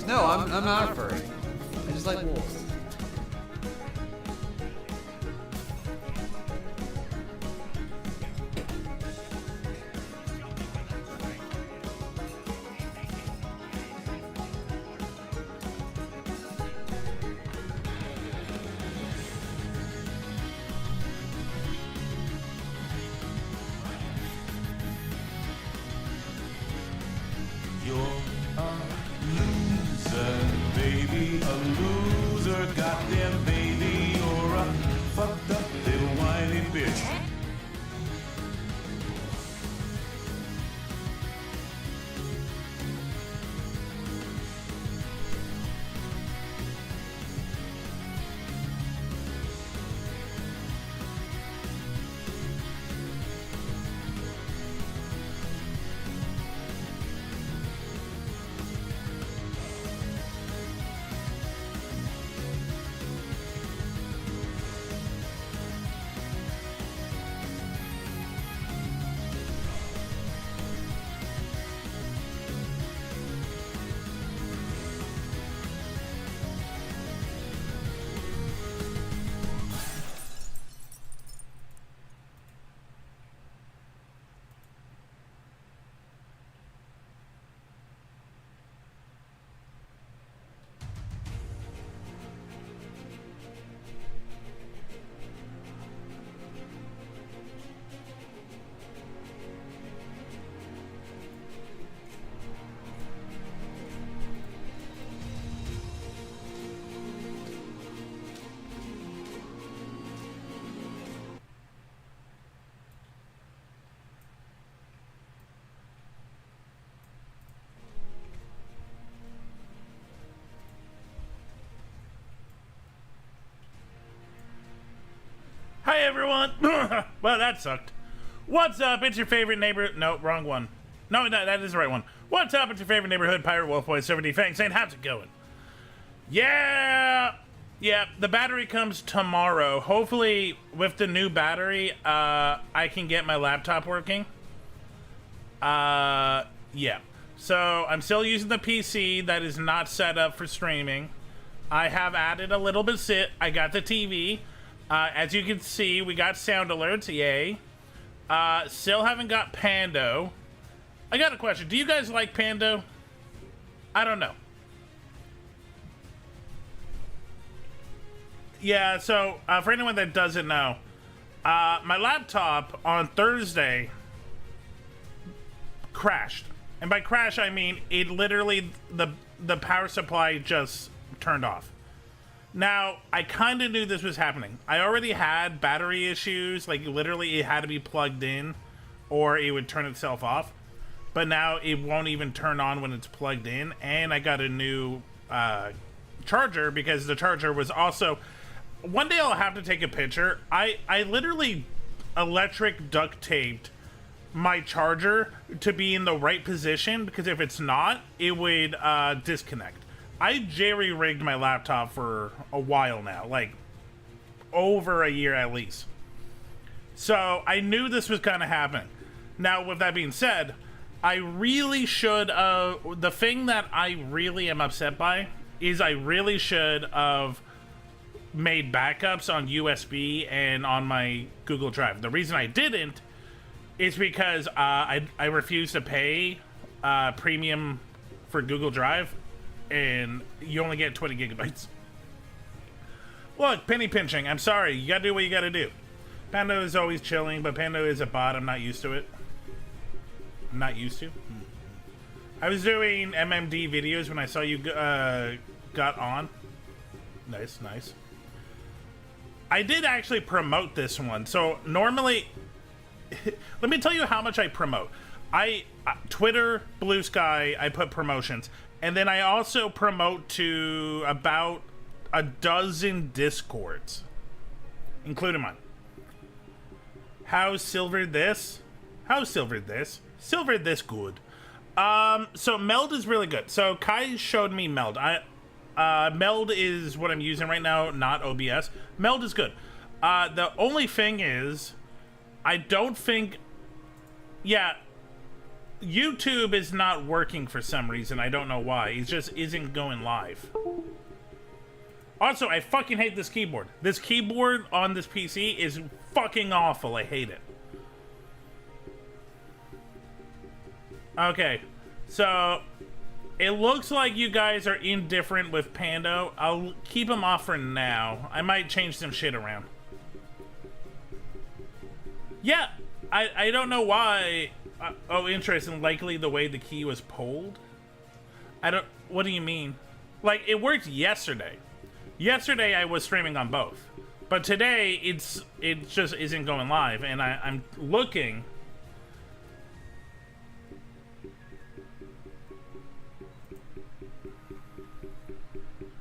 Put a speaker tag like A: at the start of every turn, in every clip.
A: No, I'm not a furry. I just like wolves.
B: Baby, a loser, goddamn baby, you're a fucked up little whiny bitch.
C: Hi everyone! Well, that sucked. What's up? It's your favorite neighbor. No, wrong one. No, that is the right one. What's up? It's your favorite neighborhood pirate Wolf Boy 70 Fang saying, how's it going? Yeah! Yeah, the battery comes tomorrow. Hopefully, with the new battery, I can get my laptop working. Yeah. So I'm still using the PC that is not set up for streaming. I have added a little bit I got the TV. As you can see, we got sound alerts, yay. Still haven't got Pando. I got a question. Do you guys like Pando? I don't know. Yeah, so for anyone that doesn't know, my laptop on Thursday crashed. And by crash, I mean it literally, the power supply just turned off. Now, I kind of knew this was happening. I already had battery issues, like literally it had to be plugged in or it would turn itself off. But now it won't even turn on when it's plugged in. And I got a new charger because the charger was also... One day I'll have to take a picture. I literally electric duct taped my charger to be in the right position because if it's not, it would disconnect. I jerry-rigged my laptop for a while now, like over a year at least. So I knew this was kind of happening. Now, with that being said, I really should, the thing that I really am upset by is I really should have made backups on USB and on my Google Drive. The reason I didn't is because I refused to pay premium for Google Drive, and you only get 20 gigabytes. Look, penny pinching. I'm sorry. You gotta do what you gotta do. Pando is always chilling, but Pando is a bot. I'm not used to it. I'm not used to. I was doing MMD videos when I saw you got on. Nice, nice. I did actually promote this one. So normally, let me tell you how much I promote. Twitter, Blue Sky, I put promotions. And then I also promote to about a dozen Discords, including mine. How's Silvered this? How's Silvered this? Silvered this good. So Meld is really good. So Kai showed me Meld. Meld is what I'm using right now, not OBS. Meld is good. The only thing is, I don't think... Yeah, YouTube is not working for some reason. I don't know why. It just isn't going live. Also, I fucking hate this keyboard. This keyboard on this PC is fucking awful. I hate it. Okay, so it looks like you guys are indifferent with Pando. I'll keep him off for now. I might change some shit around. Yeah, I don't know why. Oh, interesting. Likely the way the key was pulled. What do you mean? Like, it worked yesterday. Yesterday I was streaming on both, but today it just isn't going live, and I'm looking.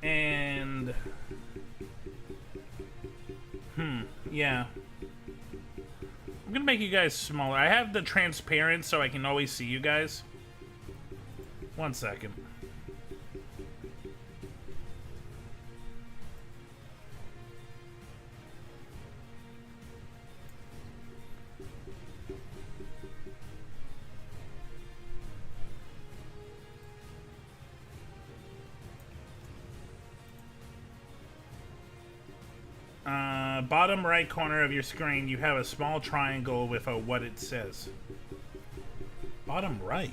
C: And yeah. I'm gonna make you guys smaller. I have the transparent so I can always see you guys. 1 second. Bottom right corner of your screen, you have a small triangle with what it says. Bottom right.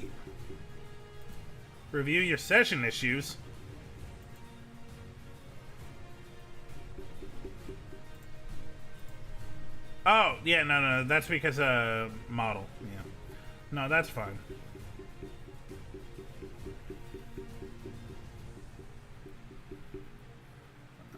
C: Review your session issues. Oh, yeah, no, that's because model. Yeah. No, that's fine.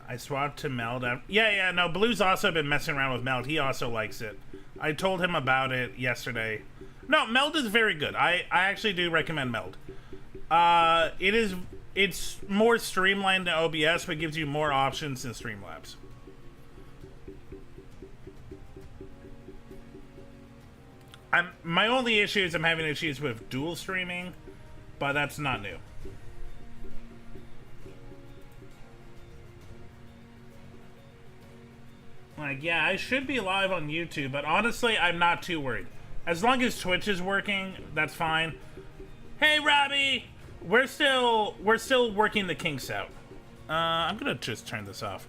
C: I swapped to Meld. Yeah, no, Blue's also been messing around with Meld. He also likes it. I told him about it yesterday. No, Meld is very good. I actually do recommend Meld. It's more streamlined than OBS, but gives you more options than Streamlabs. My only issue is I'm having issues with dual streaming, but that's not new. Like, yeah, I should be live on YouTube, but honestly, I'm not too worried. As long as Twitch is working, that's fine. Hey, Robbie! We're still working the kinks out. I'm gonna just turn this off.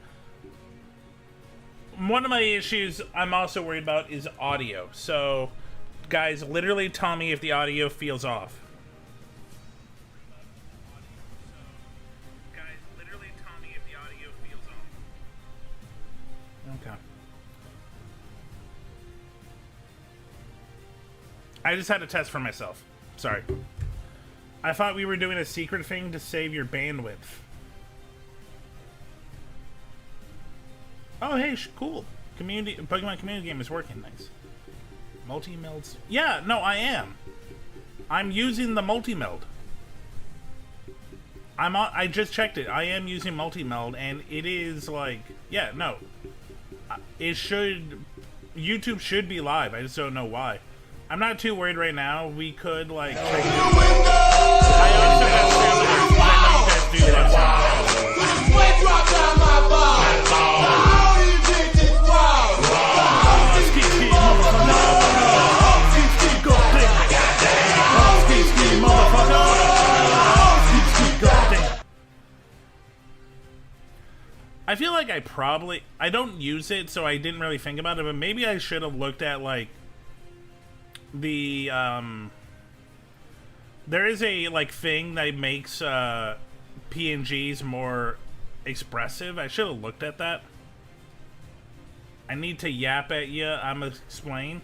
C: One of my issues I'm also worried about is audio. So, guys, literally tell me if the audio feels off. Guys, literally tell me if the audio feels off. Okay. I just had to test for myself. Sorry. I thought we were doing a secret thing to save your bandwidth. Oh, hey, cool. Pokemon community game is working nice. Multi-melds. Yeah, no, I am. I'm using the multi-meld. I just checked it. I am using multi-meld, and it is like, yeah, no. YouTube should be live. I just don't know why. I'm not too worried right now. We could, like, check it. I also got sound. I know you guys do love sound. I feel like I don't use it, so I didn't really think about it, but maybe I should have looked at, like, the, there is a, like, thing that makes, PNGs more expressive. I should have looked at that. I need to yap at you. I'm gonna explain.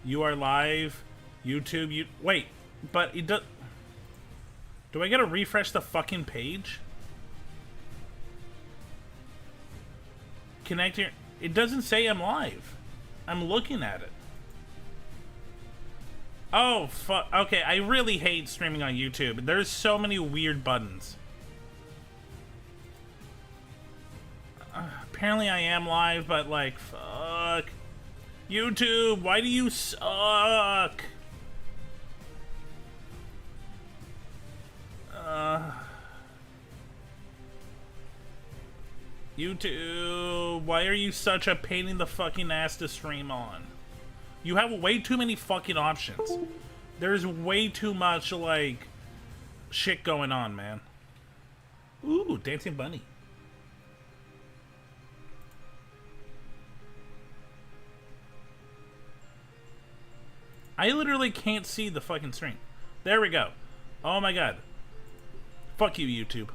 C: You are live. YouTube, wait, but it does... Do I gotta refresh the fucking page? Connect here. It doesn't say I'm live. I'm looking at it. Oh, fuck. Okay, I really hate streaming on YouTube. There's so many weird buttons. Apparently I am live, but like, fuck. YouTube, why do you suck? YouTube, why are you such a pain in the fucking ass to stream on? You have way too many fucking options. There's way too much, like, shit going on, man. Ooh, Dancing Bunny. I literally can't see the fucking stream. There we go. Oh my god. Fuck you, YouTube.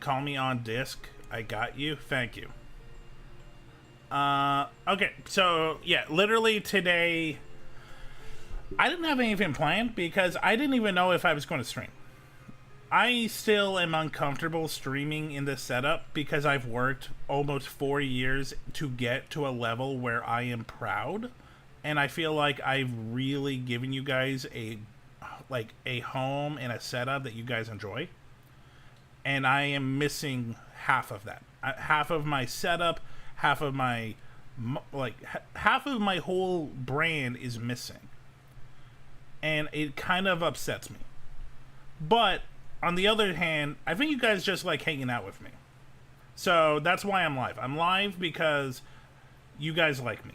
C: Call me on disc. I got you. Thank you. Okay, so, yeah, literally today, I didn't have anything planned because I didn't even know if I was going to stream. I still am uncomfortable streaming in this setup because I've worked almost 4 years to get to a level where I am proud, and I feel like I've really given you guys a home and a setup that you guys enjoy, and I am missing half of that. Half of my setup, half of my whole brand is missing, and it kind of upsets me. But on the other hand, I think you guys just like hanging out with me. So that's why I'm live. I'm live because you guys like me.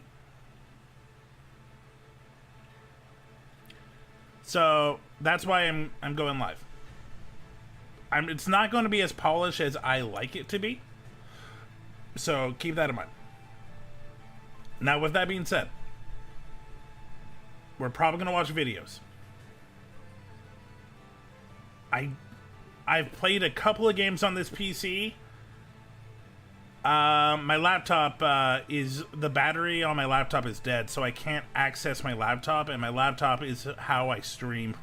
C: So that's why I'm going live. It's not going to be as polished as I like it to be. So keep that in mind. Now, with that being said, we're probably going to watch videos. I've played a couple of games on this PC. My laptop the battery on my laptop is dead, so I can't access my laptop, and my laptop is how I stream.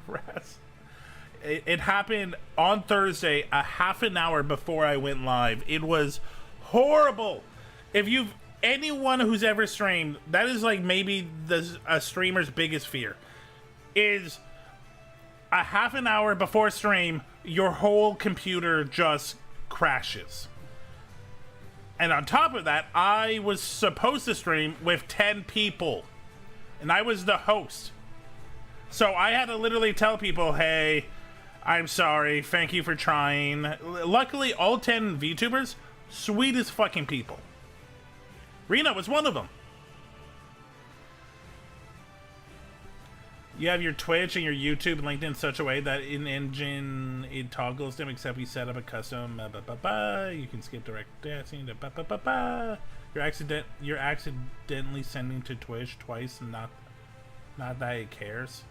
C: It happened on Thursday, a half an hour before I went live. It was horrible. If anyone who's ever streamed, that is like maybe a streamer's biggest fear, is a half an hour before stream, your whole computer just crashes. And on top of that, I was supposed to stream with 10 people, and I was the host. So I had to literally tell people, hey, I'm sorry, thank you for trying. Luckily, all 10 VTubers, sweetest fucking people. Rena was one of them. You have your Twitch and your YouTube linked in such a way that in engine it toggles them, except we set up a custom. You can skip direct dancing. You're accidentally sending to Twitch twice, and not that it cares.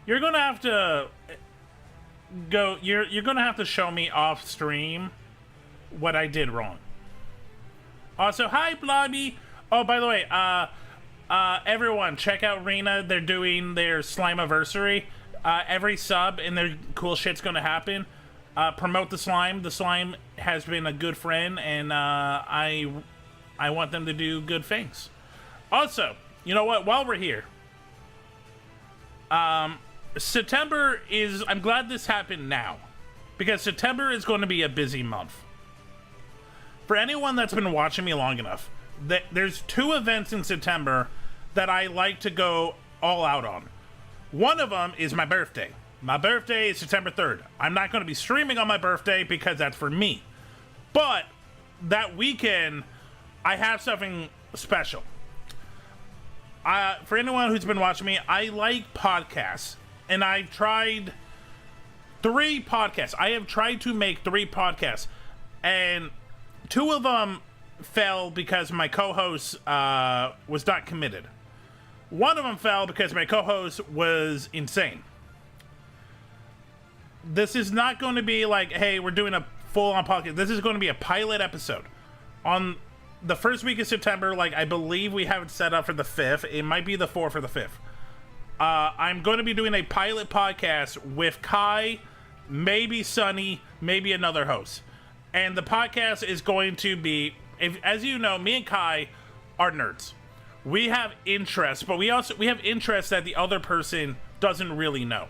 C: You're gonna have to go. You're gonna have to show me off stream what I did wrong. Also, hi Blobby. Oh, by the way, everyone, check out Rena. They're doing their Slimeversary. Every sub and their cool shit's gonna happen. Promote the slime. The slime has been a good friend, and I want them to do good things. Also, you know what? While we're here, September is. I'm glad this happened now, because September is going to be a busy month. For anyone that's been watching me long enough, there's 2 events in September that I like to go all out on. One of them is my birthday. My birthday is September 3rd. I'm not going to be streaming on my birthday because that's for me. But that weekend, I have something special. For anyone who's been watching me, I like podcasts. And I've tried 3 podcasts. I have tried to make 3 podcasts. And 2 of them fell because my co-host was not committed. One of them fell because my co-host was insane. This is not going to be like, hey, we're doing a full-on podcast. This is going to be a pilot episode. On the first week of September, like, I believe we have it set up for the 5th. It might be the 4th or the 5th. I'm going to be doing a pilot podcast with Kai, maybe Sunny, maybe another host. And the podcast is going to be, as you know, me and Kai are nerds. We have interests, but we have interests that the other person doesn't really know.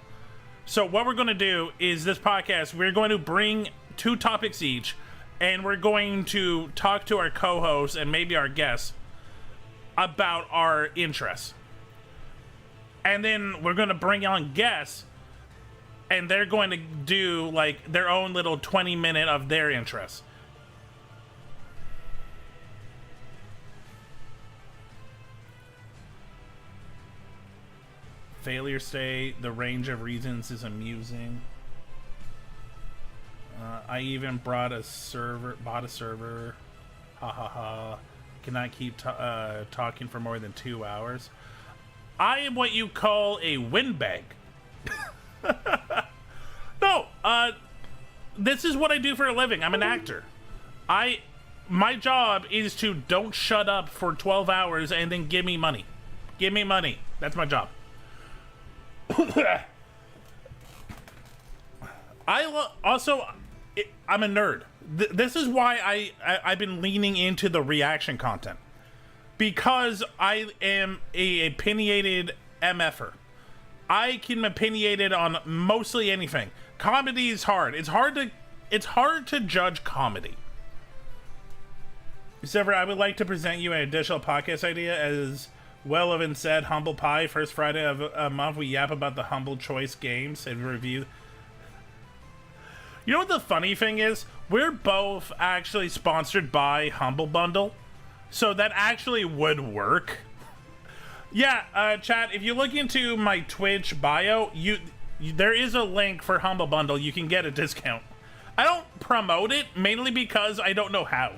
C: So what we're going to do is this podcast, we're going to bring 2 topics each, and we're going to talk to our co-hosts and maybe our guests about our interests. And then we're going to bring on guests, and they're going to do like their own little 20-minute of their interests. Failure state, the range of reasons is amusing. I even bought a server. Ha ha ha. Cannot keep talking for more than 2 hours. I am what you call a windbag. No, this is what I do for a living. I'm an actor. My job is to don't shut up for 12 hours and then give me money. Give me money. That's my job. I'm a nerd. This is why I've been leaning into the reaction content, because I am a opinionated MFer. I can opinionated on mostly anything. Comedy is hard. It's hard to judge comedy. Except I would like to present you an additional podcast idea. As Wellovan said, Humble Pie, first Friday of a month, we yap about the Humble Choice games and review. You know what the funny thing is? We're both actually sponsored by Humble Bundle, so that actually would work. Yeah, chat, if you look into my Twitch bio, there is a link for Humble Bundle. You can get a discount. I don't promote it, mainly because I don't know how.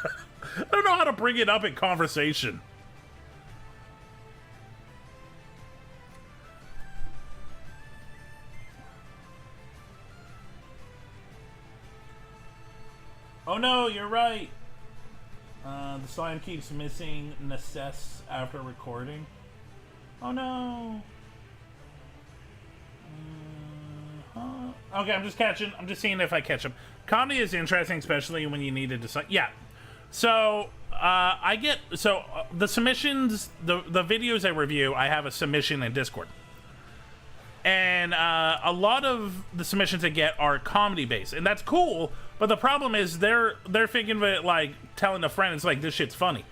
C: I don't know how to bring it up in conversation. Oh no, you're right. The slime keeps missing necess after recording. Oh no. Okay, I'm just seeing if I catch them. Comedy is interesting, especially when you need to decide. Yeah. So, the submissions, the videos I review, I have a submission in Discord. And a lot of the submissions I get are comedy based, and that's cool. But the problem is they're thinking of it like telling a friend, it's like, this shit's funny.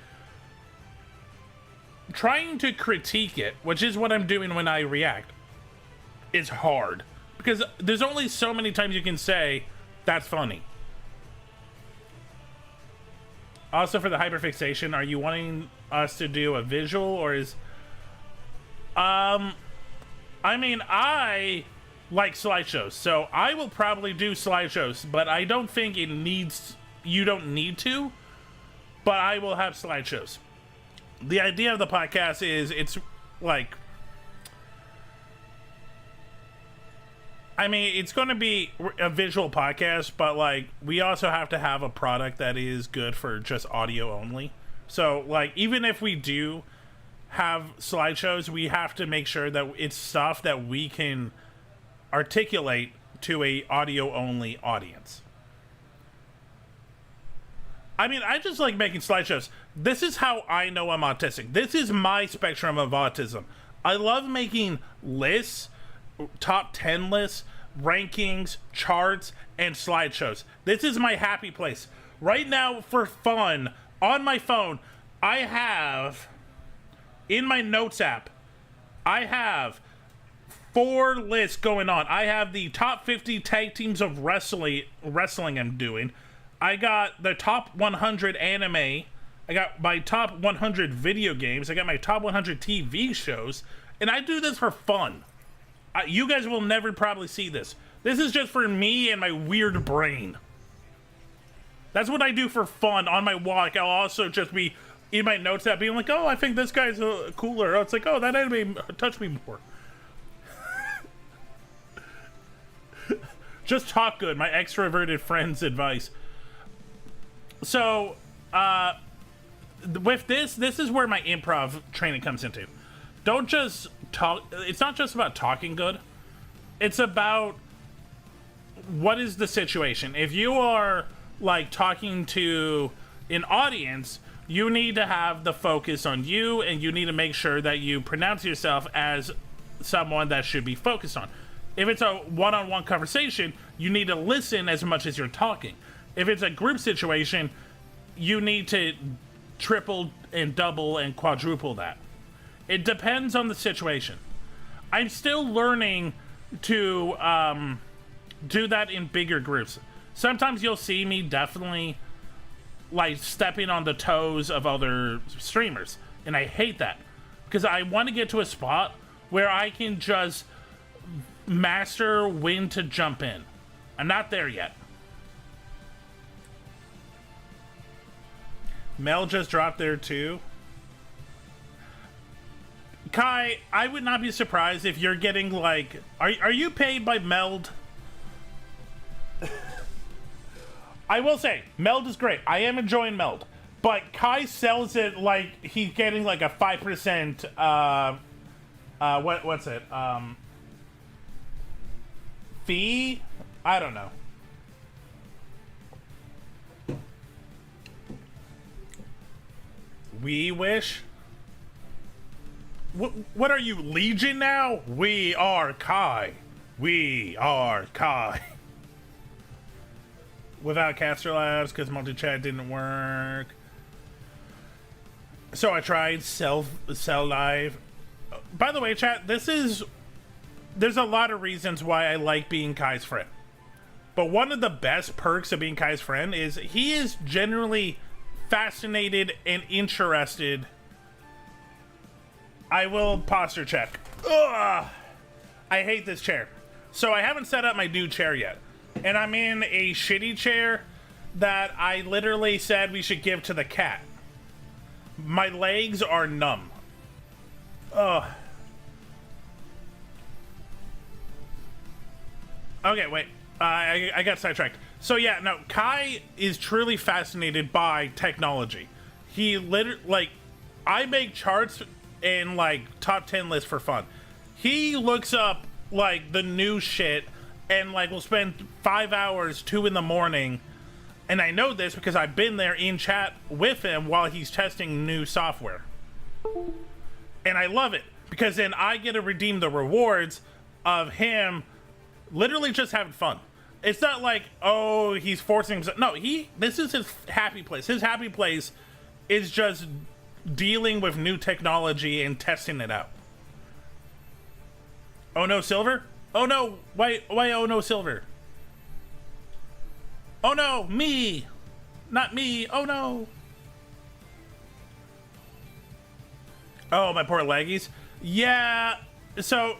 C: Trying to critique it, which is what I'm doing when I react, is hard. Because there's only so many times you can say, that's funny. Also, for the hyperfixation, are you wanting us to do a visual, or is... I mean, I like slideshows, so I will probably do slideshows, but I don't think it needs... You don't need to, but I will have slideshows. The idea of the podcast is it's like... I mean, it's going to be a visual podcast, but, like, we also have to have a product that is good for just audio only. So, like, even if we do have slideshows, we have to make sure that it's stuff that we can articulate to a audio-only audience. I mean, I just like making slideshows. This is how I know I'm autistic. This is my spectrum of autism. I love making lists, top 10 lists, rankings, charts, and slideshows. This is my happy place. Right now, for fun, on my phone, I have, in my notes app, I have 4 lists going on. I have the top 50 tag teams of wrestling I'm doing. I got the top 100 anime. I got my top 100 video games. I got my top 100 TV shows. And I do this for fun. You guys will never probably see this. This is just for me and my weird brain. That's what I do for fun on my walk. I'll also just be in my notes app being like, oh, I think this guy's cooler. Oh, it's like, oh, that anime touched me more. Just talk good. My extroverted friend's advice. So, with this is where my improv training comes into. Don't just talk. It's not just about talking good. It's about what is the situation. If you are like talking to an audience, you need to have the focus on you, and you need to make sure that you pronounce yourself as someone that should be focused on. If it's a one-on-one conversation, you need to listen as much as you're talking. If it's a group situation, you need to triple and double and quadruple that. It depends on the situation. I'm still learning to do that in bigger groups. Sometimes you'll see me definitely like stepping on the toes of other streamers, and I hate that because I want to get to a spot where I can just master when to jump in. I'm not there yet. Mel just dropped there too. Kai, I would not be surprised if you're getting like... Are you paid by Meld? I will say, Meld is great. I am enjoying Meld. But Kai sells it like he's getting like a 5%... what's it? Fee? I don't know. We wish... What are you, Legion now? We are Kai. We are Kai. Without Caster Labs, because multi-chat didn't work. So I tried Cell Live. By the way, chat, there's a lot of reasons why I like being Kai's friend. But one of the best perks of being Kai's friend is he is generally fascinated and interested. I will posture check. Ugh! I hate this chair. So I haven't set up my new chair yet. And I'm in a shitty chair that I literally said we should give to the cat. My legs are numb. Ugh. Okay, wait. I got sidetracked. So yeah, no, Kai is truly fascinated by technology. He literally, like, I make charts and like top 10 lists for fun. He looks up like the new shit and like will spend 5 hours, 2 in the morning. And I know this because I've been there in chat with him while he's testing new software. And I love it because then I get to redeem the rewards of him literally just having fun. It's not like, oh, he's forcing himself. No, this is his happy place. His happy place is just dealing with new technology and testing it out. Oh no, Silver? Oh no, why oh no, Silver? Oh no, me! Not me, oh no! Oh, my poor leggies. Yeah. So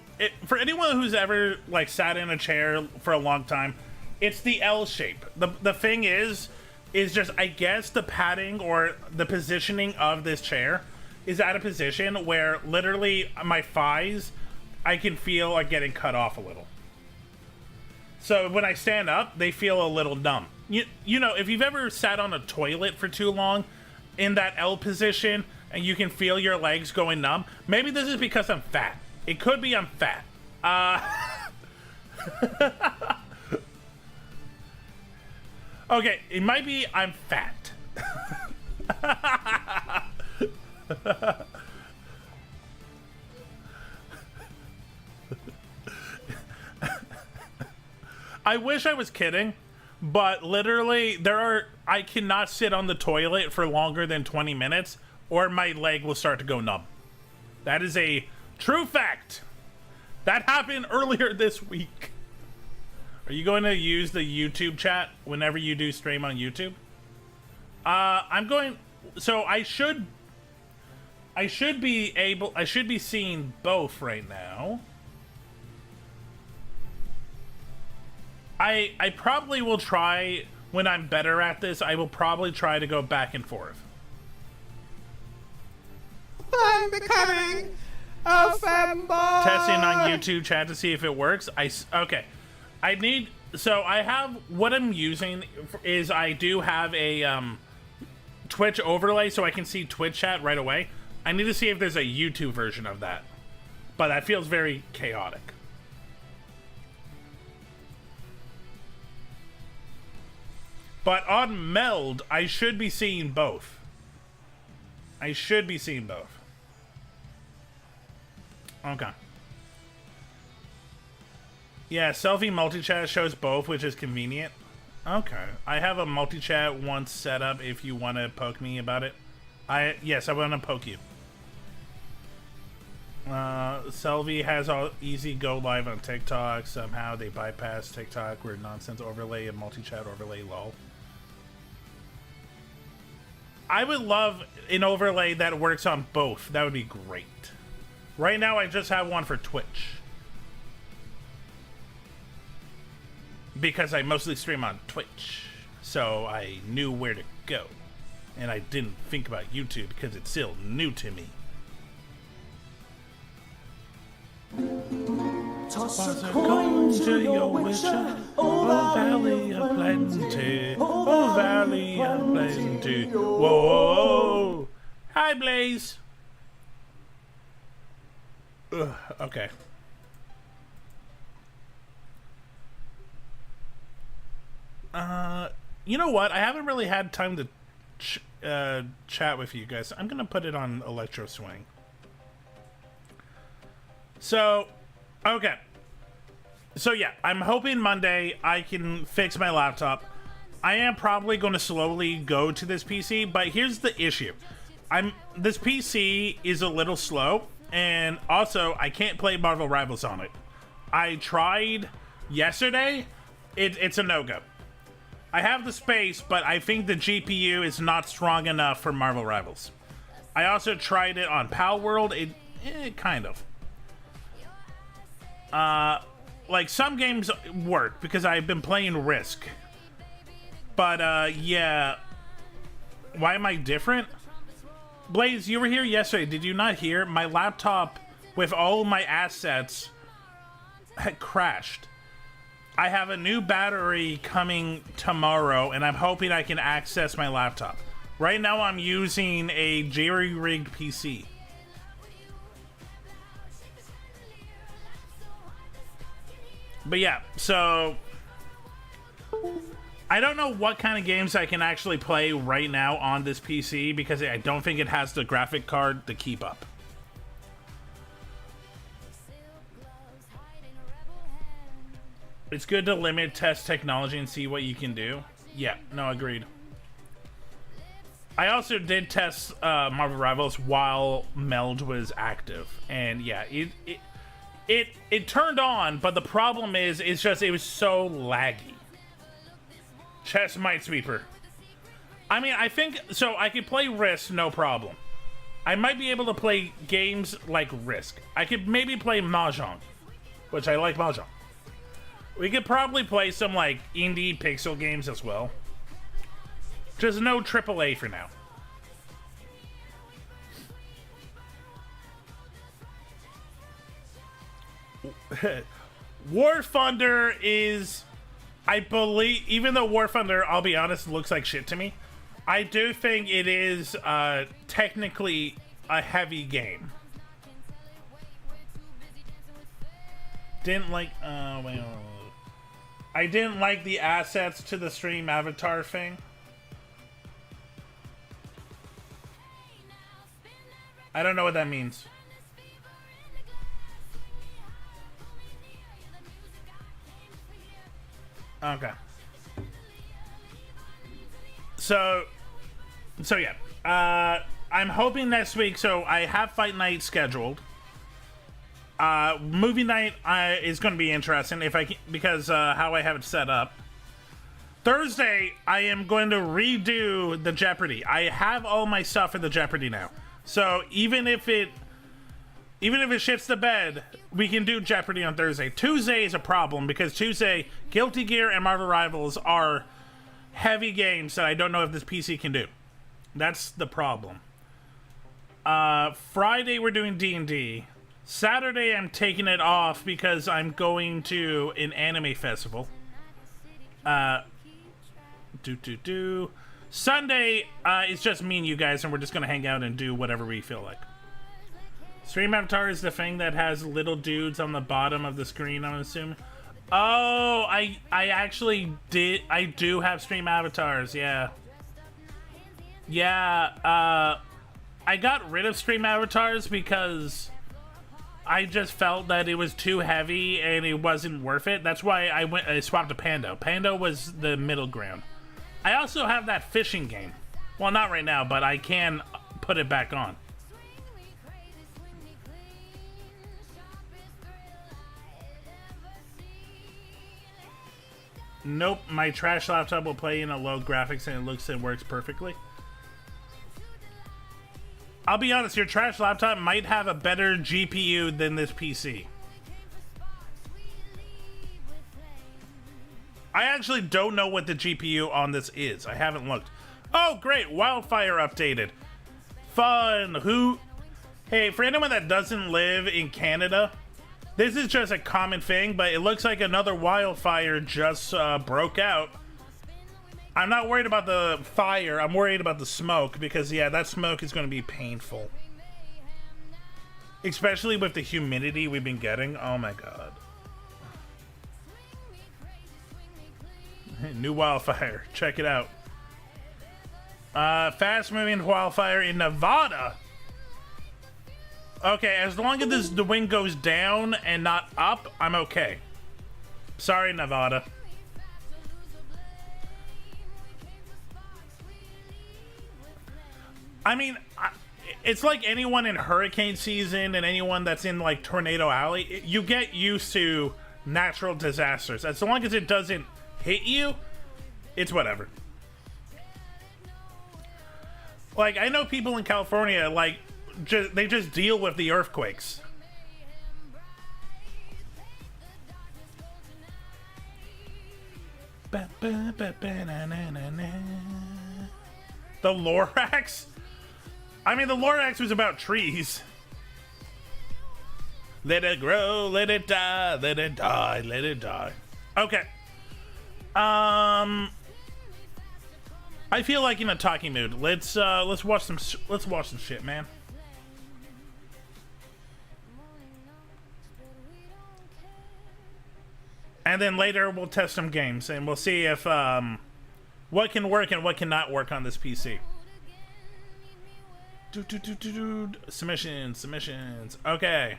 C: for anyone who's ever like sat in a chair for a long time, it's the L shape. The thing is just I guess the padding or the positioning of this chair is at a position where literally my thighs I can feel are getting cut off a little. So when I stand up, they feel a little numb. You know, if you've ever sat on a toilet for too long in that L position and you can feel your legs going numb, maybe this is because I'm fat. It could be I'm fat. Okay, it might be I'm fat. I wish I was kidding, but literally I cannot sit on the toilet for longer than 20 minutes or my leg will start to go numb. That is a true fact. That happened earlier this week. Are you going to use the YouTube chat whenever you do stream on YouTube? So I should be seeing both right now. I probably will try, when I'm better at this, I will probably try to go back and forth.
D: I'm becoming a fanboy.
C: Testing on YouTube chat to see if it works. Okay. I have, what I'm using is I do have a Twitch overlay so I can see Twitch chat right away. I need to see if there's a YouTube version of that. But that feels very chaotic. But on Meld, I should be seeing both. I should be seeing both. Okay. Yeah, selfie multi-chat shows both, which is convenient. Okay. I have a multi-chat once set up if you want to poke me about it. Yes, I want to poke you. Selvi has all easy go live on TikTok. Somehow they bypass TikTok where nonsense overlay and multi-chat overlay lol. I would love an overlay that works on both. That would be great. Right now I just have one for Twitch. Because I mostly stream on Twitch. So I knew where to go. And I didn't think about YouTube because it's still new to me.
D: Toss a coin to your witcher, oh valley of plenty,
C: oh valley of plenty. Whoa! Hi, Blaze. Ugh, okay. You know what? I haven't really had time to chat with you guys. I'm gonna put it on Electro Swing. So, okay. So yeah, I'm hoping Monday I can fix my laptop. I am probably going to slowly go to this PC, but here's the issue. This PC is a little slow, and also I can't play Marvel Rivals on it. I tried yesterday. It's a no-go. I have the space, but I think the GPU is not strong enough for Marvel Rivals. I also tried it on Pal World. Kind of. Like, some games work because I've been playing Risk. But, yeah. Why am I different? Blaze, you were here yesterday. Did you not hear? My laptop with all my assets had crashed. I have a new battery coming tomorrow, and I'm hoping I can access my laptop. Right now, I'm using a jerry-rigged PC. But yeah, so I don't know what kind of games I can actually play right now on this PC because I don't think it has the graphic card to keep up. It's good to limit test technology and see what you can do. Yeah, no, agreed. I also did test Marvel Rivals while Meld was active, and yeah, it turned on, but the problem is, it was so laggy. Chess Minesweeper. I mean, I think, so I could play Risk, no problem. I might be able to play games like Risk. I could maybe play Mahjong, which I like Mahjong. We could probably play some like indie pixel games as well. Just no AAA for now. War Thunder is, I believe, even though War Thunder, I'll be honest, looks like shit to me, I do think it is technically a heavy game. Didn't like, wait. I didn't like the assets to the stream avatar thing. I don't know what that means. Okay. So yeah. I'm hoping next week. So I have Fight Night scheduled. Movie night is going to be interesting if I can, because how I have it set up. Thursday, I am going to redo the Jeopardy. I have all my stuff for the Jeopardy now. So even if it shits the bed, we can do Jeopardy on Thursday. Tuesday is a problem because Tuesday, Guilty Gear and Marvel Rivals are heavy games that I don't know if this PC can do. That's the problem. Friday we're doing D&D. Saturday I'm taking it off because I'm going to an anime festival. Sunday it's just me and you guys, and we're just gonna hang out and do whatever we feel like. Stream avatar is the thing that has little dudes on the bottom of the screen, I'm assuming. Oh, I actually did. I do have stream avatars. Yeah. I got rid of stream avatars because I just felt that it was too heavy and it wasn't worth it. That's why I swapped to Pando. Pando was the middle ground. I also have that fishing game. Well, not right now, but I can put it back on. Nope, my trash laptop will play in a low graphics and it looks and works perfectly. I'll be honest, your trash laptop might have a better GPU than this PC. I actually don't know what the GPU on this is. I haven't looked. Oh, great. Wildfire updated. Fun. Hey, for anyone that doesn't live in Canada, this is just a common thing, but it looks like another wildfire just broke out. I'm not worried about the fire. I'm worried about the smoke because, yeah, that smoke is going to be painful. Especially with the humidity we've been getting. Oh, my God. New wildfire. Check it out. Fast-moving wildfire in Nevada. Okay, as long as the wind goes down and not up, I'm okay. Sorry, Nevada. I mean, it's like anyone in hurricane season and anyone that's in, like, Tornado Alley. You get used to natural disasters. As long as it doesn't hit you, it's whatever. Like, I know people in California, like, they just deal with the earthquakes. The Lorax? I mean, the Lorax was about trees. Let it grow, let it die, let it die, let it die. Okay. I feel like in a talking mood. Let's watch some shit, man. And then later we'll test some games and we'll see if what can work and what cannot work on this PC. Submissions. Okay.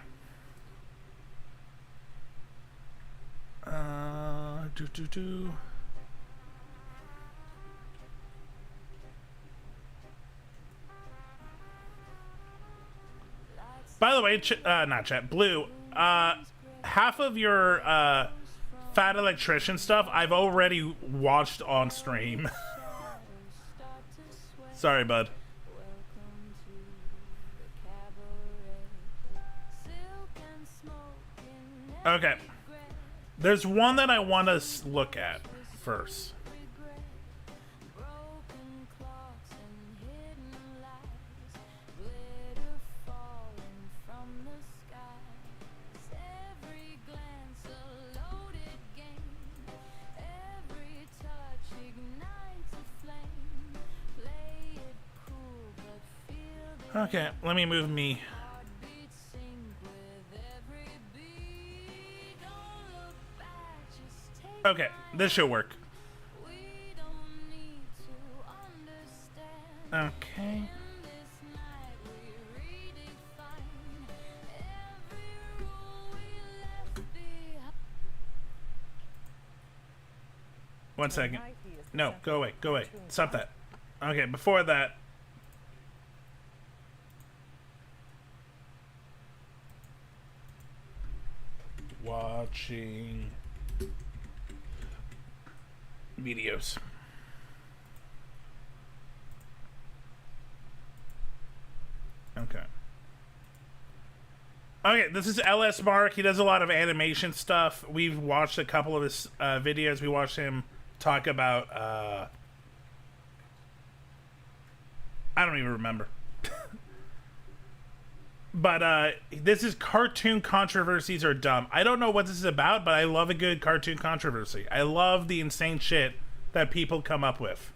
C: By the way, not chat, Blue, half of your Fat Electrician stuff I've already watched on stream. Sorry, bud. Okay. There's one that I want to look at first. Okay, let me move me. Okay, this should work. Okay. One second. No, go away, go away. Stop that. Okay, before that. Watching videos. Okay. Okay, this is LS Mark. He does a lot of animation stuff. We've watched a couple of his videos. We watched him talk about I don't even remember. But this is Cartoon Controversies Are Dumb. I don't know what this is about, but I love a good cartoon controversy. I love the insane shit that people come up with.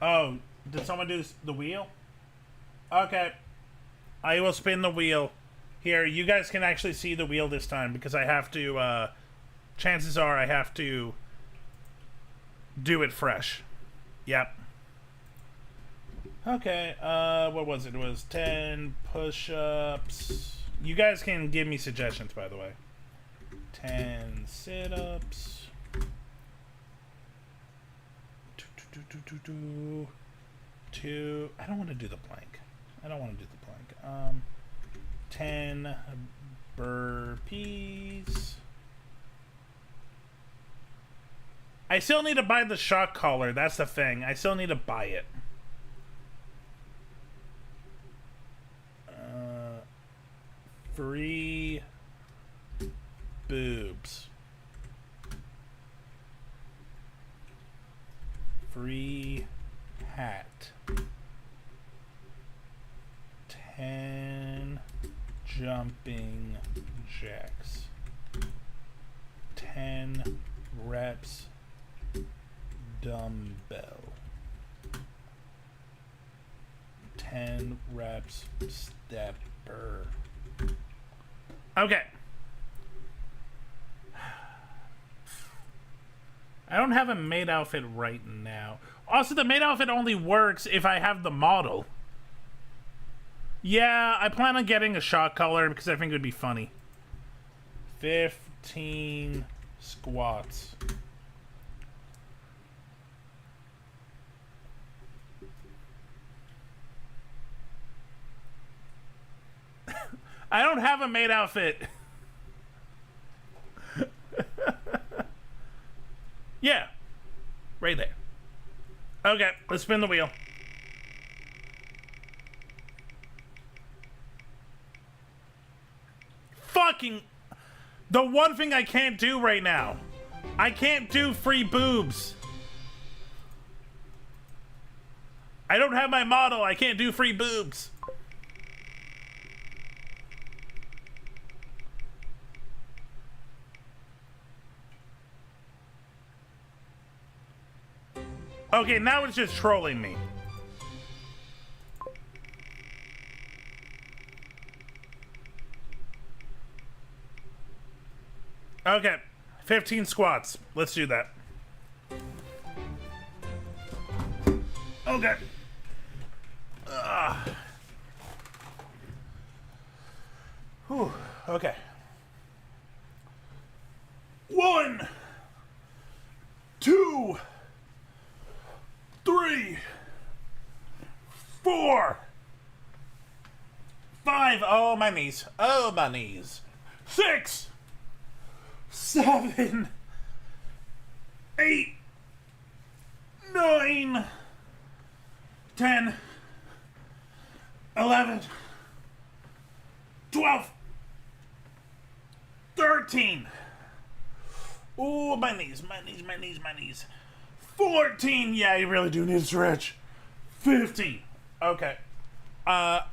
C: Oh, did someone do the wheel? Okay. I will spin the wheel. Here, you guys can actually see the wheel this time because I have to, chances are I have to do it fresh. Yep. Okay, what was it? It was 10 push-ups. You guys can give me suggestions, by the way. 10 sit-ups. 2. I don't want to do the plank. 10 burpees. I still need to buy the shock collar. That's the thing. I still need to buy it. Free boobs. Free hat. 10 jumping jacks. 10 reps dumbbell. 10 reps stepper. Okay. I don't have a maid outfit right now. Also, the maid outfit only works if I have the model. Yeah, I plan on getting a shock collar because I think it would be funny. 15 squats. I don't have a maid outfit. Yeah. Right there. Okay, let's spin the wheel. Fucking... The one thing I can't do right now. I can't do free boobs. I don't have my model. I can't do free boobs. Okay, now it's just trolling me. Okay, 15 squats. Let's do that. Okay. Whew. Okay. 1, 2, 3, 4, 5. Oh, my knees. Oh, my knees. 6, 7, 8, 9, 10, 11, 12, 13. Ooh, my knees, my knees, my knees, my knees. 14. Yeah, you really do need to stretch. 15. Okay. I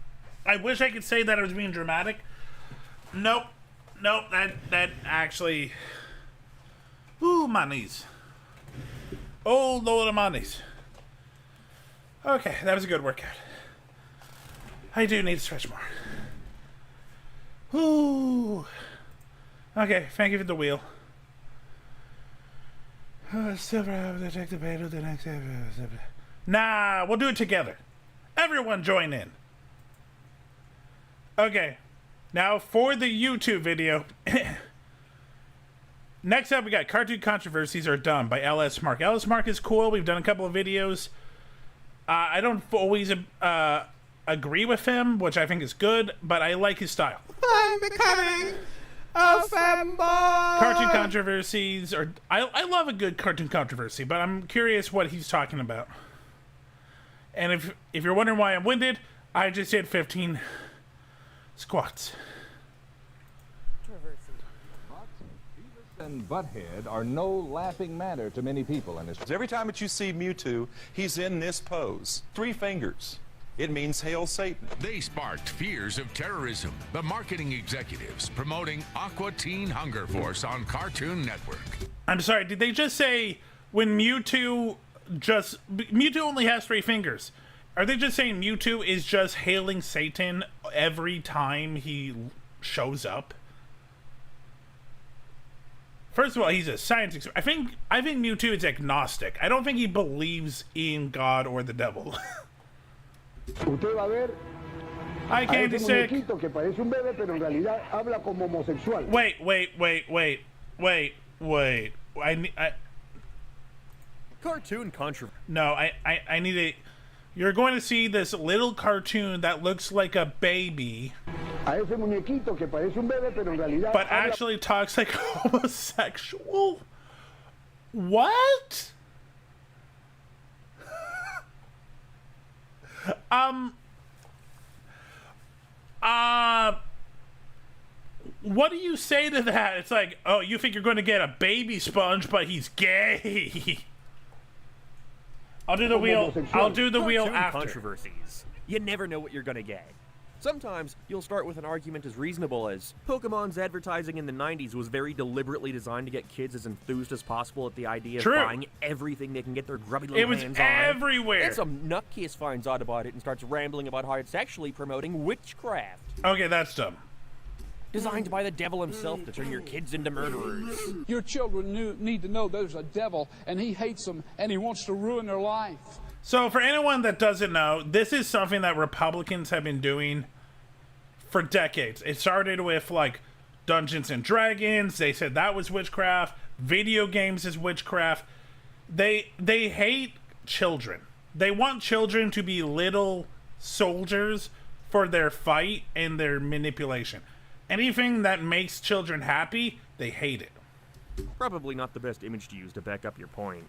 C: wish I could say that I was being dramatic. Nope. Nope. That actually. Ooh, my knees. Oh, Lord of my knees. Okay, that was a good workout. I do need to stretch more. Ooh. Okay, thank you for the wheel. Still have to take the pain of the next episode. Nah, we'll do it together. Everyone join in. Okay, now for the YouTube video. Next up, we got Cartoon Controversies Are Done by LS Mark. LS Mark is cool. We've done a couple of videos. I don't always agree with him, which I think is good, but I like his style.
A: I'm becoming a fanboy.
C: Cartoon Controversies are... I love a good cartoon controversy, but I'm curious what he's talking about. And if you're wondering why I'm winded, I just did 15 squats.
E: And Butthead are no laughing matter to many people in this.
F: Every time that you see Mewtwo, he's in this pose. 3 fingers. It means hail Satan.
G: They sparked fears of terrorism. The marketing executives promoting Aqua Teen Hunger Force on Cartoon Network.
C: I'm sorry, did they just say when Mewtwo only has 3 fingers? Are they just saying Mewtwo is just hailing Satan every time he shows up? First of all, he's a science expert. I think Mewtwo is agnostic. I don't think he believes in God or the devil.
H: Usted va a ver
C: Hi, Candy Sick.
H: muñequito que parece un bebé, pero en realidad habla como homosexual.
C: Wait.
I: Cartoon controversy.
C: No, I need a... You're going to see this little cartoon that looks like a baby,
H: A ese muñequito que parece un bebé, pero en realidad
C: but
H: habla
C: actually talks like a homosexual? What? What do you say to that? It's like, oh, you think you're going to get a baby sponge, but he's gay. I'll do the wheel. I'll do the wheel
I: Cartoon
C: after.
I: controversies. You never know what you're gonna get. Sometimes you'll start with an argument as reasonable as Pokemon's advertising in the 90s was very deliberately designed to get kids as enthused as possible at the idea
C: True.
I: of buying everything they can get their grubby little
C: It was
I: hands on.
C: everywhere.
I: And some nutcase finds out about it and starts rambling about how it's actually promoting witchcraft.
C: Okay, that's dumb.
I: Designed by the devil himself to turn your kids into murderers.
J: Your children need to know there's a devil, and he hates them, and he wants to ruin their life.
C: So for anyone that doesn't know, this is something that Republicans have been doing for decades. It started with like Dungeons and Dragons. They said that was witchcraft. Video games is witchcraft. They hate children. They want children to be little soldiers for their fight and their manipulation. Anything that makes children happy, they hate it.
I: Probably not the best image to use to back up your point.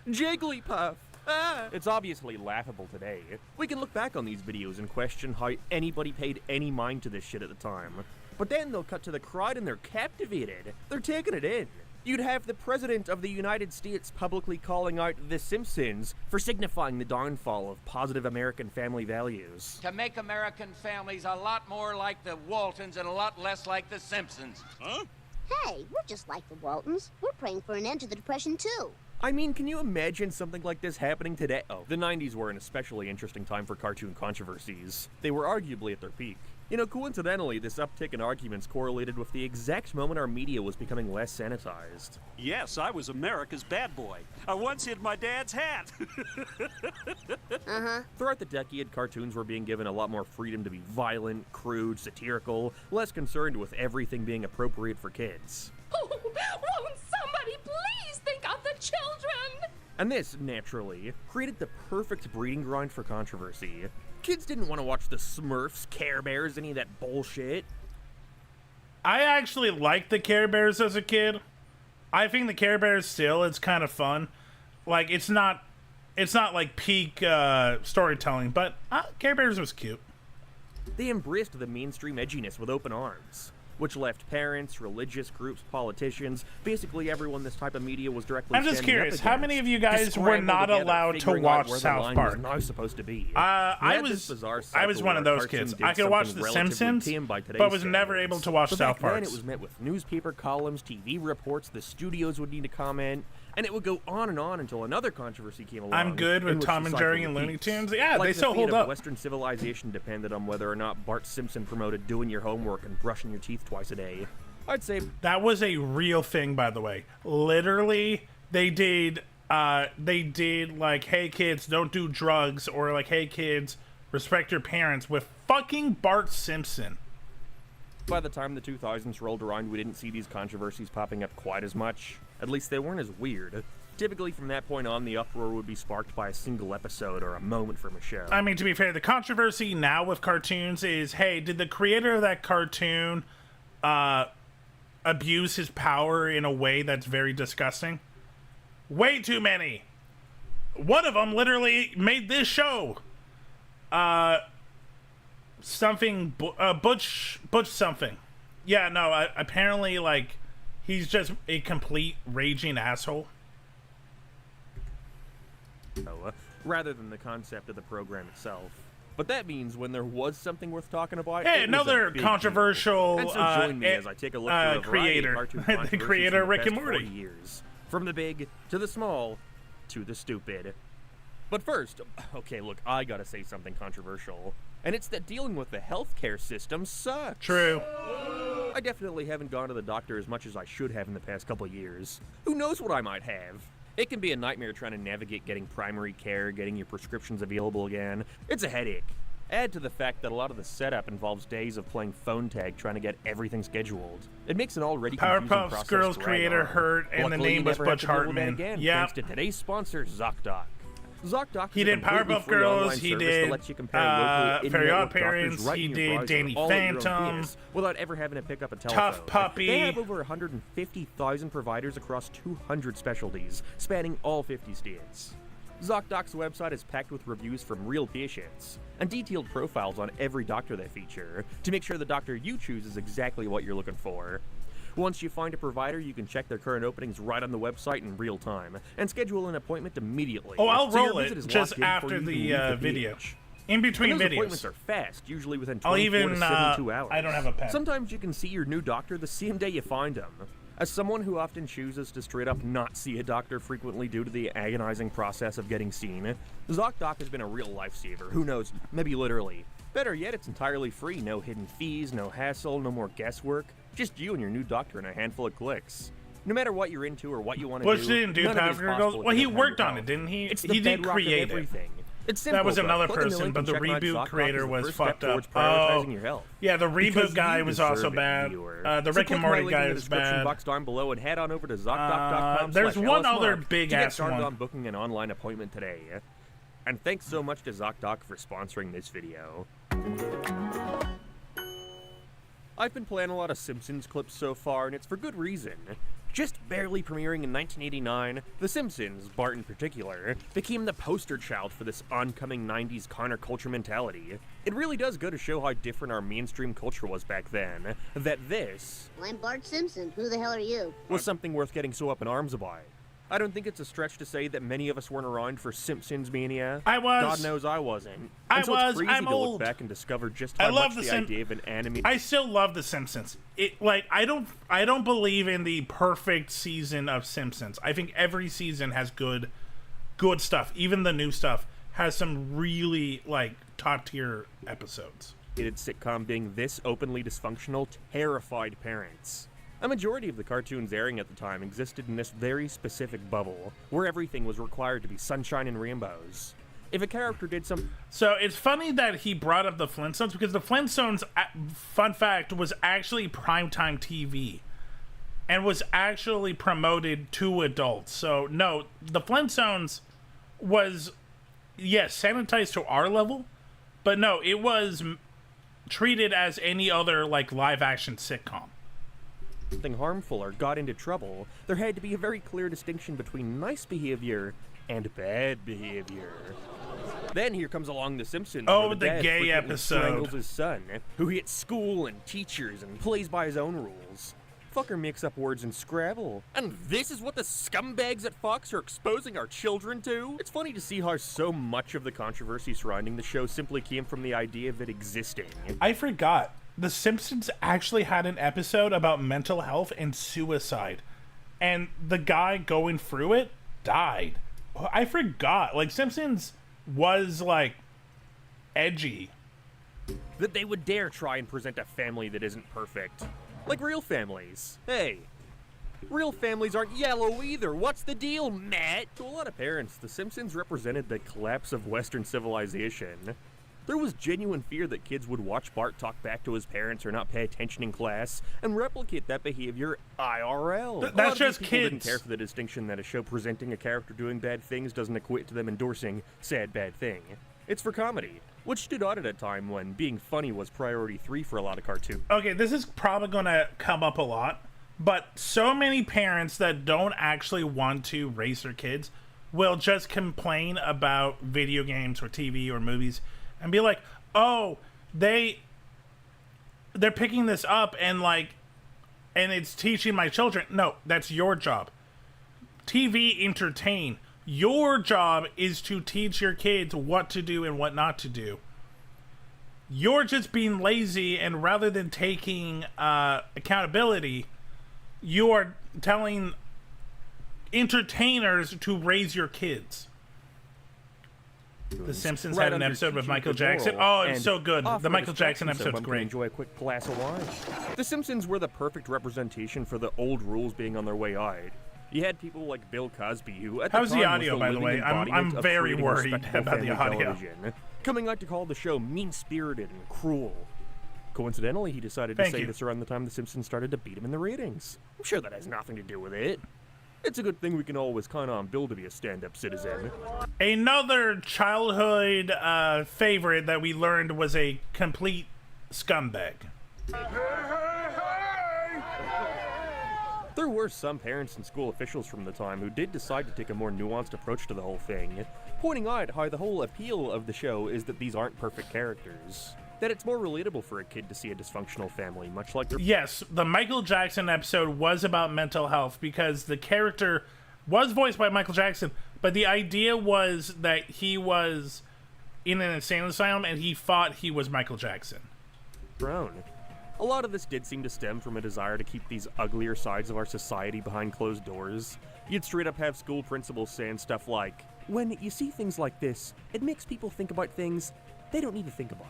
I: Jigglypuff! Ah. It's obviously laughable today. We can look back on these videos and question how anybody paid any mind to this shit at the time. But then they'll cut to the crowd and they're captivated. They're taking it in. You'd have the President of the United States publicly calling out The Simpsons for signifying the downfall of positive American family values.
K: To make American families a lot more like the Waltons and a lot less like the Simpsons. Huh?
L: Hey, we're just like the Waltons. We're praying for an end to the Depression, too.
I: I mean, can you imagine something like this happening today? Oh, the 90s were an especially interesting time for cartoon controversies. They were arguably at their peak. You know, coincidentally, this uptick in arguments correlated with the exact moment our media was becoming less sanitized.
M: Yes, I was America's bad boy. I once hid my dad's hat.
I: Throughout the decade, cartoons were being given a lot more freedom to be violent, crude, satirical, less concerned with everything being appropriate for kids.
N: Oh, won't somebody please think of the children?
I: And this, naturally, created the perfect breeding ground for controversy. Kids didn't want to watch the Smurfs, Care Bears, any of that bullshit.
C: I actually liked the Care Bears as a kid. I think the Care Bears still, it's kind of fun. Like, it's not like peak storytelling, but Care Bears was cute.
I: They embraced the mainstream edginess with open arms. which left parents, religious groups, politicians, basically everyone this type of media was directly
C: I'm just
I: standing up
C: curious, how
I: against,
C: many of you
I: to
C: guys were
I: scramble
C: not
I: together,
C: allowed to
I: figuring out
C: watch
I: where the
C: South
I: line
C: Park?
I: was now supposed to be.
C: I was one of those kids. I could watch The Simpsons, but was never able to watch South Park.
I: Then it was met with newspaper columns, TV reports, the studios would need to comment, and it would go on and on until another controversy came along.
C: I'm good with Tom and Jerry and Looney Tunes. Yeah,
I: like
C: they still
I: the fate
C: hold
I: of
C: up.
I: Western civilization depended on whether or not Bart Simpson promoted doing your homework and brushing your teeth twice a day. I'd say
C: that was a real thing, by the way. Literally, they did like, hey kids, don't do drugs, or like, hey kids, respect your parents, with fucking Bart Simpson.
I: By the time the 2000s rolled around, we didn't see these controversies popping up quite as much. At least they weren't as weird. Typically, from that point on, the uproar would be sparked by a single episode or a moment from a show.
C: I mean, to be fair, the controversy now with cartoons is, hey, did the creator of that cartoon abuse his power in a way that's very disgusting? Way too many. One of them literally made this show. Butch something. Yeah, no, apparently, like, he's just a complete raging asshole.
I: Rather than the concept of the program itself. But that means when there was something worth talking about,
C: hey, another controversial
I: and so join me as I take a look through a
C: creator,
I: variety of cartoon
C: the creator of Rick and Morty.
I: 40 years, from the big to the small to the stupid. But first, okay, look, I gotta say something controversial, and it's that dealing with the healthcare system sucks.
C: True.
I: I definitely haven't gone to the doctor as much as I should have in the past couple years. Who knows what I might have? It can be a nightmare trying to navigate getting primary care, getting your prescriptions available again. It's a headache. Add to the fact that a lot of the setup involves days of playing phone tag trying to get everything scheduled. It makes an already confusing process
C: Powerpuff Girls
I: drag
C: creator
I: on.
C: hurt, and the
I: Luckily,
C: name
I: you
C: was
I: never have
C: Butch
I: to deal with that
C: Hartman.
I: again,
C: Yeah.
I: thanks to today's sponsor, ZocDoc. ZocDoc
C: He
I: is a
C: did
I: completely
C: Powerpuff
I: free
C: Girls,
I: online
C: he
I: service
C: did
I: that lets you compare locally
C: Fairy Odd
I: in-network doctors
C: Parents,
I: right
C: he
I: in your
C: did
I: browser,
C: Danny
I: all at your own
C: Phantom,
I: pace, without ever having to pick up a telephone.
C: Tough Puppy.
I: They have over 150,000 providers across 200 specialties, spanning all 50 states. ZocDoc's website is packed with reviews from real patients and detailed profiles on every doctor they feature to make sure the doctor you choose is exactly what you're looking for. Once you find a provider, you can check their current openings right on the website in real time and schedule an appointment immediately.
C: Oh, I'll
I: so your
C: roll
I: visit
C: it
I: is
C: just
I: locked in
C: after
I: before you
C: the
I: leave
C: video.
I: page.
C: In between
I: And those
C: videos.
I: appointments are fast, usually within
C: I'll
I: 24
C: even,
I: to 72 hours.
C: I don't have a pen.
I: Sometimes you can see your new doctor the same day you find him. As someone who often chooses to straight up not see a doctor frequently due to the agonizing process of getting seen, ZocDoc has been a real lifesaver. Who knows, maybe literally. Better yet, it's entirely free. No hidden fees, no hassle, no more guesswork. Just you and your new doctor in a handful of clicks. No matter what you're into or what you want to do,
C: Bush didn't do
I: none of it is
C: Powerpuff Girls.
I: possible if
C: Well,
I: you
C: he
I: don't have
C: worked
I: your
C: on it,
I: help.
C: didn't he?
I: It's
C: He
I: the
C: did
I: bedrock of
C: create it.
I: everything. It's
C: That
I: simple,
C: was
I: but
C: another
I: clicking the
C: person,
I: link
C: but
I: and
C: the
I: checking out
C: reboot
I: ZocDoc
C: creator
I: is the
C: was
I: first step
C: fucked up.
I: towards prioritizing your health.
C: Yeah, the
I: Because
C: reboot guy
I: you
C: was also
I: deserve it,
C: bad.
I: viewer.
C: The
I: So
C: Rick
I: click
C: and
I: my
C: Morty
I: link
C: guy
I: in the
C: is
I: description
C: bad.
I: box down below and head on over to ZocDoc.com.
C: There's one other
I: to
C: big
I: get
C: ass
I: started
C: one.
I: on booking an online appointment today. And thanks so much to ZocDoc for sponsoring this video. I've been playing a lot of Simpsons clips so far, and it's for good reason. Just barely premiering in 1989, The Simpsons, Bart in particular, became the poster child for this oncoming 90s counterculture mentality. It really does go to show how different our mainstream culture was back then, that this
L: I'm Bart Simpson. Who the hell are you?
I: was something worth getting so up in arms about. I don't think it's a stretch to say that many of us weren't around for Simpsons mania.
C: I was.
I: God knows I wasn't.
C: I
I: so
C: was.
I: It's crazy
C: I'm
I: to
C: old.
I: look back and discover just
C: I
I: how
C: love
I: much
C: the
I: the idea of an anime.
C: I still love The Simpsons. I don't believe in the perfect season of Simpsons. I think every season has good stuff. Even the new stuff has some really top tier episodes.
I: Sitcom being this openly dysfunctional terrified parents. A majority of the cartoons airing at the time existed in this very specific bubble, where everything was required to be sunshine and rainbows. If a character did some...
C: So it's funny that he brought up the Flintstones, because the Flintstones, fun fact, was actually primetime TV and was actually promoted to adults. So no, the Flintstones was, yes, sanitized to our level, but no, it was treated as any other live action sitcom.
I: Something harmful or got into trouble, there had to be a very clear distinction between nice behavior and bad behavior. Then here comes along The Simpsons.
C: Oh,
I: where
C: the
I: dad
C: gay
I: frequently
C: episode.
I: strangles his son, who hits school and teachers and plays by his own rules. Fucker makes up words in Scrabble. And this is what the scumbags at Fox are exposing our children to? It's funny to see how so much of the controversy surrounding the show simply came from the idea of it existing.
C: I forgot. The Simpsons actually had an episode about mental health and suicide. And the guy going through it died. I forgot. Like, Simpsons was, like, edgy.
I: That they would dare try and present a family that isn't perfect. Like real families. Hey, real families aren't yellow either. What's the deal, Matt? To a lot of parents, The Simpsons represented the collapse of Western civilization. There was genuine fear that kids would watch Bart talk back to his parents or not pay attention in class and replicate that behavior IRL.
C: That's just
I: people
C: kids.
I: Didn't care for the distinction that a show presenting a character doing bad things doesn't equate to them endorsing said bad thing. It's for comedy, which stood out at a time when being funny was priority 3 for a lot of cartoons.
C: Okay, this is probably going to come up a lot, but so many parents that don't actually want to raise their kids will just complain about video games or TV or movies and be like, oh, they're picking this up and it's teaching my children. No, that's your job. TV entertain. Your job is to teach your kids what to do and what not to do. You're just being lazy, and rather than taking accountability, you are telling entertainers to raise your kids. The Simpsons had an episode with Michael Jackson. Oh, it's so good. The Michael Jackson episode's great.
I: Enjoy a quick glass of wine. The Simpsons were the perfect representation for the old rules being on their way out. You had people like Bill Cosby, who at the
C: How's
I: time
C: the audio,
I: was
C: by the
I: living
C: way?
I: embodiment
C: I'm
I: of
C: very
I: creating
C: worried
I: respectable
C: about the
I: family
C: audio.
I: television, coming out to call the show mean-spirited and cruel. Coincidentally, he decided to say this around the time The Simpsons started to beat him in the ratings. I'm sure that has nothing to do with it. It's a good thing we can always count on Bill to be a stand-up citizen.
C: Another childhood favorite that we learned was a complete scumbag.
I: There were some parents and school officials from the time who did decide to take a more nuanced approach to the whole thing, pointing out how the whole appeal of the show is that these aren't perfect characters. That it's more relatable for a kid to see a dysfunctional family, much like their...
C: Yes, the Michael Jackson episode was about mental health because the character was voiced by Michael Jackson, but the idea was that he was in an insane asylum and he thought he was Michael Jackson.
I: A lot of this did seem to stem from a desire to keep these uglier sides of our society behind closed doors. You'd straight up have school principals saying stuff like, when you see things like this, it makes people think about things they don't need to think about.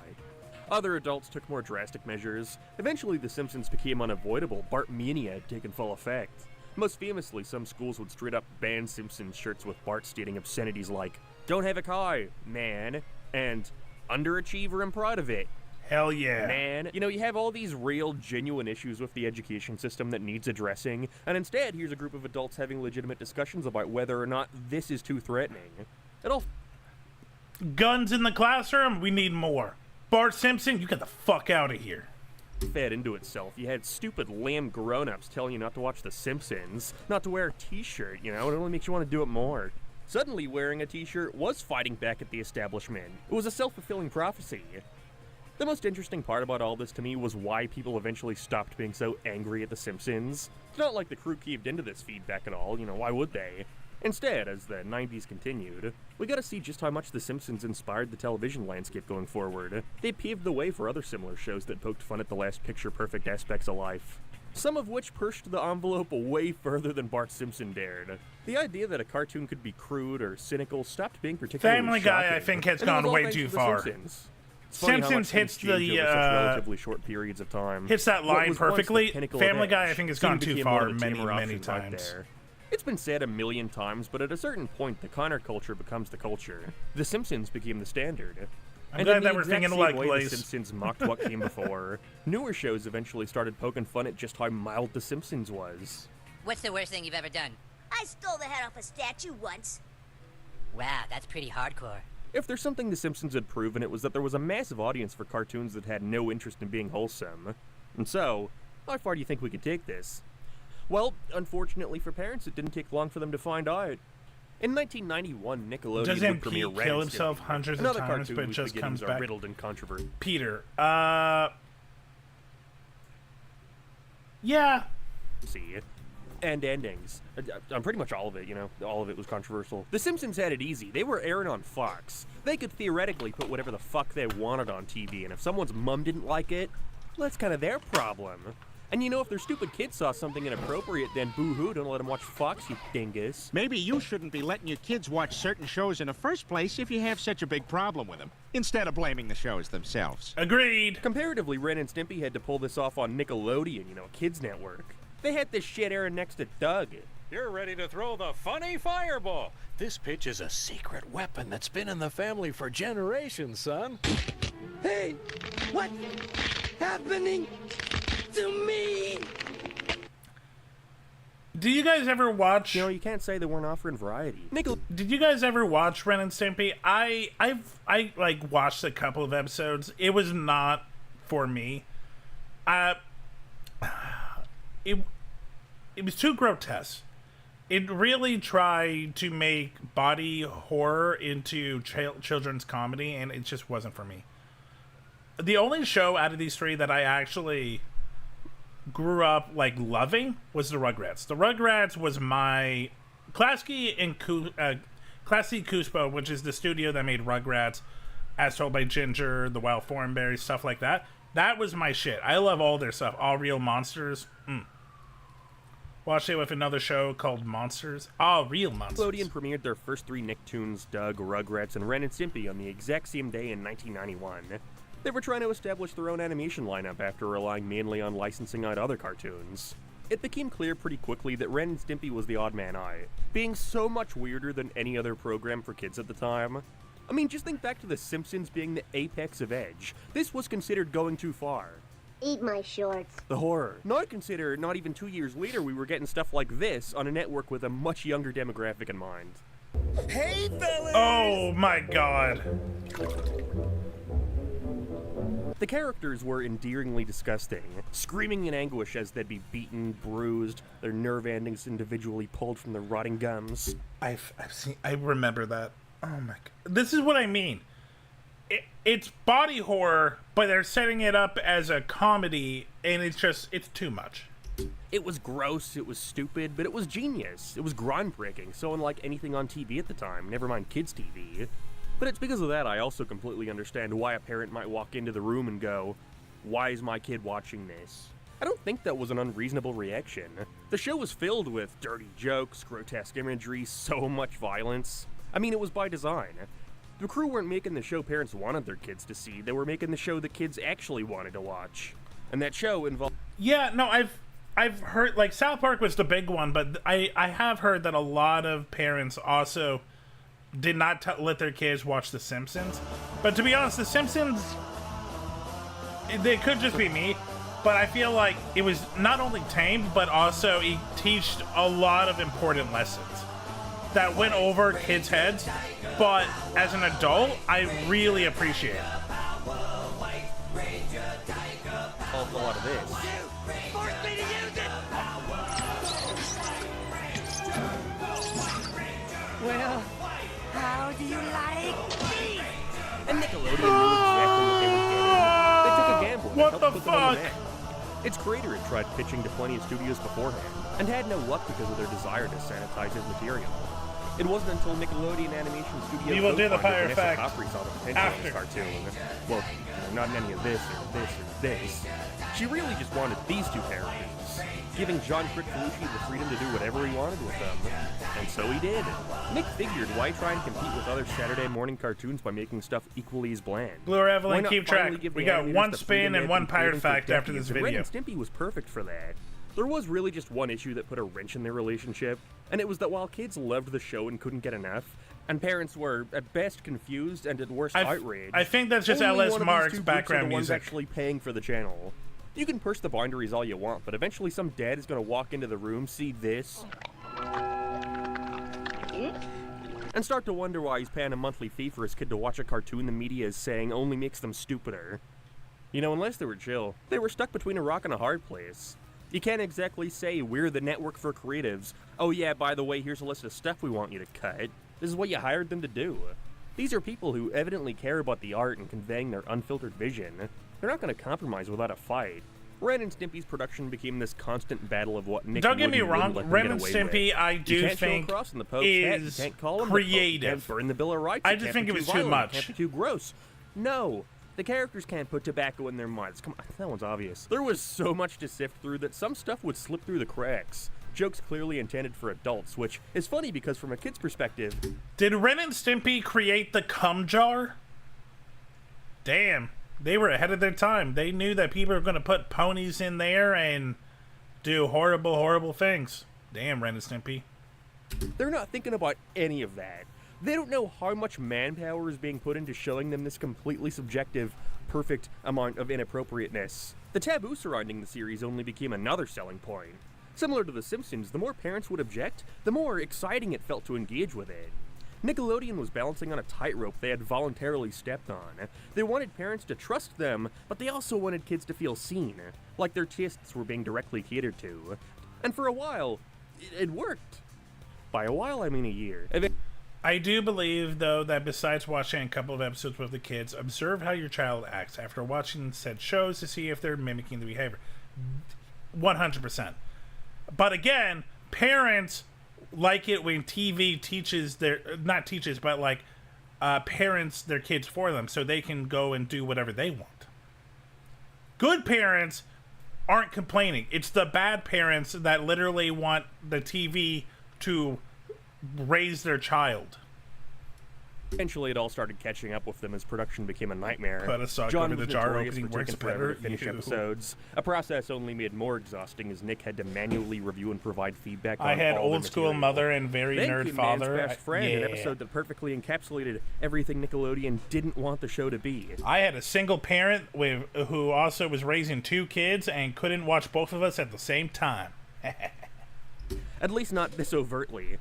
I: Other adults took more drastic measures. Eventually, The Simpsons became unavoidable. Bart Mania had taken full effect. Most famously, some schools would straight up ban Simpsons shirts with Bart stating obscenities like, "Don't have a car, man," and "Underachiever and proud of it."
C: Hell yeah.
I: Man, you know, you have all these real, genuine issues with the education system that needs addressing, and instead, here's a group of adults having legitimate discussions about whether or not this is too threatening. It all...
C: Guns in the classroom? We need more. Bart Simpson, you get the fuck out of here.
I: Fed into itself. You had stupid lame grown-ups telling you not to watch The Simpsons, not to wear a t-shirt, you know, it only makes you want to do it more. Suddenly, wearing a t-shirt was fighting back at the establishment. It was a self-fulfilling prophecy. The most interesting part about all this to me was why people eventually stopped being so angry at The Simpsons. It's not like the crew caved into this feedback at all, you know, why would they? Instead, as the 90s continued, we got to see just how much The Simpsons inspired the television landscape going forward. They paved the way for other similar shows that poked fun at the last picture-perfect aspects of life, some of which pushed the envelope way further than Bart Simpson dared. The idea that a cartoon could be crude or cynical stopped being particularly
C: Family Guy,
I: shocking,
C: I think, has
I: and it was
C: gone
I: all
C: way
I: thanks
C: too
I: to The
C: far.
I: Simpsons.
C: Simpsons hits the
I: relatively short periods of time.
C: hits that
I: What
C: line
I: was once the
C: perfectly.
I: pinnacle
C: Family
I: of
C: Guy, I
I: edge
C: think, has
I: soon
C: gone too
I: became
C: far
I: one of the
C: many,
I: tamer
C: many
I: options out
C: times.
I: there. It's been said a million times, but at a certain point, the counterculture becomes the culture. The Simpsons became the standard.
C: I'm glad that we're thinking
I: like
C: like
I: The
C: Lace.
I: Simpsons mocked what came before. Newer shows eventually started poking fun at just how mild The Simpsons was.
O: What's the worst thing you've ever done?
L: I stole the head off a statue once.
O: Wow, that's pretty hardcore.
I: If there's something The Simpsons had proven, it was that there was a massive audience for cartoons that had no interest in being wholesome. And so, how far do you think we could take this? Well, unfortunately for parents, it didn't take long for them to find out. In 1991, Nickelodeon
C: Doesn't
I: would premiere
C: Pete
I: Ren
C: kill
I: and
C: himself
I: Stimpy,
C: hundreds of
I: another
C: times,
I: cartoon
C: but
I: whose
C: just
I: beginnings
C: comes
I: are
C: back?
I: riddled in controversy.
C: Peter. Yeah.
I: See, and endings. Pretty much all of it, you know. All of it was controversial. The Simpsons had it easy. They were airing on Fox. They could theoretically put whatever the fuck they wanted on TV, and if someone's mom didn't like it, well, that's kind of their problem. And you know, if their stupid kid saw something inappropriate, then boo-hoo, don't let them watch Fox, you dingus.
P: Maybe you shouldn't be letting your kids watch certain shows in the first place if you have such a big problem with them, instead of blaming the shows themselves.
C: Agreed.
I: Comparatively, Ren and Stimpy had to pull this off on Nickelodeon, you know, a kids network. They had this shit airing next to Doug.
Q: You're ready to throw the funny fireball. This pitch is a secret weapon that's been in the family for generations, son.
R: Hey, what's happening to me?
C: Do you guys ever watch?
I: You know, you can't say they weren't offering variety.
C: Did you guys ever watch Ren and Stimpy? I like watched a couple of episodes. It was not for me. It was too grotesque. It really tried to make body horror into children's comedy, and it just wasn't for me. The only show out of these three that I actually grew up like loving was the Rugrats. The Rugrats was my Klasky and Klasky Csupo, which is the studio that made Rugrats, As Told by Ginger, The Wild Thornberrys, stuff like that. That was my shit. I love all their stuff. All Real Monsters. Watched it with another show called Monsters. All Real Monsters.
I: Nickelodeon premiered their first three Nicktoons, Doug, Rugrats, and Ren and Stimpy on the exact same day in 1991. They were trying to establish their own animation lineup after relying mainly on licensing out other cartoons. It became clear pretty quickly that Ren and Stimpy was the odd man out, being so much weirder than any other program for kids at the time. I mean, just think back to The Simpsons being the apex of edge. This was considered going too far.
L: Eat my shorts.
I: The horror. Not consider, not even 2 years later, we were getting stuff like this on a network with a much younger demographic in mind.
R: Hey, fellas!
C: Oh my god.
I: The characters were endearingly disgusting, screaming in anguish as they'd be beaten, bruised, their nerve endings individually pulled from their rotting gums.
C: I remember that. Oh my god. This is what I mean. It's body horror, but they're setting it up as a comedy, and it's too much.
I: It was gross, it was stupid, but it was genius. It was groundbreaking, so unlike anything on TV at the time, never mind kids' TV. But it's because of that I also completely understand why a parent might walk into the room and go, "Why is my kid watching this?" I don't think that was an unreasonable reaction. The show was filled with dirty jokes, grotesque imagery, so much violence. I mean, it was by design. The crew weren't making the show parents wanted their kids to see, they were making the show the kids actually wanted to watch. And that show involved...
C: Yeah, no, I've heard, like, South Park was the big one, but I have heard that a lot of parents also did not let their kids watch The Simpsons. But to be honest, The Simpsons, it could just be me, but I feel like it was not only tamed, but also it teached a lot of important lessons that went over kids' heads, but as an adult, I really appreciate it.
I: A lot of this.
R: Well, how do you like me?
I: And Nickelodeon knew exactly what they were getting. They took a gamble. and
C: What
I: helped
C: the
I: put them on
C: fuck?
I: map. Its creator had tried pitching to plenty of studios beforehand, and had no luck because of their desire to sanitize his material. It wasn't until Nickelodeon Animation Studio
C: We will do the
I: co-founder
C: fire
I: Vanessa
C: fact
I: Coffrey saw the potential of this cartoon. Well, not in any of this or this or this. She really just wanted these two characters, giving John Crick-Felucci the freedom to do whatever he wanted with them. And so he did. Nick figured, why try and compete with other Saturday morning cartoons by making stuff equally as bland?
C: Blue
I: Why
C: Evelyn,
I: not
C: keep
I: finally
C: track.
I: give
C: We
I: the
C: got
I: animators
C: one
I: the
C: spin
I: freedom
C: and
I: they've
C: one
I: been
C: pirate
I: creating for
C: fact after
I: decades?
C: this
I: And Ren
C: video.
I: and Stimpy was perfect for that. There was really just one issue that put a wrench in their relationship, and it was that while kids loved the show and couldn't get enough, and parents were at best confused and at worst outraged,
C: I think that's just
I: only
C: LS
I: one of these
C: Mark's
I: two groups
C: background
I: are the ones
C: music.
I: actually paying for the channel. You can push the boundaries all you want, but eventually some dad is going to walk into the room, see this, and start to wonder why he's paying a monthly fee for his kid to watch a cartoon the media is saying only makes them stupider. You know, unless they were chill, they were stuck between a rock and a hard place. You can't exactly say we're the network for creatives. Oh yeah, by the way, here's a list of stuff we want you to cut. This is what you hired them to do. These are people who evidently care about the art and conveying their unfiltered vision. They're not going to compromise without a fight. Ren and Stimpy's production became this constant battle of what Nick.
C: Don't get me
I: wouldn't
C: wrong,
I: let them
C: Ren
I: get
C: and
I: away
C: Stimpy,
I: with.
C: I do
I: You can't
C: think
I: show a cross in the Pope's hat. You
C: is
I: can't call him
C: creative.
I: The Pope. You can't burn the Bill of Rights.
C: I
I: You
C: just
I: can't
C: think
I: be
C: it was too
I: violent.
C: much.
I: You can't be too gross. No. The characters can't put tobacco in their mouths. Come on, that one's obvious. There was so much to sift through that some stuff would slip through the cracks. Jokes clearly intended for adults, which is funny because from a kid's perspective...
C: Did Ren and Stimpy create the cum jar? Damn, they were ahead of their time. They knew that people were going to put ponies in there and do horrible, horrible things. Damn, Ren and Stimpy.
I: They're not thinking about any of that. They don't know how much manpower is being put into showing them this completely subjective, perfect amount of inappropriateness. The taboo surrounding the series only became another selling point. Similar to The Simpsons, the more parents would object, the more exciting it felt to engage with it. Nickelodeon was balancing on a tightrope they had voluntarily stepped on. They wanted parents to trust them, but they also wanted kids to feel seen, like their tastes were being directly catered to. And for a while, it worked. By a while, I mean a year.
C: I do believe, though, that besides watching a couple of episodes with the kids, observe how your child acts after watching said shows to see if they're mimicking the behavior. 100%. But again, parents like it when TV teaches their... Not teaches, but like parents their kids for them so they can go and do whatever they want. Good parents aren't complaining. It's the bad parents that literally want the TV to raise their child.
I: Eventually, it all started catching up with them as production became a nightmare.
C: Put a sock
I: John
C: over
I: was
C: the jar
I: notorious
C: opening
I: for
C: works
I: taking forever
C: better.
I: to finish
C: Ew.
I: episodes, a process only made more exhausting as Nick had to manually review and provide feedback on
C: I had
I: all the
C: old school
I: material.
C: mher and very
I: Then
C: nerd
I: came
C: father.
I: Man's Best Friend, an
C: Yeah.
I: episode that perfectly encapsulated everything Nickelodeon didn't want the show to be.
C: I had a single parent who also was raising 2 kids and couldn't watch both of us at the same time.
I: At least not this overtly.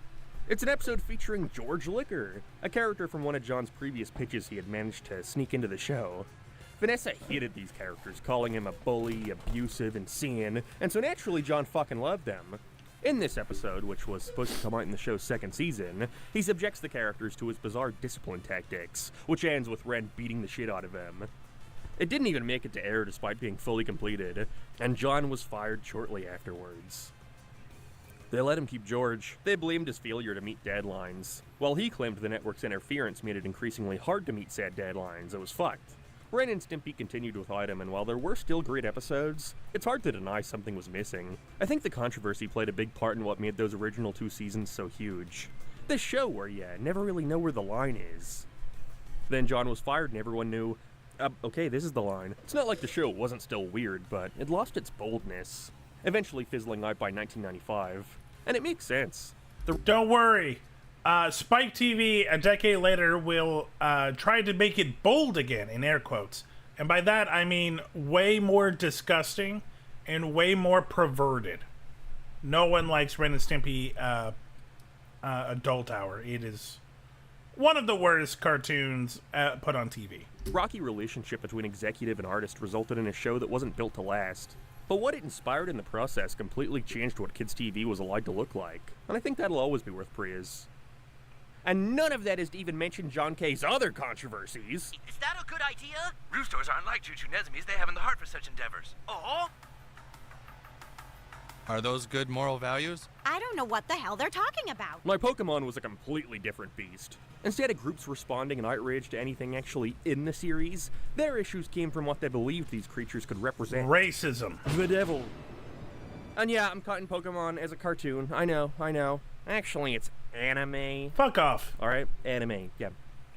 I: It's an episode featuring George Liquor, a character from one of John's previous pitches he had managed to sneak into the show. Vanessa hated these characters, calling him a bully, abusive, and sin, and so naturally John fucking loved them. In this episode, which was supposed to come out in the show's second season, he subjects the characters to his bizarre discipline tactics, which ends with Ren beating the shit out of him. It didn't even make it to air despite being fully completed, and John was fired shortly afterwards. They let him keep George. They blamed his failure to meet deadlines, while he claimed the network's interference made it increasingly hard to meet said deadlines. It was fucked. Ren and Stimpy continued without him, and while there were still great episodes, it's hard to deny something was missing. I think the controversy played a big part in what made those original 2 seasons so huge. This show where you never really know where the line is. Then John was fired and everyone knew, okay, this is the line. It's not like the show wasn't still weird, but it lost its boldness, eventually fizzling out by 1995. And it makes sense.
C: Don't worry. Spike TV, a decade later, will try to make it bold again, in air quotes. And by that, I mean way more disgusting and way more perverted. No one likes Ren and Stimpy Adult Hour. It is one of the worst cartoons put on TV.
I: Rocky relationship between executive and artist resulted in a show that wasn't built to last. But what it inspired in the process completely changed what kids' TV was allowed to look like. And I think that'll always be worth praise. And none of that is to even mention John K's other controversies.
R: Is that a good idea? Roosters aren't like Choo-Choo Nesmies. They haven't the heart for such endeavors. Oh?
A: Are those good moral values?
S: I don't know what the hell they're talking about.
I: My Pokemon was a completely different beast. Instead of groups responding in outrage to anything actually in the series, their issues came from what they believed these creatures could represent.
C: Racism.
I: The devil. And yeah, I'm cutting Pokemon as a cartoon. I know. Actually, it's anime.
C: Fuck off.
I: Alright, anime. Yeah.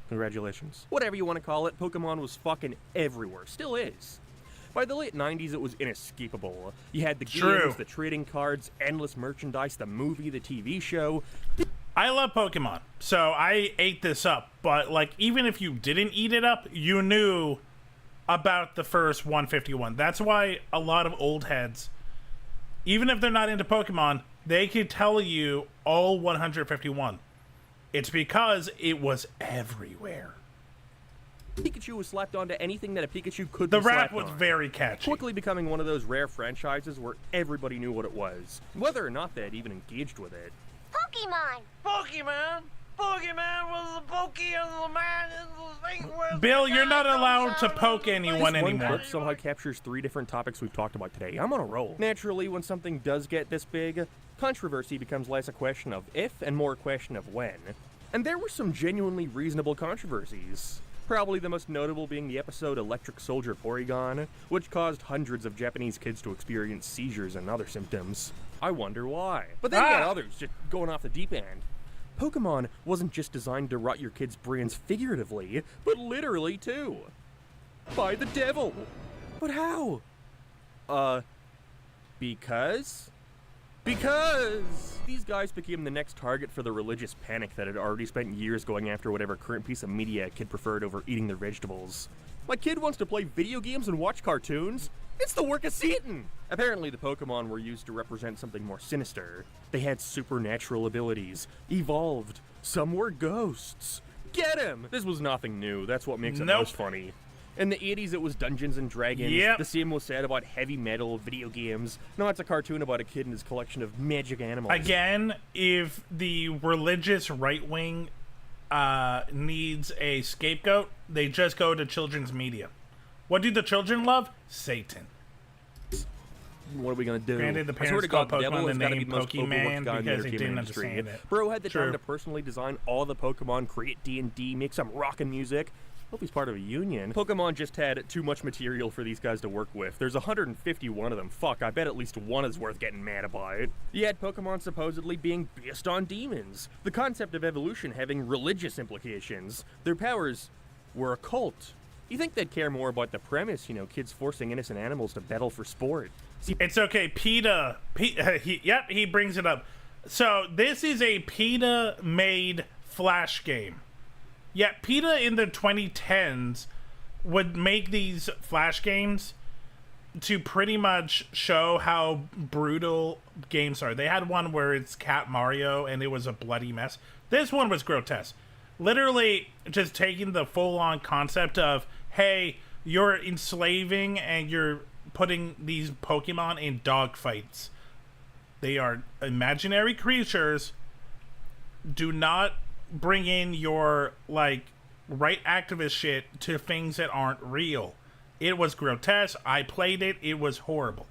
I: Congratulations. Whatever you want to call it, Pokemon was fucking everywhere. Still is. By the late 90s, it was inescapable. You had the games, the trading cards, endless merchandise, the movie, the TV show.
C: I love Pokemon, so I ate this up. But, like, even if you didn't eat it up, you knew about the first 151. That's why a lot of old heads, even if they're not into Pokemon, they could tell you all 151. It's because it was everywhere.
I: Pikachu was slapped onto anything that a Pikachu could
C: The
I: be
C: rap
I: slapped
C: was
I: on,
C: very catchy.
I: quickly becoming one of those rare franchises where everybody knew what it was, whether or not they had even engaged with it.
L: Pokemon!
R: Pokemon? Pokemon was the pokey of the man in the thing where
C: Bill, you're not allowed to poke anyone
I: This one
C: anymore.
I: clip somehow captures 3 different topics we've talked about today. I'm on a roll. Naturally, when something does get this big, controversy becomes less a question of if and more a question of when. And there were some genuinely reasonable controversies. Probably the most notable being the episode Electric Soldier Porygon, which caused hundreds of Japanese kids to experience seizures and other symptoms. I wonder why. But then you got others just going off the deep end. Pokemon wasn't just designed to rot your kids' brains figuratively, but literally too. By the devil. But how? Because these guys became the next target for the religious panic that had already spent years going after whatever current piece of media a kid preferred over eating their vegetables. My kid wants to play video games and watch cartoons? It's the work of Satan! Apparently the Pokemon were used to represent something more sinister. They had supernatural abilities, evolved, some were ghosts. Get him! This was nothing new, that's what makes it most funny. In the 80s, it was Dungeons and Dragons.
C: Yep.
I: The same was said about heavy metal video games. Now it's a cartoon about a kid and his collection of magic animals.
C: Again, if the religious right wing needs a scapegoat, they just go to children's media. What do the children love? Satan.
I: What are we gonna do?
C: Granted, the
I: I swear
C: parents
I: to God,
C: called
I: the devil
C: Pokemon
I: has
C: the
I: got to
C: name
I: be the most overlooked
C: Pokemon
I: guy in the
C: because they
I: entertainment
C: didn't
I: industry.
C: understand it.
I: Bro had the
C: True.
I: time to personally design all the Pokemon, create D&D, make some rockin' music. Hope he's part of a union. Pokemon just had too much material for these guys to work with. There's 151 of them. Fuck, I bet at least one is worth getting mad about. You had Pokemon supposedly being based on demons. The concept of evolution having religious implications. Their powers were occult. You think they'd care more about the premise, kids forcing innocent animals to battle for sport. See,
C: it's okay, PETA. He brings it up. So this is a PETA-made Flash game. Yet PETA in the 2010s would make these Flash games to pretty much show how brutal games are. They had one where it's Cat Mario and it was a bloody mess. This one was grotesque. Literally just taking the full-on concept of, hey, you're enslaving and you're putting these Pokemon in dogfights. They are imaginary creatures. Do not bring in your, right activist shit to things that aren't real. It was grotesque. I played it. It was horrible.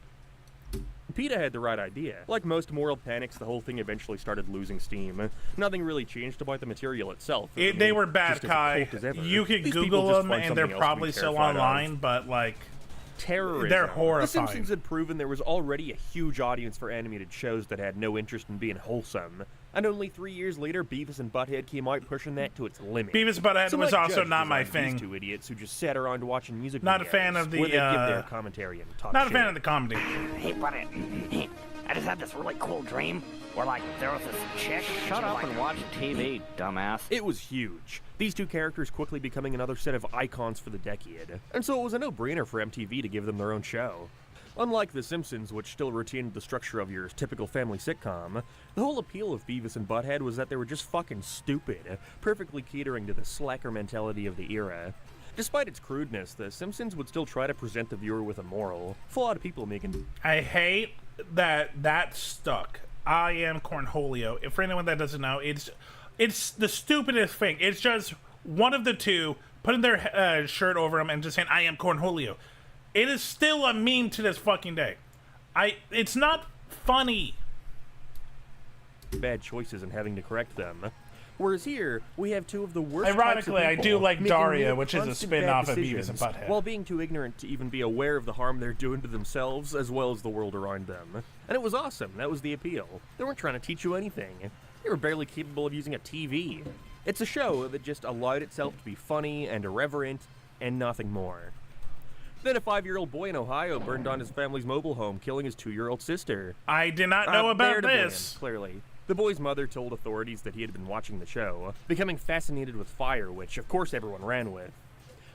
I: PETA had the right idea. Like most moral panics, the whole thing eventually started losing steam. Nothing really changed about the material itself.
C: They were bad, Kai. You could Google them, and they're probably still online, but,
I: terrorism.
C: They're horrifying.
I: The Simpsons had proven there was already a huge audience for animated shows that had no interest in being wholesome. And only 3 years later, Beavis and Butthead came out pushing that to its limit.
C: Beavis and Butthead was also not my thing.
I: These two idiots who just sat around watching music
C: not
I: videos
C: a fan of the
I: where they give their commentary and talk
C: not
I: shit.
C: a fan of the comedy.
T: Hey, buddy. I just had this really cool dream where, there was this chick. Shut up and watch TV, dumbass.
I: It was huge. These two characters quickly becoming another set of icons for the decade. And so it was a no-brainer for MTV to give them their own show. Unlike The Simpsons, which still retained the structure of your typical family sitcom, the whole appeal of Beavis and Butthead was that they were just fucking stupid, perfectly catering to the slacker mentality of the era. Despite its crudeness, The Simpsons would still try to present the viewer with a moral. Flawed people making...
C: I hate that stuck. I am Cornholio. If for anyone that doesn't know, it's the stupidest thing. It's just one of the two putting their shirt over them and just saying, I am Cornholio. It is still a meme to this fucking day. It's not funny.
I: Bad choices and having to correct them. Whereas here, we have two of the worst
C: Ironically,
I: types of
C: I
I: people
C: do like
I: making
C: Daria,
I: real
C: which is a
I: constant
C: spin-off
I: bad
C: of Beavis and
I: decisions,
C: Butthead.
I: while being too ignorant to even be aware of the harm they're doing to themselves as well as the world around them. And it was awesome. That was the appeal. They weren't trying to teach you anything. They were barely capable of using a TV. It's a show that just allowed itself to be funny and irreverent and nothing more. Then a 5-year-old boy in Ohio burned down his family's mobile home, killing his 2-year-old sister.
C: I did not know about this.
I: Clearly. The boy's mother told authorities that he had been watching the show, becoming fascinated with fire, which of course everyone ran with.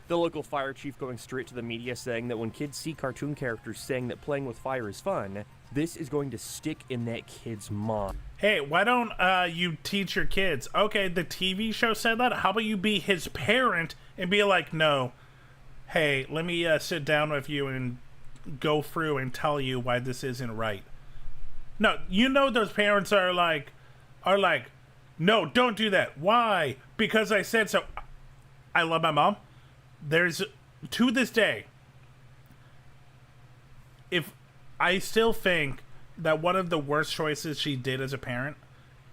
I: The local fire chief going straight to the media saying that when kids see cartoon characters saying that playing with fire is fun, this is going to stick in that kid's mind.
C: Hey, why don't you teach your kids? Okay, the TV show said that. How about you be his parent and be like, no, hey, let me sit down with you and go through and tell you why this isn't right. No, those parents are like, no, don't do that. Why? Because I said so. I love my mom. There's, to this day, if I still think that one of the worst choices she did as a parent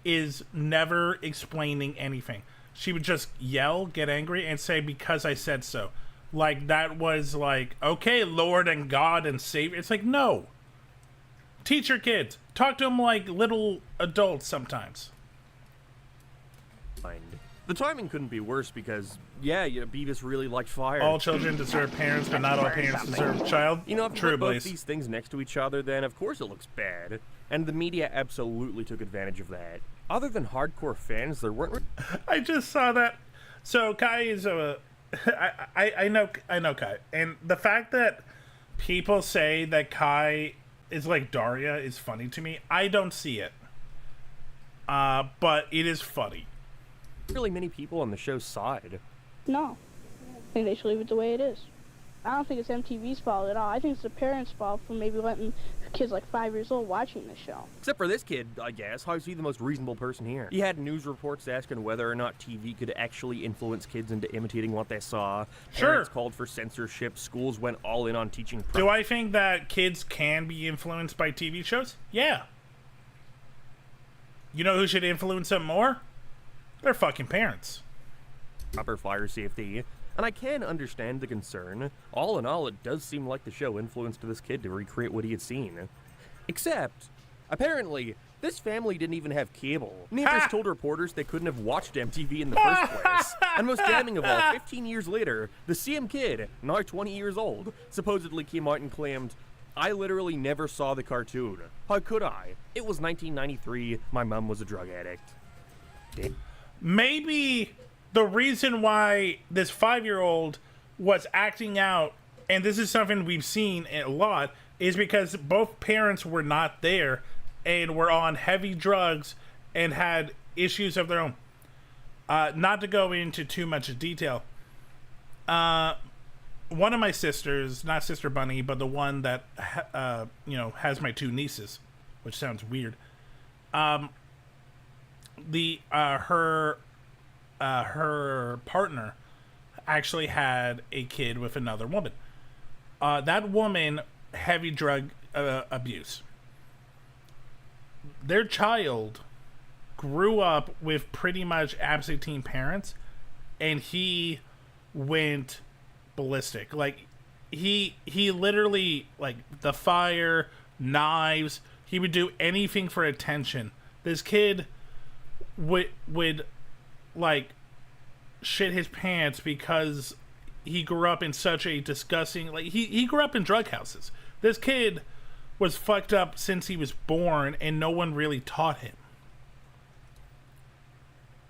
C: is never explaining anything. She would just yell, get angry, and say, because I said so. Like, that was like, okay, Lord and God and Savior. It's like, no. Teach your kids. Talk to them like little adults sometimes.
I: The timing couldn't be worse because, yeah, Beavis really liked fire.
C: All children deserve parents, but not all parents deserve a child.
I: You know, if you
C: True,
I: put both
C: Blaze.
I: these things next to each other, then of course it looks bad. And the media absolutely took advantage of that. Other than hardcore fans, there weren't...
C: I just saw that. So Kai is a... I know Kai. And the fact that people say that Kai is like Daria is funny to me. I don't see it. But it is funny.
I: Really many people on the show's side.
U: No. I think they should leave it the way it is. I don't think it's MTV's fault at all. I think it's the parents' fault for maybe letting kids like 5 years old watching the show.
I: Except for this kid, I guess. How's he the most reasonable person here? He had news reports asking whether or not TV could actually influence kids into imitating what they saw.
C: Sure.
I: Parents called for censorship. Schools went all in on teaching...
C: Do I think that kids can be influenced by TV shows? Yeah. You know who should influence them more? Their fucking parents.
I: Proper fire safety. And I can understand the concern. All in all, it does seem like the show influenced this kid to recreate what he had seen. Except, apparently, this family didn't even have cable. Neighbors told reporters they couldn't have watched MTV in the first place. And most damning of all, 15 years later, the same kid, now 20 years old, supposedly came out and claimed, I literally never saw the cartoon. How could I? It was 1993, my mom was a drug addict. Damn.
C: Maybe the reason why this 5-year-old was acting out, and this is something we've seen a lot, is because both parents were not there and were on heavy drugs and had issues of their own. Not to go into too much detail. One of my sisters, not Sister Bunny, but the one that has my 2 nieces, which sounds weird. Her partner actually had a kid with another woman. That woman, heavy drug abuse. Their child grew up with pretty much absentee parents, and he went ballistic. Like, he literally, like, the fire, knives, he would do anything for attention. This kid would like shit his pants because he grew up in such a disgusting, like, he grew up in drug houses. This kid was fucked up since he was born, and no one really taught him.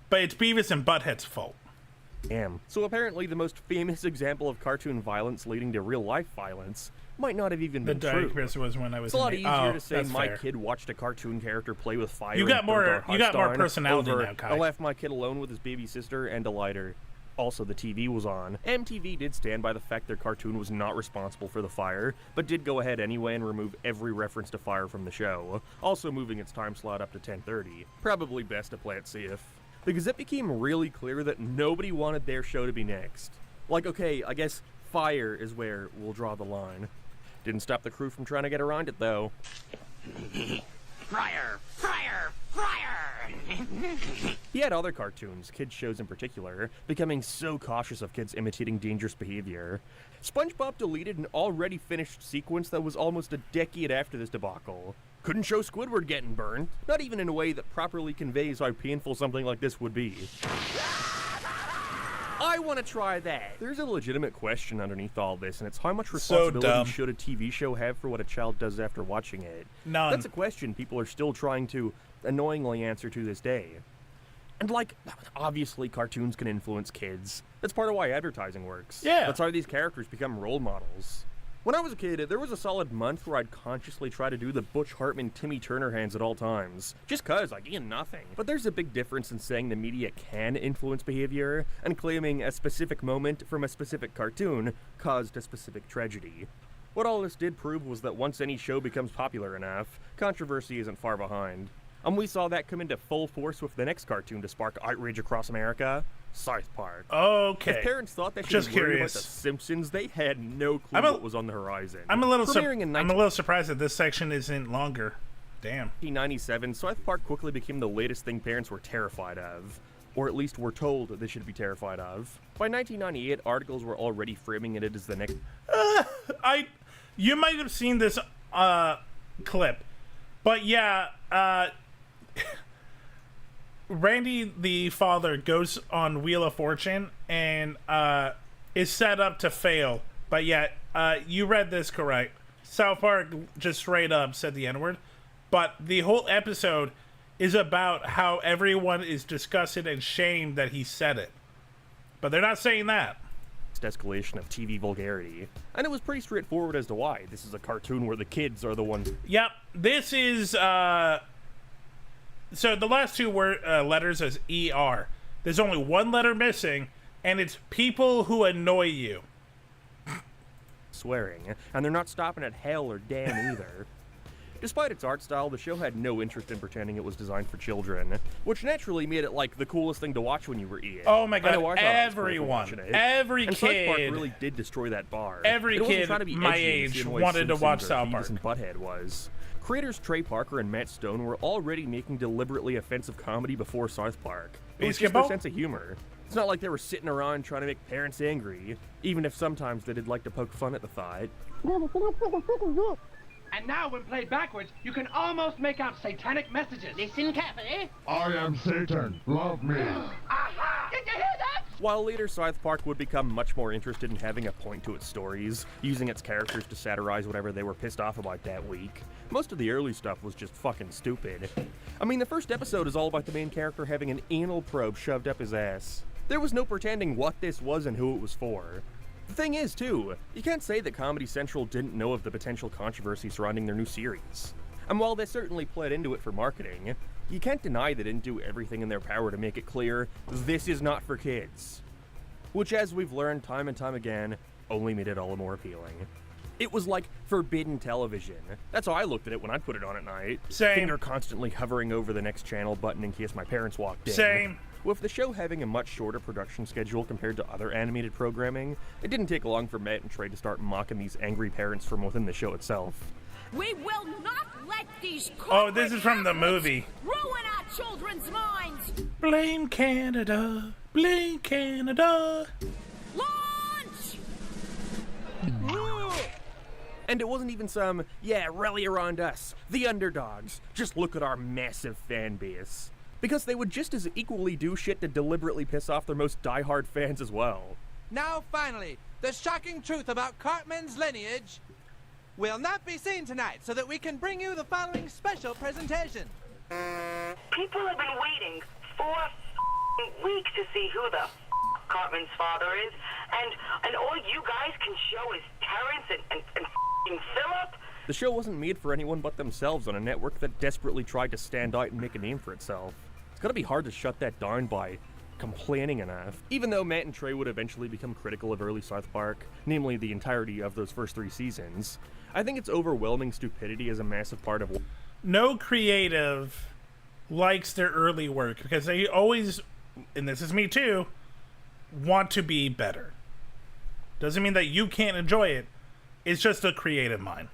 C: But it's Beavis and Butthead's fault.
I: Damn. So apparently the most famous example of cartoon violence leading to real life violence might not have even been true.
C: Was when I was
I: it's a lot easier to say my
C: fair.
I: kid watched a cartoon character play with fire.
C: You got more personality now, Kai.
I: I left my kid alone with his baby sister and a lighter. Also, the TV was on. MTV did stand by the fact their cartoon was not responsible for the fire, but did go ahead anyway and remove every reference to fire from the show, also moving its time slot up to 10:30. Probably best to play it safe. Because it became really clear that nobody wanted their show to be next. Like, okay, I guess fire is where we'll draw the line. Didn't stop the crew from trying to get around it, though.
R: Fryer! Fryer! Fryer!
I: He had other cartoons, kids' shows in particular, becoming so cautious of kids imitating dangerous behavior. SpongeBob deleted an already finished sequence that was almost a decade after this debacle. Couldn't show Squidward getting burned, not even in a way that properly conveys how painful something like this would be. I want to try that. There's a legitimate question underneath all this, and it's how much responsibility should a TV show have for what a child does after watching it?
C: None.
I: That's a question people are still trying to annoyingly answer to this day. And, like, obviously cartoons can influence kids. That's part of why advertising works.
C: Yeah.
I: That's how these characters become role models. When I was a kid, there was a solid month where I'd consciously try to do the Butch Hartman, Timmy Turner hands at all times. Just cause, like, nothing. But there's a big difference in saying the media can influence behavior, and claiming a specific moment from a specific cartoon caused a specific tragedy. What all this did prove was that once any show becomes popular enough, controversy isn't far behind. And we saw that come into full force with the next cartoon to spark outrage across America, South Park.
C: Okay.
I: If parents thought they should
C: Just
I: be worried about
C: curious.
I: The Simpsons, they had no clue what was on the horizon.
C: I'm a little
I: Premiering
C: surprised that this section isn't longer. Damn.
I: 1997, South Park quickly became the latest thing parents were terrified of. Or at least were told they should be terrified of. By 1998, articles were already framing it as the next...
C: You might have seen this clip. But yeah, Randy the father goes on Wheel of Fortune and is set up to fail. But yet, you read this correct. South Park just straight up said the N-word. But the whole episode is about how everyone is disgusted and shamed that he said it. But they're not saying that.
I: Escalation of TV vulgarity. And it was pretty straightforward as to why. This is a cartoon where the kids are the ones...
C: Yep, this is... So the last two letters is ER. There's only one letter missing, and it's people who annoy you.
I: Swearing, and they're not stopping at hell or damn either. Despite its art style, the show had no interest in pretending it was designed for children, which naturally made it like the coolest thing to watch when you were eating.
C: Oh my god,
I: I thought
C: everyone, every
I: and
C: kid,
I: South Park really did destroy that bar.
C: Every kid my age wanted to watch South Park.
I: And Butthead was. Creators Trey Parker and Matt Stone were already making deliberately offensive comedy before South Park. It was just their sense of humor. It's not like they were sitting around trying to make parents angry, even if sometimes they did like to poke fun at the thought.
B: And now, when played backwards, you can almost make out satanic messages.
N: Listen carefully.
H: I am Satan. Love me.
N: Aha! Did you hear that?
I: While later South Park would become much more interested in having a point to its stories, using its characters to satirize whatever they were pissed off about that week, most of the early stuff was just fucking stupid. I mean, the first episode is all about the main character having an anal probe shoved up his ass. There was no pretending what this was and who it was for. The thing is, too, you can't say that Comedy Central didn't know of the potential controversy surrounding their new series. And while they certainly played into it for marketing, you can't deny they didn't do everything in their power to make it clear, this is not for kids. Which, as we've learned time and time again, only made it all the more appealing. It was like forbidden television. That's how I looked at it when I'd put it on at night.
C: Same.
I: Finger constantly hovering over the next channel button in case my parents walked in.
C: Same.
I: With the show having a much shorter production schedule compared to other animated programming, it didn't take long for Matt and Trey to start mocking these angry parents from within the show itself.
S: We will not let these
C: Oh, this is from the movie.
S: ruin our children's minds.
C: Blame Canada. Blame Canada.
S: Launch!
I: And it wasn't even some, yeah, rally around us, the underdogs. Just look at our massive fan base. Because they would just as equally do shit to deliberately piss off their most diehard fans as well.
V: Now, finally, the shocking truth about Cartman's lineage will not be seen tonight, so that we can bring you the following special presentation.
W: People have been waiting 4 weeks to see who the Cartman's father is, and all you guys can show is Terrence and Philip.
I: The show wasn't made for anyone but themselves on a network that desperately tried to stand out and make a name for itself. It's gotta be hard to shut that down by complaining enough. Even though Matt and Trey would eventually become critical of early South Park, namely the entirety of those first 3 seasons, I think its overwhelming stupidity is a massive part of...
C: No creative likes their early work because they always, and this is me too, want to be better. Doesn't mean that you can't enjoy it. It's just a creative mind.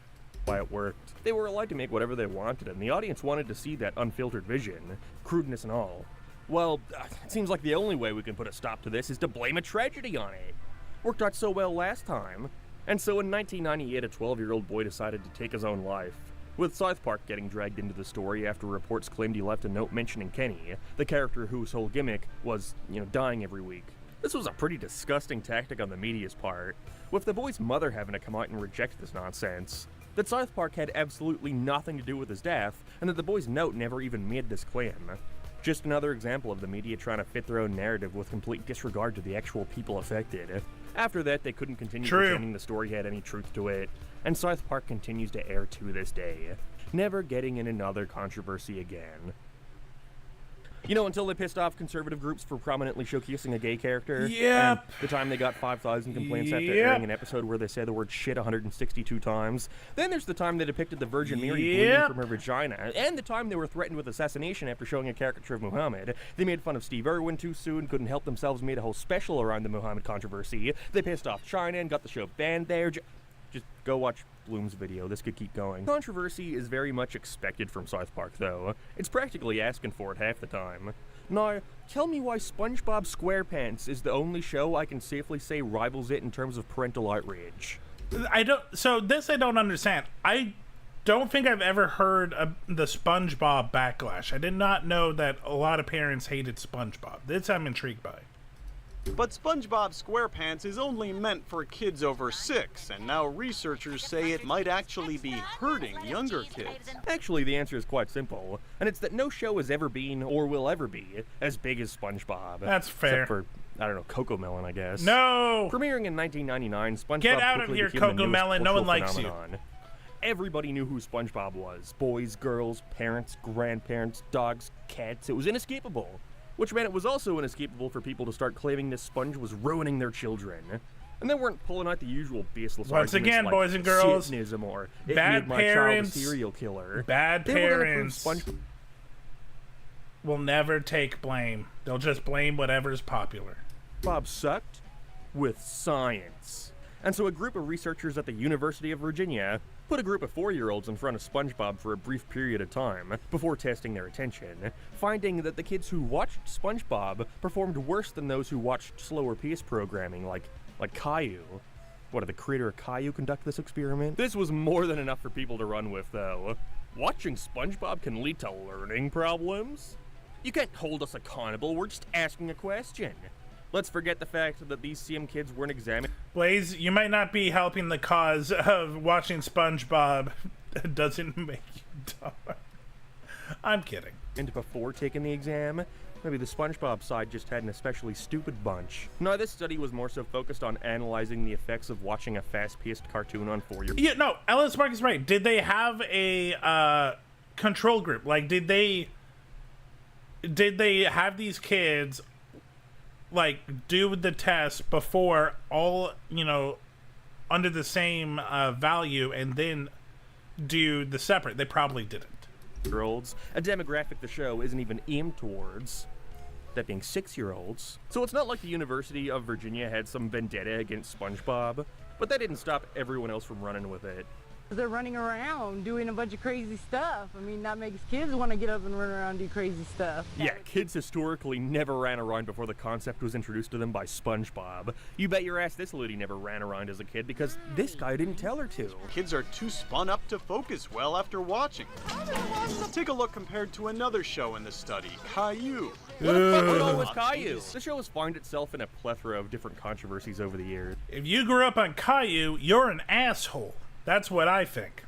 I: Why it worked. They were allowed to make whatever they wanted, and the audience wanted to see that unfiltered vision, crudeness and all. Well, it seems like the only way we can put a stop to this is to blame a tragedy on it. Worked out so well last time. And so in 1998, a 12-year-old boy decided to take his own life, with South Park getting dragged into the story after reports claimed he left a note mentioning Kenny, the character whose whole gimmick was, dying every week. This was a pretty disgusting tactic on the media's part, with the boy's mother having to come out and reject this nonsense. That South Park had absolutely nothing to do with his death, and that the boy's note never even made this claim. Just another example of the media trying to fit their own narrative with complete disregard to the actual people affected. After that, they couldn't continue
C: True.
I: pretending the story had any truth to it, and South Park continues to air to this day, never getting in another controversy again. You know, until they pissed off conservative groups for prominently showcasing a gay character.
C: Yep.
I: And the time they got 5,000 complaints after airing an episode where they say the word shit 162 times. Then there's the time they depicted the Virgin Mary bleeding from her vagina. And the time they were threatened with assassination after showing a caricature of Muhammad. They made fun of Steve Irwin too soon, couldn't help themselves, made a whole special around the Muhammad controversy. They pissed off China and got the show banned there. Just go watch Bloom's video. This could keep going. Controversy is very much expected from South Park, though. It's practically asking for it half the time. Now, tell me why SpongeBob SquarePants is the only show I can safely say rivals it in terms of parental outrage.
C: I don't understand. I don't think I've ever heard of the SpongeBob backlash. I did not know that a lot of parents hated SpongeBob. This I'm intrigued by.
D: But SpongeBob SquarePants is only meant for kids over 6, and now researchers say it might actually be hurting younger kids.
I: Actually, the answer is quite simple, and it's that no show has ever been, or will ever be, as big as SpongeBob.
C: That's fair.
I: Except for, I don't know, Cocomelon, I guess.
C: No!
I: Premiering in 1999, SpongeBob
C: Get out of here, Cocomelon. No one likes you.
I: Everybody knew who SpongeBob was. Boys, girls, parents, grandparents, dogs, cats. It was inescapable. Which meant it was also inescapable for people to start claiming this sponge was ruining their children. And they weren't pulling out the usual baseless
C: Once
I: arguments
C: again,
I: like
C: boys and girls,
I: Satanism or
C: bad
I: it made my child a
C: parents,
I: serial killer.
C: Bad
I: They were gonna prove
C: parents
I: SpongeBob
C: will never take blame. They'll just blame whatever's popular.
I: Bob sucked with science. And so a group of researchers at the University of Virginia put a group of 4-year-olds in front of SpongeBob for a brief period of time before testing their attention, finding that the kids who watched SpongeBob performed worse than those who watched slower-paced programming like Caillou. What, did the creator of Caillou conduct this experiment? This was more than enough for people to run with, though. Watching SpongeBob can lead to learning problems? You can't hold us accountable, we're just asking a question. Let's forget the fact that these same kids weren't examined.
C: Blaze, you might not be helping the cause of watching SpongeBob. It doesn't make you dumb. I'm kidding.
I: And before taking the exam, maybe the SpongeBob side just had an especially stupid bunch. No, this study was more so focused on analyzing the effects of watching a fast-paced cartoon on 4-year-olds.
C: Yeah, no, Ellis Mark is right. Did they have a control group? Like, did they have these kids like do the test before all, you know, under the same value and then do the separate? They probably didn't.
I: Year-olds, a demographic the show isn't even aimed towards, that being 6-year-olds. So it's not like the University of Virginia had some vendetta against SpongeBob, but that didn't stop everyone else from running with it.
E: They're running around doing a bunch of crazy stuff. I mean, that makes kids want to get up and run around and do crazy stuff.
I: Yeah, kids historically never ran around before the concept was introduced to them by SpongeBob. You bet your ass this lady never ran around as a kid because this guy didn't tell her to.
D: Kids are too spun up to focus well after watching. Take a look compared to another show in the study, Caillou.
I: What the fuck was all with Caillou? The show has found itself in a plethora of different controversies over the years.
C: If you grew up on Caillou, you're an asshole. That's what I think.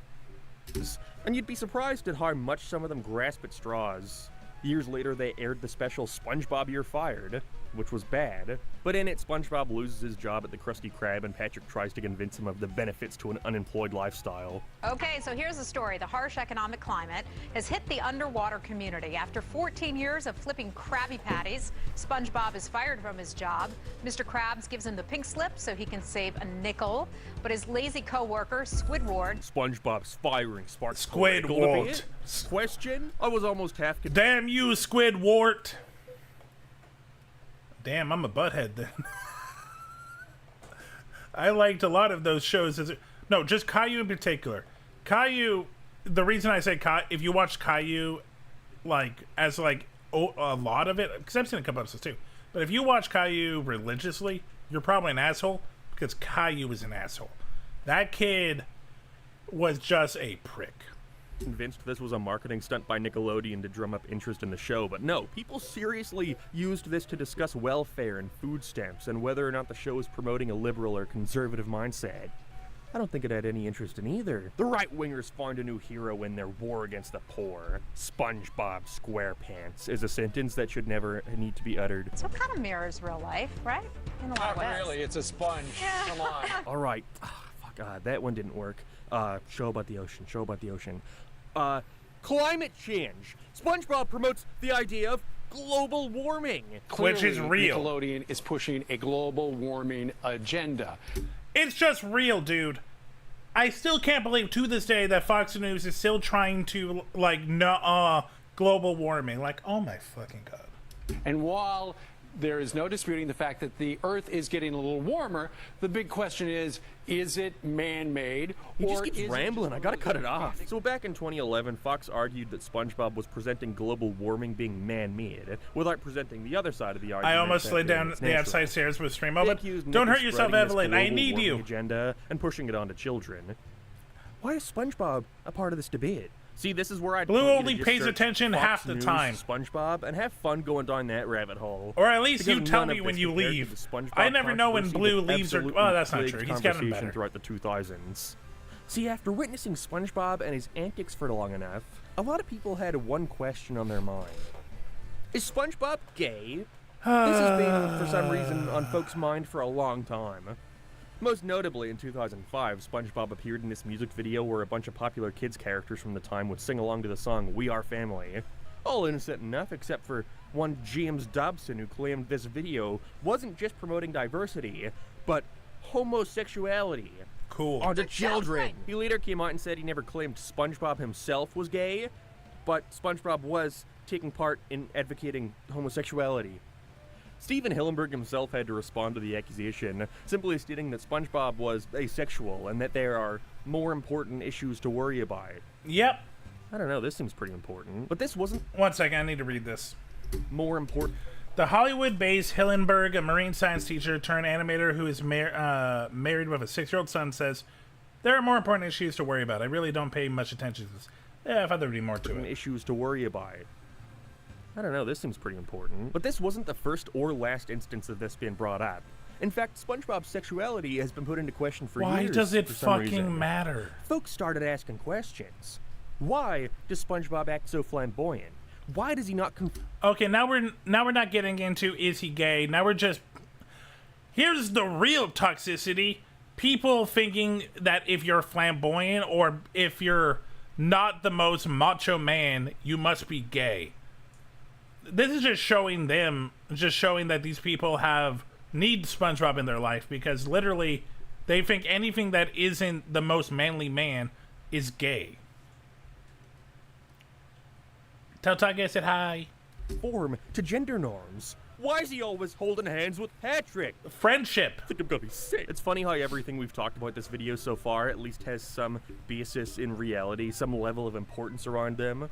I: And you'd be surprised at how much some of them grasp at straws. Years later, they aired the special SpongeBob You're Fired, which was bad. But in it, SpongeBob loses his job at the Krusty Krab and Patrick tries to convince him of the benefits to an unemployed lifestyle.
F: Okay, so here's the story. The harsh economic climate has hit the underwater community. After 14 years of flipping Krabby Patties, SpongeBob is fired from his job. Mr. Krabs gives him the pink slip so he can save a nickel. But his lazy co-worker, Squidward...
I: SpongeBob's firing sparks
C: Squidward.
I: Question? I was almost half...
C: Damn you, Squidward. Damn, I'm a butthead then. I liked a lot of those shows. No, just Caillou in particular. Caillou, the reason I say if you watch Caillou, like, as like a lot of it, because I've seen a couple episodes too, but if you watch Caillou religiously, you're probably an asshole, because Caillou is an asshole. That kid was just a prick.
I: Convinced this was a marketing stunt by Nickelodeon to drum up interest in the show, but no, people seriously used this to discuss welfare and food stamps and whether or not the show is promoting a liberal or conservative mindset. I don't think it had any interest in either. The right-wingers find a new hero in their war against the poor. SpongeBob SquarePants is a sentence that should never need to be uttered.
F: So it kind of mirrors real life, right? In a lot of ways.
Q: Not really, it's a sponge. Come on.
I: All right. That one didn't work. Show about the ocean. Show about the ocean. Climate change. SpongeBob promotes the idea of global warming.
C: Which is real.
Q: Nickelodeon is pushing a global warming agenda.
C: It's just real, dude. I still can't believe to this day that Fox News is still trying to, like, global warming. Like, oh my fucking God.
Q: And while there is no disputing the fact that the Earth is getting a little warmer, the big question is it man-made?
I: He just keeps rambling. I gotta cut it off. So back in 2011, Fox argued that SpongeBob was presenting global warming being man-made, without presenting the other side of the argument.
C: I almost laid down the outside stairs with stream moment. Don't hurt yourself, Evelyn. I need you.
I: Agenda and pushing it onto children. Why is SpongeBob a part of this debate? See, this is where
C: Blue only pays attention
I: Fox
C: half the
I: News,
C: time.
I: SpongeBob, and have fun going down that rabbit hole.
C: Or at least
I: Because
C: you tell
I: none
C: me
I: of
C: when
I: this
C: you
I: compared to
C: leave.
I: the SpongeBob
C: I never know when
I: controversy
C: Blue
I: that
C: leaves or...
I: absolutely
C: Oh, that's not
I: plagued
C: true. He's gotten
I: conversation
C: better.
I: throughout the 2000s. See, after witnessing SpongeBob and his antics for long enough, a lot of people had one question on their mind. Is SpongeBob gay? This has been, for some reason, on folks' mind for a long time. Most notably, in 2005, SpongeBob appeared in this music video where a bunch of popular kids characters from the time would sing along to the song We Are Family. All innocent enough, except for one James Dobson who claimed this video wasn't just promoting diversity, but homosexuality.
C: Cool.
I: Onto children! He later came out and said he never claimed SpongeBob himself was gay, but SpongeBob was taking part in advocating homosexuality. Steven Hillenburg himself had to respond to the accusation, simply stating that SpongeBob was asexual and that there are more important issues to worry about.
C: Yep.
I: I don't know, this seems pretty important. But this wasn't...
C: One second, I need to read this.
I: More important...
C: The Hollywood-based Hillenburg, a marine science teacher turned animator who is married with a 6-year-old son, says, there are more important issues to worry about. I really don't pay much attention to this. Yeah, I thought there would be more to it.
I: Issues to worry about. I don't know, this seems pretty important. But this wasn't the first or last instance of this being brought up. In fact, SpongeBob's sexuality has been put into question for years.
C: Why does it
I: for some
C: fucking
I: reason.
C: matter?
I: Folks started asking questions. Why does SpongeBob act so flamboyant? Why does he not
C: Okay, now we're not getting into is he gay. Now we're just... Here's the real toxicity. People thinking that if you're flamboyant or if you're not the most macho man, you must be gay. This is just showing that these people need SpongeBob in their life, because literally they think anything that isn't the most manly man is gay. Tell Tage I said hi.
I: Form to gender norms. Why is he always holding hands with Patrick?
C: Friendship.
I: I think I'm gonna be sick. It's funny how everything we've talked about this video so far at least has some basis in reality, some level of importance around them.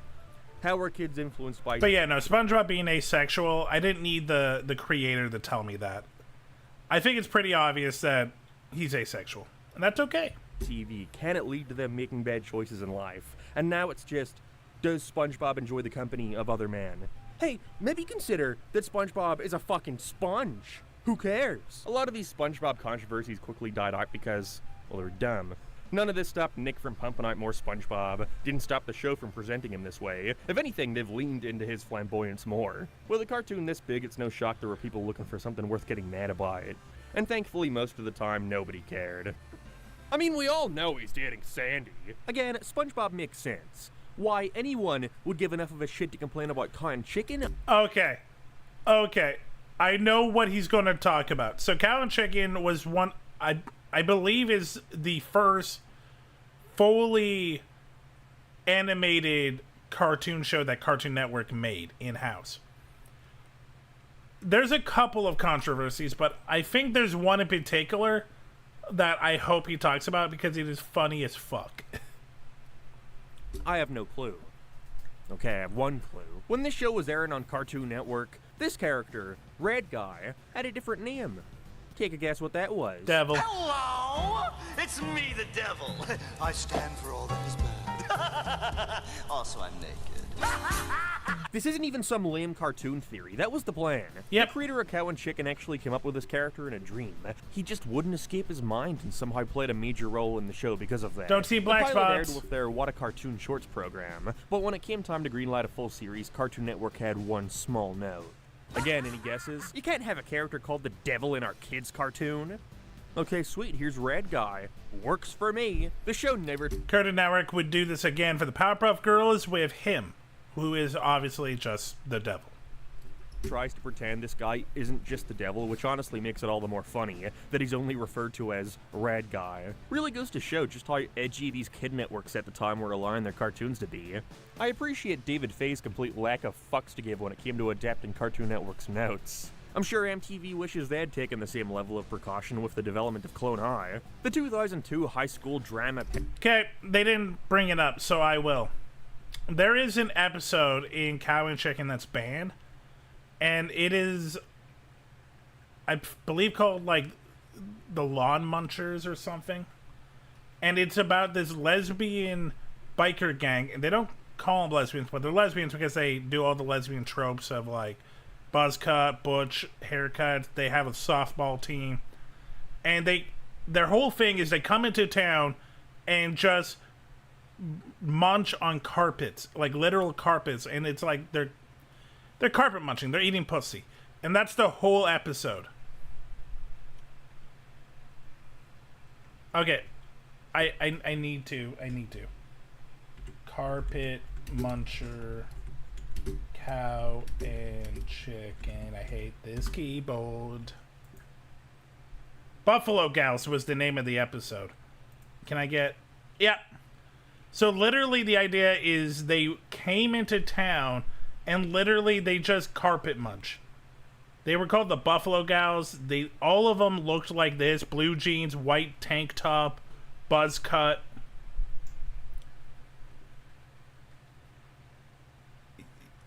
I: How are kids influenced by...
C: But yeah, no, SpongeBob being asexual, I didn't need the creator to tell me that. I think it's pretty obvious that he's asexual. And that's okay.
I: TV, can it lead to them making bad choices in life? And now it's just, does SpongeBob enjoy the company of other men? Hey, maybe consider that SpongeBob is a fucking sponge. Who cares? A lot of these SpongeBob controversies quickly died out because, well, they're dumb. None of this stopped Nick from pumping out more SpongeBob, didn't stop the show from presenting him this way. If anything, they've leaned into his flamboyance more. With a cartoon this big, it's no shock there were people looking for something worth getting mad about. And thankfully, most of the time, nobody cared. I mean, we all know he's dating Sandy. Again, SpongeBob makes sense. Why anyone would give enough of a shit to complain about cotton chicken?
C: Okay. I know what he's going to talk about. So Cow and Chicken was one... I believe is the first fully animated cartoon show that Cartoon Network made in-house. There's a couple of controversies, but I think there's one in particular that I hope he talks about because it is funny as fuck.
I: I have no clue. Okay, I have one clue. When this show was airing on Cartoon Network, this character, Red Guy, had a different name. Take a guess what that was.
C: Devil.
G: Hello! It's me, the devil. I stand for all that is bad. Also, I'm naked.
I: This isn't even some lame cartoon theory. That was the plan.
C: Yep.
I: The creator of Cow and Chicken actually came up with this character in a dream. He just wouldn't escape his mind and somehow played a major role in the show because of that.
C: Don't see black
I: the pilot aired
C: spots.
I: with their What a Cartoon Shorts program, but when it came time to greenlight a full series, Cartoon Network had one small note. Again, any guesses? You can't have a character called the Devil in our kids' cartoon. Okay, sweet, here's Red Guy. Works for me. The show never...
C: Cartoon Network would do this again for the Powerpuff Girls with him, who is obviously just the devil.
I: Tries to pretend this guy isn't just the devil, which honestly makes it all the more funny that he's only referred to as Red Guy. Really goes to show just how edgy these kid networks at the time were allowing their cartoons to be. I appreciate David Faye's complete lack of fucks to give when it came to adapting Cartoon Network's notes. I'm sure MTV wishes they had taken the same level of precaution with the development of Clone High. The 2002 high school drama...
C: Okay, they didn't bring it up, so I will. There is an episode in Cow and Chicken that's banned, and it is, I believe, called, like, The Lawn Munchers or something. And it's about this lesbian biker gang, and they don't call them lesbians, but they're lesbians because they do all the lesbian tropes of, like, buzz cut, butch, haircuts. They have a softball team. And their whole thing is they come into town and just munch on carpets, like literal carpets, and it's like they're carpet munching, they're eating pussy, and that's the whole episode. Okay, I need to carpet muncher, Cow and Chicken. I hate this keyboard. Buffalo Gals was the name of the episode. Can I get... Yep. So literally the idea is they came into town and literally they just carpet munch. They were called the Buffalo Gals. All of them looked like this: blue jeans, white tank top, buzz cut.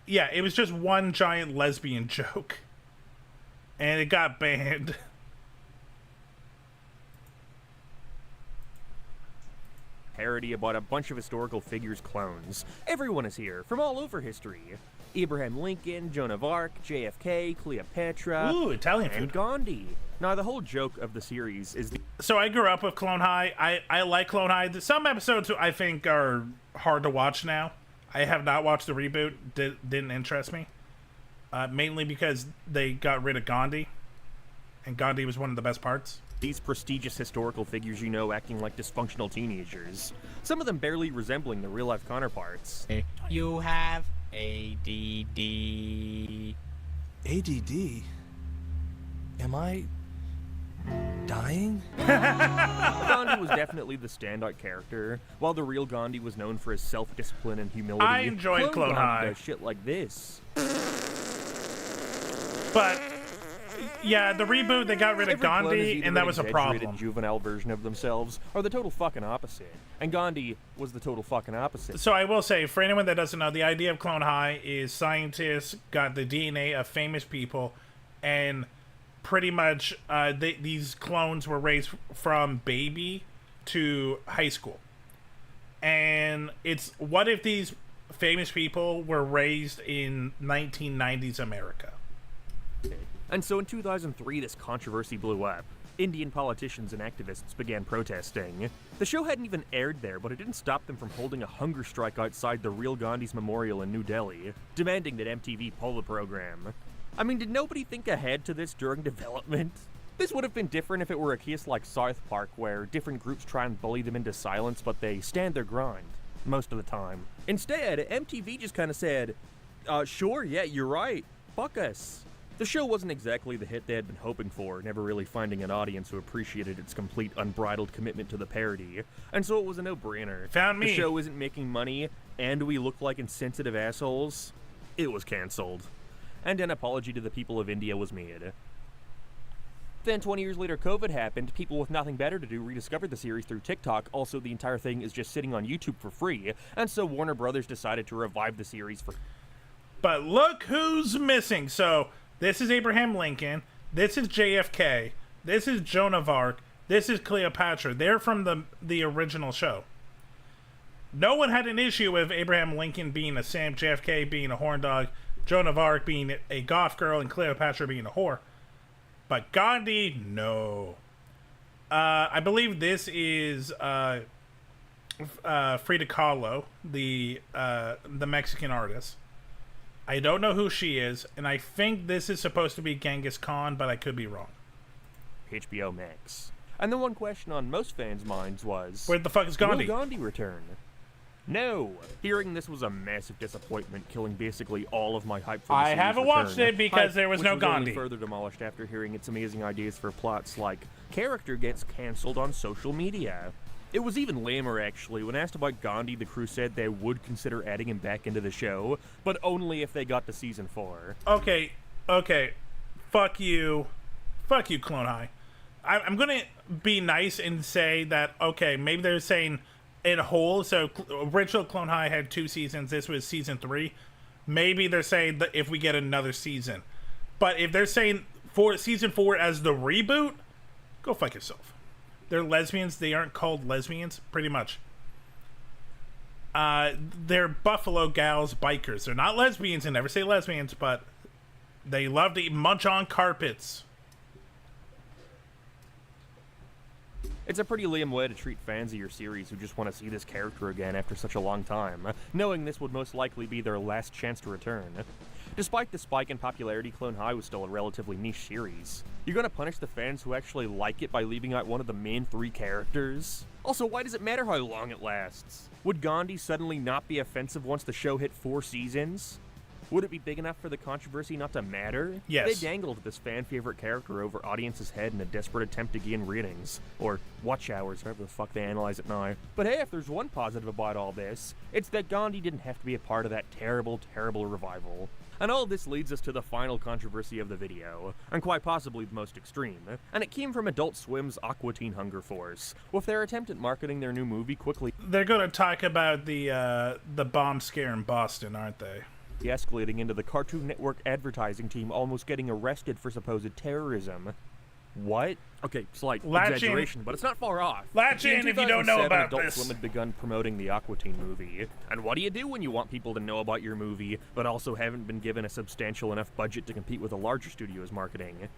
C: Yeah, it was just one giant lesbian joke. And it got banned.
I: Parody about a bunch of historical figures clones. Everyone is here, from all over history. Abraham Lincoln, Joan of Arc, JFK, Cleopatra,
C: Ooh, Italian
I: and
C: food.
I: Gandhi. Now, the whole joke of the series is
C: So I grew up with Clone High. I like Clone High. Some episodes I think are hard to watch now. I have not watched the reboot. Didn't interest me. Mainly because they got rid of Gandhi. And Gandhi was one of the best parts.
I: These prestigious historical figures you know acting like dysfunctional teenagers. Some of them barely resembling their real-life counterparts.
J: You have ADD.
R: ADD? Am I dying?
I: Gandhi was definitely the standout character, while the real Gandhi was known for his self-discipline and humility.
C: I enjoyed Clone
I: Gandhi
C: High.
I: does shit like this.
C: But yeah, the reboot, they got rid of
I: Every clone is
C: Gandhi,
I: either
C: and that
I: an
C: was a
I: exaggerated
C: problem.
I: juvenile version of themselves, or the total fucking opposite. And Gandhi was the total fucking opposite.
C: So I will say, for anyone that doesn't know, the idea of Clone High is scientists got the DNA of famous people, and pretty much these clones were raised from baby to high school. And it's, what if these famous people were raised in 1990s America?
I: And so in 2003, this controversy blew up. Indian politicians and activists began protesting. The show hadn't even aired there, but it didn't stop them from holding a hunger strike outside the real Gandhi's memorial in New Delhi, demanding that MTV pull the program. I mean, did nobody think ahead to this during development? This would have been different if it were a case like South Park, where different groups try and bully them into silence, but they stand their ground, most of the time. Instead, MTV just kind of said, sure, yeah, you're right, fuck us. The show wasn't exactly the hit they had been hoping for, never really finding an audience who appreciated its complete unbridled commitment to the parody, and so it was a no-brainer.
C: Found me.
I: The show isn't making money, and we look like insensitive assholes. It was cancelled. And an apology to the people of India was made. Then 20 years later, COVID happened. People with nothing better to do rediscovered the series through TikTok. Also, the entire thing is just sitting on YouTube for free, and so Warner Brothers decided to revive the series for...
C: But look who's missing. So this is Abraham Lincoln. This is JFK. This is Joan of Arc. This is Cleopatra. They're from the original show. No one had an issue with Abraham Lincoln being a simp, JFK being a horn dog, Joan of Arc being a goth girl, and Cleopatra being a whore. But Gandhi, no. I believe this is Frida Kahlo, the Mexican artist. I don't know who she is, and I think this is supposed to be Genghis Khan, but I could be wrong.
I: HBO Max. And the one question on most fans' minds was...
C: Where the fuck is Gandhi?
I: Will Gandhi return? No! Hearing this was a massive disappointment, killing basically all of my hype for the series.
C: I haven't watched it because there was no
I: which
C: Gandhi.
I: Only further demolished after hearing its amazing ideas for plots like character gets cancelled on social media. It was even lamer, actually. When asked about Gandhi, the crew said they would consider adding him back into the show, but only if they got to season 4.
C: Okay. Fuck you, Clone High. I'm gonna be nice and say that, okay, maybe they're saying in whole, so original Clone High had 2 seasons, this was season 3. Maybe they're saying that if we get another season. But if they're saying for season 4 as the reboot, go fuck yourself. They're lesbians, they aren't called lesbians, pretty much. They're Buffalo Gals bikers. They're not lesbians, and never say lesbians, but they love to munch on carpets.
I: It's a pretty lame way to treat fans of your series who just want to see this character again after such a long time, knowing this would most likely be their last chance to return. Despite the spike in popularity, Clone High was still a relatively niche series. You're gonna punish the fans who actually like it by leaving out one of the main 3 characters? Also, why does it matter how long it lasts? Would Gandhi suddenly not be offensive once the show hit 4 seasons? Would it be big enough for the controversy not to matter?
C: Yes.
I: They dangled this fan-favorite character over audience's head in a desperate attempt to gain ratings. Or watch hours, however the fuck they analyze it now. But hey, if there's one positive about all this, it's that Gandhi didn't have to be a part of that terrible, terrible revival. And all this leads us to the final controversy of the video, and quite possibly the most extreme, and it came from Adult Swim's Aqua Teen Hunger Force, with their attempt at marketing their new movie quickly.
C: They're gonna talk about the bomb scare in Boston, aren't they?
I: Escalating into the Cartoon Network advertising team almost getting arrested for supposed terrorism. What? Okay, slight exaggeration, but it's not far off.
C: Latch in if you don't know about
I: Adult
C: this.
I: Swim had begun promoting the Aqua Teen movie. And what do you do when you want people to know about your movie, but also haven't been given a substantial enough budget to compete with a larger studio's marketing?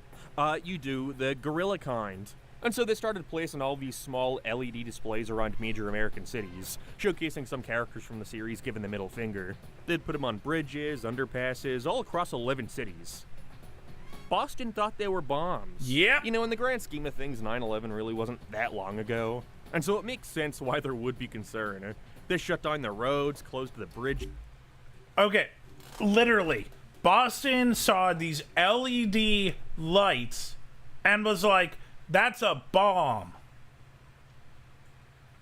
I: You do the guerrilla kind. And so they started placing all these small LED displays around major American cities, showcasing some characters from the series giving the middle finger. They'd put them on bridges, underpasses, all across 11 cities. Boston thought they were bombs.
C: Yep.
I: You know, in the grand scheme of things, 9/11 really wasn't that long ago. And so it makes sense why there would be concern. They shut down the roads, closed the bridge.
C: Okay, literally, Boston saw these LED lights and was like, that's a bomb.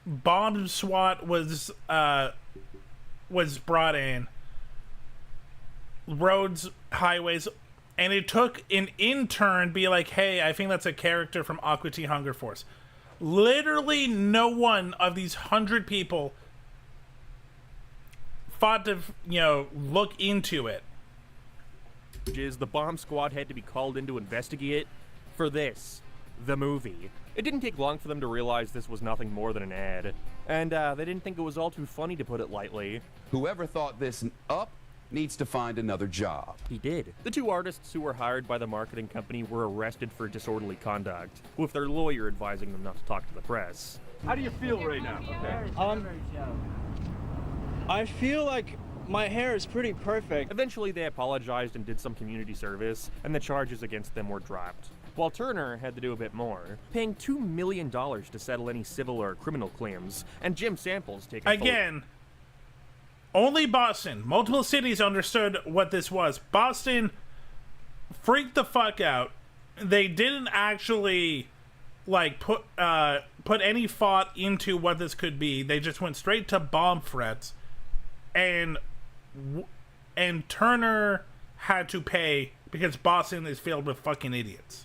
C: Bomb SWAT was brought in. Roads, highways, and it took an intern be like, hey, I think that's a character from Aqua Teen Hunger Force. Literally no one of these 100 people fought to, look into it.
I: The bomb squad had to be called in to investigate for this, the movie. It didn't take long for them to realize this was nothing more than an ad. And they didn't think it was all too funny, to put it lightly.
G: Whoever thought this up needs to find another job.
I: He did. The 2 artists who were hired by the marketing company were arrested for disorderly conduct, with their lawyer advising them not to talk to the press.
K: How do you feel right now? I feel like my hair is pretty perfect.
I: Eventually they apologized and did some community service, and the charges against them were dropped. While Turner had to do a bit more, paying $2 million to settle any civil or criminal claims, and Jim Samples taking
C: again. Only Boston. Multiple cities understood what this was. Boston freaked the fuck out. They didn't actually put any thought into what this could be. They just went straight to bomb threats, and Turner had to pay because Boston is filled with fucking idiots.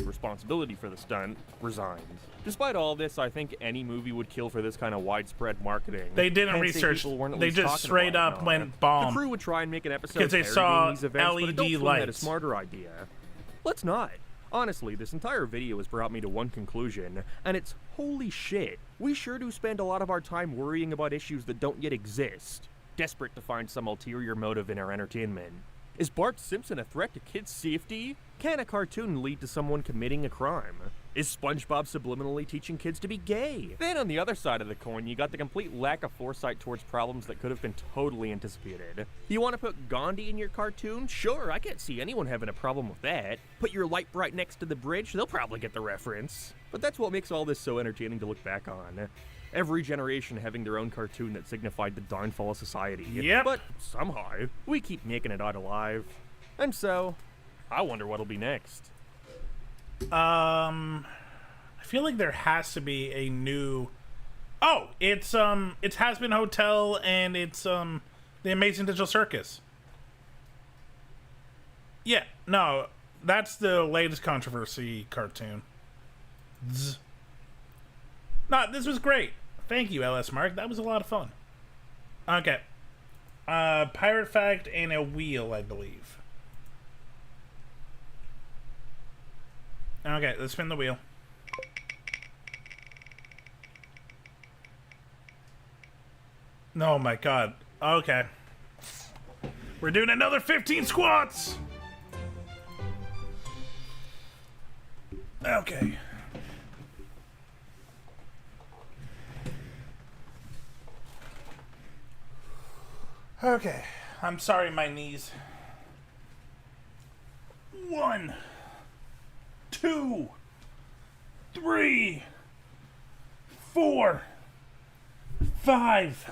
I: Responsibility for the stunt resigned. Despite all this, I think any movie would kill for this kind of widespread marketing.
C: They didn't research. They just straight up went bomb.
I: The crew would try and make an episode
C: because they saw
I: these events,
C: LED
I: but Adult Swim
C: lights.
I: had a smarter idea. Let's not. Honestly, this entire video has brought me to one conclusion, and it's holy shit. We sure do spend a lot of our time worrying about issues that don't yet exist, desperate to find some ulterior motive in our entertainment. Is Bart Simpson a threat to kids' safety? Can a cartoon lead to someone committing a crime? Is SpongeBob subliminally teaching kids to be gay? Then on the other side of the coin, you got the complete lack of foresight towards problems that could have been totally anticipated. You want to put Gandhi in your cartoon? Sure, I can't see anyone having a problem with that. Put your light bright next to the bridge, they'll probably get the reference. But that's what makes all this so entertaining to look back on. Every generation having their own cartoon that signified the downfall of society.
C: Yep.
I: But somehow, we keep making it out alive. And so, I wonder what'll be next.
C: I feel like there has to be a new... Oh, it's Has-Been Hotel and it's, The Amazing Digital Circus. Yeah, no, that's the latest controversy cartoon. No, this was great. Thank you, LS Mark. That was a lot of fun. Okay. Pirate Fact and a wheel, I believe. Okay, let's spin the wheel. Oh my god. Okay. We're doing another 15 squats! Okay. Okay. I'm sorry, my knees. 1, 2, 3, 4, 5,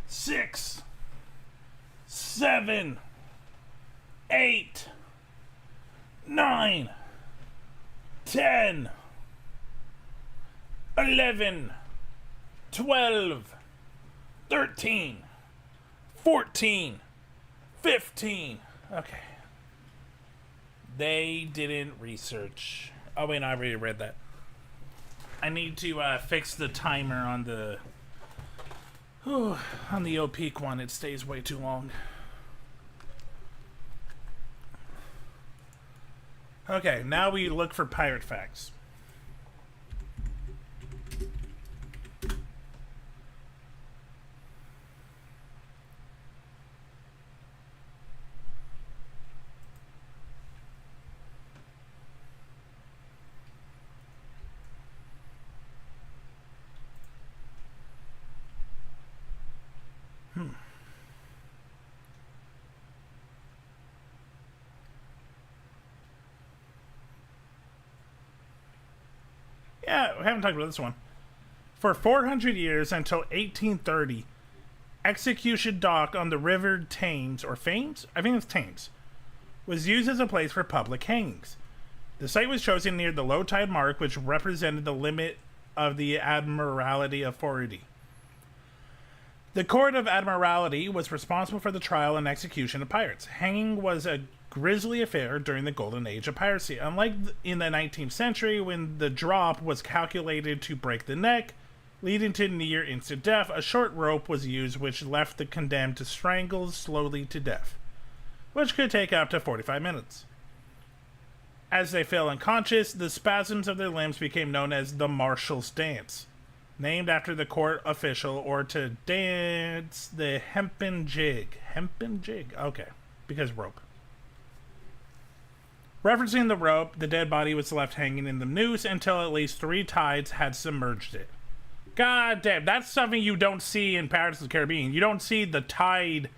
C: 6, 7, 8, 9, 10, 11, 12, 13, 14, 15. Okay. They didn't research. Oh wait, no, I already read that. I need to fix the timer on the OPeak one. It stays way too long. Okay, now we look for pirate facts. Yeah, we haven't talked about this one. For 400 years until 1830, Execution Dock on the River Thames, or Thames? I think it's Thames, was used as a place for public hangings. The site was chosen near the low tide mark, which represented the limit of the Admiralty Authority. The Court of Admiralty was responsible for the trial and execution of pirates. Hanging was a grisly affair during the golden age of piracy. Unlike in the 19th century, when the drop was calculated to break the neck, leading to near instant death, a short rope was used which left the condemned to strangle slowly to death, which could take up to 45 minutes. As they fell unconscious, the spasms of their limbs became known as the Marshal's Dance, named after the court official, or to dance the hempen jig. Hempen jig? Okay, because rope. Referencing the rope, the dead body was left hanging in the noose until at least 3 tides had submerged it. God damn, that's something you don't see in Pirates of the Caribbean. You don't see the tide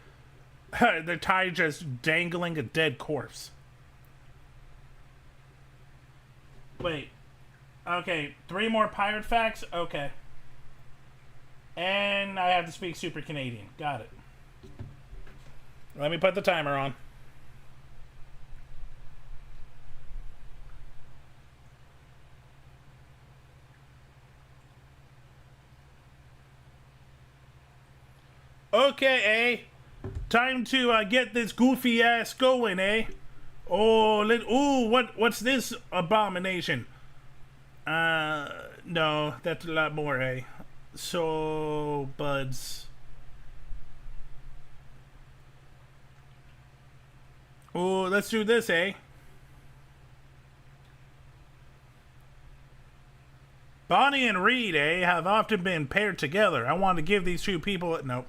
C: just dangling a dead corpse. Wait. Okay, 3 more pirate facts? Okay. And I have to speak super Canadian. Got it. Let me put the timer on. Okay, eh? Time to get this goofy ass going, eh? Oh, what's this abomination? No, that's a lot more, eh? So, buds. Oh, let's do this, eh? Bonnie and Reed, have often been paired together. I want to give these two people... Nope.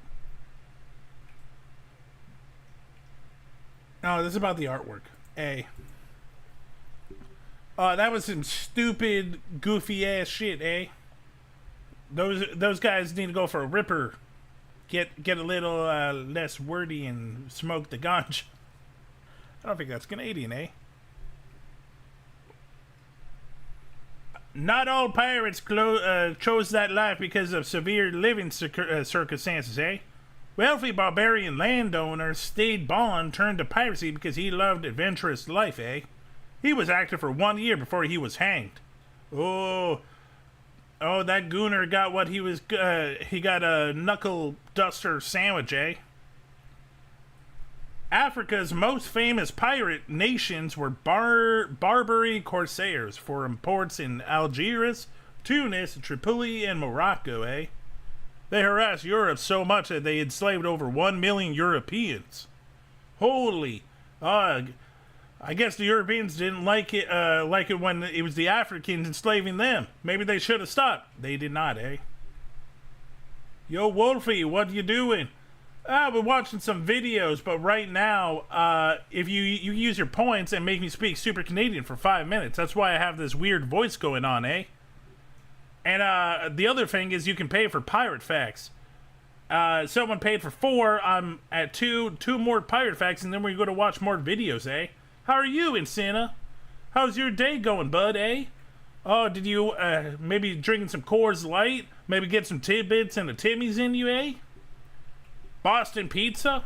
C: No, this is about the artwork. That was some stupid, goofy-ass shit, Those guys need to go for a ripper. Get a little less wordy and smoke the ganj. I don't think that's Canadian, Not all pirates chose that life because of severe living circumstances, Wealthy barbarian landowner Stede Bond turned to piracy because he loved adventurous life, He was active for 1 year before he was hanged. Oh, that gooner got what he was... he got a knuckle duster sandwich, Africa's most famous pirate nations were Barbary corsairs for ports in Algiers, Tunis, Tripoli, and Morocco, They harassed Europe so much that they enslaved over 1 million Europeans. Holy... I guess the Europeans didn't like it when it was the Africans enslaving them. Maybe they should have stopped. They did not, Yo, Wolfie, what you doing? I've been watching some videos, but right now, if you use your points and make me speak super Canadian for 5 minutes, that's why I have this weird voice going on, And the other thing is you can pay for pirate facts. Someone paid for 4. I'm at 2 more pirate facts, and then we're going to watch more videos, How are you, Insana? How's your day going, bud, Oh, did you, maybe drinking some Coors Light? Maybe get some tidbits and a Timmy's in you, Boston pizza?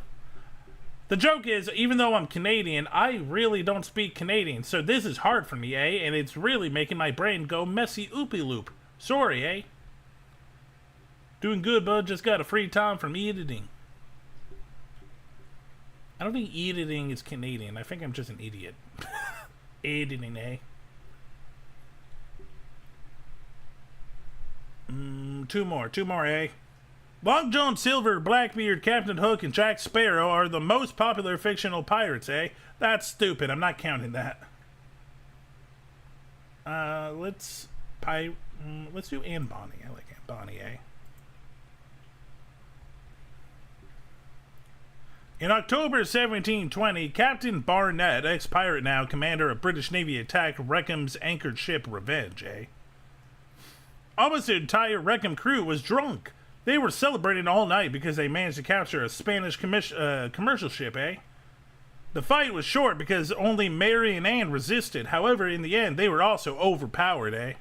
C: The joke is, even though I'm Canadian, I really don't speak Canadian, so this is hard for me, And it's really making my brain go messy oopy loop. Sorry, Doing good, bud. Just got a free time from editing. I don't think editing is Canadian. I think I'm just an idiot. Editing, 2 more, Long John Silver, Blackbeard, Captain Hook, and Jack Sparrow are the most popular fictional pirates, That's stupid. I'm not counting that. Let's do Anne Bonny. I like Anne Bonny, In October 1720, Captain Barnett, ex-pirate now, commander of British Navy, attacked Reckham's anchored ship Revenge, Almost the entire Wreckham crew was drunk. They were celebrating all night because they managed to capture a Spanish commercial ship, The fight was short because only Mary and Anne resisted. However, in the end, they were also overpowered,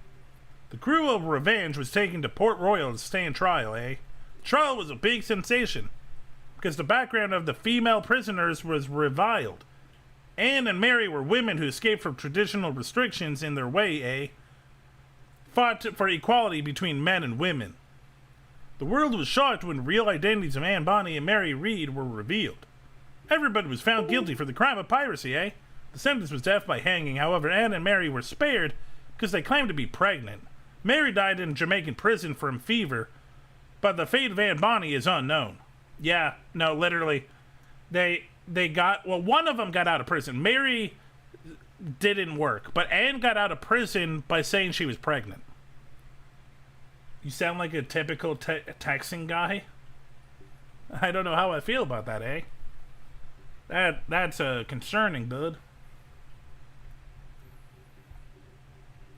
C: The crew of Revenge was taken to Port Royal to stand trial, The trial was a big sensation because the background of the female prisoners was reviled. Anne and Mary were women who escaped from traditional restrictions in their way, Fought for equality between men and women. The world was shocked when real identities of Anne Bonny and Mary Read were revealed. Everybody was found guilty for the crime of piracy, The sentence was death by hanging. However, Anne and Mary were spared because they claimed to be pregnant. Mary died in a Jamaican prison from fever, but the fate of Anne Bonny is unknown. Yeah, no, literally. They got... Well, one of them got out of prison. Mary didn't work, but Anne got out of prison by saying she was pregnant. You sound like a typical texting guy. I don't know how I feel about that, That's concerning, bud.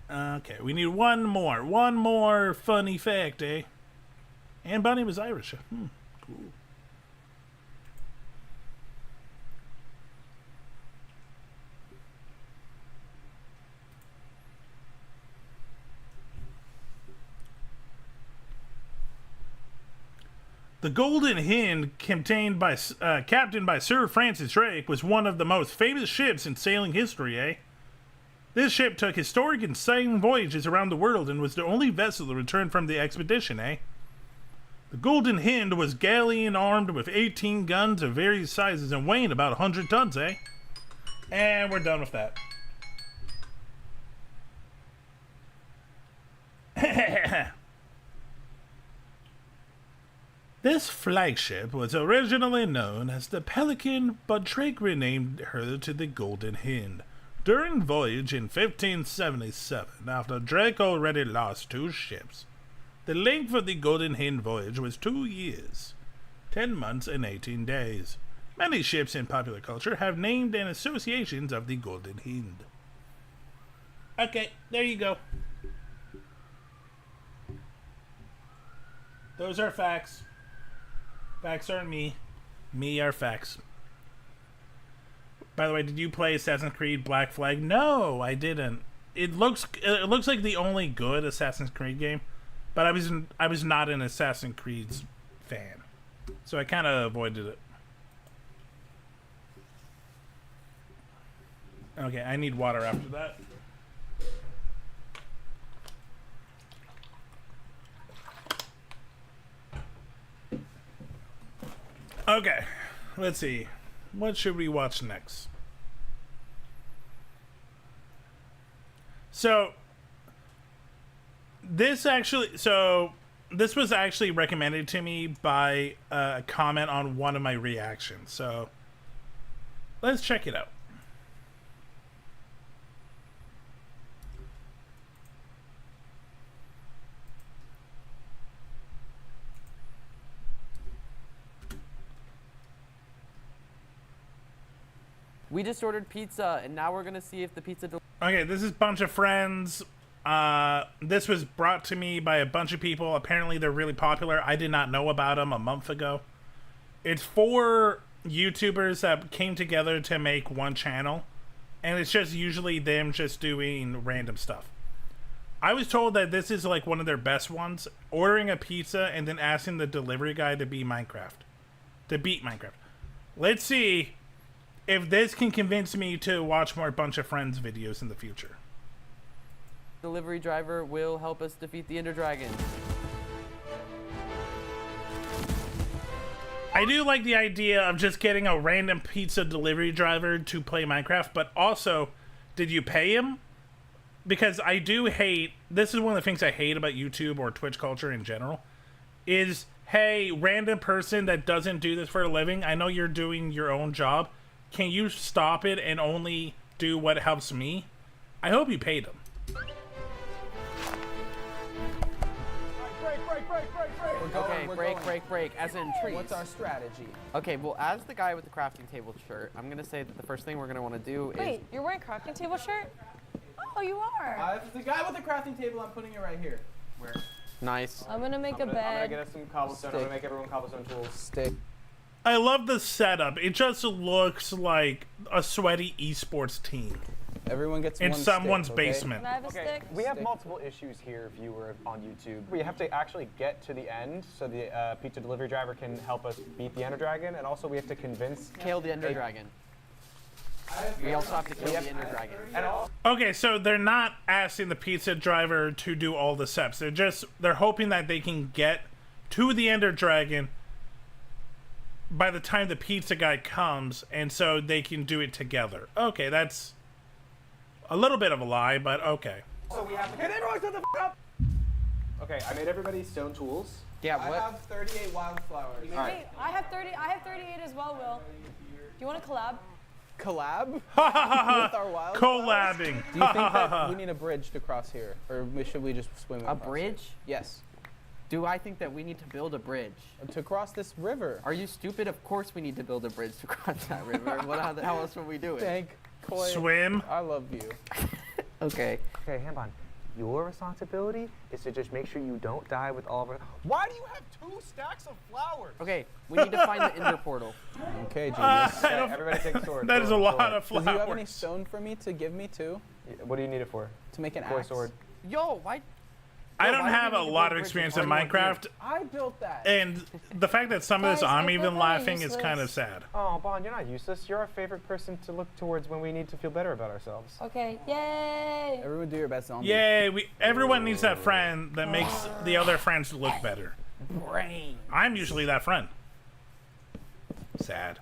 C: Okay, we need one more. One more funny fact, Anne Bonny was Irish. Cool. The Golden Hind, captained by Sir Francis Drake, was one of the most famous ships in sailing history, This ship took historic and sailing voyages around the world and was the only vessel to return from the expedition, The Golden Hind was galleon armed with 18 guns of various sizes and weighing about 100 tons, And we're done with that. This flagship was originally known as the Pelican, but Drake renamed her to the Golden Hind. During voyage in 1577, after Drake already lost 2 ships, the length of the Golden Hind voyage was 2 years, 10 months and 18 days. Many ships in popular culture have named and associations of the Golden Hind. Okay, there you go. Those are facts. Facts aren't me. Me are facts. By the way, did you play Assassin's Creed Black Flag? No, I didn't. It looks like the only good Assassin's Creed game, but I was not an Assassin's Creed fan, so I kind of avoided it. Okay, I need water after that. Okay, let's see. What should we watch next? So this was actually recommended to me by a comment on one of my reactions. So let's check it out.
M: We just ordered pizza, and now we're gonna see if the pizza.
C: Okay, this is Bunch of Friends. This was brought to me by a bunch of people. Apparently, they're really popular. I did not know about them a month ago. It's 4 YouTubers that came together to make one channel, and it's just usually them just doing random stuff. I was told that this is like one of their best ones. Ordering a pizza and then asking the delivery guy to beat Minecraft. Let's see if this can convince me to watch more Bunch of Friends videos in the future.
M: Delivery driver will help us defeat the Ender Dragon.
C: I do like the idea of just getting a random pizza delivery driver to play Minecraft, but also, did you pay him? Because I do hate, this is one of the things I hate about YouTube or Twitch culture in general, is, hey, random person that doesn't do this for a living, I know you're doing your own job, can you stop it and only do what helps me? I hope you paid him.
M: Okay, break, as in trees.
O: What's our strategy?
M: Okay, well, as the guy with the crafting table shirt, I'm gonna say that the first thing we're gonna want to do is...
P: Wait, you're wearing a crafting table shirt? Oh, you are.
O: The guy with the crafting table, I'm putting it right here. Where?
M: Nice.
P: I'm gonna make a bed.
O: I'm gonna get us some cobblestone. I'm gonna make everyone cobblestone tools.
M: Stick.
C: I love the setup. It just looks like a sweaty esports team.
O: Everyone gets
C: in
O: one
C: someone's
O: stick, okay?
C: basement.
P: Can I have a stick?
X: We have multiple issues here if you were on YouTube. We have to actually get to the end so the pizza delivery driver can help us beat the Ender Dragon, and also we have to convince...
M: Kill the Ender Dragon. We also have to kill the Ender Dragon.
C: Okay, so they're not asking the pizza driver to do all the steps. They're hoping that they can get to the Ender Dragon by the time the pizza guy comes, and so they can do it together. Okay, that's a little bit of a lie, but okay.
O: So we have to get everyone to the up. Okay, I made everybody stone tools.
M: Yeah, what?
O: I have 38 wildflowers.
P: Wait, I have 38 as well, Will. Do you want to collab?
O: Collab? With our wildflowers?
C: Collabing.
O: Do you think that we need a bridge to cross here, or should we just swim across?
M: A bridge?
O: Yes.
M: Do I think that we need to build a bridge?
O: To cross this river.
M: Are you stupid? Of course we need to build a bridge to cross that river. How else would we do it?
O: Thank Coy.
C: Swim.
O: I love you.
M: Okay.
X: Okay, hang on. Your responsibility is to just make sure you don't die with all of our... Why do you have 2 stacks of flowers?
M: Okay, we need to find the Ender portal.
O: Okay, genius.
X: Everybody take a sword.
C: That is a lot of flowers.
O: Do you have any stone for me to give me too?
X: What do you need it for?
O: To make an axe.
X: Sword.
M: Yo, why?
C: I don't have a lot of experience in Minecraft,
O: I built that.
C: and the fact that some of this I'm even laughing is kind of sad.
X: Oh, Bond, you're not useless. You're our favorite person to look towards when we need to feel better about ourselves.
P: Okay, yay!
O: Everyone do your best zombie.
C: Yay, everyone needs that friend that makes the other friends look better.
M: Brain.
C: I'm usually that friend. Sad.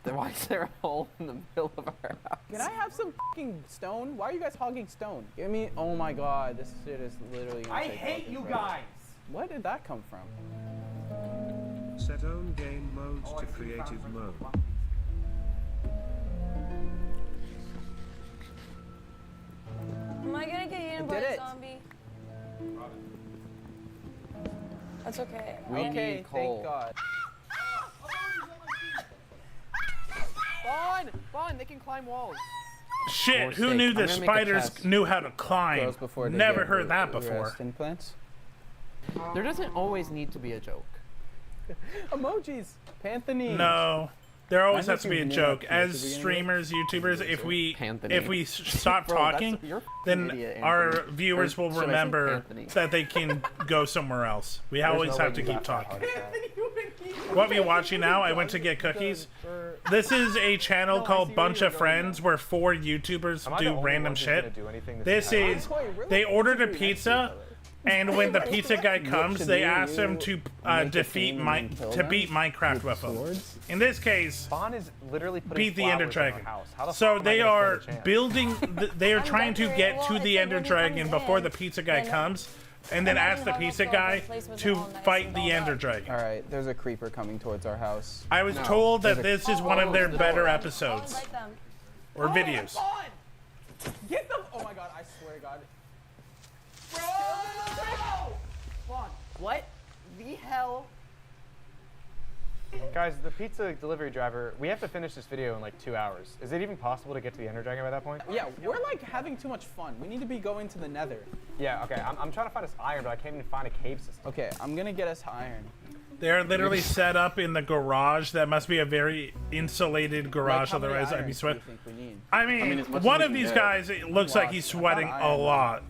M: Then why is there a hole in the middle of our house?
O: Can I have some fucking stone? Why are you guys hogging stone? Give me, oh my god, this shit is literally gonna
B: I
O: take
B: hate you
O: forever.
B: guys!
O: Where did that come from?
Y: Set own game mode to creative mode.
P: I gonna get eaten by a zombie? That's okay.
M: We need coal.
O: Thank God.
M: Vaughn, they can climb walls.
C: Shit, who knew the spiders knew how to climb? Never heard that before.
O: Implants.
M: There doesn't always need to be a joke.
O: Emojis. Panthony.
C: No. There always has to be a joke. As streamers, YouTubers, if we stop talking, then our viewers will remember that they can go somewhere else. We always have to keep talking. What are you watching now? I went to get cookies. This is a channel called Bunch of Friends where 4 YouTubers do random shit. This is, they ordered a pizza, and when the pizza guy comes, they ask him to beat Minecraft with them. In this case, beat the Ender Dragon. So they are building, they are trying to get to the Ender Dragon before the pizza guy comes, and then ask the pizza guy to fight the Ender Dragon.
O: All right, there's a creeper coming towards our house.
C: I was told that this is one of their better episodes or videos.
O: Get them! Oh my God! I swear to God.
M: What the hell?
X: Guys, the pizza delivery driver, we have to finish this video in like 2 hours. Is it even possible to get to the Ender Dragon by that point?
O: Yeah, we're like having too much fun. We need to be going to the Nether.
X: Yeah, okay, I'm trying to find us iron, but I can't even find a cave system.
O: Okay, I'm gonna get us iron.
C: They're literally set up in the garage. That must be a very insulated garage,
O: Like,
C: otherwise I'd be sweating.
O: We
C: I mean, one of these guys, it looks like he's sweating a lot.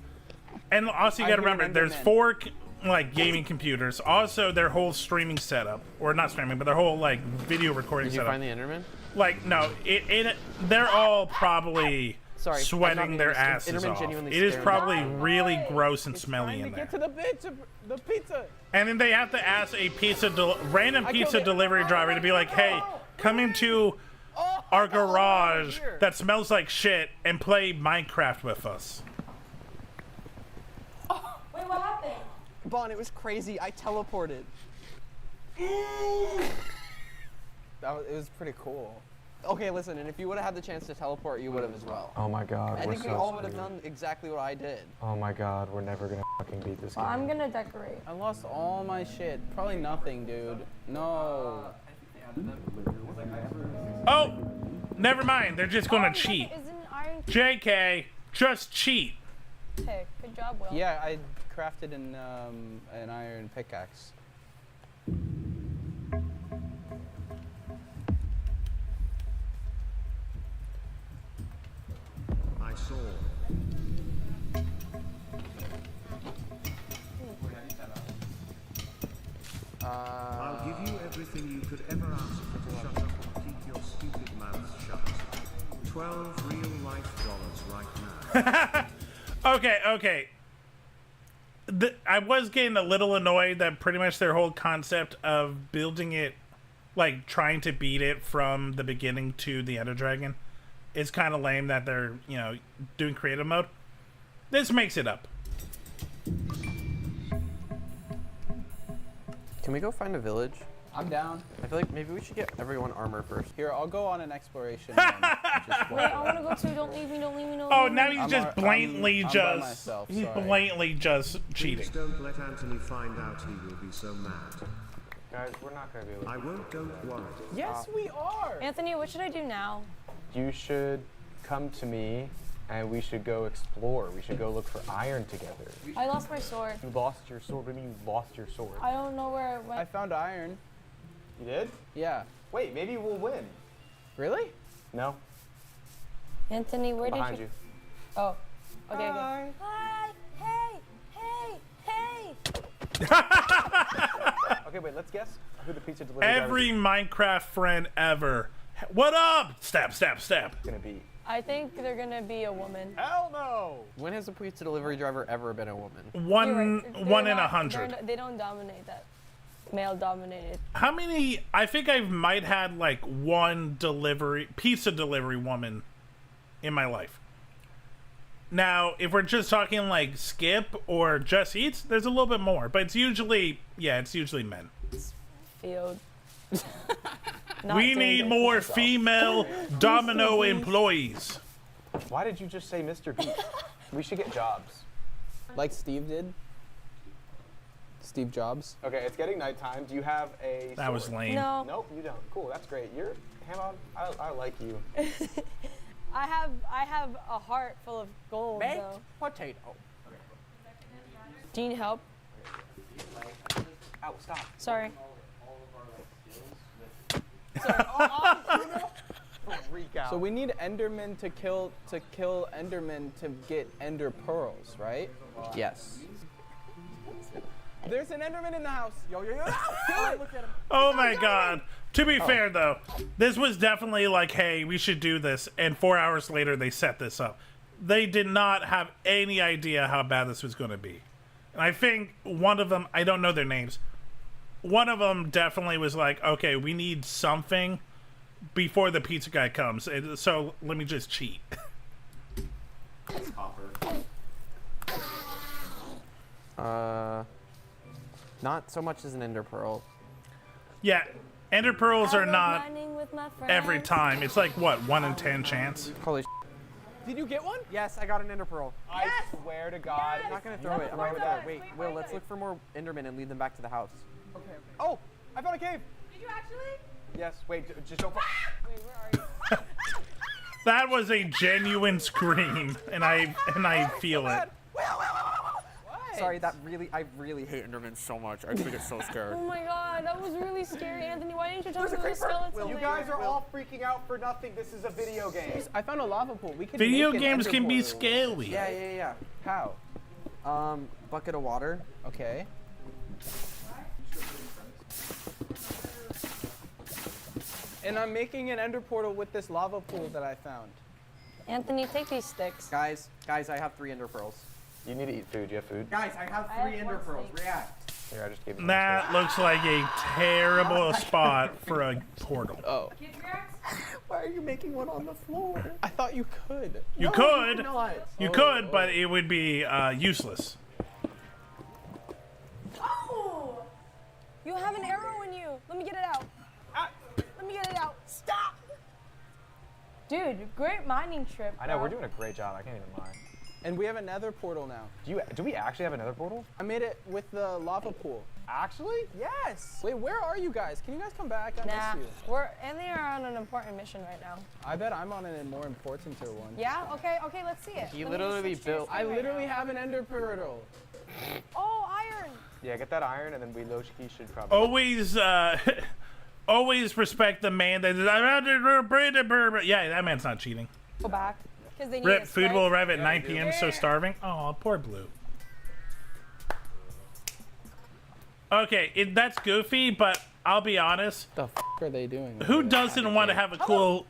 C: And also, you gotta remember, there's 4 like gaming computers. Also, their whole streaming setup, or not streaming, but their whole like video recording setup.
M: Did you find the Enderman?
C: Like, no, they're all probably sweating their asses off. It is probably really gross and smelly in there.
O: Get to the pizza.
C: And then they have to ask a random pizza delivery driver to be like, hey, come into our garage that smells like shit and play Minecraft with us.
P: Wait, what happened?
M: Vaughn, it was crazy. I teleported.
O: It was pretty cool.
M: Okay, listen, and if you would have had the chance to teleport, you would have as well.
X: Oh my God,
M: I think we all would have done exactly what I did.
X: Oh my God, we're never gonna fucking beat this game.
P: I'm gonna decorate.
O: I lost all my shit. Probably nothing, dude. No.
C: Oh, never mind. They're just gonna cheat. JK, just cheat.
P: Hey, good job, Will.
O: Yeah, I crafted an iron pickaxe.
A: I saw. I'll give you everything you could ever ask for to shut up and keep your stupid mouth shut. 12 real life dollars right now.
C: Okay. I was getting a little annoyed that pretty much their whole concept of building it, like trying to beat it from the beginning to the Ender Dragon, is kind of lame that they're, doing creative mode. This makes it up.
M: Can we go find a village?
O: I'm down.
M: I feel like maybe we should get everyone armor first.
O: Here, I'll go on an exploration.
P: Wait, I want to go too. Don't leave me.
C: Oh, now he's just blatantly blatantly just cheating.
A: Please don't let Anthony find out, he will be so mad.
X: Guys, we're not gonna be able to.
A: I won't, don't worry.
O: Yes, we are.
P: Anthony, what should I do now?
X: You should come to me and we should go explore. We should go look for iron together.
P: I lost my sword.
X: You lost your sword? What do you mean you lost your sword?
P: I don't know where it went.
O: I found iron.
X: You did?
O: Yeah.
X: Wait, maybe we'll win.
O: Really?
X: No.
P: Anthony, where did you...
X: Behind you.
P: Oh. Okay.
O: Hi.
P: Hi. Hey.
X: Okay, wait, let's guess who the pizza delivery
C: Every Minecraft friend ever. What up? Stab.
X: Gonna be.
P: I think they're gonna be a woman.
X: Hell no!
M: When has a pizza delivery driver ever been a woman?
C: One in 100.
P: They don't dominate that. Male dominated.
C: How many? I think I might had like one pizza delivery woman in my life. Now, if we're just talking like Skip or Just Eats, there's a little bit more, but it's usually men.
P: Field.
C: We need more female Domino employees.
X: Why did you just say Mr. Beast? We should get jobs.
O: Like Steve did. Steve Jobs.
X: Okay, it's getting nighttime. Do you have a sword?
C: That was lame.
P: No.
X: Nope, you don't. Cool, that's great. You're, Hamon, I like you.
P: I have a heart full of gold,
M: Baked
P: though.
M: potato.
P: Do you need help?
X: Ow, stop.
P: Sorry.
X: Freak out.
O: So we need Endermen to kill Endermen to get Ender pearls, right?
M: Yes.
O: There's an Enderman in the house. Yo, kill it. Look at him.
C: Oh my god. To be fair though, this was definitely like, hey, we should do this, and 4 hours later they set this up. They did not have any idea how bad this was going to be. And I think one of them, I don't know their names, one of them definitely was like, okay, we need something before the pizza guy comes, and so let me just cheat.
M: Not so much as an ender pearl.
C: Yeah, ender pearls
P: I
C: are
P: love
C: not
P: mining with my
C: every
P: friends.
C: time. It's like, what, 1 in 10 chance?
M: Holy sh**.
O: Did you get one?
M: Yes, I got an ender pearl.
X: I swear to God.
M: I'm not gonna throw it. I'm not gonna throw it. Wait, Will, let's look for more endermen and lead them back to the house.
O: Okay. Oh, I found a cave.
P: Did you actually?
X: Yes, wait, just don't.
P: Wait, where are you?
C: That was a genuine scream, and I feel it.
M: Sorry, I really hate endermen so much. I get so scared.
P: Oh my god, that was really scary, Anthony. Why didn't you tell me there was a skeleton
X: You
P: there?
X: guys are all freaking out for nothing. This is a video game.
O: I found a lava pool. We could
C: Video
O: make an
C: games
O: Ender
C: can be
O: portal.
C: scary.
M: Yeah.
O: How?
M: Bucket of water.
O: Okay. And I'm making an ender portal with this lava pool that I found.
P: Anthony, take these sticks.
M: Guys, I have 3 ender pearls.
X: You need to eat food. You have food?
M: Guys, I have 3 ender pearls. React.
X: Here, I just gave you
C: That looks like a terrible spot for a portal.
O: Oh.
M: Why are you making one on the floor?
O: I thought you could.
C: You
M: No,
C: could.
M: you cannot.
C: You could, but it would be useless.
P: Oh! You have an arrow in you. Let me get it out. Let me get it out. Stop! Dude, great mining trip.
X: I know,
P: bro.
X: we're doing a great job. I can't even lie.
O: And we have another portal now.
X: Do we actually have another portal?
O: I made it with the lava pool.
X: Actually?
O: Yes. Wait, where are you guys? Can you guys come back? I
P: Nah,
O: miss you.
P: we're Anthony are on an important mission right now.
O: I bet I'm on a more important one.
P: Yeah? Okay, let's see it.
M: You
P: Let me
M: literally
P: switch to your
M: built-
P: screen
O: I
P: right
O: literally
P: now.
O: have an ender portal.
P: Oh, iron!
X: Yeah, get that iron, and then we low-key should probably...
C: Always respect the man that is. Yeah, that man's not cheating.
P: Go back. Because they need
C: Rip,
P: us,
C: food
P: right?
C: will arrive at 9 p.m. So starving. Oh, poor Blue. Okay, that's goofy, but I'll be honest.
O: The f are they doing?
C: Who doesn't want to have a cool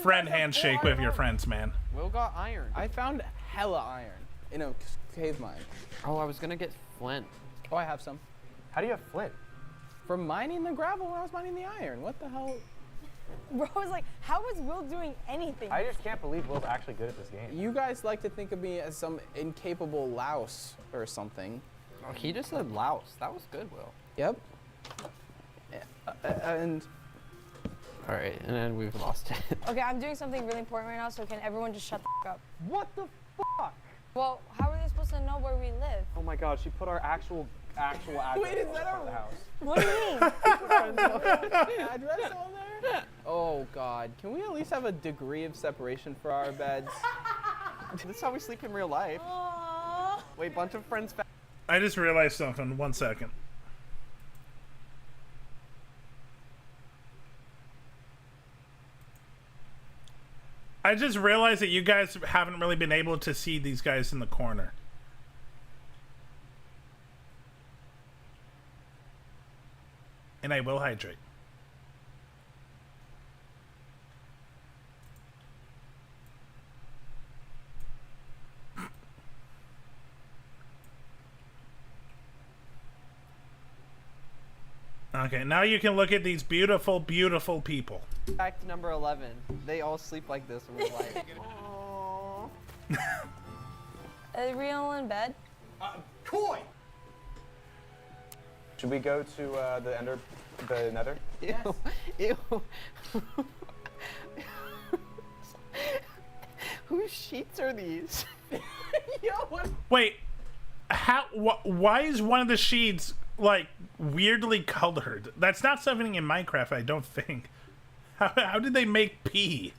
C: friend handshake with your friends, man?
M: Will got iron.
O: I found hella iron in a cave mine.
M: Oh, I was gonna get flint.
O: Oh, I have some.
X: How do you have flint?
O: From mining the gravel when I was mining the iron. What the hell?
P: Bro was like, how is Will doing anything?
X: I just can't believe Will's actually good at this game.
O: You guys like to think of me as some incapable louse or something.
M: Oh, he just said louse. That was good, Will.
O: Yep. And
M: All right, and then we've lost it.
P: Okay, I'm doing something really important right now, so can everyone just shut the f up?
X: What the fuck?
P: Well, how are they supposed to know where we live?
X: Oh my god, she put our actual address
O: Wait, is that
X: on the house.
P: What do you mean?
O: address on there? Oh God, can we at least have a degree of separation for our beds?
M: This is how we sleep in real life.
P: Aww.
M: Wait, bunch of friends.
C: I just realized something. 1 second. I just realized that you guys haven't really been able to see these guys in the corner. And I will hydrate. Okay, now you can look at these beautiful, beautiful people.
M: Fact number 11. They all sleep like this in real life.
P: Are they real in bed?
X: Koi! Should we go to the nether?
M: Ew. Ew. Whose sheets are these? Yo, what?
C: Wait, how? Why is one of the sheets like weirdly colored? That's not something in Minecraft, I don't think. How did they make pee?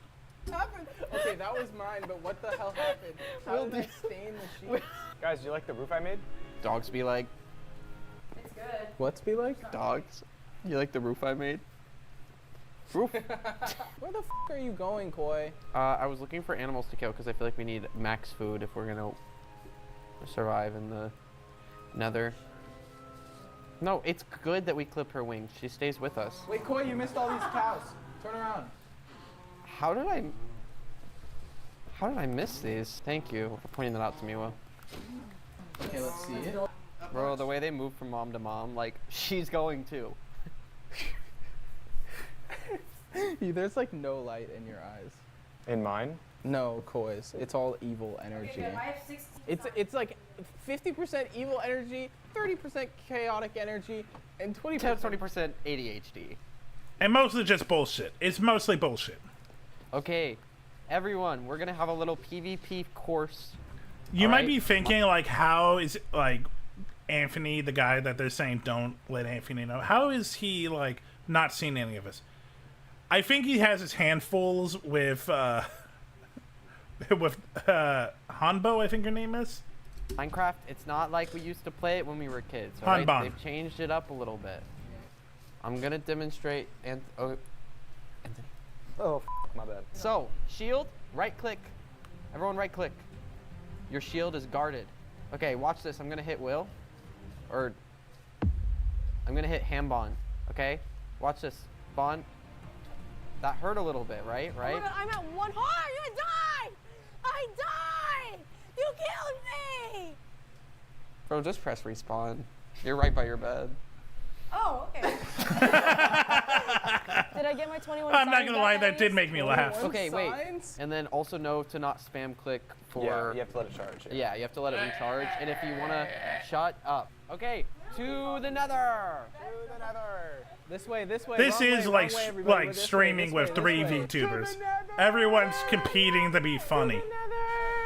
O: Happened? Okay, that was mine, but what the hell happened? How did I stain the sheets?
X: Guys, do you like the roof I made?
M: Dogs be like.
P: It's good.
O: What's be like?
M: Dogs. You like the roof I made? Roof.
O: Where the f are you going, Koi?
M: I was looking for animals to kill because I feel like we need max food if we're gonna survive in the Nether. No, it's good that we clip her wings. She stays with us.
O: Wait, Koi, you missed all these cows. Turn around.
M: How did I miss these? Thank you for pointing that out to me, Will.
O: Okay, let's see it.
M: Bro, the way they move from mom to mom, like, she's going too.
O: There's like no light in your eyes.
X: In mine?
O: No, Koi's. It's all evil energy. It's like 50% evil energy, 30% chaotic energy, and
M: 20% ADHD.
C: And mostly just bullshit. It's mostly bullshit.
M: Okay, everyone, we're gonna have a little PvP course.
C: You might be thinking, like, how is, like, Anthony, the guy that they're saying don't let Anthony know, how is he, like, not seeing any of us? I think he has his handfuls with, Hanbo, I think her name is.
M: Minecraft, it's not like we used to play it when we were kids,
C: alright?
M: They've changed it up a little bit. I'm gonna demonstrate, Anthony.
X: Oh, my bad.
M: So, shield, right click. Everyone right click. Your shield is guarded. Okay, watch this. I'm gonna hit Will. Or, I'm gonna hit Hambon. Okay? Watch this. Bond. That hurt a little bit, right? Right?
P: Oh my God, I'm at 1 heart! I died! I died! You killed me!
M: Bro, just press respawn. You're right by your bed.
P: Oh, okay. Did I get my 21
C: I'm not gonna lie, that did make me laugh.
M: Okay, wait. And then also know to not spam click for...
X: Yeah, you have to let it charge.
M: Yeah, you have to let it recharge. And if you wanna shut up. Okay, to the Nether!
X: To the Nether!
O: This way, this way.
C: This is
O: wrong
C: like
O: way, everybody.
C: like streaming with 3 VTubers. Everyone's competing to be funny.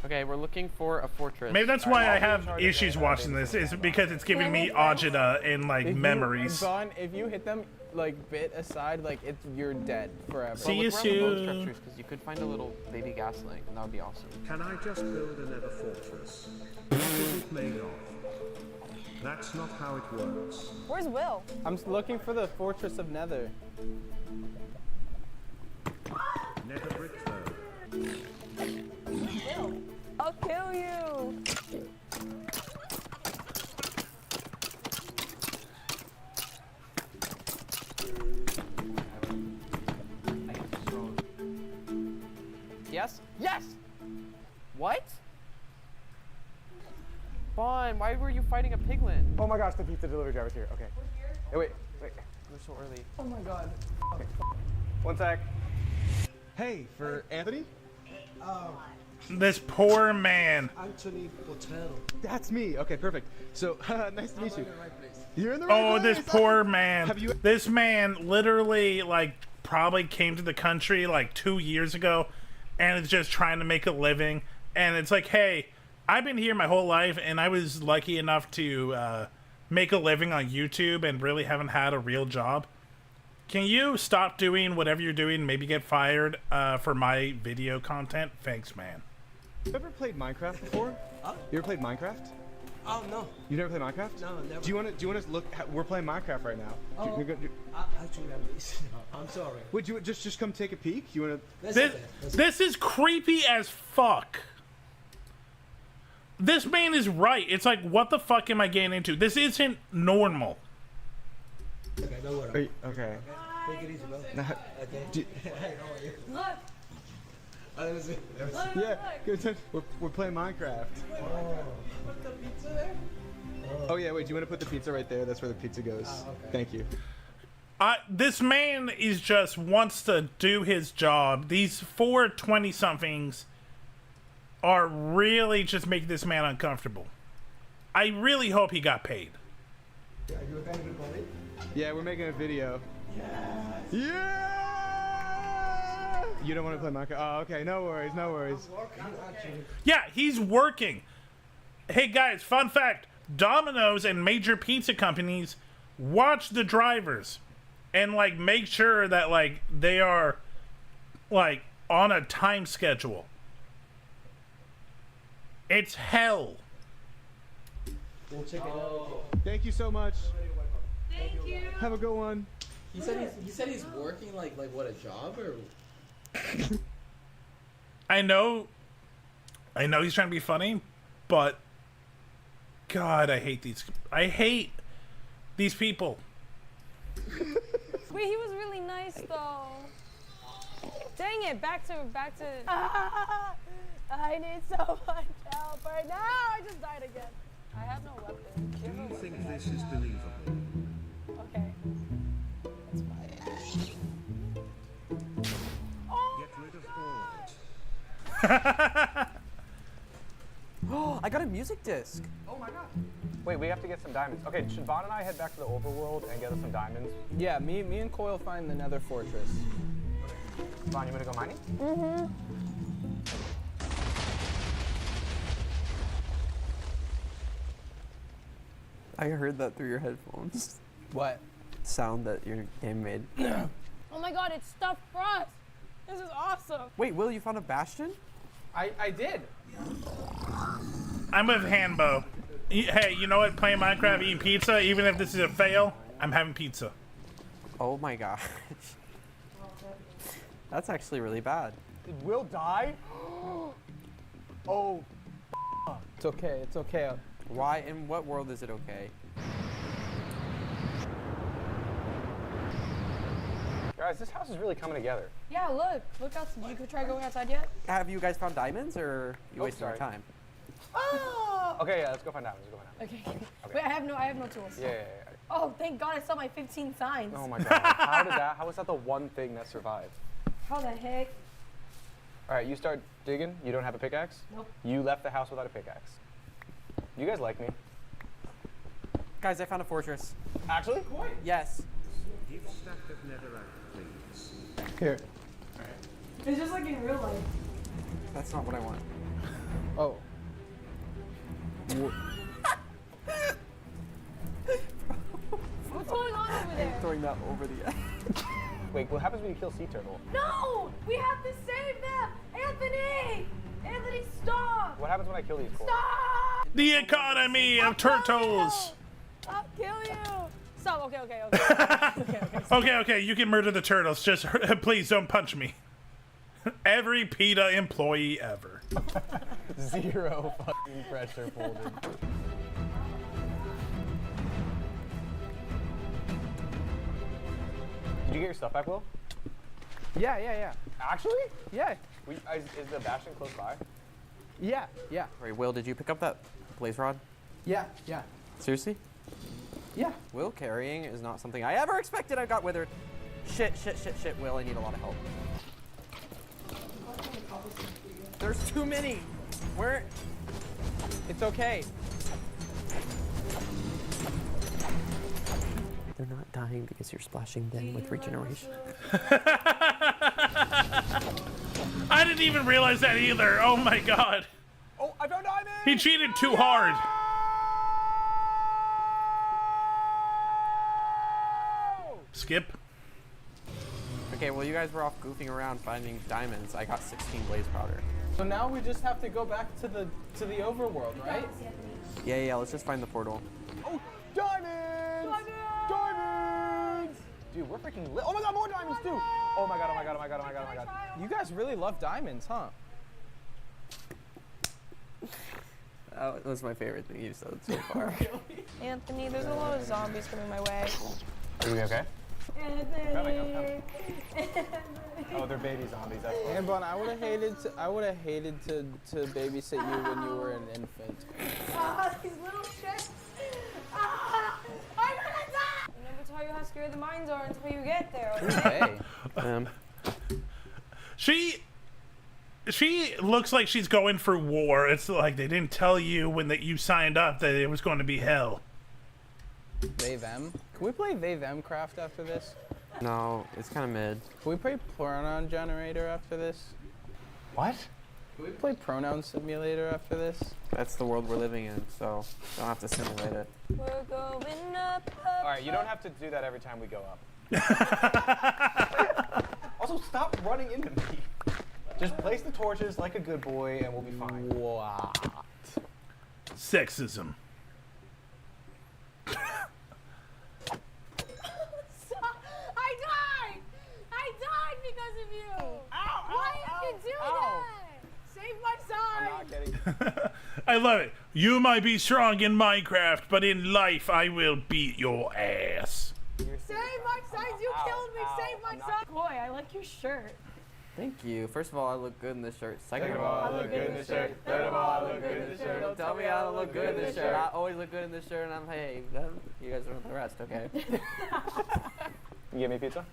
M: Okay, we're looking for a fortress.
C: Maybe that's why I have issues watching this, is because it's giving me agita and like memories.
O: Vaughn, if you hit them like bit aside, like you're dead forever.
C: See you soon.
M: Because you could find a little baby gas link, and that would be awesome.
A: Can I just build another fortress? What is it made of? That's not how it works.
P: Where's Will?
O: I'm looking for the Fortress of Nether.
A: Nether brick though.
P: Will, I'll kill you.
M: Yes? Yes! What? Vaughn, why were you fighting a piglin?
X: Oh my gosh, the pizza delivery driver's here. Okay. Hey, wait.
M: We're so early.
O: Oh my God.
X: Okay. 1 sec.
H: Hey, for Anthony?
C: This poor man.
H: Anthony Hotel. That's me. Okay, perfect. So, nice to meet you. You're in the right
C: Oh,
H: place.
C: this poor man. This man literally, like, probably came to the country like 2 years ago and is just trying to make a living. And it's like, hey, I've been here my whole life and I was lucky enough to make a living on YouTube and really haven't had a real job. Can you stop doing whatever you're doing, maybe get fired for my video content? Thanks, man.
H: You ever played Minecraft before?
L: Huh?
H: You ever played Minecraft?
L: Oh, no.
H: You never played Minecraft?
L: No, never.
H: Do you want to look? We're playing Minecraft right now.
L: Oh, actually, I'm sorry.
H: Would you just come take a peek? You want
C: to? This is creepy as fuck. This man is right. It's like, what the fuck am I getting into? This isn't normal.
L: Okay, don't worry.
H: Okay.
L: Take it easy, bro. Okay. Hey, how are you?
P: Look.
L: Let me see.
H: Yeah, good. We're playing Minecraft.
L: Oh. Put the pizza there?
H: Oh yeah, wait. Do you want to put the pizza right there? That's where the pizza goes.
L: Okay.
H: Thank you.
C: This man is just wants to do his job. These 4 20-somethings are really just making this man uncomfortable. I really hope he got paid.
L: Yeah, you okay, everybody?
H: Yeah, we're making a video.
L: Yes.
H: Yeah! You don't want to play Minecraft? Oh, okay. No worries. No worries.
C: Yeah, he's working. Hey guys, fun fact. Domino's and major pizza companies watch the drivers and like make sure that like they are like on a time schedule. It's hell.
H: We'll check it out. Thank you so much.
P: Thank you.
H: Have a good one.
N: He said he's working like what, a job or?
C: I know he's trying to be funny, but God, I hate these people.
P: Wait, he was really nice though. Dang it, back to. I need so much help right now. I just died again. I have no weapon.
A: Do you think this is believable?
P: Okay. That's fine.
A: Get rid of all it.
M: Oh, I got a music disc.
X: Oh my god. Wait, we have to get some diamonds. Okay, should Vaughn and I head back to the overworld and get us some diamonds?
O: Yeah, me and Coyle find the Nether Fortress.
X: Vaughn, you wanna go mining?
P: Mm-hmm.
M: I heard that through your headphones.
O: What?
M: Sound that your game made.
P: Oh my god, it's stuffed frost. This is awesome.
M: Wait, Will, you found a bastion?
O: I did.
C: I'm with Hanbo. Hey, you know what? Playing Minecraft, eating pizza, even if this is a fail, I'm having pizza.
M: Oh my gosh. That's actually really bad.
X: Did Will die? Oh.
O: It's okay. It's okay.
M: Why? In what world is it okay?
X: Guys, this house is really coming together.
P: Yeah, look outside. You could try going outside yet?
M: Have you guys found diamonds, or you wasting your time?
P: Oh!
X: Okay, yeah, let's go find diamonds.
P: Okay. Wait, I have no tools.
X: Yeah.
P: Oh, thank God I saw my 15 signs.
X: Oh my god. How was that the one thing that survived?
P: How the heck?
X: All right, you start digging. You don't have a pickaxe?
P: Nope.
X: You left the house without a pickaxe. You guys like me?
M: Guys, I found a fortress.
X: Actually?
M: Yes.
A: Give stack of netherite, please.
H: Here.
P: It's just like in real life.
M: That's not what I want.
O: Oh.
P: What's going on over there?
M: Throwing that over the edge.
X: Wait, what happens when you kill sea turtle?
P: No! We have to save them! Anthony! Anthony, stop!
X: What happens when I kill these coral?
P: Stop!
C: The economy of turtles.
P: I'll kill you! Stop, okay.
C: Okay, you can murder the turtles. Just please don't punch me. Every PETA employee ever.
X: Zero fucking pressure folded. Did you get your stuff back, Will?
O: Yeah.
X: Actually?
O: Yeah.
X: Is the bastion close by?
O: Yeah.
M: Wait, Will, did you pick up that blaze rod?
O: Yeah.
M: Seriously?
O: Yeah.
M: Will, carrying is not something I ever expected. I got withered. Shit, Will, I need a lot of help. There's too many. Where? It's okay. They're not dying because you're splashing them with regeneration.
C: I didn't even realize that either. Oh my god.
X: Oh, I found diamond!
C: He cheated too hard. Skip.
M: Okay, well, you guys were off goofing around finding diamonds. I got 16 blaze powder.
O: So now we just have to go back to the overworld, right?
M: Yeah, let's just find the portal.
X: Oh, diamonds! Diamonds! Dude, we're freaking lit. Oh my god, more diamonds too! Oh my god.
O: You guys really love diamonds, huh?
M: That was my favorite thing you've said so far.
P: Anthony, there's a lot of zombies coming my way.
X: Are we okay?
P: Anthony.
X: Oh, they're baby zombies. That's fine.
O: Ambon, I would have hated to babysit you when you were an infant.
P: These little shits. I'm gonna die! I never tell you how scary the mines are until you get there, okay?
C: She looks like she's going for war. It's like they didn't tell you when that you signed up that it was going to be hell.
O: They them? Can we play they them craft after this?
M: No, it's kind of mid.
O: Can we play pronoun generator after this?
X: What?
O: Can we play pronoun simulator after this?
M: That's the world we're living in, so don't have to simulate it.
P: We're going up.
X: All right, you don't have to do that every time we go up. Also, stop running into me. Just place the torches like a good boy, and we'll be fine.
O: What?
C: Sexism.
P: I died because of you. Why did you do that? Save my son.
X: I'm not getting.
C: I love it. You might be strong in Minecraft, but in life I will beat your ass.
P: Save my son. You killed me. Save my son. Boy, I like your shirt.
M: Thank you. First of all, I look good in this shirt.
X: Second of all, I look good in this shirt. Third of all, I look good in this shirt.
M: Don't tell me I don't look good in this shirt. I always look good in this shirt, and I'm hey, you guys want the rest, okay?
X: You get me pizza?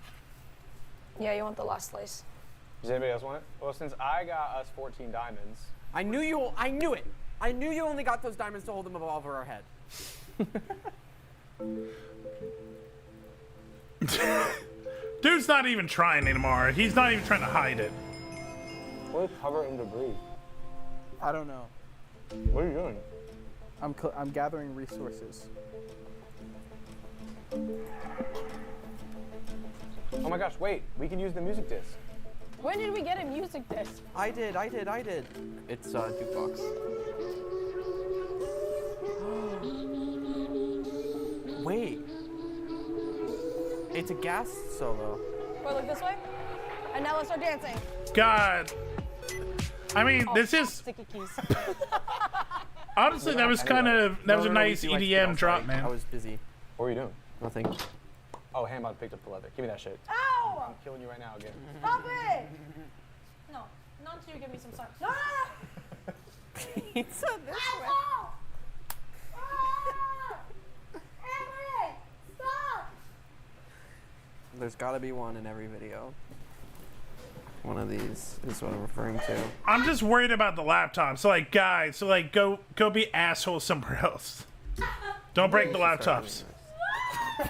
P: Yeah, you want the last slice?
X: Does anybody else want it? Well, since I got us 14 diamonds.
M: I knew it. I knew you only got those diamonds to hold them above our head.
C: Dude's not even trying anymore. He's not even trying to hide it.
X: We're covered in debris.
O: I don't know.
X: What are you doing?
O: I'm gathering resources.
X: Oh my gosh, wait. We can use the music disc.
P: When did we get a music disc?
M: I did. It's jukebox. Wait. It's a gas solo.
P: Wait, look this way. And now let's start dancing.
C: God. I mean, this is
P: sticky keys.
C: honestly that was kind of that was a nice EDM drop, man.
M: I was busy.
X: What were you doing?
M: Nothing.
X: Oh, Hambon picked up the leather. Give me that shit.
P: Ow!
X: I'm killing you right now again.
P: Stop it! No, not until you give me some sun. No!
M: It's on this way.
P: Emily! Stop!
M: There's gotta be one in every video. One of these is what I'm referring to.
C: I'm just worried about the laptop. So like guys, so like go be assholes somewhere else. Don't break the laptops.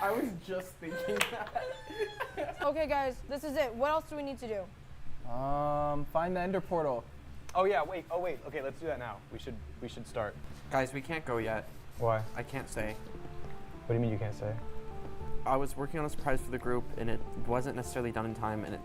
O: I was just thinking that.
P: Okay, guys, this is it. What else do we need to do?
O: Find the ender portal.
X: Oh yeah, wait. Oh wait. Okay, let's do that now. We should start.
M: Guys, we can't go yet.
X: Why?
M: I can't say.
X: What do you mean you can't say?
M: I was working on a surprise for the group, and it wasn't necessarily done in time, and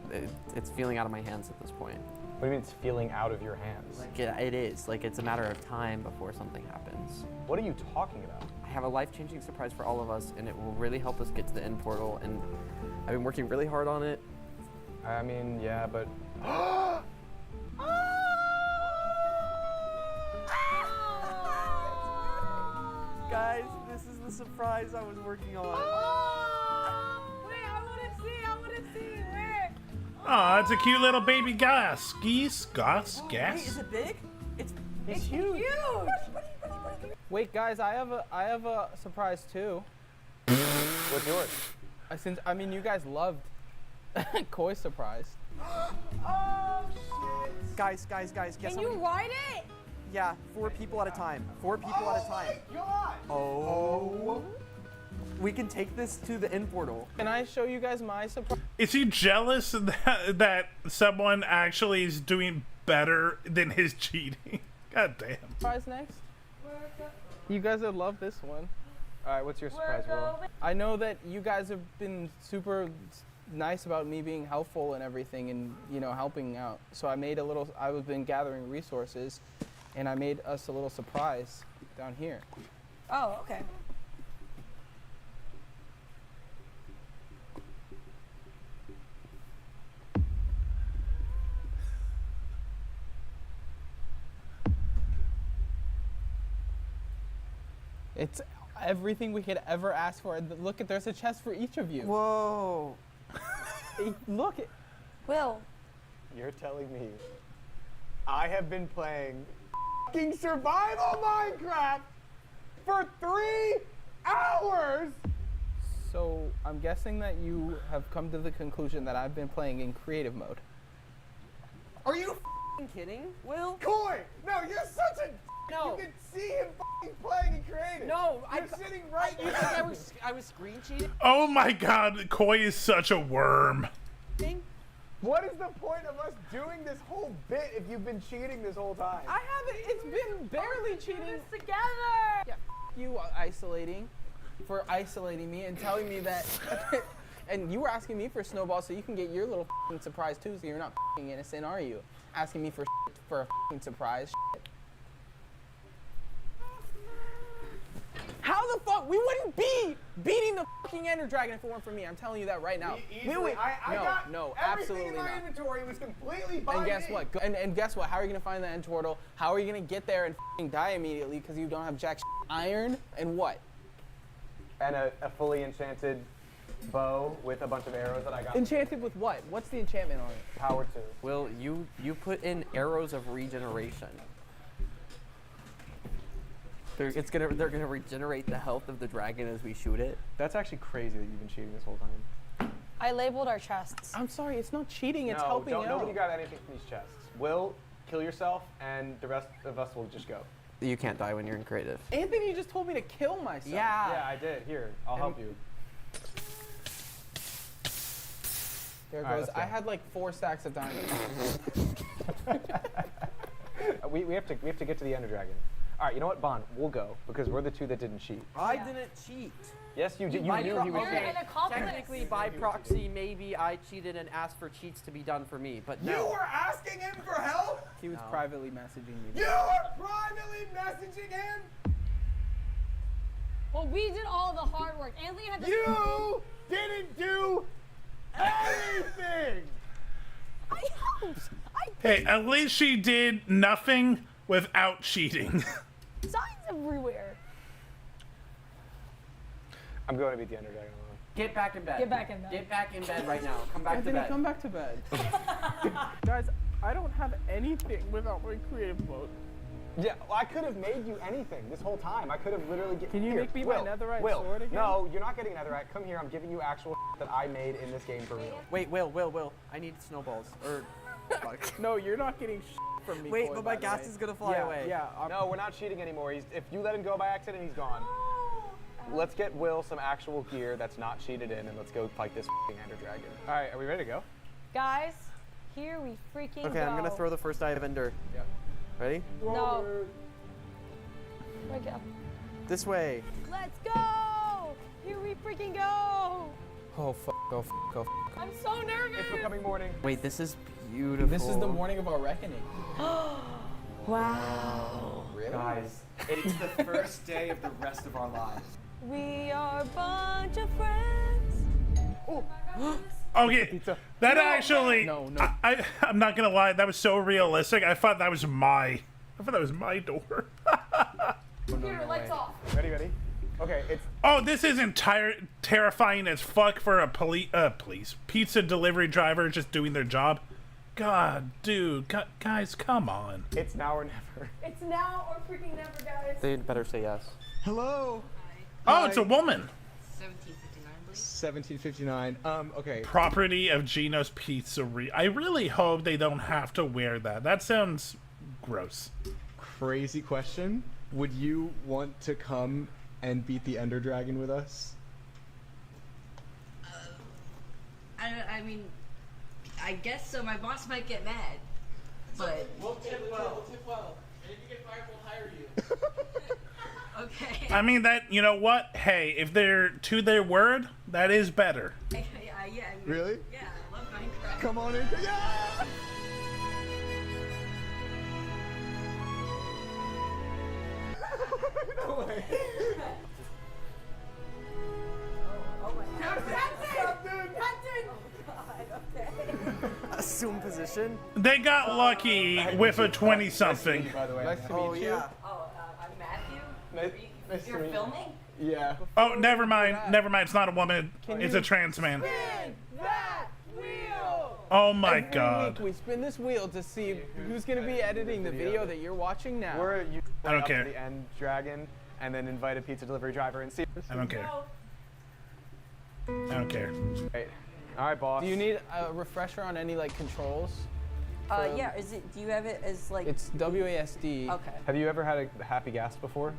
M: it's feeling out of my hands at this point.
X: What do you mean it's feeling out of your hands?
M: Like it is. Like it's a matter of time before something happens.
X: What are you talking about?
M: I have a life-changing surprise for all of us, and it will really help us get to the end portal, and I've been working really hard on it.
X: I mean, yeah, but...
M: Guys, this is the surprise I was working on.
P: Wait, I want to see. Where?
C: Oh, it's a cute little baby gas. Gas?
M: Wait, is it big?
P: It's huge.
O: Wait, guys, I have a surprise too.
X: What's yours?
O: I mean, you guys loved Koi's surprise.
P: Oh shit!
M: Guys, guess
P: Can
M: how
P: you
M: many?
P: ride it?
M: Yeah, 4 people at a time. 4 people at a time.
X: God!
M: Oh. We can take this to the end portal.
O: Can I show you guys my surprise?
C: Is he jealous that someone actually is doing better than his cheating? God damn.
O: Surprise next? You guys would love this one.
X: All right, what's your surprise, Will?
O: I know that you guys have been super nice about me being helpful and everything, and helping out. So I've been gathering resources, and I made us a little surprise down here.
P: Oh, okay.
O: It's everything we could ever ask for. Look, there's a chest for each of you.
M: Whoa.
O: Look.
P: Will.
X: You're telling me I have been playing fucking survival Minecraft for 3 hours?
O: So I'm guessing that you have come to the conclusion that I've been playing in creative mode.
X: Are you
M: kidding, Will?
H: Coy! No, you're such a.
M: No.
H: You can see him playing in creative.
M: No,
H: you're sitting right
M: You
H: there.
M: think I was screen cheating?
C: Oh my god, Koi is such a worm.
H: What is the point of us doing this whole bit if you've been cheating this whole time?
O: I haven't. It's been barely cheating.
P: Together.
O: Yeah, you for isolating me and telling me that. And you were asking me for snowballs so you can get your little surprise too. So you're not innocent, are you? Asking me for a surprise. How the fuck? We wouldn't be beating the fucking Ender Dragon if it weren't for me. I'm telling you that right now.
H: Easily. I got
O: no,
H: everything
O: absolutely
H: in my
O: not.
H: inventory was completely by
O: And guess
H: me.
O: what? And guess what? How are you gonna find the End Turtle? How are you gonna get there and fucking die immediately because you don't have jack iron and what?
X: And a fully enchanted bow with a bunch of arrows that I got.
O: Enchanted with what? What's the enchantment on it?
X: Power 2.
M: Will, you put in arrows of regeneration. They're gonna regenerate the health of the dragon as we shoot it.
X: That's actually crazy that you've been cheating this whole time.
P: I labeled our chests.
O: I'm sorry, it's not cheating. It's helping out.
X: Nobody got anything from these chests. Will, kill yourself, and the rest of us will just go.
M: You can't die when you're in creative.
O: Anthony, you just told me to kill myself.
X: Yeah, I did. Here, I'll help you.
O: There it
X: All right,
O: goes.
X: let's go.
O: I had like 4 stacks of diamonds.
X: We have to get to the Ender Dragon. All right, you know what, Bond? We'll go because we're the two that didn't cheat.
M: I didn't cheat.
X: Yes, you did. You knew he was
P: You're
X: cheating.
P: an accomplice.
M: Technically, by proxy, maybe I cheated and asked for cheats to be done for me, but no.
H: You were asking him for help?
O: He was privately messaging me.
H: You were privately messaging him?
P: Well, we did all the hard work. Anthony had to.
H: You didn't do anything!
P: I helped.
C: Hey, at least she did nothing without cheating.
P: Signs everywhere.
X: I'm going to beat the Ender Dragon alone.
M: Get back in bed.
P: Get back in bed.
M: Get back in bed right now. Come back
O: Anthony,
M: to bed.
O: come back to bed. Guys, I don't have anything without my creative mode.
X: Yeah, well, I could have made you anything this whole time. I could have literally
O: Can you make me my netherite sword again?
X: No, you're not getting netherite. Come here. I'm giving you actual that I made in this game for real.
M: Wait, Will. I need snowballs. Or.
O: No, you're not getting from me.
M: Wait,
O: Coy,
M: but
O: by
M: my
O: the
M: gas
O: way.
M: is gonna fly away.
O: Yeah.
X: No, we're not cheating anymore. If you let him go by accident, he's gone. Let's get Will some actual gear that's not cheated in, and let's go fight this Ender Dragon. All right, are we ready to go?
P: Guys, here we freaking go.
M: Okay, I'm gonna throw the first eye of Ender.
X: Yeah.
M: Ready?
P: No. Right go.
M: This way.
P: Let's go! Here we freaking go!
O: Oh, fuck. Oh, fuck. Oh, fuck.
P: I'm so nervous!
X: It's becoming morning.
M: Wait, this is beautiful.
O: This is the morning of our reckoning.
P: Wow.
X: Really?
L: Guys, it's the first day of the rest of our lives.
P: We are a bunch of friends.
C: Okay, that actually, I'm not gonna lie, that was so realistic. I thought that was my door.
P: Computer, lights off.
X: Ready? Okay, it's.
C: Oh, this is terrifying as fuck for a pizza delivery driver just doing their job. God, dude, guys, come on.
X: It's now or never.
P: It's now or freaking never, guys.
M: They better say yes.
H: Hello.
C: Oh, it's a woman.
H: 1759. Okay.
C: Property of Gino's Pizzeria. I really hope they don't have to wear that. That sounds gross.
H: Crazy question. Would you want to come and beat the Ender Dragon with us?
S: I mean, I guess so. My boss might get mad, but
N: We'll tip well. And if you get fired, we'll hire you.
S: okay.
C: I mean, that, you know what? Hey, if they're to their word, that is better.
S: Yeah.
H: Really?
S: Yeah, I love Minecraft.
H: Come on in. Yeah! No way.
M: Assume position.
C: They got lucky with a 20-something.
H: By the way.
X: Nice to meet you.
S: Oh, I'm Matthew.
X: Nice to
S: You're
X: meet you.
S: filming?
X: Yeah.
C: Oh, never mind. It's not a woman. It's a trans man.
O: Spin that wheel!
C: Oh my
O: Every
C: god.
O: week we spin this wheel to see who's going to be editing the video that you're watching now.
X: You
C: I don't
X: up
C: care.
X: to the End Dragon, and then invite a pizza delivery driver and see.
C: I don't care. I don't care.
X: Right. All right, boss.
O: Do you need a refresher on any like controls?
T: Yeah, is it, do you have it as like?
O: It's WASD.
T: Okay.
X: Have you ever had a happy gas before?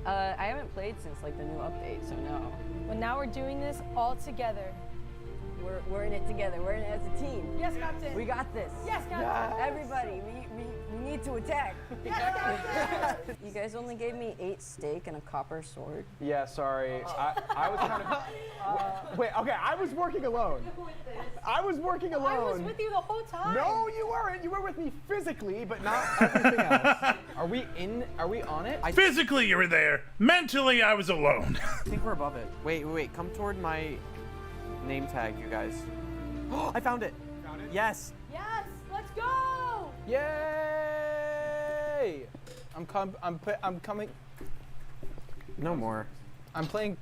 T: I haven't played since like the new update, so no.
P: But now we're doing this all together.
T: We're in it together. We're in it as a team.
P: Yes, Captain.
T: We got this.
P: Yes, Captain.
T: Everybody, we need to attack.
P: Yes, Captain.
T: You guys only gave me 8 steak and a copper sword.
X: Yeah, sorry. I was kind of. Wait, okay, I was working alone. I was working alone.
P: I was with you the whole time.
X: No, you weren't. You were with me physically, but not everything else.
O: Are we on it?
C: Physically, you were there. Mentally, I was alone.
M: I think we're above it. Wait. Come toward my name tag, you guys. I found it. Found it? Yes.
P: Yes, let's go.
O: Yay! I'm coming.
M: No more.
O: I'm playing.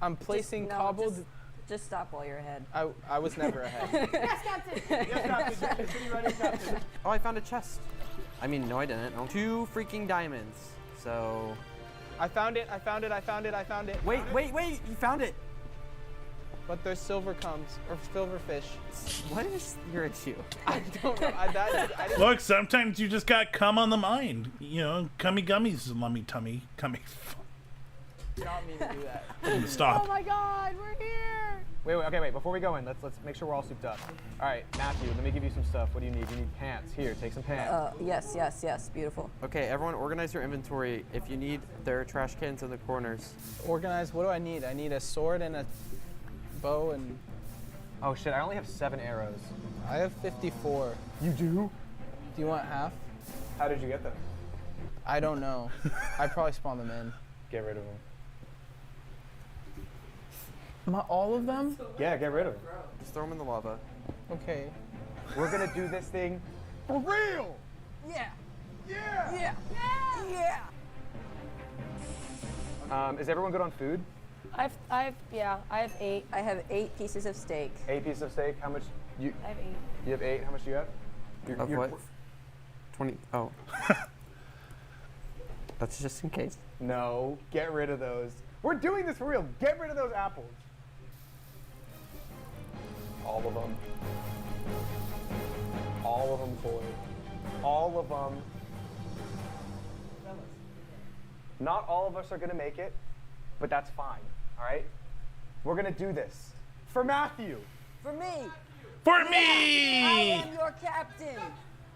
O: I'm placing
T: No,
O: cobbled.
T: Just stop while you're ahead.
O: I was never ahead.
P: Yes, Captain.
X: Yes, Captain. Continue writing, Captain.
M: Oh, I found a chest. I mean, no, I didn't. No. 2 freaking diamonds. So.
O: I found it.
M: Wait! You found it.
O: But there's silver or silverfish.
M: What is your issue?
O: I don't know. I didn't.
C: Look, sometimes you just got cum on the mind. You know, cummy gummies, lummy tummy, cummy.
O: Not me to do that.
C: Stop.
P: Oh my God, we're here.
X: Wait. Before we go in, let's make sure we're all souped up. All right, Matthew, let me give you some stuff. What do you need? You need pants. Here, take some pants.
T: Yes. Beautiful.
M: Okay, everyone, organize your inventory. If you need, there are trash cans in the corners.
O: Organize. What do I need? I need a sword and a bow and.
X: Oh shit! I only have 7 arrows.
O: I have 54.
X: You do?
O: Do you want half?
X: How did you get them?
O: I don't know. I probably spawned them in.
X: Get rid of them.
O: All of them?
X: Yeah, get rid of them.
M: Just throw them in the lava.
O: Okay.
X: We're gonna do this thing for real.
T: Yeah.
X: Yeah.
T: Yeah.
X: Is everyone good on food?
P: I have 8.
T: I have 8 pieces of steak.
X: 8 pieces of steak. How much? You
P: I have 8.
X: You have 8. How much do you have?
M: Of what? 20. Oh. That's just in case.
X: No. Get rid of those. We're doing this for real. Get rid of those apples. All of them. All of them, boy. All of them. Not all of us are gonna make it, but that's fine. All right? We're gonna do this for Matthew.
T: For me.
C: For me.
T: I am your captain.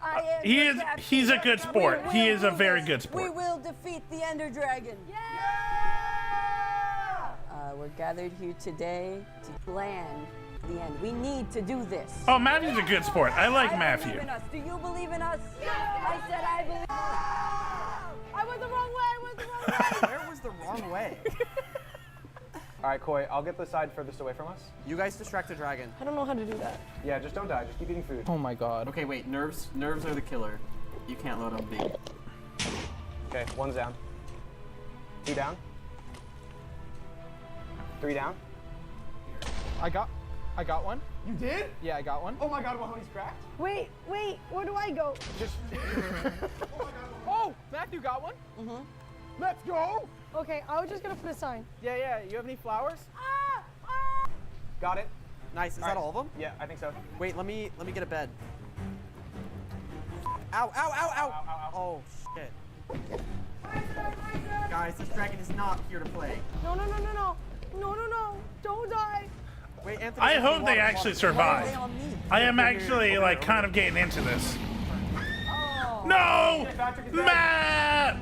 T: I am
C: He
T: your
C: is.
T: captain.
C: He's a good sport.
T: We
C: He
T: will
C: is a
T: do
C: very
T: this.
C: good sport.
T: We will defeat the Ender Dragon.
P: Yeah!
T: We're gathered here today to plan the end. We need to do this.
C: Oh, Matthew's a good sport. I like Matthew.
T: Believe in us. Do you believe in us?
P: Yeah!
T: I said I believe.
P: I went the wrong way.
M: Where was the wrong way?
X: All right, Koi, I'll get the side furthest away from us.
M: You guys distract the dragon.
P: I don't know how to do that.
X: Yeah, just don't die. Just keep eating food.
O: Oh my God.
M: Okay, wait. Nerves are the killer. You can't load on big.
X: Okay, 1's down. 2 down. 3 down.
O: I got one.
X: You did?
O: Yeah, I got one.
X: Oh my God, Mahoney's cracked.
P: Wait, where do I go?
X: Just.
O: Oh, Matthew got one.
X: Let's go.
P: Okay, I was just gonna put a sign.
O: Yeah. You have any flowers?
X: Got it.
M: Nice. Is that all of them?
X: Yeah, I think so.
M: Wait, let me get a bed. Ow. Oh shit. Guys, this dragon is not here to play.
P: No. Don't die.
M: Wait, Anthony.
C: I hope they actually survive.
T: They on me.
C: I am actually like kind of getting into this. No, Matt.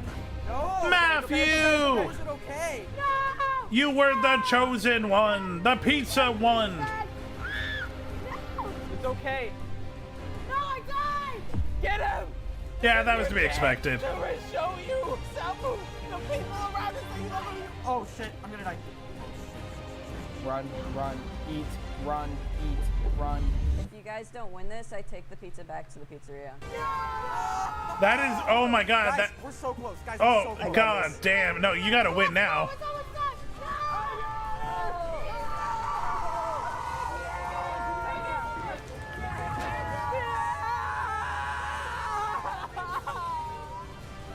M: No,
C: Matthew!
M: Is it okay?
P: No!
C: You were the chosen one, the pizza one.
O: It's okay.
P: No, I died!
O: Get him!
C: Yeah, that was to be expected.
O: I'm gonna show you, Sabu. The people around us are loving you.
M: Oh shit, I'm gonna die.
O: Run, eat, run, eat, run.
T: If you guys don't win this, I take the pizza back to the pizzeria.
C: That is, oh my God.
M: Guys, we're so close. Guys,
C: Oh
M: we're so close.
C: God, damn! No, you gotta win now.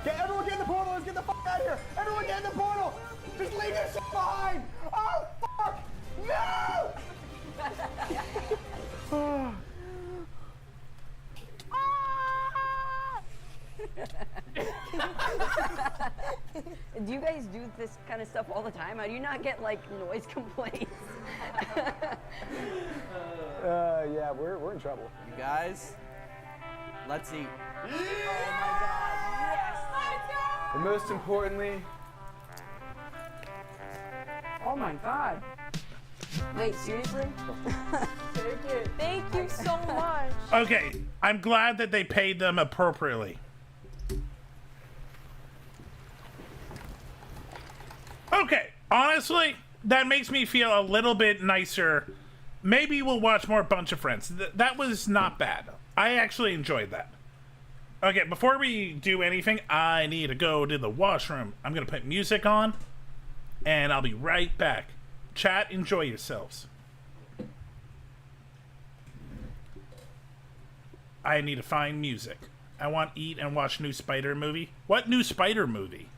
X: Everyone get in the portal. Let's get the fuck out of here. Everyone get in the portal. Just leave this shit behind. Oh fuck! No!
T: guys do this kind of stuff all the time? How do you not get like noise complaints?
X: Yeah, we're in trouble.
M: You guys, let's eat.
H: And most importantly,
T: Oh my god. Wait, seriously?
P: Take it. Thank you so much.
C: Okay, I'm glad that they paid them appropriately. Okay, honestly, that makes me feel a little bit nicer. Maybe we'll watch more Bunch of Friends. That was not bad. I actually enjoyed that. Okay, before we do anything, I need to go to the washroom. I'm gonna put music on, and I'll be right back. Chat, enjoy yourselves. I need to find music. I want to eat and watch new Spider movie. What new Spider movie?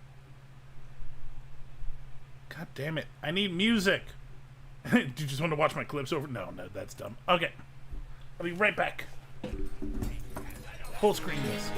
C: God damn it. I need music. Do you just want to watch my clips over? No, that's dumb. Okay. I'll be right back. Full screen this.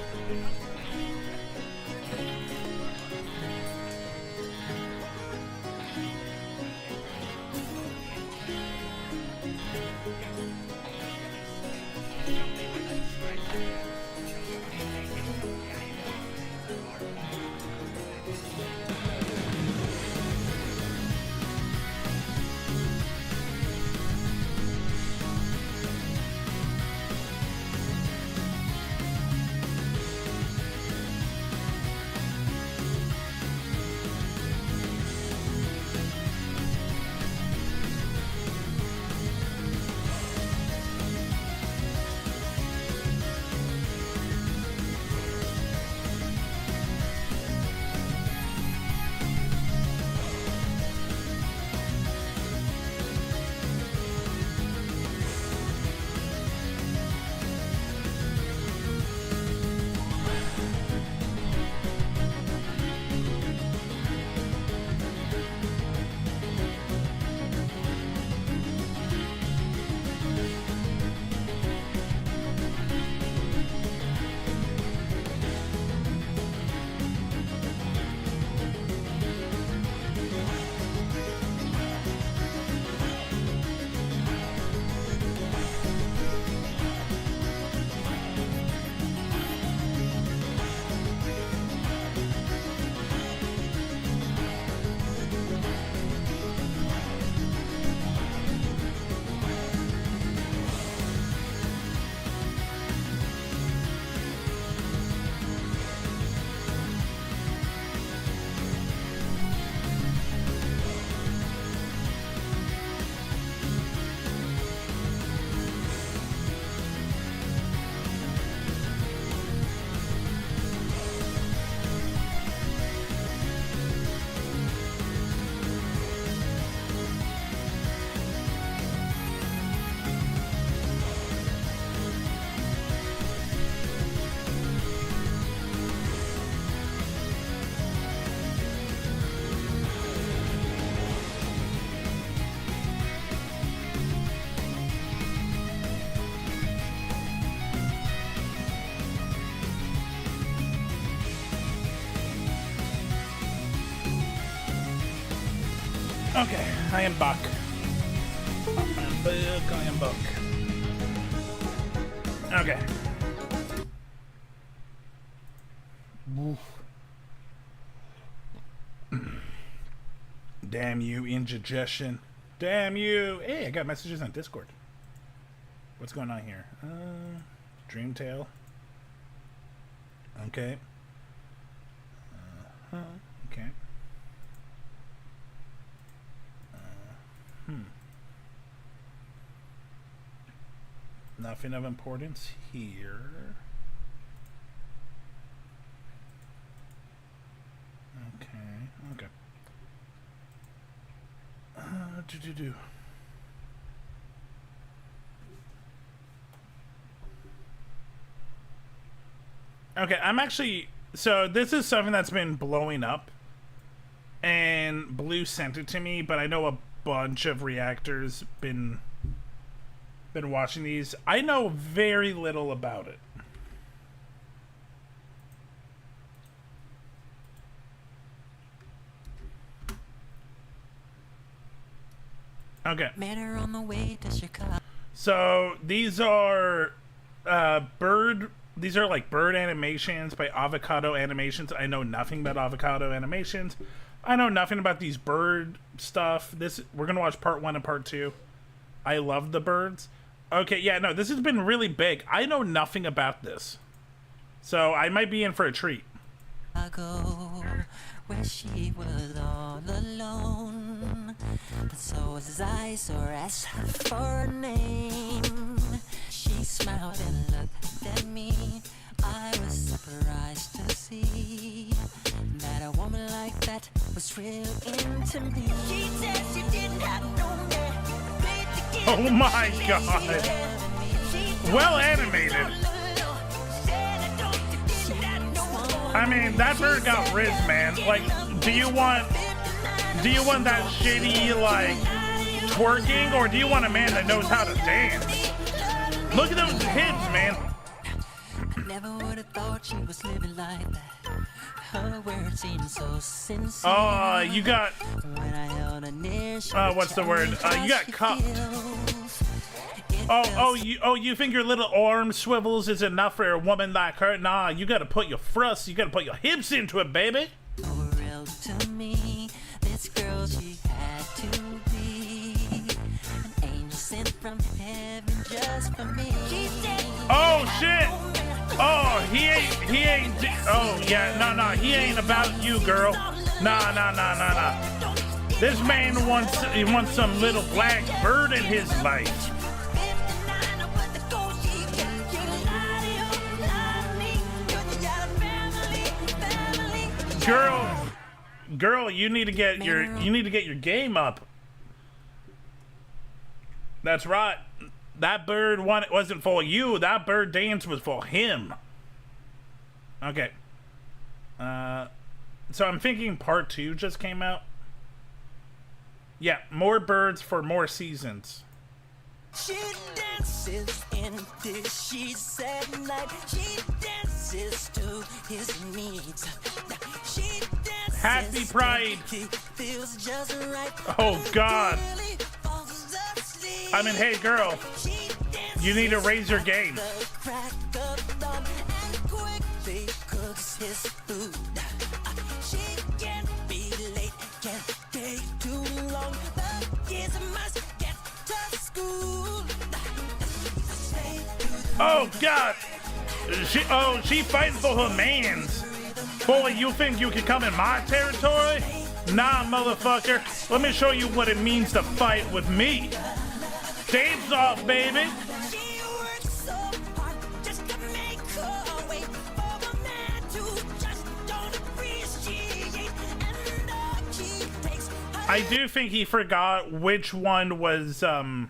C: Okay, I am back. I am back. Okay. Oof. Damn you, indigestion. Damn you. Hey, I got messages on Discord. What's going on here? Dreamtale. Okay. Okay. Nothing of importance here. Okay. Okay, I'm actually... So, this is something that's been blowing up. And Blue sent it to me, but I know a bunch of reactors been watching these. I know very little about it. Okay.
J: Met her on the way to Chicago.
C: So these are these are like bird animations by Avocado Animations. I know nothing about Avocado Animations. I know nothing about these bird stuff. We're gonna watch part 1 and part 2. I love the birds. Okay, yeah, no, this has been really big. I know nothing about this. So I might be in for a treat.
J: Where she was all alone, but so was I, so I asked her for a name. She smiled and looked at me. I was surprised to see that a woman like that was real into me. She said she didn't have no man.
C: Oh my god. Well animated. I mean, that bird got riz, man. Like, do you want that shitty, like, twerking, or do you want a man that knows how to dance? Look at those hips, man.
J: Never would have thought she was living like that. Her words seemed so sincere.
C: Oh, you got.
J: When I held her near,
C: what's the word? You got cupped. You think your little arm swivels is enough for a woman like her? Nah, you gotta put your thrust, you gotta put your hips into it, baby.
J: Real to me, this girl, she had to be an angel sent from heaven just for me.
C: Oh shit! Oh, he ain't. Oh yeah, no, he ain't about you, girl. Nah. This man wants some little black bird in his life. Girl, you need to get your game up. That's right. That bird wasn't for you. That bird dance was for him. Okay. So I'm thinking part 2 just came out. Yeah, more birds for more seasons.
J: She dances in the sheets at night. She dances to his needs. She dances.
C: Happy Pride.
J: Feels just right.
C: Oh God. I mean, hey girl, you need to raise your game. She can't be late, can't take too long. The kids must get to school. Oh God! She fighting for her mans. Boy, you think you can come in my territory? Nah, motherfucker. Let me show you what it means to fight with me. Dance off, baby. I do think he forgot which one was the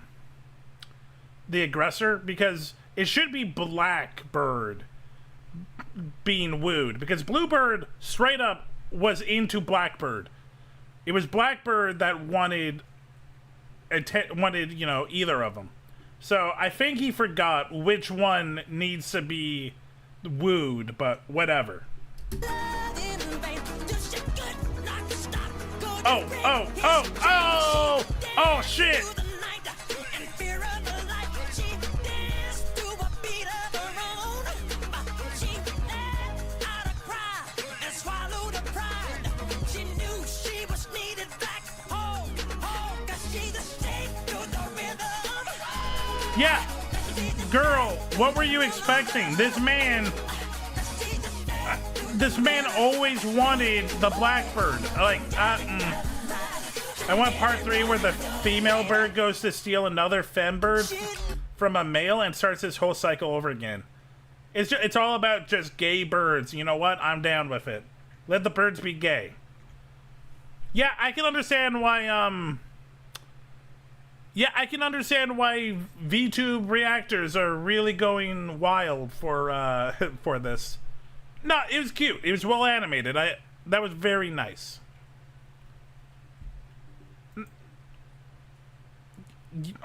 C: aggressor, because it should be Blackbird being wooed, because Bluebird straight up was into Blackbird. It was Blackbird that wanted either of them. So I think he forgot which one needs to be wooed, but whatever. Oh shit! Yeah, girl, what were you expecting? This man always wanted the Blackbird. Like, I want part 3 where the female bird goes to steal another fem bird from a male and starts this whole cycle over again. It's all about just gay birds. You know what? I'm down with it. Let the birds be gay. Yeah, I can understand why, I can understand why VTube reactors are really going wild for this. No, it was cute. It was well animated. That was very nice.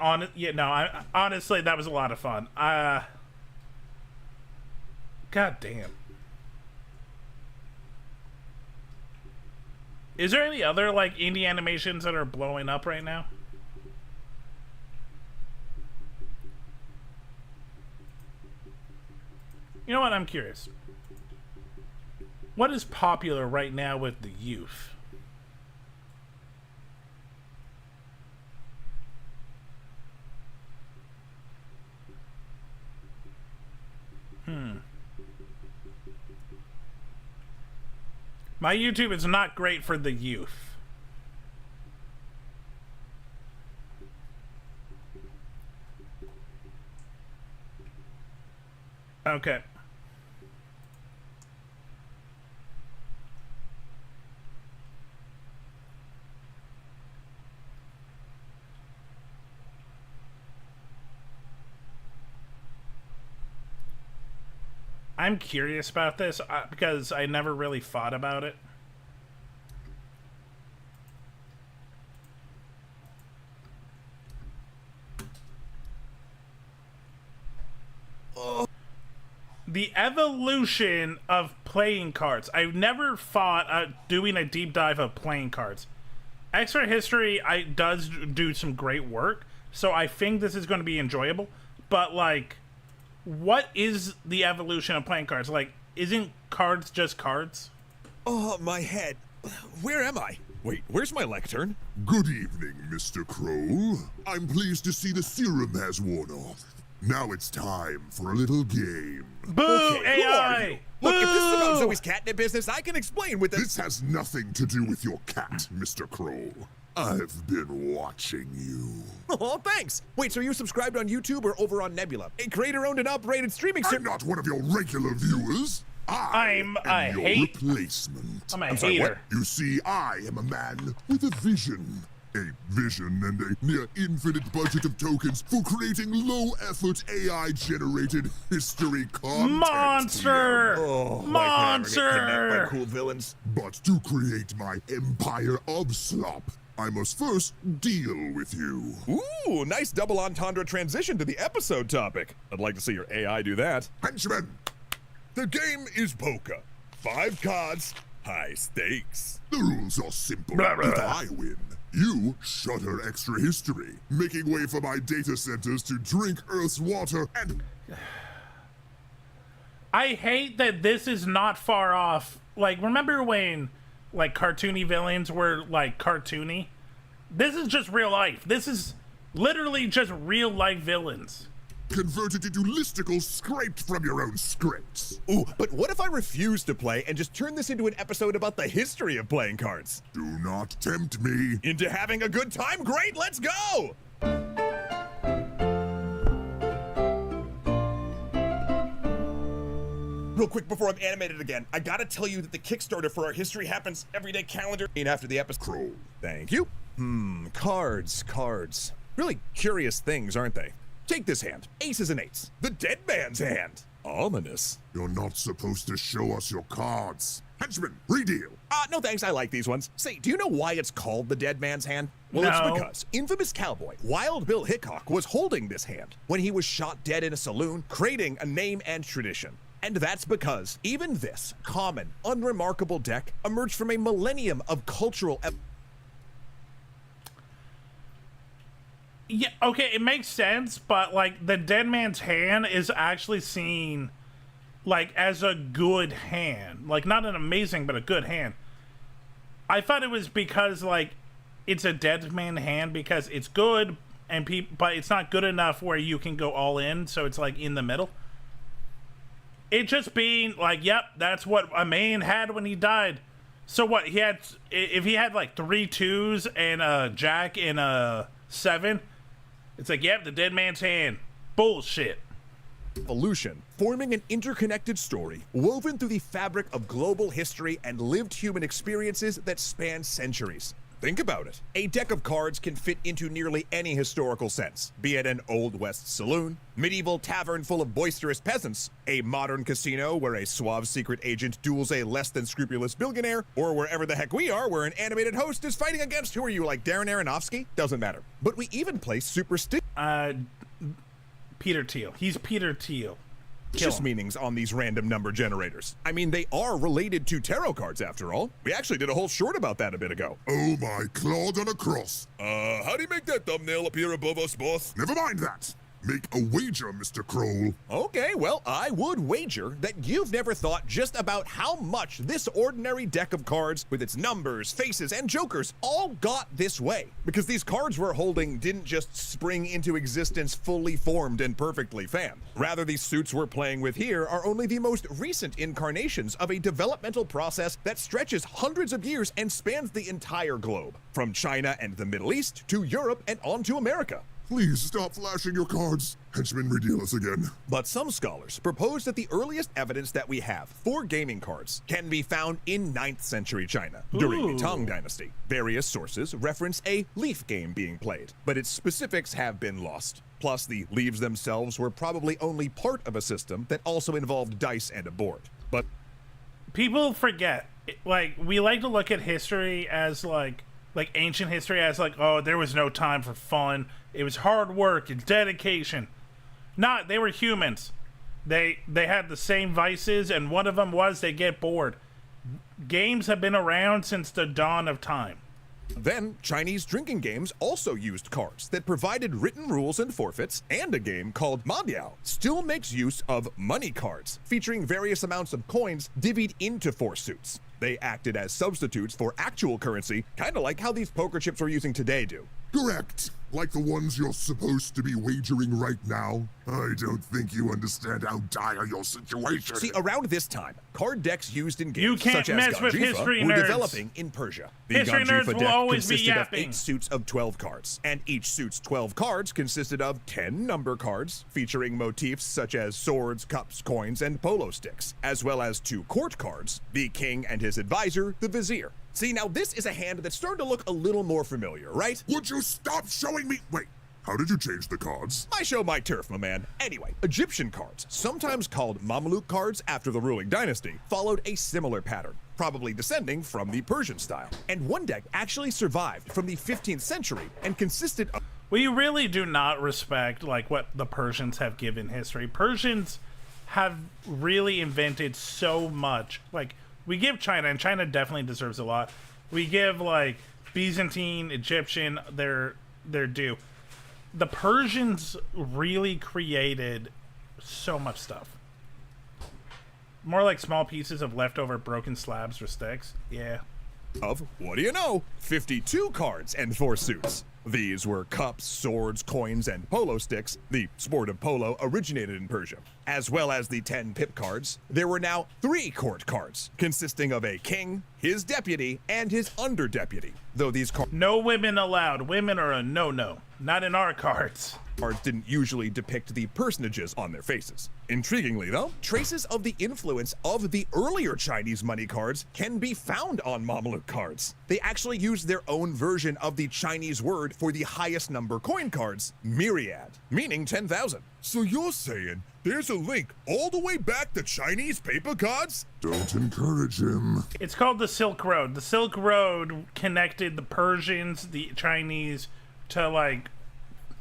C: Honestly, that was a lot of fun. God damn. Is there any other like indie animations that are blowing up right now? You know what? I'm curious. What is popular right now with the youth? My YouTube is not great for the youth. Okay. I'm curious about this because I never really thought about it. The evolution of playing cards. I've never thought doing a deep dive of playing cards. Extra History does do some great work, so I think this is going to be enjoyable. But, like, what is the evolution of playing cards? Like, isn't cards just cards?
E: Oh, my head. Where am I? Wait, where's my lectern?
U: Good evening, Mr. Kroll. I'm pleased to see the serum has worn off. Now it's time for a little game.
C: Boo,
E: okay,
C: AI!
E: Look, if this is about Zoe's catnip business, I can explain with
U: This has nothing to do with your cat, Mr. Kroll. I've been watching you.
E: Oh, thanks. Wait, so are you subscribed on YouTube or over on Nebula? A creator-owned and operated streaming
U: I'm not one of your regular viewers. I'm your replacement.
C: I'm a
U: hater. Sorry, what?
C: hater.
U: You see, I am a man with a vision. A vision and a near infinite budget of tokens for creating low-effort AI-generated history content.
C: Monster!
U: Oh,
C: Monster!
U: by cool villains. But to create my empire of slop, I must first deal with you.
E: Ooh, nice double entendre transition to the episode topic. I'd like to see your AI do that.
U: Henchman!
E: The game is poker. 5 cards, high stakes.
U: The rules are simple. If I win, you shutter Extra History, making way for my data centers to drink Earth's water and...
C: I hate that this is not far off. Like, remember when, like, cartoony villains were, like, cartoony? This is just real life. This is literally just real life villains.
U: Converted into listicles scraped from your own scripts.
E: Ooh, but what if I refuse to play and just turn this into an episode about the history of playing cards?
U: Do not tempt me.
E: Into having a good time? Great, let's go! Real quick before I'm animated again, I gotta tell you that the Kickstarter for our History Happens Everyday calendar after the episode.
U: Crow.
E: Thank you. Cards. Really curious things, aren't they? Take this hand. Aces and eights. The dead man's hand. Ominous.
U: You're not supposed to show us your cards. Henchman, redeal.
E: No thanks, I like these ones. Say, do you know why it's called the dead man's hand? Well,
C: No.
E: it's because infamous cowboy Wild Bill Hickok was holding this hand when he was shot dead in a saloon, creating a name and tradition. And that's because even this common, unremarkable deck emerged from a millennium of cultural
C: Yeah, okay, it makes sense, but, like, the dead man's hand is actually seen, like, as a good hand. Like, not an amazing, but a good hand. I thought it was because, like, it's a dead man hand because it's good, and but it's not good enough where you can go all in, so it's, like, in the middle. It just being, like, yep, that's what a man had when he died. So what, he had, if he had, like, 3 2s and a jack and a 7... It's like, yep, the dead man's hand. Bullshit.
E: Evolution, forming an interconnected story woven through the fabric of global history and lived human experiences that span centuries. Think about it. A deck of cards can fit into nearly any historical sense, be it an Old West saloon, medieval tavern full of boisterous peasants, a modern casino where a suave secret agent duels a less than scrupulous billionaire, or wherever the heck we are where an animated host is fighting against, who are you, like Darren Aronofsky? Doesn't matter. But we even play
C: Peter Thiel. He's Peter Thiel.
E: Just meanings on these random number generators. I mean, they are related to tarot cards after all. We actually did a whole short about that a bit ago.
U: Oh my, clawed on a cross.
E: How do you make that thumbnail appear above us, boss?
U: Never mind that. Make a wager, Mr. Kroll.
E: Okay, well, I would wager that you've never thought just about how much this ordinary deck of cards, with its numbers, faces, and jokers, all got this way. Because these cards we're holding didn't just spring into existence fully formed and perfectly fanned. Rather, these suits we're playing with here are only the most recent incarnations of a developmental process that stretches hundreds of years and spans the entire globe, from China and the Middle East to Europe and on to America.
U: Please stop flashing your cards. Henchman, redeal us again.
E: But some scholars propose that the earliest evidence that we have for gaming cards can be found in 9th century China during the Tang Dynasty. Various sources reference a leaf game being played, but its specifics have been lost. Plus, the leaves themselves were probably only part of a system that also involved dice and a board. But
C: people forget, like, we like to look at history as like ancient history as like, oh, there was no time for fun. It was hard work and dedication. Not, they were humans. They had the same vices, and one of them was they get bored. Games have been around since the dawn of time.
E: Then, Chinese drinking games also used cards that provided written rules and forfeits, and a game called Madiao still makes use of money cards, featuring various amounts of coins divvied into 4 suits. They acted as substitutes for actual currency, kind of like how these poker chips we're using today do.
U: Correct. Like the ones you're supposed to be wagering right now. I don't think you understand how dire your situation is.
E: See, around this time, card decks used in
C: You
E: games
C: can't
E: such as
C: mess with
E: Ganjifa
C: history
E: were
C: nerds.
E: developing in Persia. The
C: History nerds
E: Ganjifa
C: will
E: deck
C: always be
E: consisted of
C: yapping.
E: 8 suits of 12 cards, and each suit's 12 cards consisted of 10 number cards, featuring motifs such as swords, cups, coins, and polo sticks, as well as 2 court cards, the king and his advisor, the vizier. See, now this is a hand that's starting to look a little more familiar, right?
U: Would you stop showing me? Wait, how did you change the cards?
E: I show my turf, my man. Anyway, Egyptian cards, sometimes called Mamluk cards after the ruling dynasty, followed a similar pattern, probably descending from the Persian style. And one deck actually survived from the 15th century and consisted of...
C: We really do not respect like what the Persians have given history. Persians have really invented so much. Like, we give China, and China definitely deserves a lot. We give like Byzantine, Egyptian their due. The Persians really created so much stuff. More like small pieces of leftover broken slabs or sticks. Yeah.
E: Of, what do you know, 52 cards and 4 suits. These were cups, swords, coins, and polo sticks. The sport of polo originated in Persia. As well as the 10 pip cards, there were now 3 court cards, consisting of a king, his deputy, and his under-deputy. Though these cards...
C: No women allowed. Women are a no-no. Not in our cards.
E: Cards didn't usually depict the personages on their faces. Intriguingly, though, traces of the influence of the earlier Chinese money cards can be found on Mamluk cards. They actually used their own version of the Chinese word for the highest number coin cards, myriad, meaning 10,000.
U: So you're saying there's a link all the way back to Chinese paper cards? Don't encourage him.
C: It's called the Silk Road. The Silk Road connected the Persians, the Chinese, to like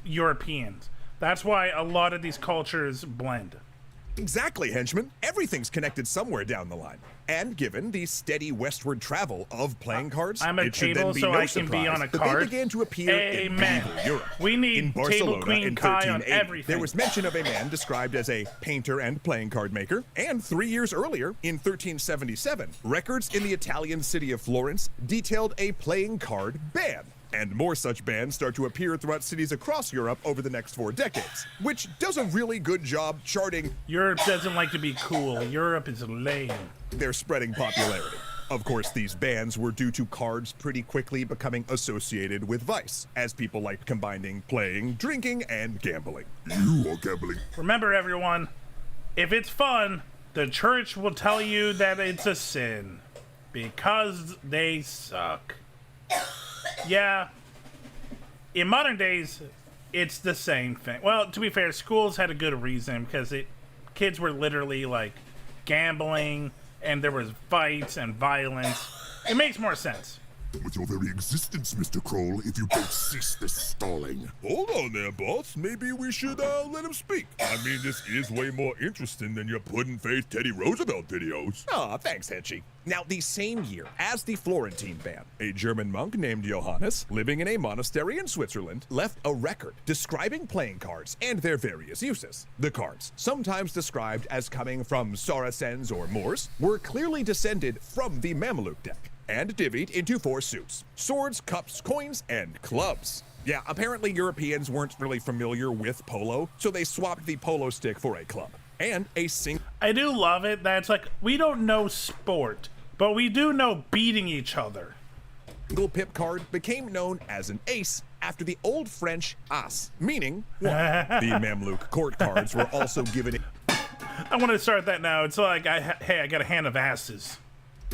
C: Europeans. That's why a lot of these cultures blend.
E: Exactly, henchman. Everything's connected somewhere down the line. And given the steady westward travel of playing cards,
C: I'm a
E: it should then
C: table
E: be
C: so
E: no
C: I can be on a
E: surprise that
C: card.
E: they began to appear in
C: Amen.
E: medieval Europe.
C: We need
E: in
C: Table
E: Barcelona
C: Queen
E: in
C: Kai on
E: 1380,
C: everything.
E: there was mention of a man described as a painter and playing card maker. And 3 years earlier, in 1377, records in the Italian city of Florence detailed a playing card ban. And more such bans start to appear throughout cities across Europe over the next 4 decades, which does a really good job charting...
C: Europe doesn't like to be cool. Europe is lame.
E: ...their spreading popularity. Of course, these bans were due to cards pretty quickly becoming associated with vice, as people liked combining playing, drinking, and gambling.
U: You are gambling.
C: Remember, everyone, if it's fun, the church will tell you that it's a sin. Because they suck. Yeah, in modern days, it's the same thing. Well, to be fair, schools had a good reason because kids were literally like gambling and there was fights and violence. It makes more sense.
U: With your very existence, Mr. Kroll, if you don't cease this stalling.
E: Hold on there, boss. Maybe we should let him speak. I mean, this is way more interesting than your puddin'-faced Teddy Roosevelt videos. Aw, thanks, Henchy. Now, the same year as the Florentine ban, a German monk named Johannes, living in a monastery in Switzerland, left a record describing playing cards and their various uses. The cards, sometimes described as coming from Saracens or Moors, were clearly descended from the Mamluk deck and divvied into 4 suits: swords, cups, coins, and clubs. Yeah, apparently Europeans weren't really familiar with polo, so they swapped the polo stick for a club. And a
C: I do love it that it's like, we don't know sport, but we do know beating each other.
E: single pip card became known as an ace after the Old French as, meaning one. The Mamluk court cards were also given
C: I want to start that now. It's like, hey, I got a hand of asses.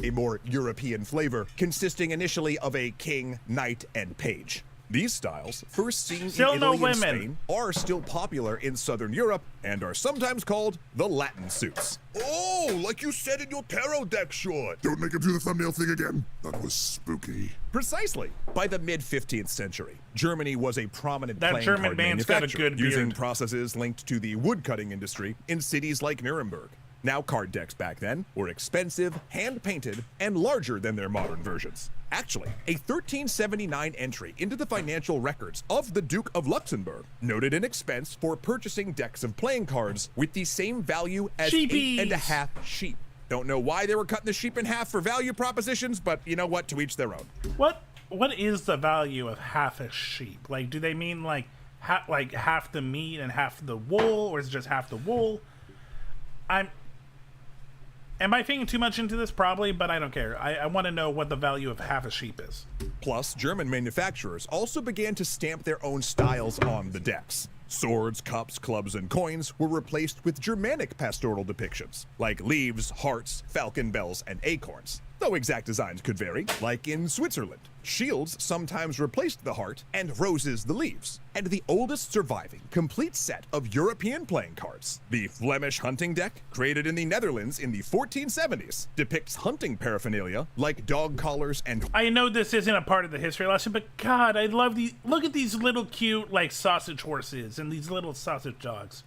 E: A more European flavor, consisting initially of a king, knight, and page. These styles, first seen
C: Still
E: in
C: no
E: Italy and
C: women.
E: Spain, are still popular in Southern Europe and are sometimes called the Latin suits.
U: Oh, like you said in your tarot deck short. Don't make him do the thumbnail thing again. That was spooky.
E: Precisely. By the mid-15th century, Germany was a prominent
C: That
E: playing
C: German
E: card
C: man's got a
E: manufacturer,
C: good
E: using
C: beard.
E: processes linked to the woodcutting industry in cities like Nuremberg. Now, card decks back then were expensive, hand-painted, and larger than their modern versions. Actually, a 1379 entry into the financial records of the Duke of Luxembourg noted an expense for purchasing decks of playing cards with the same value as
C: Sheepies.
E: 8.5 sheep. Don't know why they were cutting the sheep in half for value propositions, but you know what? To each their own.
C: What is the value of half a sheep? Like, do they mean like half the meat and half the wool, or is it just half the wool? Am I thinking too much into this? Probably, but I don't care. I want to know what the value of half a sheep is.
E: Plus, German manufacturers also began to stamp their own styles on the decks. Swords, cups, clubs, and coins were replaced with Germanic pastoral depictions, like leaves, hearts, falcon bells, and acorns. Though exact designs could vary, like in Switzerland. Shields sometimes replaced the heart, and roses the leaves. And the oldest surviving complete set of European playing cards, the Flemish hunting deck, created in the Netherlands in the 1470s, depicts hunting paraphernalia like dog collars and...
C: I know this isn't a part of the history lesson, but God, I love these. Look at these little cute, like, sausage horses and these little sausage dogs.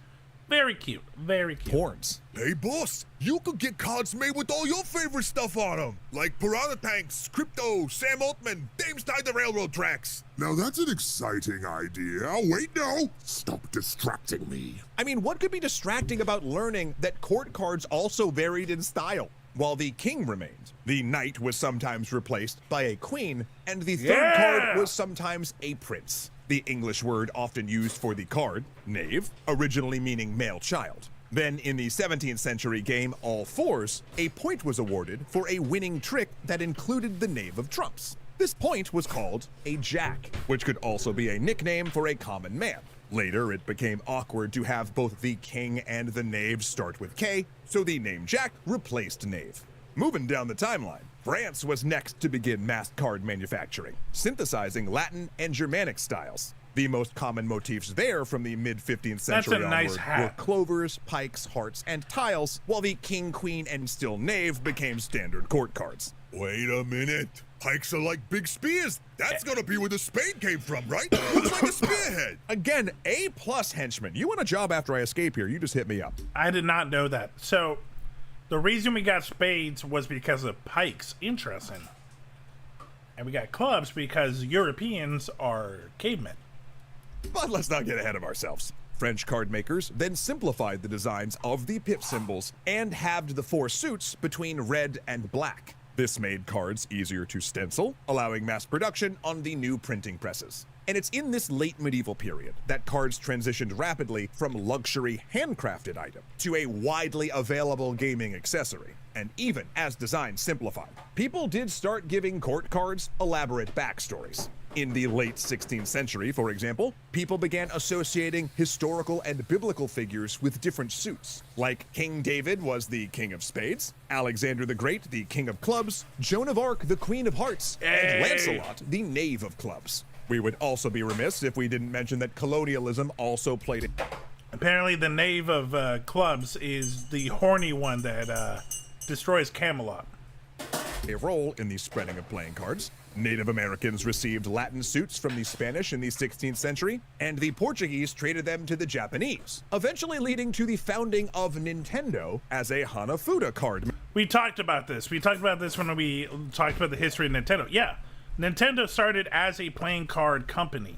C: Very cute. Very cute.
E: Horns.
U: Hey, boss, you could get cards made with all your favorite stuff on them. Like Piranha Tanks, Crypto, Sam Altman, Dames Tied the Railroad Tracks. Now that's an exciting idea. Wait, no. Stop distracting me.
E: I mean, what could be distracting about learning that court cards also varied in style? While the king remained, the knight was sometimes replaced by a queen, and the third card was sometimes a prince. The English word often used for the card, knave, originally meaning male child. Then in the 17th century game All Fours, a point was awarded for a winning trick that included the knave of trumps. This point was called a jack, which could also be a nickname for a common man. Later, it became awkward to have both the king and the knave start with K, so the name Jack replaced knave. Moving down the timeline, France was next to begin mass card manufacturing, synthesizing Latin and Germanic styles. The most common motifs there from the mid-15th century
C: nice
E: onward
C: hat.
E: were clovers, pikes, hearts, and tiles, while the king, queen, and still knave became standard court cards.
U: Wait a minute. Pikes are like big spears. That's gonna be where the spade came from, right? Looks like a spearhead.
E: Again, A+ henchman. You want a job after I escape here, you just hit me up.
C: I did not know that. So, the reason we got spades was because of pikes. Interesting. And we got clubs because Europeans are cavemen.
E: But let's not get ahead of ourselves. French card makers then simplified the designs of the pip symbols and halved the 4 suits between red and black. This made cards easier to stencil, allowing mass production on the new printing presses. And it's in this late medieval period that cards transitioned rapidly from luxury handcrafted item to a widely available gaming accessory. And even as design simplified, people did start giving court cards elaborate backstories. In the late 16th century, for example, people began associating historical and biblical figures with different suits. Like King David was the King of Spades, Alexander the Great the King of Clubs, Joan of Arc the Queen of Hearts, and Lancelot the Knave of Clubs. We would also be remiss if we didn't mention that colonialism also played it.
C: Apparently the knave of clubs is the horny one that destroys Camelot.
E: A role in the spreading of playing cards. Native Americans received Latin suits from the Spanish in the 16th century, and the Portuguese traded them to the Japanese, eventually leading to the founding of Nintendo as a Hanafuda card.
C: We talked about this. We talked about this when we talked about the history of Nintendo. Yeah, Nintendo started as a playing card company.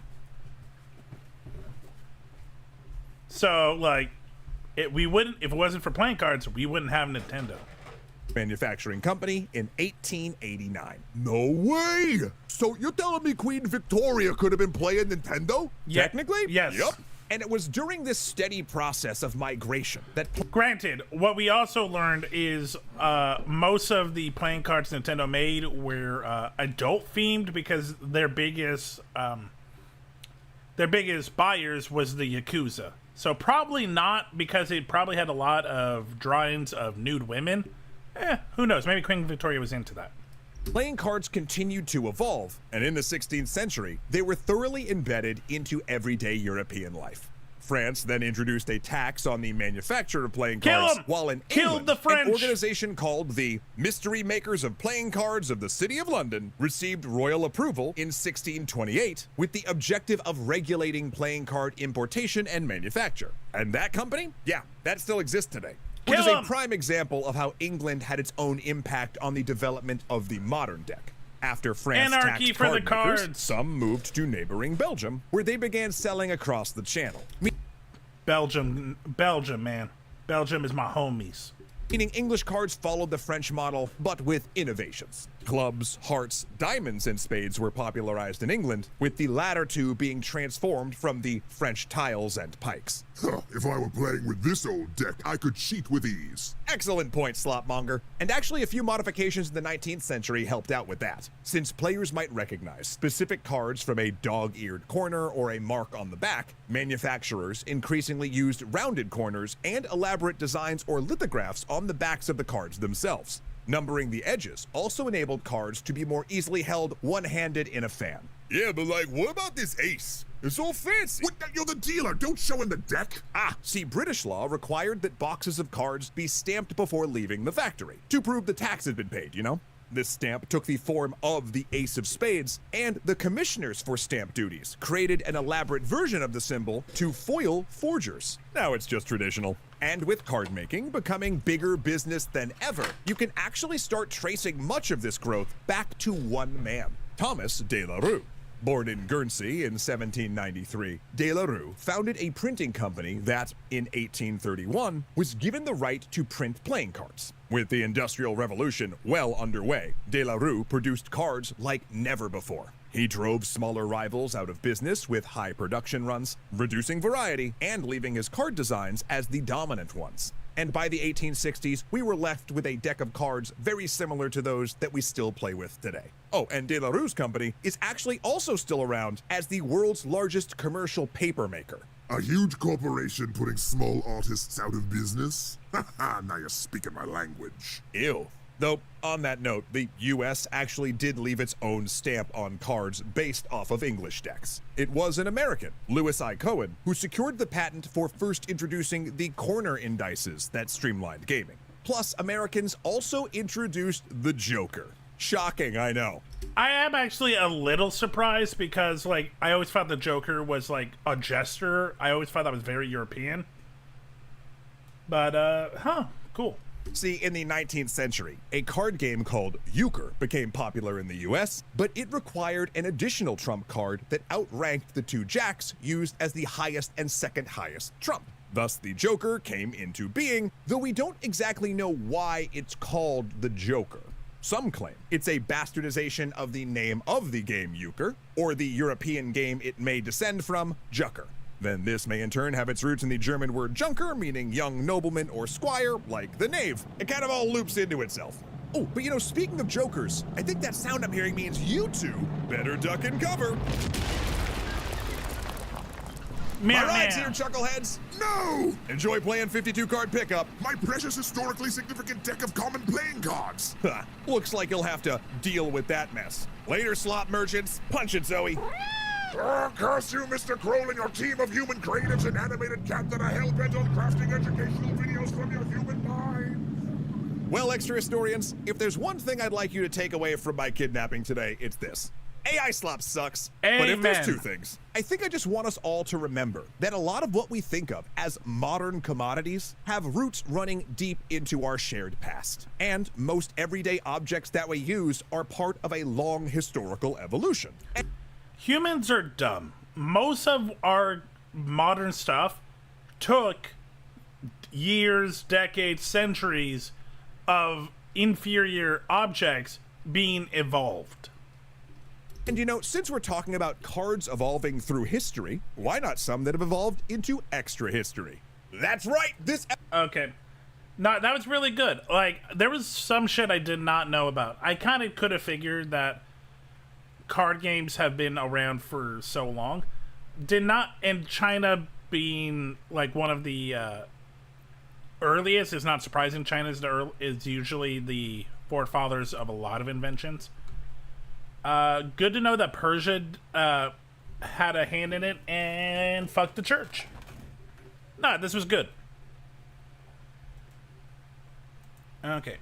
C: So, like, if it wasn't for playing cards, we wouldn't have Nintendo.
E: Manufacturing company in 1889.
U: No way! So you're telling me Queen Victoria could have been playing Nintendo?
C: Yeah.
E: Technically?
C: Yes.
E: Yep. And it was during this steady process of migration that...
C: Granted, what we also learned is most of the playing cards Nintendo made were adult-themed because their biggest buyers was the Yakuza. So probably not, because it probably had a lot of drawings of nude women. Who knows? Maybe Queen Victoria was into that.
E: Playing cards continued to evolve, and in the 16th century, they were thoroughly embedded into everyday European life. France then introduced a tax on the manufacture of playing cards, while in England,
C: the French.
E: An organization called the Mystery Makers of Playing Cards of the City of London received royal approval in 1628 with the objective of regulating playing card importation and manufacture. And that company? Yeah, that still exists today. Which is a prime example of how England had its own impact on the development of the modern deck. After France taxed card makers, some moved to neighboring Belgium, where they began selling across the channel.
C: Belgium, man. Belgium is my homies.
E: Meaning English cards followed the French model, but with innovations. Clubs, hearts, diamonds, and spades were popularized in England, with the latter two being transformed from the French tiles and pikes.
U: If I were playing with this old deck, I could cheat with ease.
E: Excellent point, Slopmonger. And actually a few modifications in the 19th century helped out with that, since players might recognize specific cards from a dog-eared corner or a mark on the back. Manufacturers increasingly used rounded corners and elaborate designs or lithographs on the backs of the cards themselves. Numbering the edges also enabled cards to be more easily held one-handed in a fan.
U: Yeah, but like, what about this ace? It's all fancy. What? You're the dealer. Don't show him the deck.
E: See, British law required that boxes of cards be stamped before leaving the factory to prove the tax had been paid, you know? This stamp took the form of the ace of spades, and the commissioners for stamp duties created an elaborate version of the symbol to foil forgers. Now it's just traditional. And with card making becoming bigger business than ever, you can actually start tracing much of this growth back to one man, Thomas de la Rue. Born in Guernsey in 1793, de la Rue founded a printing company that, in 1831, was given the right to print playing cards. With the Industrial Revolution well underway, de la Rue produced cards like never before. He drove smaller rivals out of business with high production runs, reducing variety and leaving his card designs as the dominant ones. And by the 1860s, we were left with a deck of cards very similar to those that we still play with today. Oh, and De La Rue's company is actually also still around as the world's largest commercial paper maker.
U: A huge corporation putting small artists out of business? Haha, now you're speaking my language.
E: Ew. Though, on that note, the US actually did leave its own stamp on cards based off of English decks. It was an American, Lewis I. Cohen, who secured the patent for first introducing the corner indices that streamlined gaming. Plus, Americans also introduced the Joker. Shocking, I know.
C: I am actually a little surprised because, like, I always thought the Joker was, like, a jester. I always thought that was very European. But, cool.
E: See, in the 19th century, a card game called euchre became popular in the US, but it required an additional trump card that outranked the two jacks used as the highest and second highest trump. Thus, the Joker came into being, though we don't exactly know why it's called the Joker. Some claim it's a bastardization of the name of the game euchre, or the European game it may descend from, Jucker. Then this may in turn have its roots in the German word Junker, meaning young nobleman or squire, like the knave. It kind of all loops into itself. Oh, but you know, speaking of jokers, I think that sound I'm hearing means you two better duck and cover. My ride's here, chuckleheads.
U: No!
E: Enjoy playing 52 card pickup.
U: My precious historically significant deck of common playing cards.
E: Looks like you'll have to deal with that mess. Later, slot merchants. Punch it, Zoe.
U: Curse you, Mr. Kroll, and your team of human creatives and animated cat that are hell-bent on crafting educational videos from your human mind.
E: Well, extra historians, if there's one thing I'd like you to take away from my kidnapping today, it's this. AI slop sucks. But if there's two things, I think I just want us all to remember that a lot of what we think of as modern commodities have roots running deep into our shared past. And most everyday objects that we use are part of a long historical evolution.
C: Humans are dumb. Most of our modern stuff took years, decades, centuries of inferior objects being evolved.
E: And you know, since we're talking about cards evolving through history, why not some that have evolved into extra history? That's right,
C: Okay. No, that was really good. Like, there was some shit I did not know about. I kind of could have figured that card games have been around for so long. Did not, and China being like one of the earliest is not surprising. China is usually the forefathers of a lot of inventions. Good to know that Persia had a hand in it and fuck the church. No, this was good. Okay.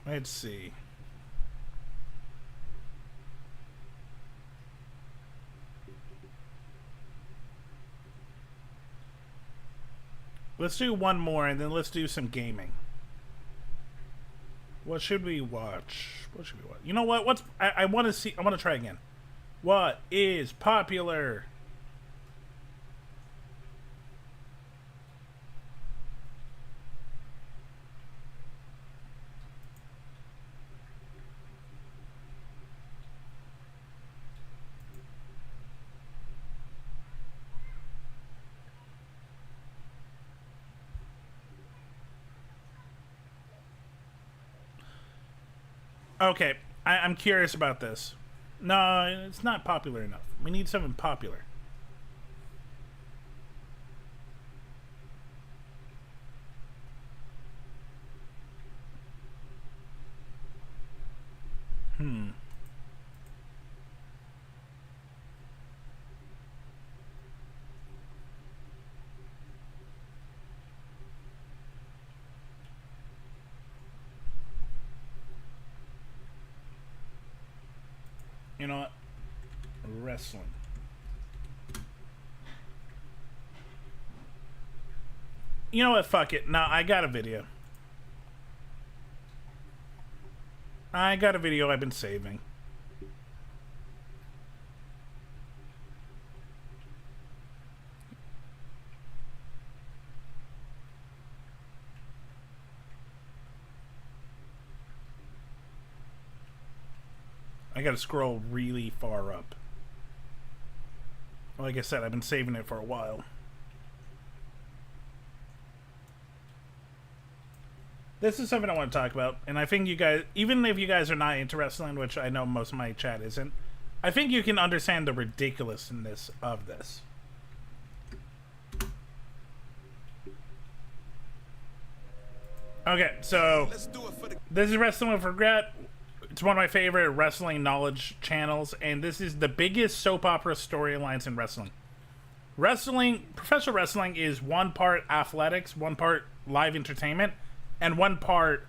C: Let's see. Let's do one more and then let's do some gaming. What should we watch? What should we watch? You know what? I want to see. I want to try again. What is popular? Okay, I'm curious about this. No, it's not popular enough. We need something popular. You know what? Wrestling. You know what? Fuck it. No, I got a video. I got a video I've been saving. I gotta scroll really far up. Like I said, I've been saving it for a while. This is something I want to talk about, and I think you guys, even if you guys are not into wrestling, which I know most of my chat isn't, I think you can understand the ridiculousness of this. Okay, so this is Wrestling with Regret. It's one of my favorite wrestling knowledge channels, and this is the biggest soap opera storylines in wrestling. Professional wrestling is one part athletics, one part live entertainment, and one part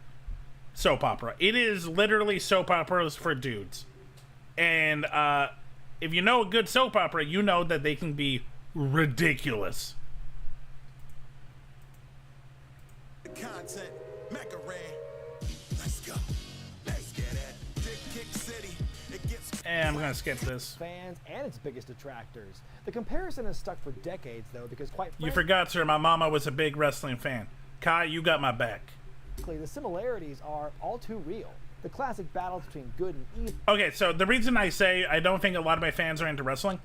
C: soap opera. It is literally soap operas for dudes. And if you know a good soap opera, you know that they can be ridiculous.
D: Content, Macarena. Let's go. Let's get it. Dick Kick City. It gets
C: And I'm gonna skip this.
F: Fans and its biggest detractors. The comparison has stuck for decades, though, because quite frankly,
C: You forgot, sir. My mama was a big wrestling fan. Kai, you got my back.
F: the similarities are all too real. The classic battles between good and evil.
C: Okay, so the reason I say I don't think a lot of my fans are into wrestling,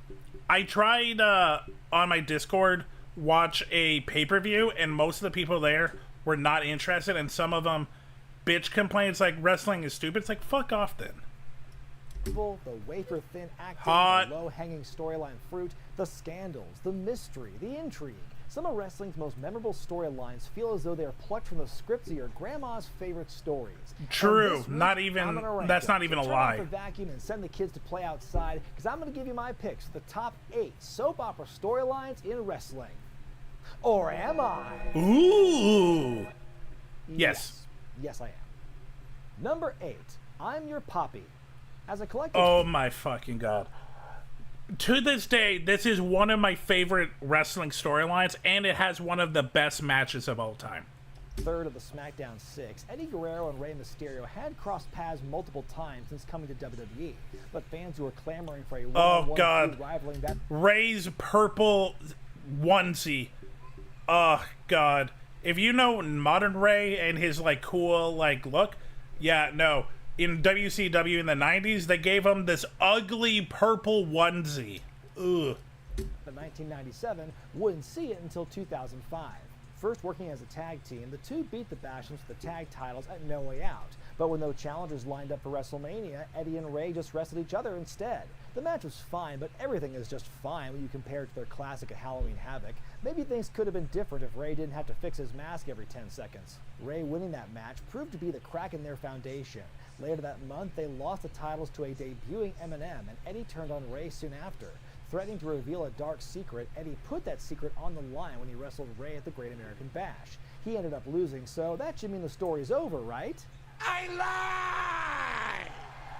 C: I tried on my Discord watch a pay-per-view, and most of the people there were not interested, and some of them bitch complaints like wrestling is stupid. It's like, fuck off then.
F: The wafer-thin acting,
C: Hot.
F: the low-hanging storyline fruit, the scandals, the mystery, the intrigue. Some of wrestling's most memorable storylines feel as though they are plucked from the scripts of your grandma's favorite stories.
C: True.
F: Week,
C: Not even. That's not even a
F: turn
C: lie.
F: off the vacuum and send the kids to play outside, because I'm going to give you my picks for the top 8 soap opera storylines in wrestling. Or am I?
C: Ooh. Yes.
F: Yes, I am. Number 8, I'm Your Poppy. As a collective...
C: Oh my fucking god. To this day, this is one of my favorite wrestling storylines, and it has one of the best matches of all time.
F: Third of the SmackDown 6, Eddie Guerrero and Rey Mysterio had crossed paths multiple times since coming to WWE, but fans who were clamoring for a one-on-one feud rivaling that...
C: Rey's purple onesie. Oh god. If you know modern Rey and his like cool like look, yeah, no. In WCW in the 90s, they gave him this ugly purple onesie. Ugh.
F: But 1997 wouldn't see it until 2005. First working as a tag team, the two beat the Bashams for the tag titles at No Way Out. But with no challengers lined up for WrestleMania, Eddie and Rey just wrestled each other instead. The match was fine, but everything is just fine when you compare it to their classic at Halloween Havoc. Maybe things could have been different if Rey didn't have to fix his mask every 10 seconds. Rey winning that match proved to be the crack in their foundation. Later that month, they lost the titles to a debuting Eminem, and Eddie turned on Rey soon after. Threatening to reveal a dark secret, Eddie put that secret on the line when he wrestled Rey at the Great American Bash. He ended up losing, so that should mean the story's over, right?
D: I lie!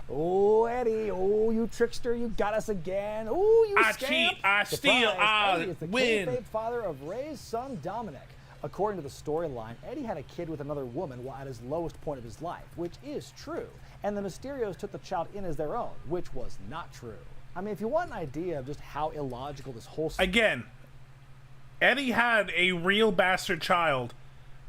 F: Oh, Eddie, oh, you trickster, you got us again. Oh, you
C: I
F: scamp.
C: cheat, I steal, I
F: Eddie is the
C: win.
F: kayfabe father of Rey's son, Dominic. According to the storyline, Eddie had a kid with another woman while at his lowest point of his life, which is true. And the Mysterios took the child in as their own, which was not true. I mean, if you want an idea of just how illogical this whole...
C: Again, Eddie had a real bastard child,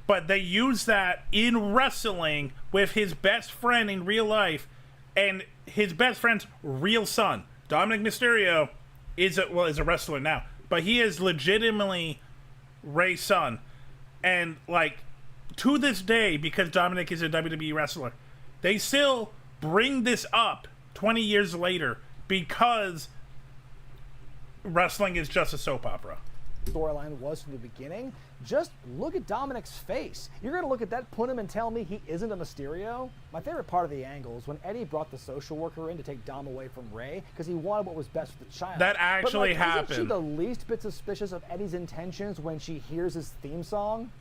C: but they used that in wrestling with his best friend in real life and his best friend's real son. Dominic Mysterio is a wrestler now, but he is legitimately Rey's son. And, like, to this day, because Dominic is a WWE wrestler, they still bring this up 20 years later because wrestling is just a soap opera.
F: Storyline was from the beginning. Just look at Dominic's face. You're going to look at that, put him, and tell me he isn't a Mysterio? My favorite part of the angle is when Eddie brought the social worker in to take Dom away from Rey because he wanted what was best for the child.
C: That actually
F: but, like,
C: happened.
F: Isn't she the least bit suspicious of Eddie's intentions when she hears his theme song?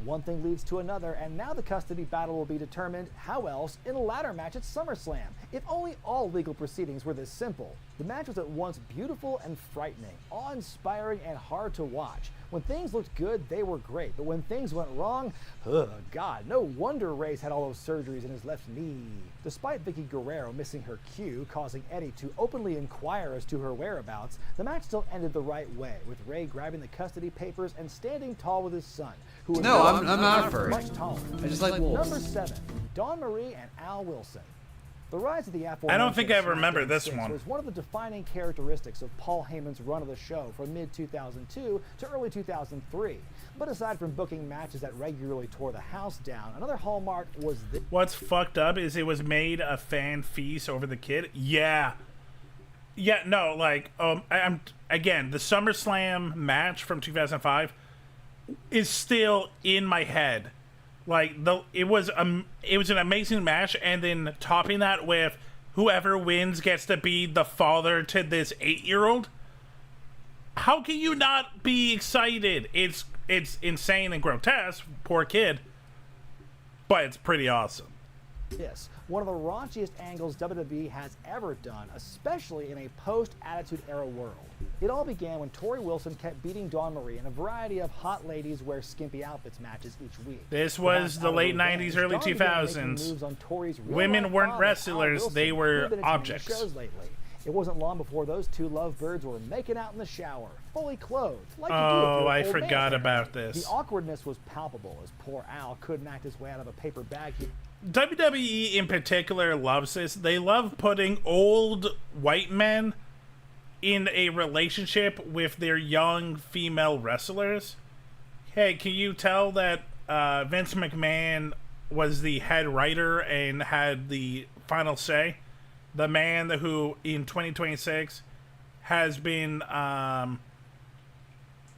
F: One thing leads to another, and now the custody battle will be determined, how else, in a ladder match at SummerSlam. If only all legal proceedings were this simple. The match was at once beautiful and frightening, awe-inspiring and hard to watch. When things looked good, they were great, but when things went wrong, God, no wonder Rey's had all those surgeries in his left knee. Despite Vicky Guerrero missing her cue, causing Eddie to openly inquire as to her whereabouts, the match still ended the right way, with Rey grabbing the custody papers and standing tall with his son, who was
L: I'm not a furry.
F: much taller.
L: I just like wolves.
F: Number 7, Dawn Marie and Al Wilson. The rise of the
C: I don't think I remember this one.
F: was one of the defining characteristics of Paul Heyman's run of the show from mid-2002 to early 2003. But aside from booking matches that regularly tore the house down, another hallmark was this.
C: What's fucked up is it was made a fan feast over the kid. Yeah. Yeah, no, like, I'm again, the SummerSlam match from 2005 is still in my head. Like, it was an amazing match, and then topping that with whoever wins gets to be the father to this 8-year-old. How can you not be excited? It's insane and grotesque, poor kid, but it's pretty awesome.
F: This, one of the raunchiest angles WWE has ever done, especially in a post-Attitude Era world. It all began when Tori Wilson kept beating Dawn Marie in a variety of hot ladies wear skimpy outfits matches each week.
C: This was the late 90s, early 2000s. Women weren't wrestlers, they were objects.
F: Shows lately. It wasn't long before those two lovebirds were making out in the shower, fully clothed. Like
C: oh, I forgot about this.
F: The awkwardness was palpable as poor Al couldn't act his way out of a paper bag.
C: WWE in particular loves this. They love putting old white men in a relationship with their young female wrestlers. Hey, can you tell that Vince McMahon was the head writer and had the final say. The man who in 2026 has been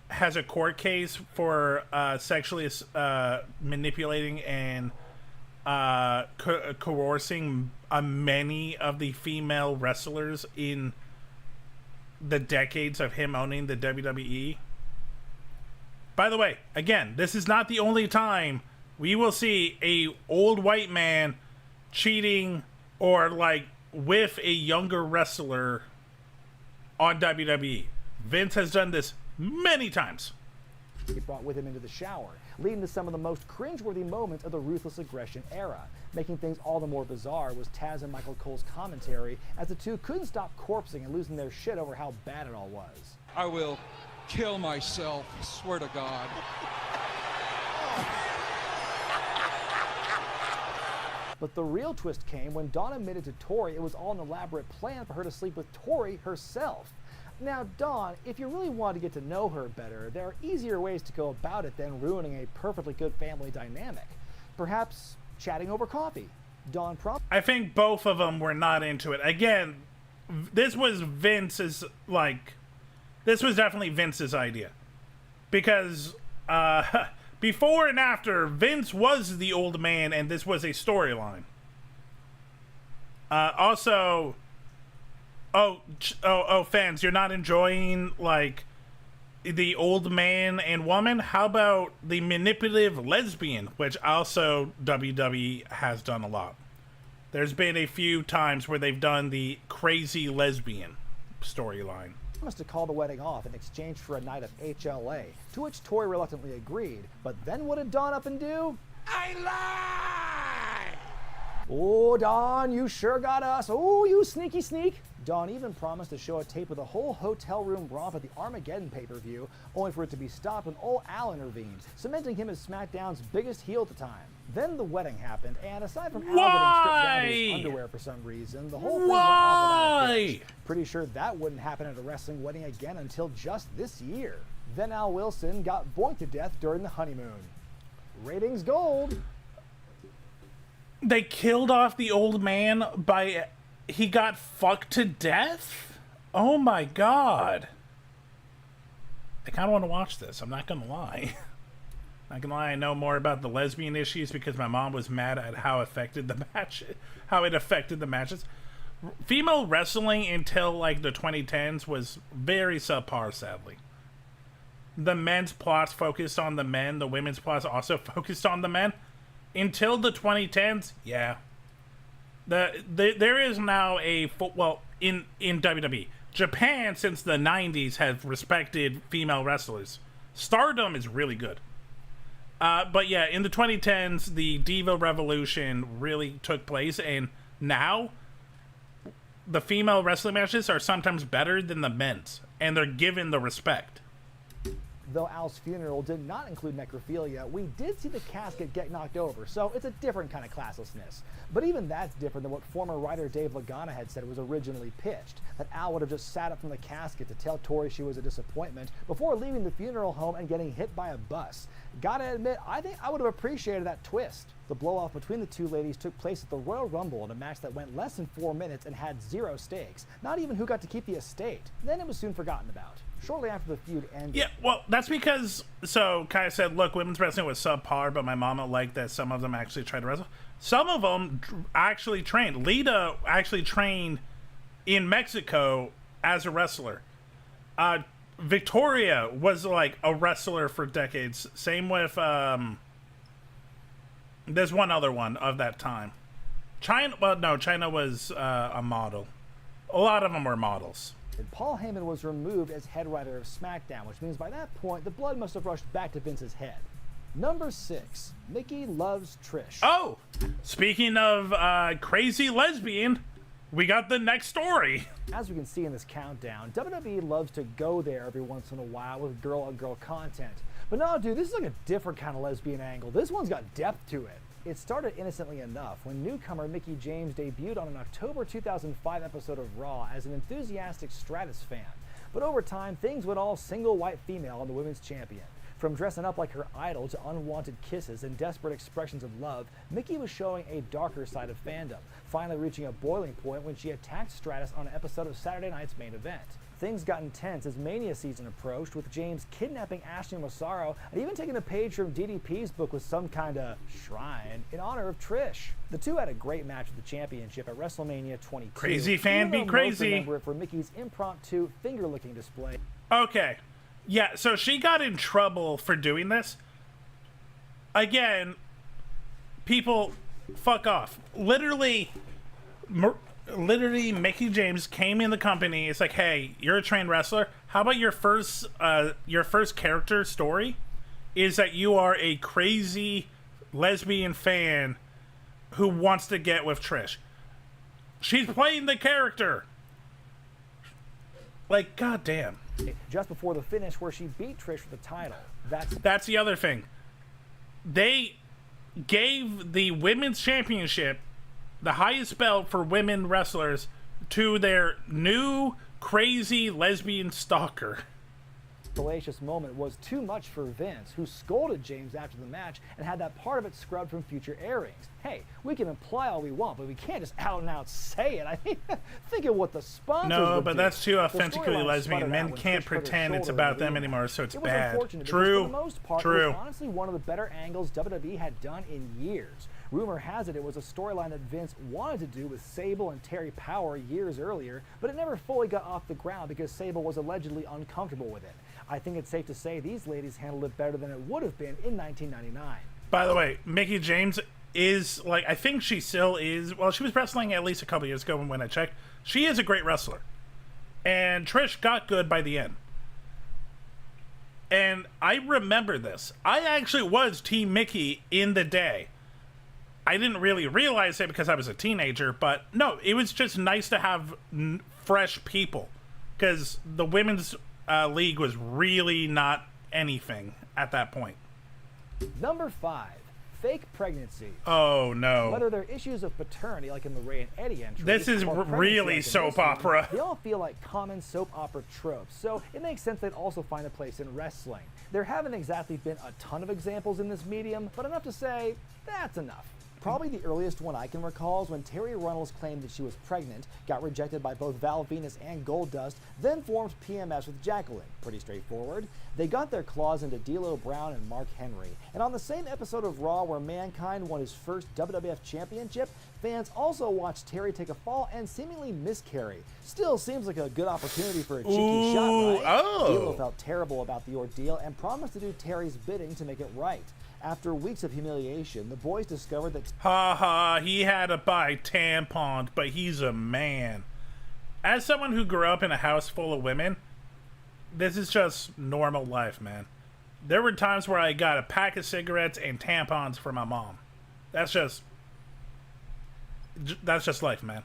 C: has a court case for sexually manipulating and coercing many of the female wrestlers in the decades of him owning the WWE. By the way, again, this is not the only time we will see a old white man cheating or like with a younger wrestler on WWE. Vince has done this many times.
F: He brought with him into the shower, leading to some of the most cringeworthy moments of the Ruthless Aggression era. Making things all the more bizarre was Taz and Michael Cole's commentary as the two couldn't stop corpsing and losing their shit over how bad it all was.
Q: I will kill myself, swear to God.
F: But the real twist came when Dawn admitted to Tori it was all an elaborate plan for her to sleep with Tori herself. Now, Dawn, if you really want to get to know her better, there are easier ways to go about it than ruining a perfectly good family dynamic. Perhaps chatting over coffee. Dawn
C: I think both of them were not into it. Again, this was Vince's, like, this was definitely Vince's idea. Because, before and after, Vince was the old man, and this was a storyline. Also, fans, you're not enjoying, like, the old man and woman? How about the manipulative lesbian, which also WWE has done a lot. There's been a few times where they've done the crazy lesbian storyline.
F: Promised to call the wedding off in exchange for a night of HLA, to which Tori reluctantly agreed. But then what did Dawn up and do?
D: I lie!
F: Oh, Dawn, you sure got us. Oh, you sneaky sneak. Dawn even promised to show a tape of the whole hotel room romp at the Armageddon pay-per-view, only for it to be stopped when old Al intervened, cementing him as SmackDown's biggest heel at the time. Then the wedding happened, and aside from Al getting stripped down to his underwear for some reason, the whole thing went off without a hitch. Pretty sure that wouldn't happen at a wrestling wedding again until just this year. Then Al Wilson got boinked to death during the honeymoon. Ratings gold.
C: They killed off the old man by... He got fucked to death? Oh my god. I kind of want to watch this. I'm not going to lie. Not going to lie, I know more about the lesbian issues because my mom was mad at how it affected the matches. Female wrestling until like the 2010s was very subpar, sadly. The men's plots focused on the men. The women's plots also focused on the men. Until the 2010s, yeah. There is now a in WWE. Japan since the 90s has respected female wrestlers. Stardom is really good. But yeah, in the 2010s, the Diva Revolution really took place, and now the female wrestling matches are sometimes better than the men's, and they're given the respect.
F: Though Al's funeral did not include necrophilia, we did see the casket get knocked over, so it's a different kind of classlessness. But even that's different than what former writer Dave Lagana had said was originally pitched, that Al would have just sat up from the casket to tell Tori she was a disappointment before leaving the funeral home and getting hit by a bus. Gotta admit, I think I would have appreciated that twist. The blow-off between the two ladies took place at the Royal Rumble in a match that went less than 4 minutes and had 0 stakes, not even who got to keep the estate. Then it was soon forgotten about. Shortly after the feud ended.
C: Yeah, well, that's because, so Kai said, look, women's wrestling was subpar, but my mama liked that some of them actually tried to wrestle. Some of them actually trained. Lita actually trained in Mexico as a wrestler. Victoria was like a wrestler for decades. Same with, there's one other one of that time. China was a model. A lot of them were models.
F: And Paul Heyman was removed as head writer of SmackDown, which means by that point, the blood must have rushed back to Vince's head. Number 6, Mickey loves Trish.
C: Oh, speaking of crazy lesbian, we got the next story.
F: As we can see in this countdown, WWE loves to go there every once in a while with girl-on-girl content. But no, dude, this is like a different kind of lesbian angle. This one's got depth to it. It started innocently enough when newcomer Mickie James debuted on an October 2005 episode of Raw as an enthusiastic Stratus fan. But over time, things went all single white female on the women's champion. From dressing up like her idol to unwanted kisses and desperate expressions of love, Mickie was showing a darker side of fandom, finally reaching a boiling point when she attacked Stratus on an episode of Saturday Night's Main Event. Things got intense as Mania season approached, with James kidnapping Ashley Massaro and even taking a page from DDP's book with some kind of shrine in honor of Trish. The two had a great match for the championship at WrestleMania 22.
C: Crazy fan be crazy.
F: Remember it for Mickie's impromptu finger-licking display.
C: Okay. Yeah, so she got in trouble for doing this. Again, people, fuck off. Literally, Mickie James came in the company. It's like, hey, you're a trained wrestler. How about your first character story is that you are a crazy lesbian fan who wants to get with Trish. She's playing the character. Like, goddamn.
F: Just before the finish, where she beat Trish for the title.
C: That's the other thing. They gave the women's championship, the highest belt for women wrestlers, to their new crazy lesbian stalker.
F: Salacious moment was too much for Vince, who scolded James after the match and had that part of it scrubbed from future airings. Hey, we can imply all we want, but we can't just out and out say it. I mean, think of what the sponsors
C: No,
F: would
C: but
F: do.
C: that's too
F: The
C: authentically
F: storyline
C: lesbian.
F: sputtered
C: Men
F: out when
C: can't
F: Trish put her
C: pretend it's
F: shoulder
C: about
F: in the
C: them
F: arena.
C: anymore, so it's
F: It was
C: bad.
F: unfortunate
C: True.
F: because for the most part,
C: True.
F: it was honestly one of the better angles WWE had done in years. Rumor has it was a storyline that Vince wanted to do with Sable and Terry Power years earlier, but it never fully got off the ground because Sable was allegedly uncomfortable with it. I think it's safe to say these ladies handled it better than it would have been in 1999.
C: By the way, Mickie James is, like, I think she still is, well, she was wrestling at least a couple years ago when I checked. She is a great wrestler. And Trish got good by the end. And I remember this. I actually was Team Mickie in the day. I didn't really realize it because I was a teenager, but no, it was just nice to have fresh people. Because the women's league was really not anything at that point.
F: Number 5, fake pregnancy.
C: Oh no.
F: Whether they're issues of paternity, like in the Ray and Eddie entry,
C: This is
F: or pregnancy
C: really
F: like in
C: soap
F: this one,
C: opera.
F: They all feel like common soap opera tropes, so it makes sense they'd also find a place in wrestling. There haven't exactly been a ton of examples in this medium, but enough to say, that's enough. Probably the earliest one I can recall is when Terry Runnels claimed that she was pregnant, got rejected by both Val Venus and Goldust, then formed PMS with Jacqueline. Pretty straightforward. They got their claws into D'Lo Brown and Mark Henry. And on the same episode of Raw where Mankind won his first WWF Championship, fans also watched Terry take a fall and seemingly miscarry. Still seems like a good opportunity for a cheeky shot, right?
C: Oh.
F: D'Lo felt terrible about the ordeal and promised to do Terry's bidding to make it right. After weeks of humiliation, the boys discovered that...
C: Ha ha, he had to buy tampons, but he's a man. As someone who grew up in a house full of women, this is just normal life, man. There were times where I got a pack of cigarettes and tampons for my mom. That's just life, man.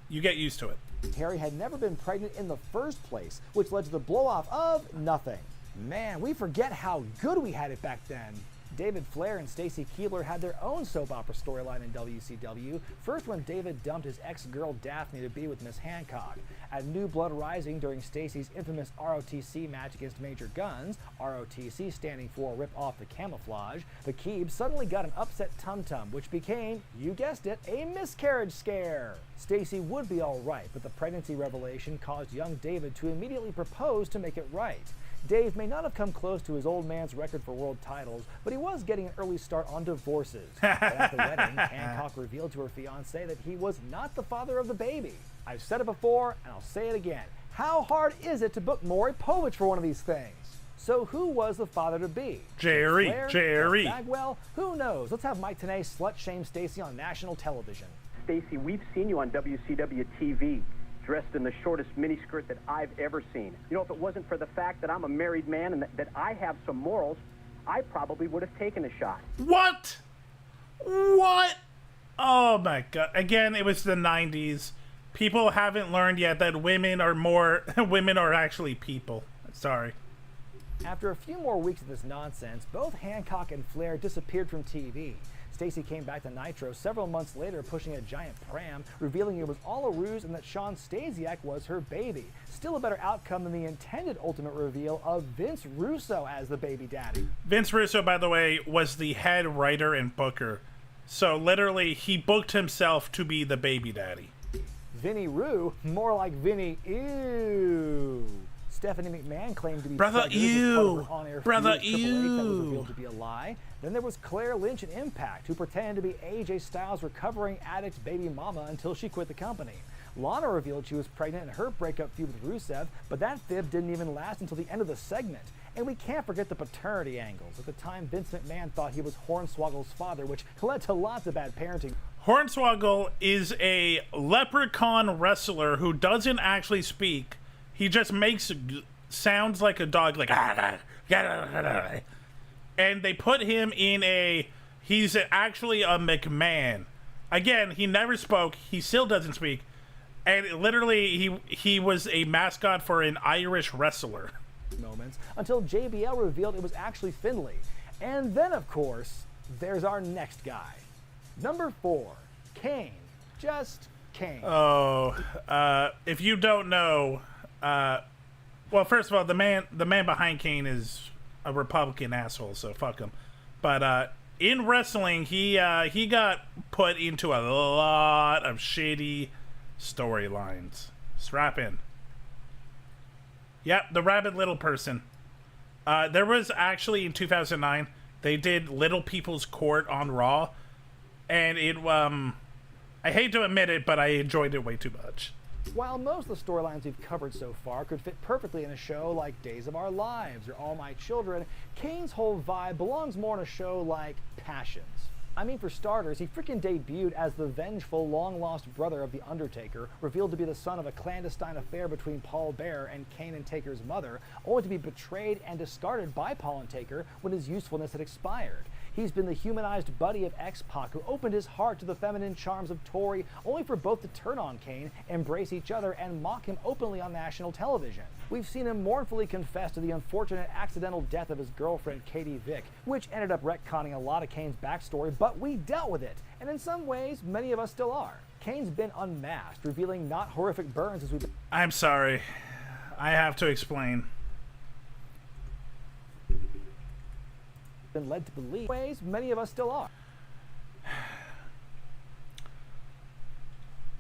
C: You get used to it.
F: Terry had never been pregnant in the first place, which led to the blow-off of nothing. Man, we forget how good we had it back then. David Flair and Stacy Keibler had their own soap opera storyline in WCW, first when David dumped his ex-girl Daphne to be with Miss Hancock. At New Blood Rising during Stacy's infamous ROTC match against Major Guns, ROTC standing for Rip Off the Camouflage, the Keebs suddenly got an upset tum-tum, which became, you guessed it, a miscarriage scare. Stacy would be alright, but the pregnancy revelation caused young David to immediately propose to make it right. Dave may not have come close to his old man's record for world titles, but he was getting an early start on divorces. But at the wedding, Hancock revealed to her fiancé that he was not the father of the baby. I've said it before, and I'll say it again. How hard is it to book Maury Povich for one of these things? So who was the father-to-be?
C: Jerry,
F: Flair?
C: Jerry.
F: Jeff Bagwell? Who knows? Let's have Mike Tenay slut-shame Stacy on national television.
G: Stacy, we've seen you on WCW TV. Dressed in the shortest miniskirt that I've ever seen. You know, if it wasn't for the fact that I'm a married man and that I have some morals, I probably would have taken a shot.
C: What? What? Oh my god. Again, it was the 90s. People haven't learned yet that women are actually people. Sorry.
F: After a few more weeks of this nonsense, both Hancock and Flair disappeared from TV. Stacey came back to Nitro several months later pushing a giant pram, revealing it was all a ruse and that Sean Stasiak was her baby. Still a better outcome than the intended ultimate reveal of Vince Russo as the baby daddy.
C: Vince Russo, by the way, was the head writer and booker. So literally, he booked himself to be the baby daddy.
F: Vinny Roo, more like Vinny Ew. Stephanie McMahon claimed to be
C: Brother
F: pregnant as part of
C: Ew.
F: her on-air
C: Brother
F: feud with Triple H that was
C: Ew.
F: revealed to be a lie. Then there was Claire Lynch in Impact, who pretended to be AJ Styles' recovering addict baby mama until she quit the company. Lana revealed she was pregnant in her breakup feud with Rusev, but that fib didn't even last until the end of the segment. And we can't forget the paternity angles. At the time, Vince McMahon thought he was Hornswoggle's father, which led to lots of bad parenting.
C: Hornswoggle is a leprechaun wrestler who doesn't actually speak. He just makes sounds like a dog, like and they put him in he's actually a McMahon. Again, he never spoke. He still doesn't speak. And literally, he was a mascot for an Irish wrestler.
F: Moments until JBL revealed it was actually Finlay. And then, of course, there's our next guy. Number 4, Kane. Just Kane.
C: Oh, if you don't know, well, first of all, the man behind Kane is a Republican asshole, so fuck him. But in wrestling, he got put into a lot of shitty storylines. Strap in. Yep, the Rabbit Little Person. There was actually in 2009, they did Little People's Court on Raw, and it I hate to admit it, but I enjoyed it way too much.
F: While most of the storylines we've covered so far could fit perfectly in a show like Days of Our Lives or All My Children, Kane's whole vibe belongs more in a show like Passions. I mean, for starters, he freaking debuted as the vengeful, long-lost brother of The Undertaker, revealed to be the son of a clandestine affair between Paul Bearer and Kane and Taker's mother, only to be betrayed and discarded by Paul and Taker when his usefulness had expired. He's been the humanized buddy of X-Pac, who opened his heart to the feminine charms of Tori, only for both to turn on Kane, embrace each other, and mock him openly on national television. We've seen him mournfully confess to the unfortunate accidental death of his girlfriend, Katie Vick, which ended up retconning a lot of Kane's backstory, but we dealt with it, and in some ways, many of us still are. Kane's been unmasked, revealing not horrific burns as we've been—
C: I'm sorry. I have to explain.
F: been led to believe ways many of us still are.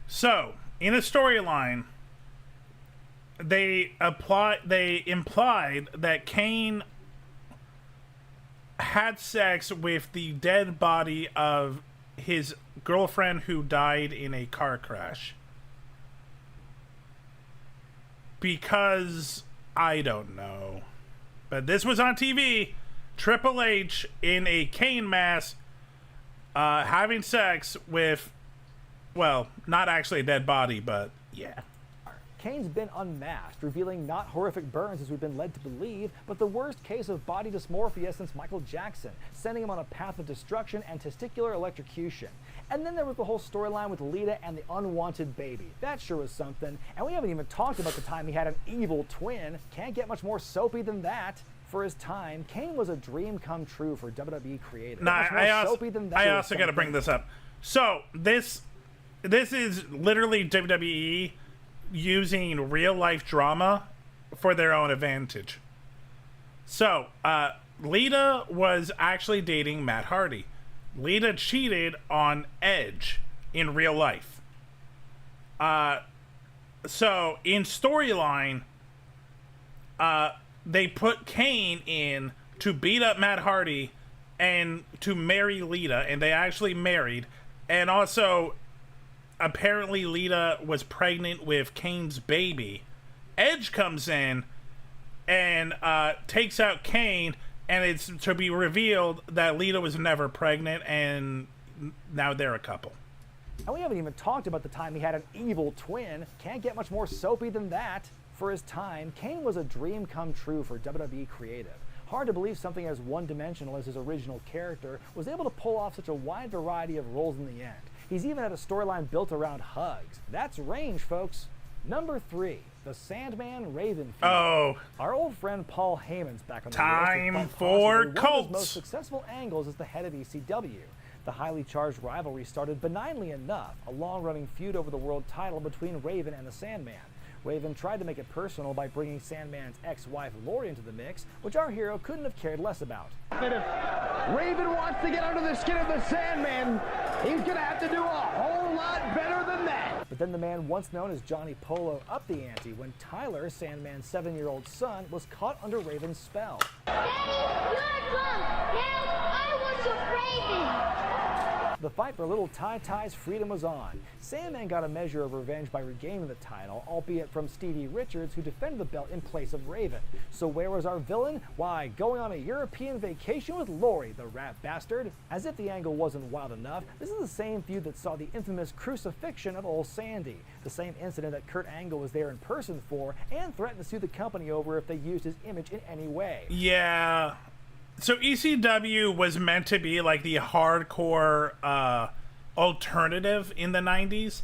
C: So, in a storyline, they implied that Kane had sex with the dead body of his girlfriend who died in a car crash. Because I don't know. But this was on TV. Triple H in a Kane mask having sex with, well, not actually a dead body, but yeah.
F: Kane's been unmasked, revealing not horrific burns as we've been led to believe, but the worst case of body dysmorphia since Michael Jackson, sending him on a path of destruction and testicular electrocution. And then there was the whole storyline with Lita and the unwanted baby. That sure was something. And we haven't even talked about the time he had an evil twin. Can't get much more soapy than that. For his time, Kane was a dream come true for WWE creators.
C: Nah, I also got to bring this up. So this is literally WWE using real life drama for their own advantage. So Lita was actually dating Matt Hardy. Lita cheated on Edge in real life. So in storyline, they put Kane in to beat up Matt Hardy and to marry Lita, and they actually married. And also, apparently Lita was pregnant with Kane's baby. Edge comes in and takes out Kane, and it's to be revealed that Lita was never pregnant, and now they're a couple.
F: And we haven't even talked about the time he had an evil twin. Can't get much more soapy than that. For his time, Kane was a dream come true for WWE creative. Hard to believe something as one-dimensional as his original character was able to pull off such a wide variety of roles in the end. He's even had a storyline built around hugs. That's range, folks. Number 3, the Sandman Raven feud.
C: Oh.
F: Our old friend Paul Heyman's back on the
C: Time
F: list.
C: for
F: One of his
C: cults.
F: most successful angles as the head of ECW. The highly charged rivalry started benignly enough, a long-running feud over the world title between Raven and the Sandman. Raven tried to make it personal by bringing Sandman's ex-wife Lori into the mix, which our hero couldn't have cared less about.
B: But if Raven wants to get under the skin of the Sandman, he's gonna have to do a whole lot better than that.
F: But then the man once known as Johnny Polo upped the ante when Tyler, Sandman's 7-year-old son, was caught under Raven's spell.
J: Daddy, you're drunk. Help, I was Raven.
F: The fight for little Ty-Ty's freedom was on. Sandman got a measure of revenge by regaining the title, albeit from Stevie Richards, who defended the belt in place of Raven. So where was our villain? Why, going on a European vacation with Lori, the rat bastard. As if the angle wasn't wild enough, this is the same feud that saw the infamous crucifixion of old Sandy, the same incident that Kurt Angle was there in person for and threatened to sue the company over if they used his image in any way.
C: Yeah. So ECW was meant to be like the hardcore alternative in the 90s,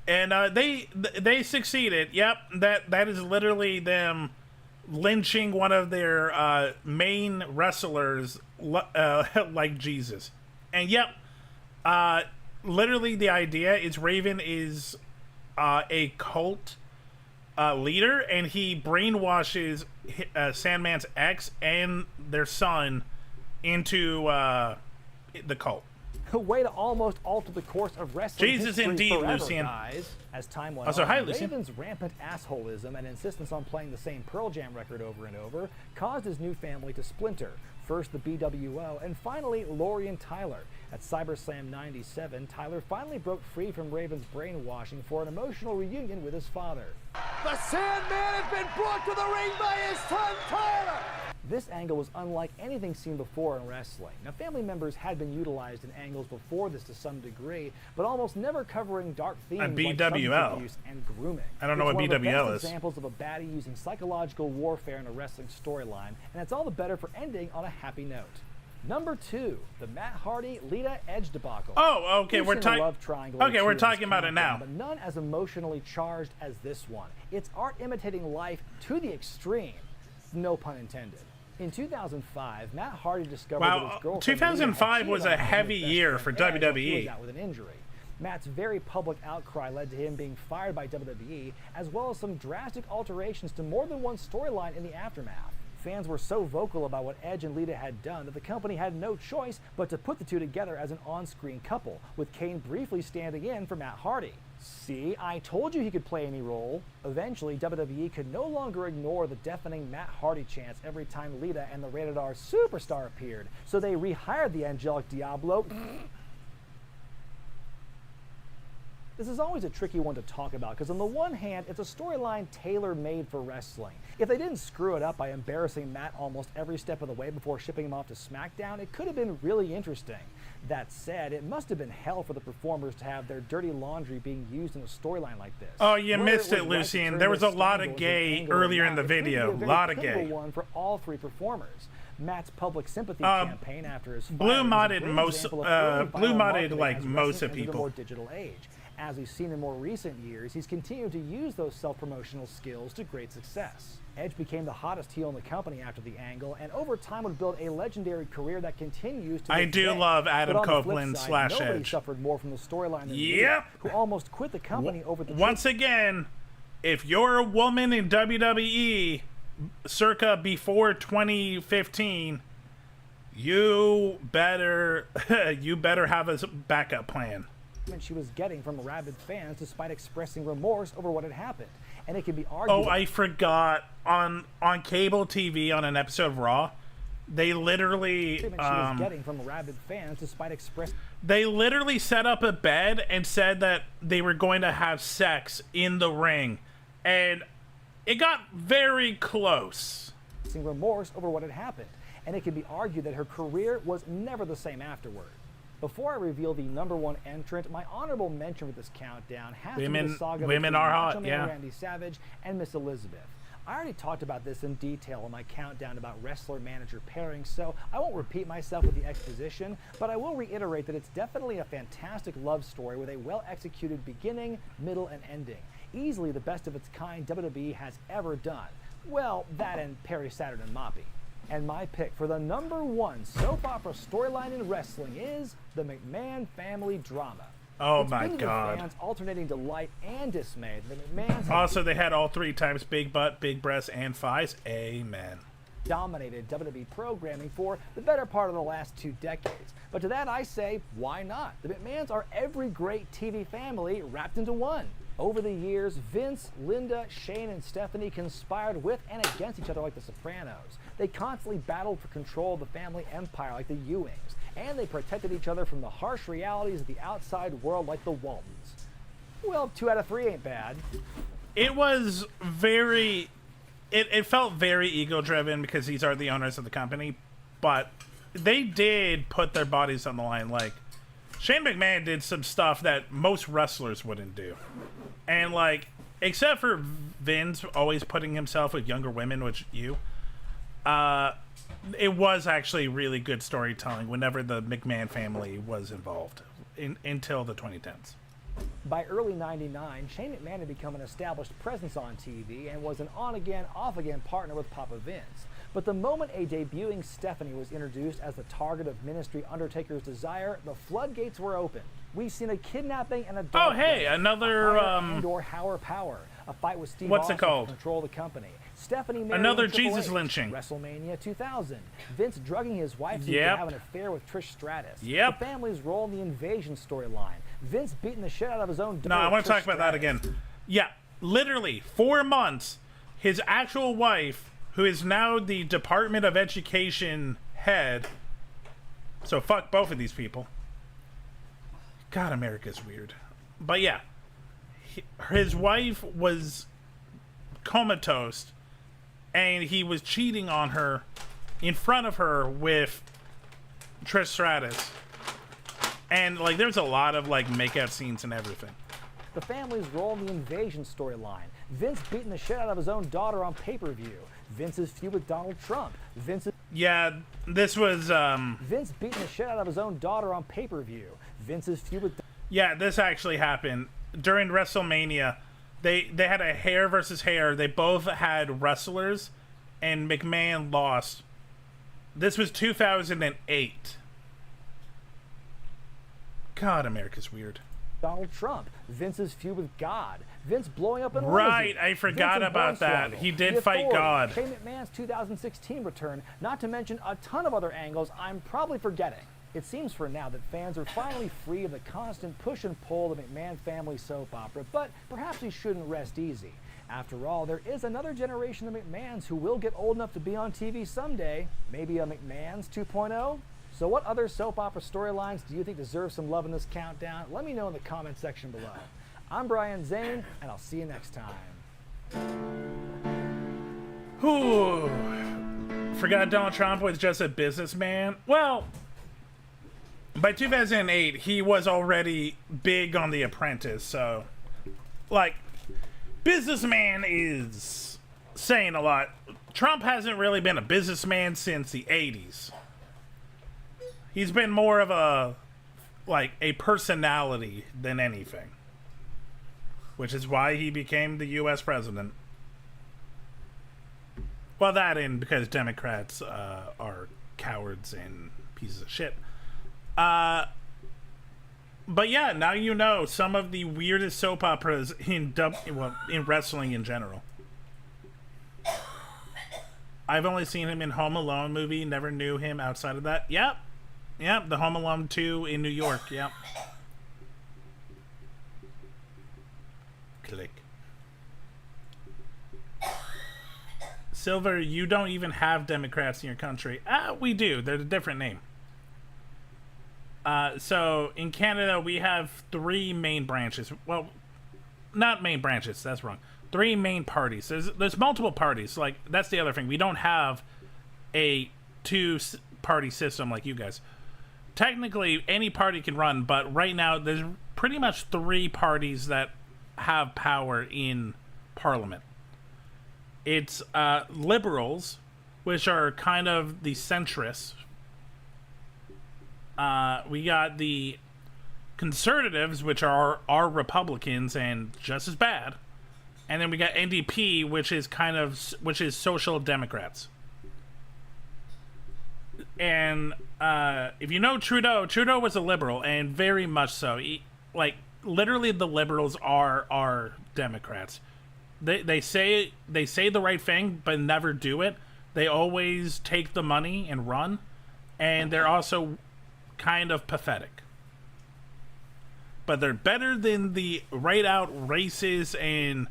C: and they succeeded. Yep, that is literally them lynching one of their main wrestlers like Jesus. And yep, literally the idea is Raven is a cult leader, and he brainwashes Sandman's ex and their son into the cult.
F: A way to almost alter the course of wrestling
C: Jesus
F: history
C: indeed,
F: forever,
C: Lucian.
F: guys. As time went
C: Also,
F: on,
C: hi, Lucian.
F: Raven's rampant assholism and insistence on playing the same Pearl Jam record over and over caused his new family to splinter. First the BWO, and finally Lori and Tyler. At CyberSlam 97, Tyler finally broke free from Raven's brainwashing for an emotional reunion with his father.
B: The Sandman has been brought to the ring by his son, Tyler!
F: This angle was unlike anything seen before in wrestling. Now, family members had been utilized in angles before this to some degree, but almost never covering dark themes like substance abuse and grooming.
C: I don't know what
F: It's one of the
C: BWL
F: best
C: is.
F: examples of a baddie using psychological warfare in a wrestling storyline, and it's all the better for ending on a happy note. Number 2, the Matt Hardy Lita Edge debacle.
C: Oh, okay,
F: We've
C: we're
F: seen a
C: talking.
F: love triangle
C: Okay,
F: or
C: we're
F: two in
C: talking
F: this
C: about it now.
F: countdown, but none as emotionally charged as this one. It's art imitating life to the extreme. No pun intended. In 2005, Matt Hardy discovered that his girlfriend
C: 2005 was a heavy year for
F: Edge while he
C: WWE.
F: was out with an injury. Matt's very public outcry led to him being fired by WWE, as well as some drastic alterations to more than one storyline in the aftermath. Fans were so vocal about what Edge and Lita had done that the company had no choice but to put the two together as an on-screen couple, with Kane briefly standing in for Matt Hardy. See, I told you he could play any role. Eventually, WWE could no longer ignore the deafening Matt Hardy chants every time Lita and the Rated R Superstar appeared, so they rehired the angelic Diablo. This is always a tricky one to talk about because on the one hand, it's a storyline tailor-made for wrestling. If they didn't screw it up by embarrassing Matt almost every step of the way before shipping him off to SmackDown, it could have been really interesting. That said, it must have been hell for the performers to have their dirty laundry being used in a storyline like this.
C: Oh, you
F: Whether
C: missed
F: was
C: it,
F: right to
C: Lucian.
F: turn
C: There was
F: this
C: a lot
F: scandal
C: of
F: into an
C: gay
F: angle or
C: earlier in
F: not,
C: the
F: it could be
C: video.
F: a very
C: Lot of
F: pivotal
C: gay.
F: one for all three performers. Matt's public sympathy campaign after his
C: Blue
F: firing is a
C: modded
F: great
C: most-
F: example of early
C: blue
F: viral
C: modded,
F: marketing
C: like,
F: as
C: most
F: wrestling
C: of
F: entered the
C: people.
F: more digital age. As we've seen in more recent years, he's continued to use those self-promotional skills to great success. Edge became the hottest heel in the company after the angle, and over time would build a legendary career that continues to
C: I
F: this
C: do
F: day.
C: love
F: But
C: Adam
F: on the flip
C: Copeland
F: side,
C: slash
F: nobody
C: Edge.
F: suffered more from the storyline than
C: Yep.
F: Lita, who almost quit the company over the
C: Once again, if you're a woman in WWE circa before 2015, you better have a backup plan.
F: she was getting from rabid fans despite expressing remorse over what had happened. And it can be argued
C: Oh, I forgot. On cable TV on an episode of Raw, they literally
F: she was getting from rabid fans despite expressing
C: they literally set up a bed and said that they were going to have sex in the ring, and it got very close.
F: remorse over what had happened. And it can be argued that her career was never the same afterward. Before I reveal the #1 entrant, my honorable mention for this countdown has to be the saga
C: Women
F: between
C: are
F: Macho
C: hot,
F: Man
C: yeah.
F: Randy Savage and Miss Elizabeth. I already talked about this in detail in my countdown about wrestler-manager pairings, so I won't repeat myself with the exposition, but I will reiterate that it's definitely a fantastic love story with a well-executed beginning, middle, and ending. Easily the best of its kind WWE has ever done. Well, that and Perry Saturn and Moppy. And my pick for the #1 soap opera storyline in wrestling is the McMahon family drama.
C: Oh
F: It's
C: my
F: been the
C: God.
F: fans alternating delight and dismay. The McMahons have
C: Also, they had all 3 types: big butt, big breasts, and thighs. Amen.
F: dominated WWE programming for the better part of the last 2 decades. But to that I say, why not? The McMahons are every great TV family wrapped into one. Over the years, Vince, Linda, Shane, and Stephanie conspired with and against each other like the Sopranos. They constantly battled for control of the family empire like the Ewings, and they protected each other from the harsh realities of the outside world like the Waltons. Well, 2 out of 3 ain't bad.
C: It was very... It felt very ego-driven because these are the owners of the company, but they did put their bodies on the line. Like, Shane McMahon did some stuff that most wrestlers wouldn't do. And, like, except for Vince always putting himself with younger women, which it was actually really good storytelling whenever the McMahon family was involved until the 2010s.
F: By early '99, Shane McMahon had become an established presence on TV and was an on-again, off-again partner with Papa Vince. But the moment a debuting Stephanie was introduced as the target of Ministry Undertaker's desire, the floodgates were open. We've seen a kidnapping and a dog
C: hey,
F: race,
C: another,
F: a and/or Howard Power, a fight with Steve
C: what's it
F: Austin
C: called?
F: to control the company. Stephanie marrying
C: Another
F: Triple
C: Jesus
F: H,
C: lynching.
F: WrestleMania 2000. Vince drugging his wife so he
C: Yep.
F: could have an affair with Trish Stratus.
C: Yep.
F: The family's role in the invasion storyline. Vince beating the shit out of his own daughter.
C: No, I want
F: Trish
C: to talk about that
F: Stratus.
C: again. Yeah, literally 4 months, his actual wife, who is now the Department of Education head, so fuck both of these people. God, America's weird. But yeah, his wife was comatose, and he was cheating on her in front of her with Trish Stratus. And, like, there's a lot of, like, makeout scenes and everything.
F: The family's role in the invasion storyline. Vince beating the shit out of his own daughter on pay-per-view. Vince's feud with Donald Trump.
C: Yeah, this was,
F: Vince beating the shit out of his own daughter on pay-per-view. Vince's feud with...
C: Yeah, this actually happened. During WrestleMania, they had a hair versus hair. They both had wrestlers, and McMahon lost. This was 2008. God, America's weird.
F: Donald Trump. Vince's feud with God. Vince blowing up in
C: Right,
F: limousine.
C: I forgot
F: Vince and
C: about that.
F: Hornswoggle.
C: He did
F: The
C: fight
F: Authority.
C: God.
F: Shane McMahon's 2016 return, not to mention a ton of other angles I'm probably forgetting. It seems for now that fans are finally free of the constant push and pull of the McMahon family soap opera, but perhaps we shouldn't rest easy. After all, there is another generation of McMahons who will get old enough to be on TV someday. Maybe a McMahon's 2.0? So what other soap opera storylines do you think deserve some love in this countdown? Let me know in the comment section below. I'm Brian Zane, and I'll see you next time.
C: Whew. Forgot Donald Trump was just a businessman? Well, by 2008, he was already big on The Apprentice, so, like, businessman is saying a lot. Trump hasn't really been a businessman since the 80s. He's been more of a, like, a personality than anything. Which is why he became the U.S. president. Well, that and because Democrats are cowards and pieces of shit. But yeah, now you know some of the weirdest soap operas in wrestling in general. I've only seen him in Home Alone movie, never knew him outside of that. Yep, the Home Alone 2 in New York, yep. Click. Silver, you don't even have Democrats in your country. We do. They're a different name. So in Canada, we have 3 main branches. Well, not main branches. That's wrong. 3 main parties. There's multiple parties. Like, that's the other thing. We don't have a 2-party system like you guys. Technically, any party can run, but right now there's pretty much 3 parties that have power in Parliament. It's Liberals, which are kind of the centrists. We got the Conservatives, which are Republicans and just as bad. And then we got NDP, which is Social Democrats. And if you know Trudeau was a liberal, and very much so. Like, literally, the liberals are Democrats. They say the right thing, but never do it. They always take the money and run, and they're also kind of pathetic. But they're better than the right-out racist and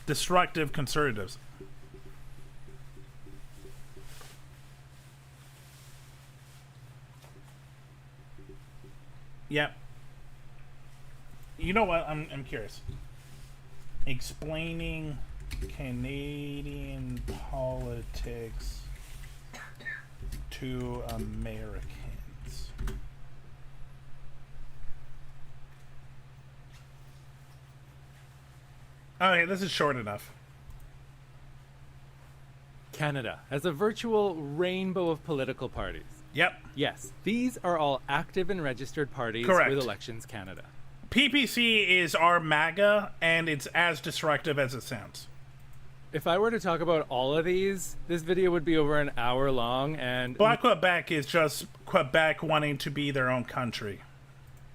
C: destructive conservatives. Yep. You know what? I'm curious. Explaining Canadian politics to Americans. Okay, this is short enough.
K: Canada has a virtual rainbow of political parties.
C: Yep.
K: Yes, these are all active and registered parties
C: Correct.
K: with Elections Canada.
C: PPC is our MAGA, and it's as destructive as it sounds.
K: If I were to talk about all of these, this video would be over an hour long, and
C: Black Quebec is just Quebec wanting to be their own country.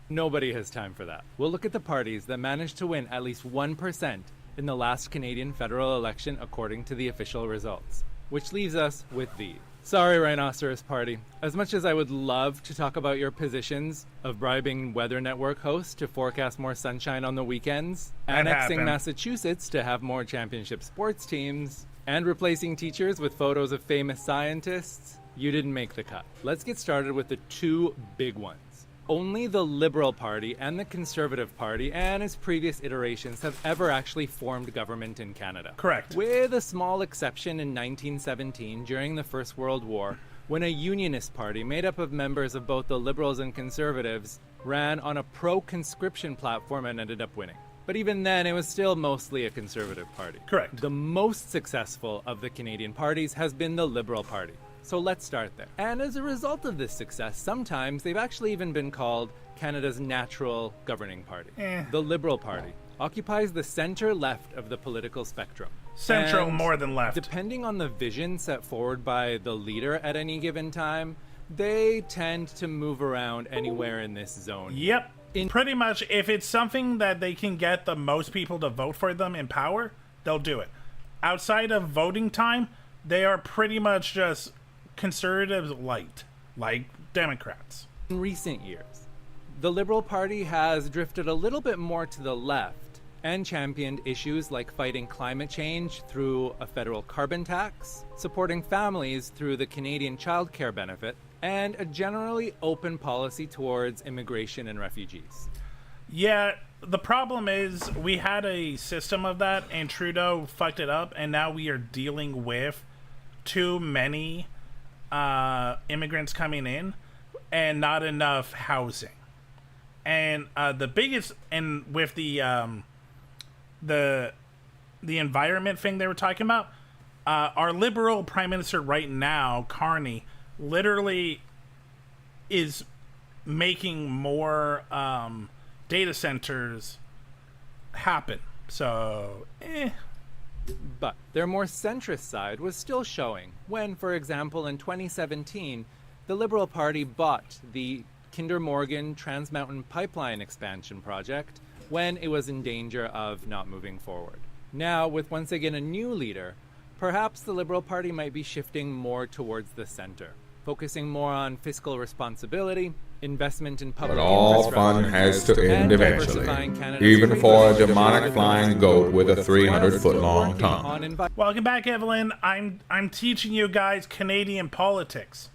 K: Nobody has time for that. We'll look at the parties that managed to win at least 1% in the last Canadian federal election according to the official results. Which leaves us with these. Sorry, Rhinoceros Party. As much as I would love to talk about your positions of bribing Weather Network hosts to forecast more sunshine on the weekends, annexing Massachusetts to have more championship sports teams, and replacing teachers with photos of famous scientists, you didn't make the cut. Let's get started with the two big ones. Only the Liberal Party and the Conservative Party and its previous iterations have ever actually formed government in Canada.
C: Correct.
K: With a small exception in 1917 during the First World War, when a unionist party made up of members of both the Liberals and Conservatives ran on a pro-conscription platform and ended up winning. But even then, it was still mostly a Conservative party.
C: Correct.
K: The most successful of the Canadian parties has been the Liberal Party. So let's start there. And as a result of this success, sometimes they've actually even been called Canada's natural governing party. The Liberal Party occupies the center-left of the political spectrum.
C: Central
K: And
C: more than left.
K: Depending on the vision set forward by the leader at any given time, they tend to move around anywhere in this zone.
C: Yep. Pretty much, if it's something that they can get the most people to vote for them in power, they'll do it. Outside of voting time, they are pretty much just conservatives light, like Democrats.
K: In recent years, the Liberal Party has drifted a little bit more to the left and championed issues like fighting climate change through a federal carbon tax, supporting families through the Canadian Child Care Benefit, and a generally open policy towards immigration and refugees.
C: Yeah, the problem is we had a system of that, and Trudeau fucked it up, and now we are dealing with too many immigrants coming in and not enough housing. And the biggest, and with the environment thing they were talking about, our liberal prime minister right now, Carney, literally is making more data centers happen. So,
K: But their more centrist side was still showing when, for example, in 2017, the Liberal Party bought the Kinder Morgan Trans Mountain Pipeline expansion project when it was in danger of not moving forward. Now, with once again a new leader, perhaps the Liberal Party might be shifting more towards the center, focusing more on fiscal responsibility, investment in public
R: But all fun has to end eventually, even for a demonic flying goat with a 300-foot-long tongue.
C: Welcome back, Evelyn. I'm teaching you guys Canadian politics.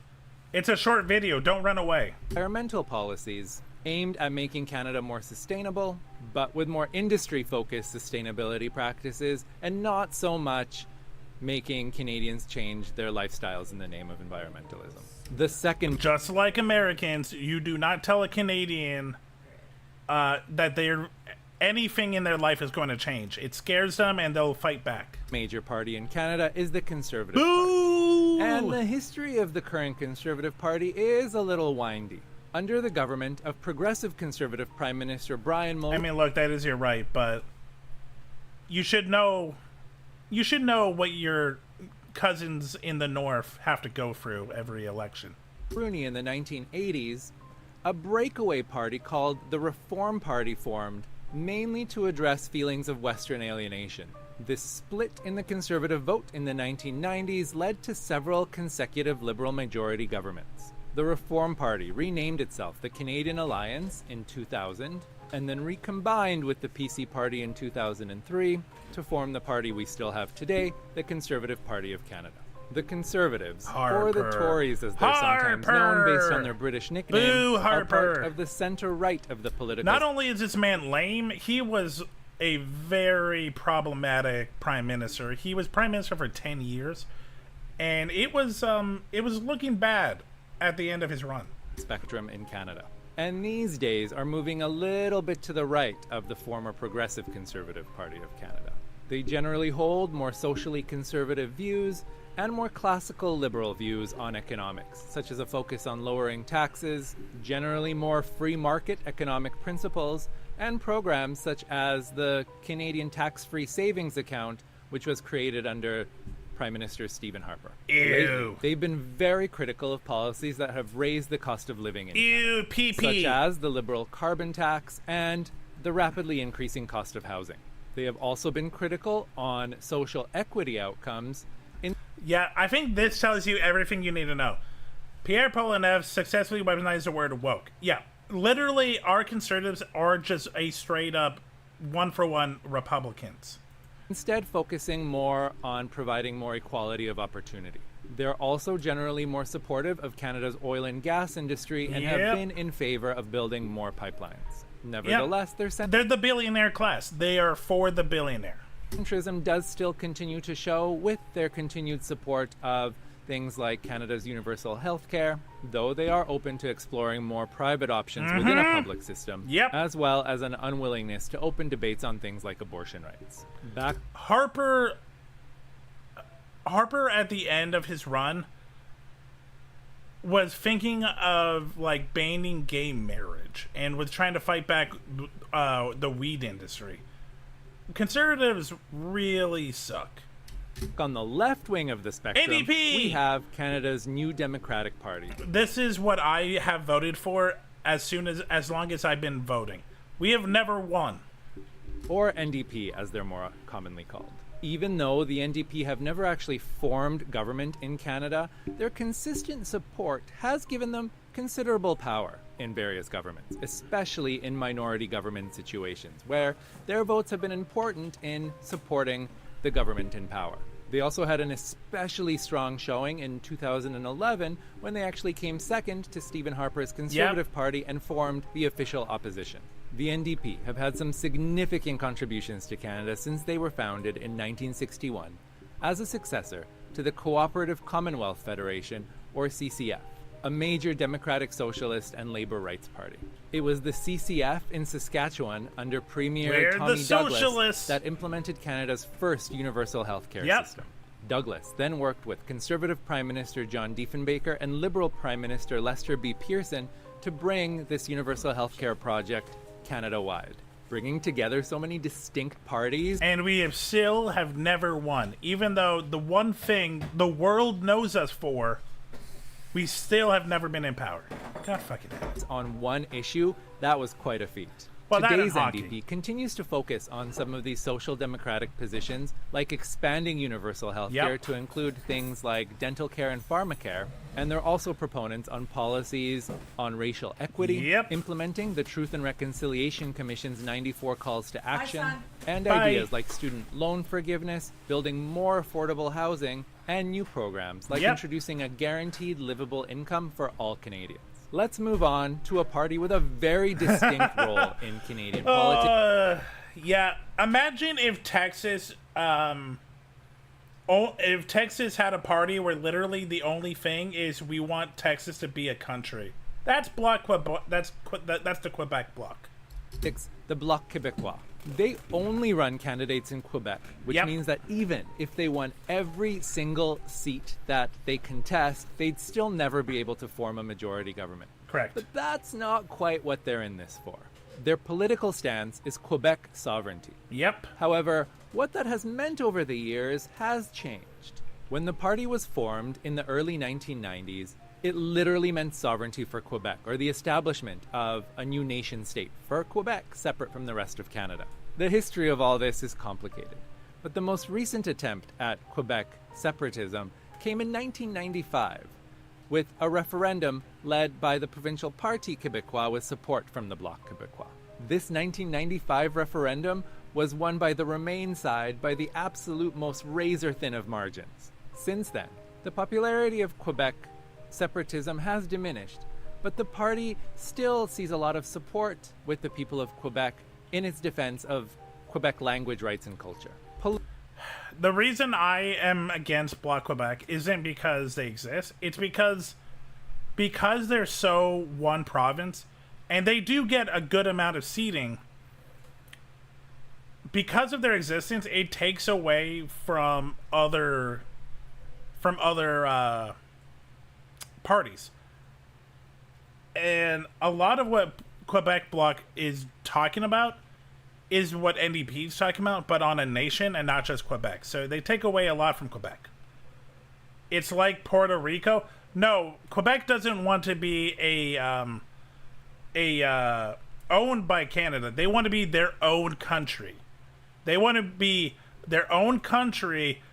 C: It's a short video. Don't run away.
K: Environmental policies aimed at making Canada more sustainable, but with more industry-focused sustainability practices, and not so much making Canadians change their lifestyles in the name of environmentalism. The second...
C: Just like Americans, you do not tell a Canadian that anything in their life is going to change. It scares them and they'll fight back.
K: Major party in Canada is the Conservative Party. And the history of the current Conservative Party is a little windy. Under the government of Progressive Conservative Prime Minister Brian Mulroney...
C: I mean, look, that is your right, but you should know what your cousins in the north have to go through every election.
K: Bruni in the 1980s, a breakaway party called the Reform Party formed, mainly to address feelings of Western alienation. This split in the Conservative vote in the 1990s led to several consecutive Liberal majority governments. The Reform Party renamed itself the Canadian Alliance in 2000, and then recombined with the PC Party in 2003 to form the party we still have today, the Conservative Party of Canada. The Conservatives, or the Tories as they're sometimes known based on their British nickname,
C: Boo,
K: are
C: Harper.
K: part of the center-right of the political...
C: Not only is this man lame, he was a very problematic prime minister. He was prime minister for 10 years, and it was looking bad at the end of his run.
K: Spectrum in Canada. And these days are moving a little bit to the right of the former Progressive Conservative Party of Canada. They generally hold more socially conservative views and more classical liberal views on economics, such as a focus on lowering taxes, generally more free market economic principles, and programs such as the Canadian Tax-Free Savings Account, which was created under Prime Minister Stephen Harper.
C: Ew.
K: They've been very critical of policies that have raised the cost of living in
C: Ew,
K: Canada,
C: PP.
K: such as the liberal carbon tax and the rapidly increasing cost of housing. They have also been critical on social equity outcomes.
C: Yeah, I think this tells you everything you need to know. Pierre Poilievre successfully weaponized the word woke. Yeah, literally, our conservatives are just a straight-up one-for-one Republicans.
K: Instead focusing more on providing more equality of opportunity. They're also generally more supportive of Canada's oil and gas industry and have been in favor of building more pipelines. Nevertheless,
C: they're the billionaire class. They are for the billionaire.
K: Centrism does still continue to show with their continued support of things like Canada's universal health care, though they are open to exploring more private options within a public system, as well as an unwillingness to open debates on things like abortion rights.
C: Harper at the end of his run was thinking of like banning gay marriage and was trying to fight back the weed industry. Conservatives really suck.
K: On the left wing of the spectrum,
C: NDP!
K: We have Canada's New Democratic Party.
C: This is what I have voted for as long as I've been voting. We have never won.
K: Or NDP, as they're more commonly called. Even though the NDP have never actually formed government in Canada, their consistent support has given them considerable power in various governments, especially in minority government situations, where their votes have been important in supporting the government in power. They also had an especially strong showing in 2011 when they actually came second to Stephen Harper's Conservative Party and formed the official opposition. The NDP have had some significant contributions to Canada since they were founded in 1961 as a successor to the Cooperative Commonwealth Federation, or CCF, a major democratic socialist and labor rights party. It was the CCF in Saskatchewan under Premier Tommy Douglas that implemented Canada's first universal healthcare system. Douglas then worked with Conservative Prime Minister John Diefenbaker and Liberal Prime Minister Lester B. Pearson to bring this universal healthcare project Canada-wide, bringing together so many distinct parties.
C: And we have never won. Even though the one thing the world knows us for, we still have never been in power. God fucking hell.
K: On one issue, that was quite a feat.
C: Well,
K: Today's NDP continues to focus on some of these social democratic positions, like expanding universal health care to include things like dental care and pharmacare, and they're also proponents on policies on racial equity, implementing the Truth and Reconciliation Commission's 94 calls to action, and ideas like student loan forgiveness, building more affordable housing, and new programs like introducing a guaranteed livable income for all Canadians. Let's move on to a party with a very distinct role in Canadian politics.
C: Yeah, imagine if Texas, if Texas had a party where literally the only thing is we want Texas to be a country. That's that's the Quebec Bloc.
K: It's the Bloc Québécois. They only run candidates in Quebec, which means that even if they won every single seat that they contest, they'd still never be able to form a majority government.
C: Correct.
K: But that's not quite what they're in this for. Their political stance is Quebec sovereignty. However, what that has meant over the years has changed. When the party was formed in the early 1990s, It literally meant sovereignty for Quebec, or the establishment of a new nation state for Quebec, separate from the rest of Canada. The history of all this is complicated, but the most recent attempt at Quebec separatism came in 1995, with a referendum led by the provincial Parti Québécois with support from the Bloc Québécois. This 1995 referendum was won by the Remain side by the absolute most razor-thin of margins. Since then, the popularity of Quebec separatism has diminished, but the party still sees a lot of support with the people of Quebec in its defense of Quebec language, rights, and culture.
C: The reason I am against Bloc Quebec isn't because they exist. It's because they're so one province, and they do get a good amount of seating. Because of their existence, it takes away from other parties. And a lot of what Quebec Bloc is talking about is what NDP is talking about, but on a nation and not just Quebec. So they take away a lot from Quebec. It's like Puerto Rico. No, Quebec doesn't want to be owned by Canada. They want to be their own country. They want to be their own country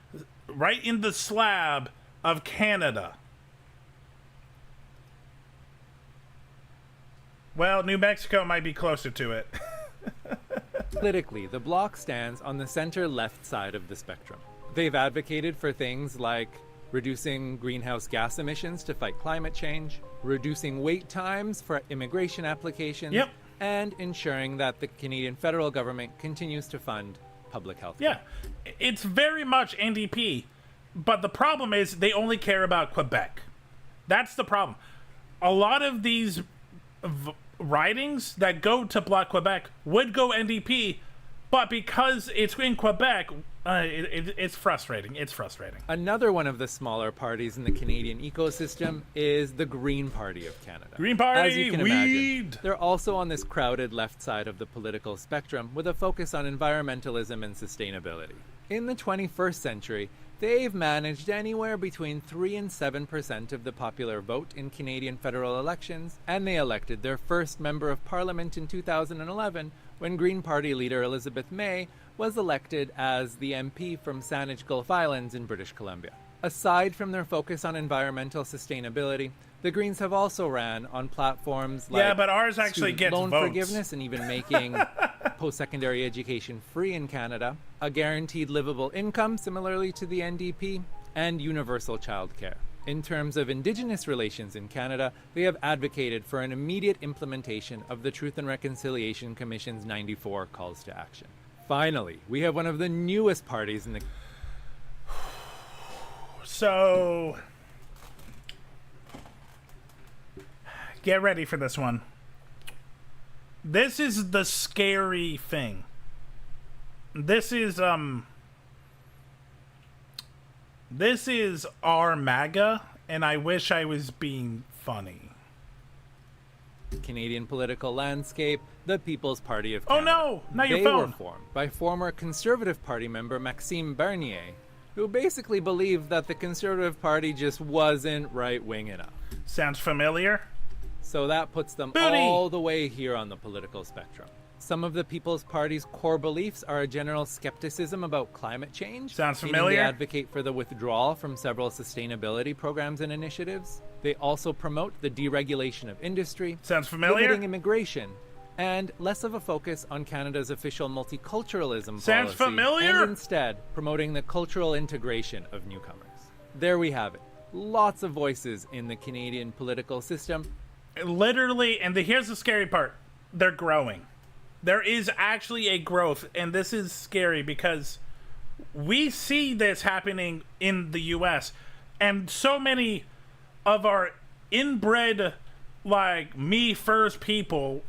C: right in the slab of Canada. Well, New Mexico might be closer to it.
K: Politically, the Bloc stands on the center-left side of the spectrum. They've advocated for things like reducing greenhouse gas emissions to fight climate change, reducing wait times for immigration applications, and ensuring that the Canadian federal government continues to fund public health care.
C: Yeah, it's very much NDP, but the problem is they only care about Quebec. That's the problem. A lot of these ridings that go to Bloc Quebec would go NDP, but because it's in Quebec, it's frustrating. It's frustrating.
K: Another one of the smaller parties in the Canadian ecosystem is the Green Party of Canada.
C: Green Party,
K: as you can imagine, they're also on this crowded left side of the political spectrum with a focus on environmentalism and sustainability. In the 21st century, they've managed anywhere between 3 and 7% of the popular vote in Canadian federal elections, and they elected their first member of parliament in 2011 when Green Party leader Elizabeth May was elected as the MP from Saanich Gulf Islands in British Columbia. Aside from their focus on environmental sustainability, the Greens have also ran on platforms like
C: but ours actually
K: student
C: gets
K: loan
C: votes.
K: forgiveness and even making post-secondary education free in Canada, a guaranteed livable income similarly to the NDP, and universal childcare. In terms of Indigenous relations in Canada, they have advocated for an immediate implementation of the Truth and Reconciliation Commission's 94 calls to action. Finally, we have one of the newest parties in the...
C: So, get ready for this one. This is the scary thing. This is our MAGA, and I wish I was being funny.
K: Canadian political landscape, the People's Party of Canada.
C: Oh no! Not your
K: phone. They were formed by former Conservative Party member Maxime Bernier, who basically believed that the Conservative Party just wasn't right-wing enough.
C: Sounds familiar?
K: So that puts them all the way here on the political spectrum. Some of the People's Party's core beliefs are a general skepticism about climate change.
C: Sounds
K: meaning
C: familiar?
K: They advocate for the withdrawal from several sustainability programs and initiatives. They also promote the deregulation of industry.
C: Sounds familiar?
K: Limiting immigration. And less of a focus on Canada's official multiculturalism
C: Sounds
K: policy.
C: familiar?
K: And instead, promoting the cultural integration of newcomers. There we have it. Lots of voices in the Canadian political system.
C: Literally, and here's the scary part. They're growing. There is actually a growth, and this is scary because we see this happening in the U.S., and so many of our inbred, like, me first people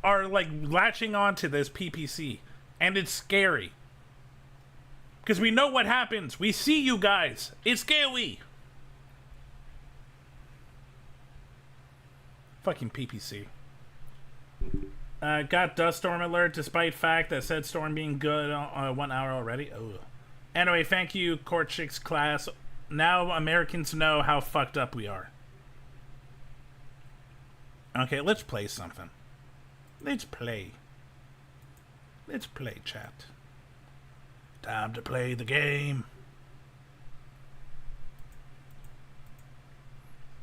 C: are, like, latching on to this PPC, and it's scary. Because we know what happens. We see you guys. It's scary. Fucking PPC. Got dust storm alert despite fact that said storm being good 1 hour already. Oh. Anyway, thank you, Court Chicks class. Now Americans know how fucked up we are. Okay, let's play something. Let's play. Let's play, chat. Time to play the game.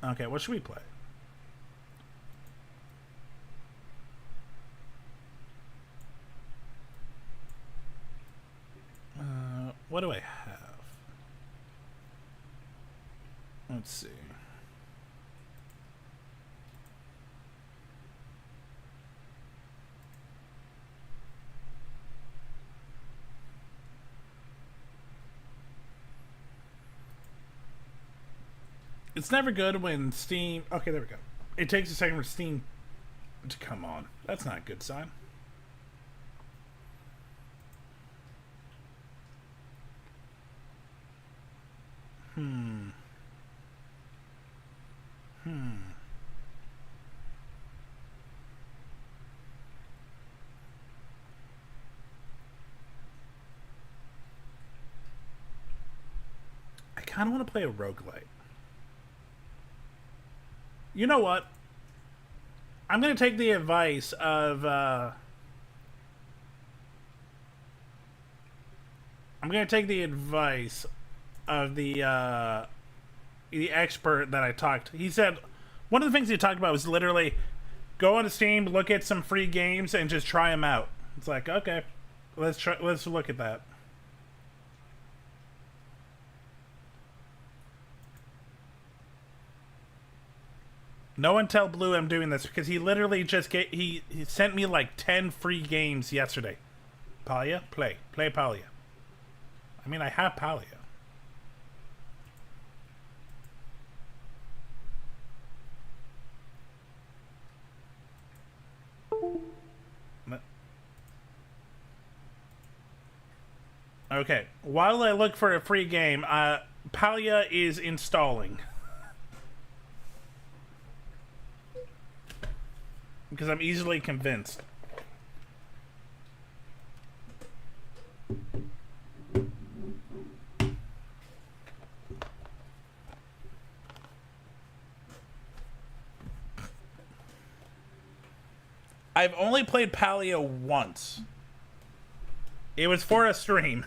C: Okay, what should we play? What do I have? Let's see. It's never good when Steam... Okay, there we go. It takes a second for Steam to come on. That's not a good sign. I kind of want to play a roguelite. You know what? I'm going to take the advice of... I'm going to take the advice of the expert that I talked. He said one of the things he talked about was literally go on Steam, look at some free games, and just try them out. It's like, okay, let's look at that. No one tell Blue I'm doing this because he literally just he sent me like 10 free games yesterday. Palia, play Palia. I mean, I have Palia. Okay, while I look for a free game, Palia is installing. Because I'm easily convinced. I've only played Palia once. It was for a stream.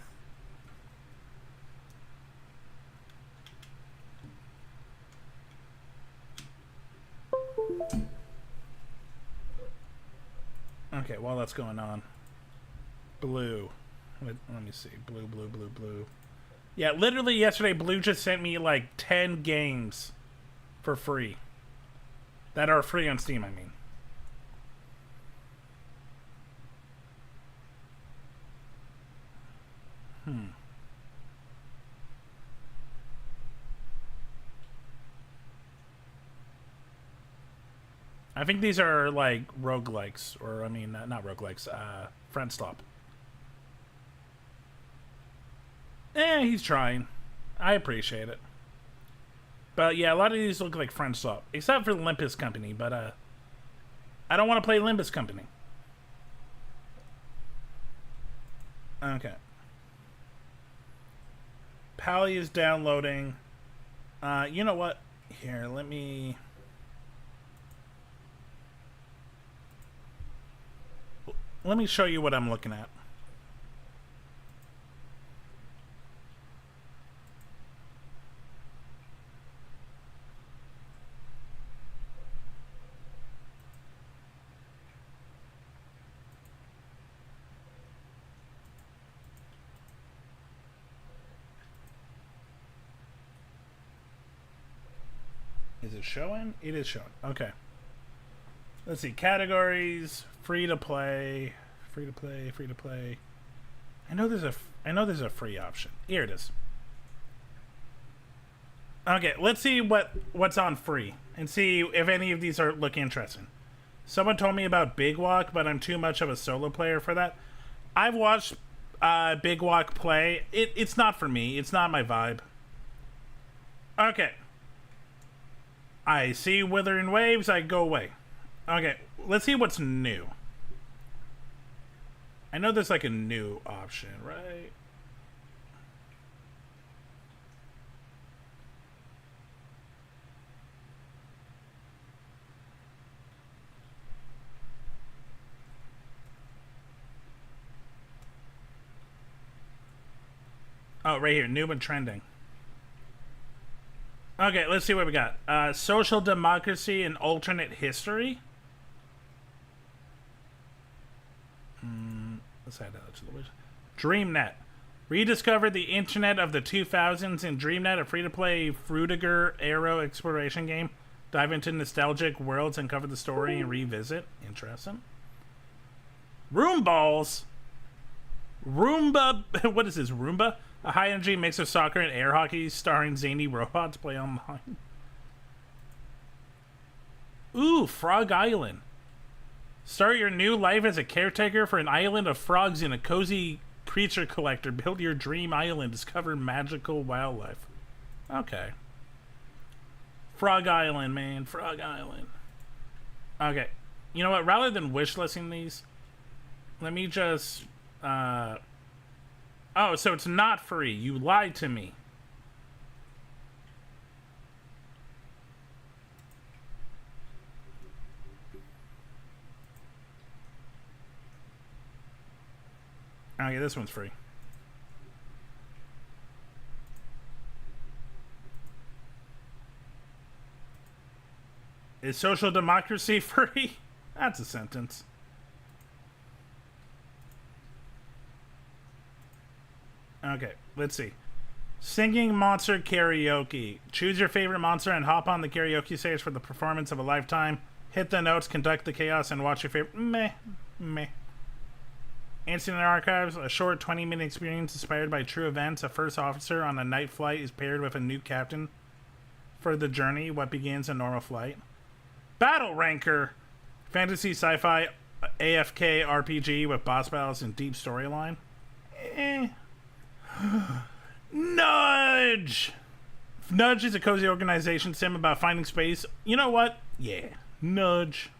C: Okay, while that's going on. Blue. Let me see. Blue. Yeah, literally yesterday, Blue just sent me like 10 games for free. That are free on Steam, I mean. I think these are like roguelikes, or I mean, not roguelikes, friend stop. He's trying. I appreciate it. But yeah, a lot of these look like friend stop, except for Olympus Company, but I don't want to play Olympus Company. Okay. Pally is downloading. You know what? Here, let me... Let me show you what I'm looking at. Is it showing? It is showing. Okay. Let's see. Categories. Free to play. I know there's a free option. Here it is. Okay, let's see what's on free and see if any of these look interesting. Someone told me about Big Walk, but I'm too much of a solo player for that. I've watched Big Walk play. It's not for me. It's not my vibe. Okay. I see Withering Waves. I go away. Okay, let's see what's new. I know there's like a new option, right? Oh, right here. New and trending. Okay, let's see what we got. Social democracy and alternate history. Let's add that to the list. DreamNet. Rediscovered the internet of the 2000s in DreamNet, a free-to-play Frutiger Aero exploration game. Dive into nostalgic worlds and cover the story and revisit. Interesting. Roomballs. Roomba. What is this? Roomba? A high-energy mix of soccer and air hockey starring zany robots play online. Ooh, Frog Island. Start your new life as a caretaker for an island of frogs in a cozy creature collector. Build your dream island. Discover magical wildlife. Okay. Frog Island, man. Frog Island. Okay. You know what? Rather than wishlisting these, let me just... Oh, so it's not free. You lied to me. Okay, this one's free. Is social democracy free? That's a sentence. Okay, let's see. Singing Monster Karaoke. Choose your favorite monster and hop on the karaoke stage for the performance of a lifetime. Hit the notes, conduct the chaos, and watch your favorite... Meh. Incident Archives. A short 20-minute experience inspired by true events. A first officer on a night flight is paired with a new captain for the journey. What begins a normal flight. Battle Ranker. Fantasy sci-fi AFK RPG with boss battles and deep storyline. Nudge! Nudge is a cozy organization sim about finding space. You know what? Yeah. Nudge.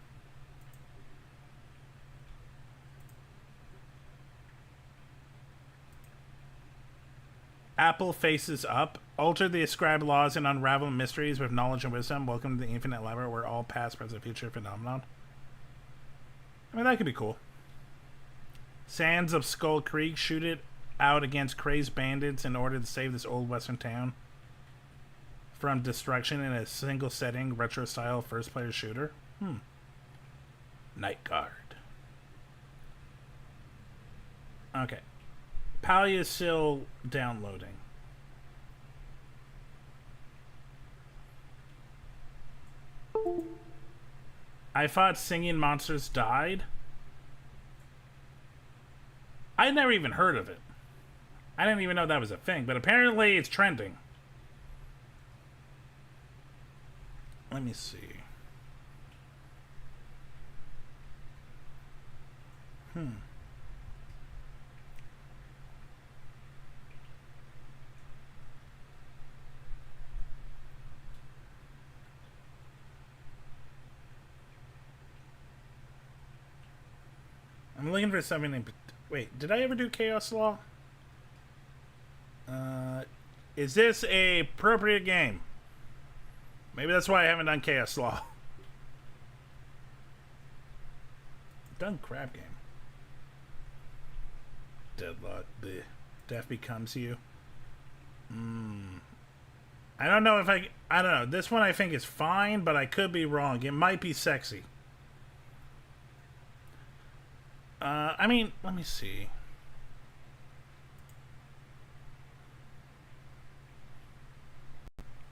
C: Apple Faces Up. Alter the ascribed laws and unravel mysteries with knowledge and wisdom. Welcome to the infinite library where all past, present, future phenomenon. I mean, that could be cool. Sands of Skull Creek. Shoot it out against crazed bandits in order to save this old western town from destruction in a single setting retro style first player shooter. Night Guard. Okay. Pally is still downloading. I thought Singing Monsters died. I never even heard of it. I didn't even know that was a thing, but apparently it's trending. Let me see. I'm looking for something in... Wait, did I ever do Chaos Law? Is this a appropriate game? Maybe that's why I haven't done Chaos Law. Done crap game. Deadlock. Bleh. Death Becomes You. I don't know if I don't know. This one I think is fine, but I could be wrong. It might be sexy. I mean, let me see.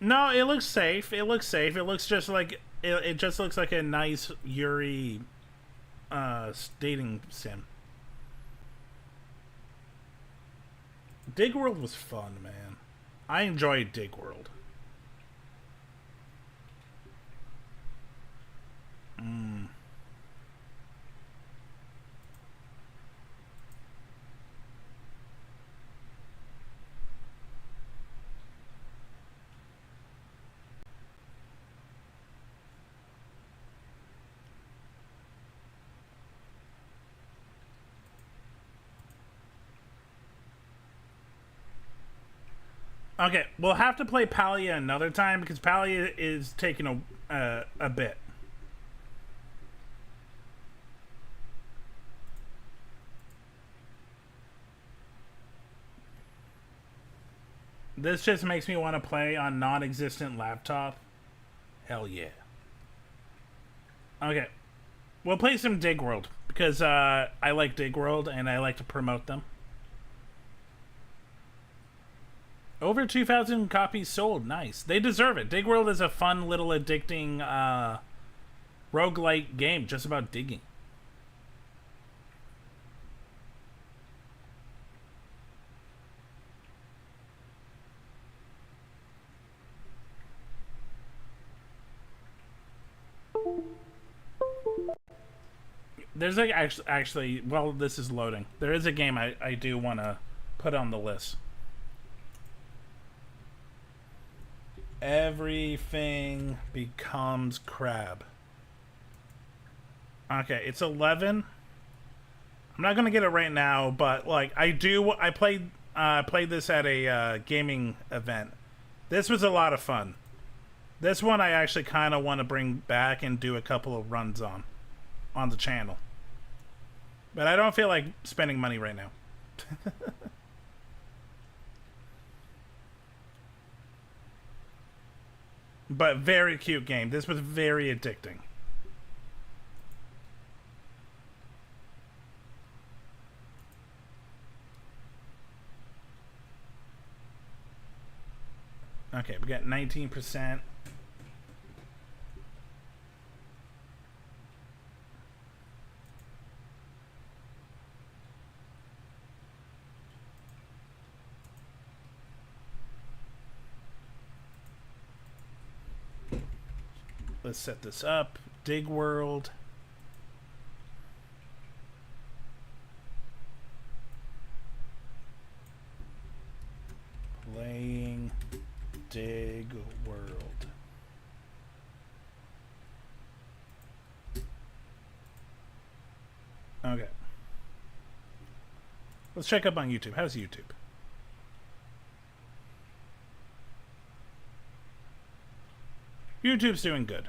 C: No, it looks safe. It looks safe. It looks just like it just looks like a nice Yuri dating sim. Dig World was fun, man. I enjoyed Dig World. Okay, we'll have to play Palia another time because Palia is taking a bit. This just makes me want to play on non-existent laptop. Hell yeah. Okay. We'll play some Dig World because I like Dig World and I like to promote them. Over 2,000 copies sold. Nice. They deserve it. Dig World is a fun little addicting roguelike game just about digging. There's like actually, well, this is loading. There is a game I do want to put on the list. Everything becomes crab. Okay, it's 11. I'm not gonna get it right now, but like I played this at a gaming event. This was a lot of fun. This one I actually kind of want to bring back and do a couple of runs on the channel. But I don't feel like spending money right now. But very cute game. This was very addicting. Okay, we got 19%. Let's set this up. Dig World. Playing Dig World. Okay. Let's check up on YouTube. How's YouTube? YouTube's doing good.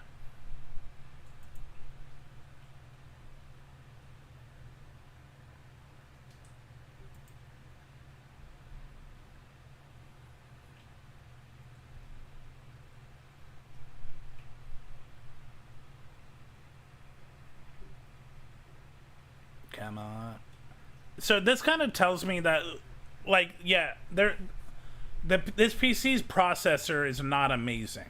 C: Come on. So this kind of tells me that, like, yeah, this PC's processor is not amazing.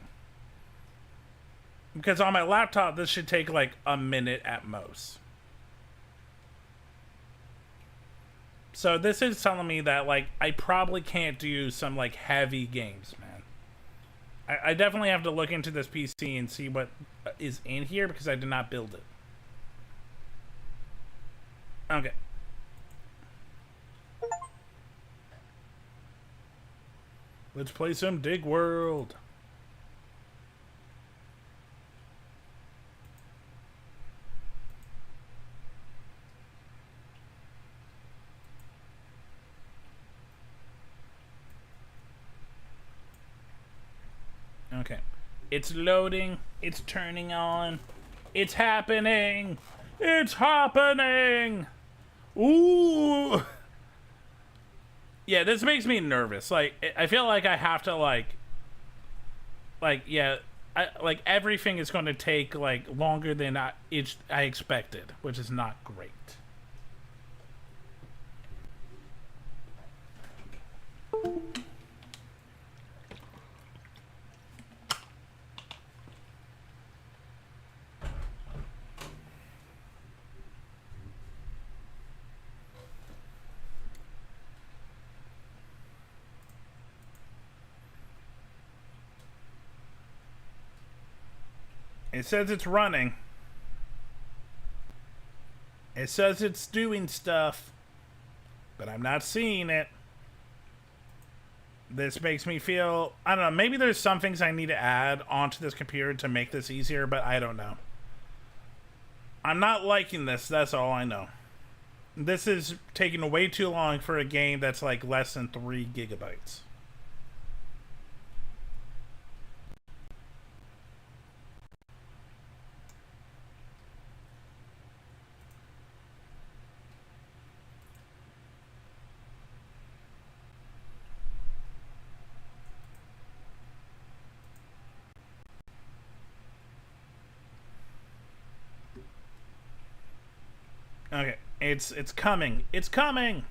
C: Because on my laptop, this should take like a minute at most. So this is telling me that like I probably can't do some like heavy games, man. I definitely have to look into this PC and see what is in here because I did not build it. Okay. Let's play some Dig World. Okay. It's loading. It's turning on. It's happening. It's happening. Ooh. Yeah, this makes me nervous. Like, I feel like I have to, like yeah, like, everything is going to take, like, longer than I expected, which is not great. It says it's running. It says it's doing stuff, but I'm not seeing it. This makes me feel, I don't know, maybe there's some things I need to add onto this computer to make this easier, but I don't know. I'm not liking this, that's all I know. This is taking way too long for a game that's like less than 3 gigabytes. Okay, it's coming. It's coming.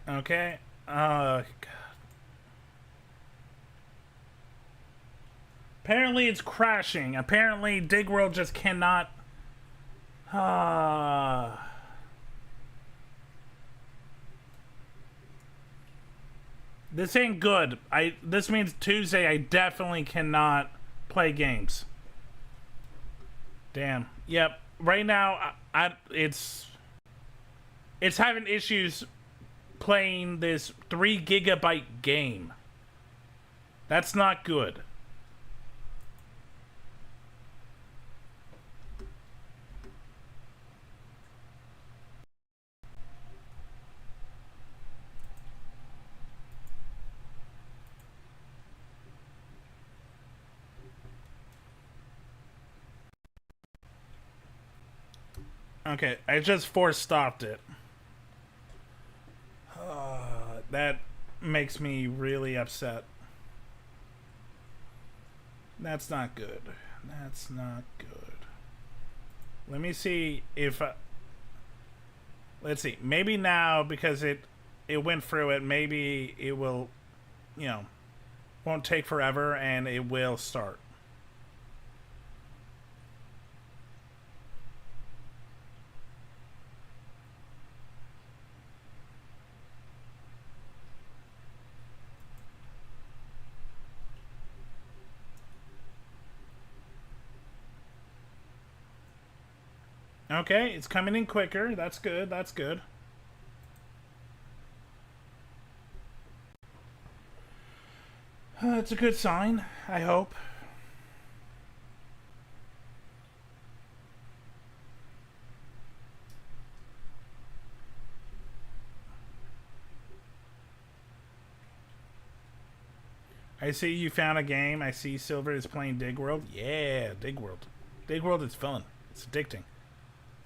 C: Okay. God. Apparently it's crashing. Apparently Digworld just cannot. This ain't good. This means Tuesday I definitely cannot play games. Damn. Yep. Right now it's having issues playing this 3 gigabyte game. That's not good. Okay, I just force stopped it. That makes me really upset. That's not good. That's not good. Let me see if let's see. Maybe now because it went through it, maybe it will, you know, won't take forever and it will start. Okay, it's coming in quicker. That's good. That's good. It's a good sign, I hope. I see you found a game. I see Silver is playing Digworld. Yeah, Digworld. Digworld is fun. It's addicting.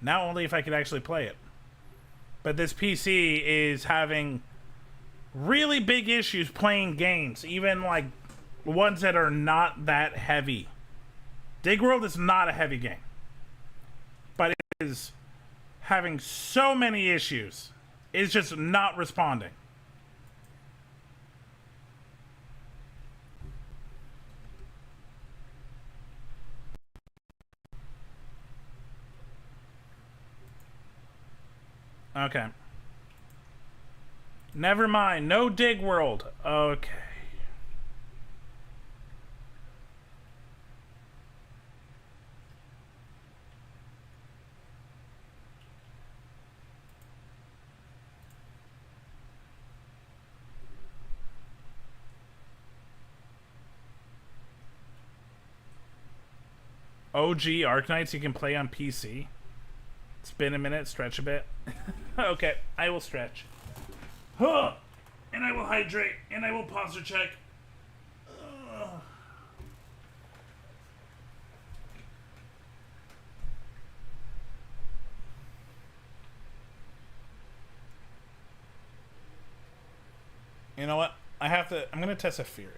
C: Not only if I could actually play it. But this PC is having really big issues playing games. Even like ones that are not that heavy. Digworld is not a heavy game. But it is having so many issues. It's just not responding. Okay. Never mind. No Digworld. Okay. OG Arknights you can play on PC. It's been a minute. Stretch a bit. Okay, I will stretch. Huh. And I will hydrate. And I will posture check. You know what? I'm gonna test a theory.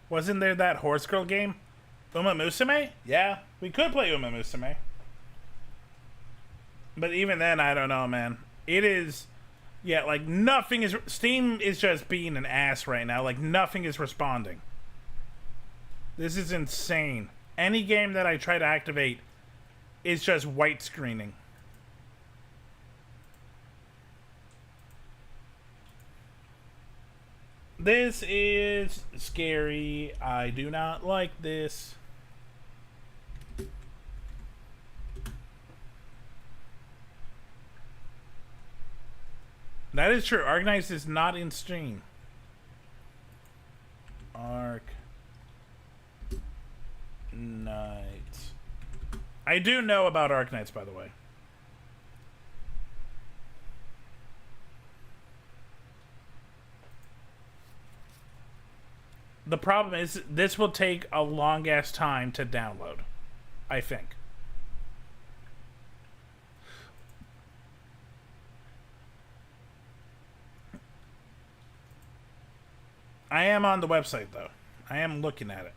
C: Wasn't there that horse girl game? Uma Musume? Yeah, we could play Uma Musume. But even then, I don't know, man. It is... Yeah, like, nothing is... Steam is just being an ass right now. Like, nothing is responding. This is insane. Any game that I try to activate is just white screening. This is scary. I do not like this. That is true. Arknights is not in stream. Arknights. I do know about Arknights, by the way. The problem is this will take a long ass time to download, I think. I am on the website though. I am looking at it.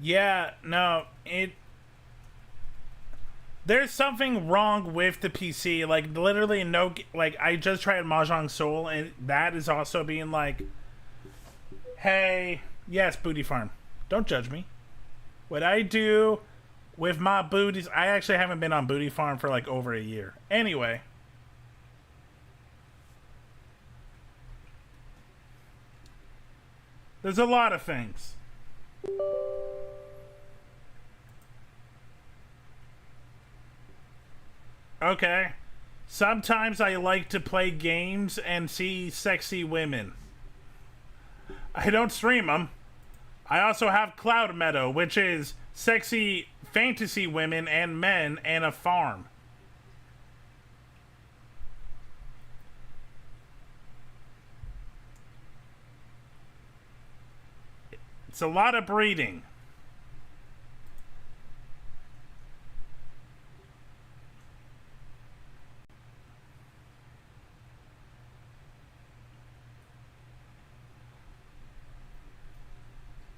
C: Yeah, no, there's something wrong with the PC. Like, literally no... Like, I just tried Mahjong Soul, and that is also being like... Hey, yes, Booty Farm. Don't judge me. What I do with my booties... I actually haven't been on Booty Farm for, like, over a year. Anyway. There's a lot of things. Okay. Sometimes I like to play games and see sexy women. I don't stream them. I also have Cloud Meadow, which is sexy fantasy women and men and a farm. It's a lot of breeding.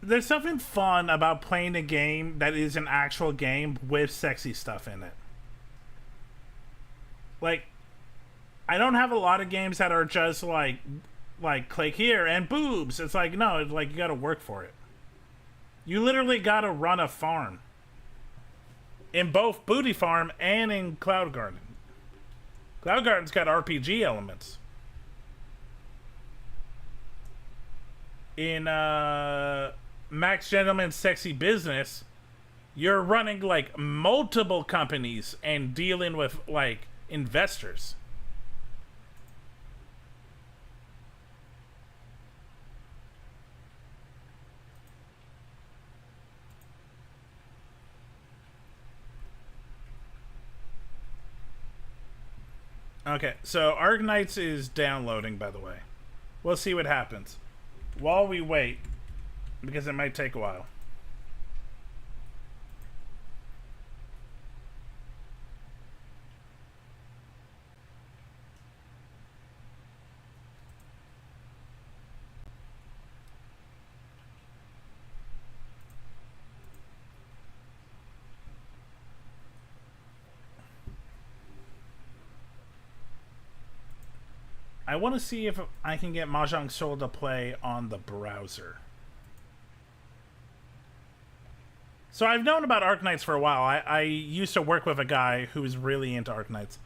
C: There's something fun about playing a game that is an actual game with sexy stuff in it. Like, I don't have a lot of games that are just like click here and boobs. It's like, no, it's like you gotta work for it. You literally gotta run a farm. In both Booty Farm and in Cloud Garden. Cloud Garden's got RPG elements. In Max Gentleman's Sexy Business, you're running like multiple companies and dealing with like investors. Okay, so Arknights is downloading, by the way. We'll see what happens. While we wait, because it might take a while. I want to see if I can get Mahjong Soul to play on the browser. So I've known about Arknights for a while. I used to work with a guy who was really into Arknights.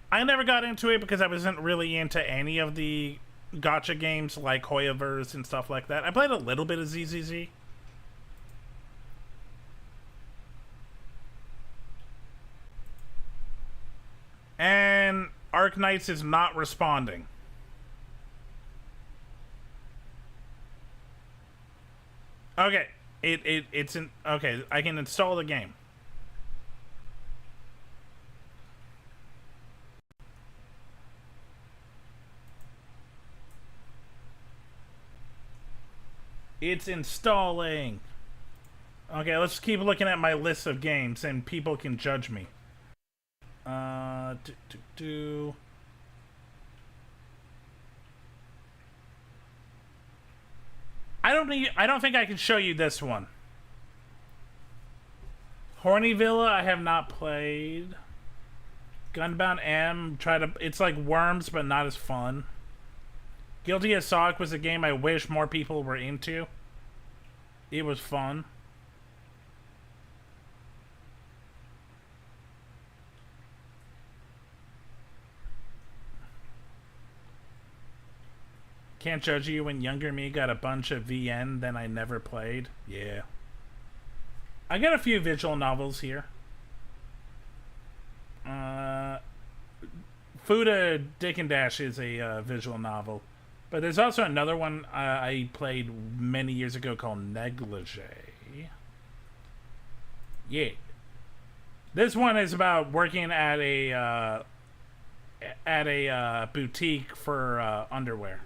C: I never got into it because I wasn't really into any of the gotcha games like Hoyoverse and stuff like that. I played a little bit of ZZZ. And Arknights is not responding. Okay, it's in. Okay, I can install the game. It's installing. Okay, let's keep looking at my list of games, and people can judge me. I don't think I can show you this one. Horny Villa, I have not played. Gunbound M, it's like Worms, but not as fun. Guilty as Sock was a game I wish more people were into. It was fun. Can't judge you when younger me got a bunch of VN that I never played. Yeah. I got a few visual novels here. Fuda Dick and Dash is a visual novel. But there's also another one I played many years ago called Negligee. Yeah. This one is about working at a boutique for underwear.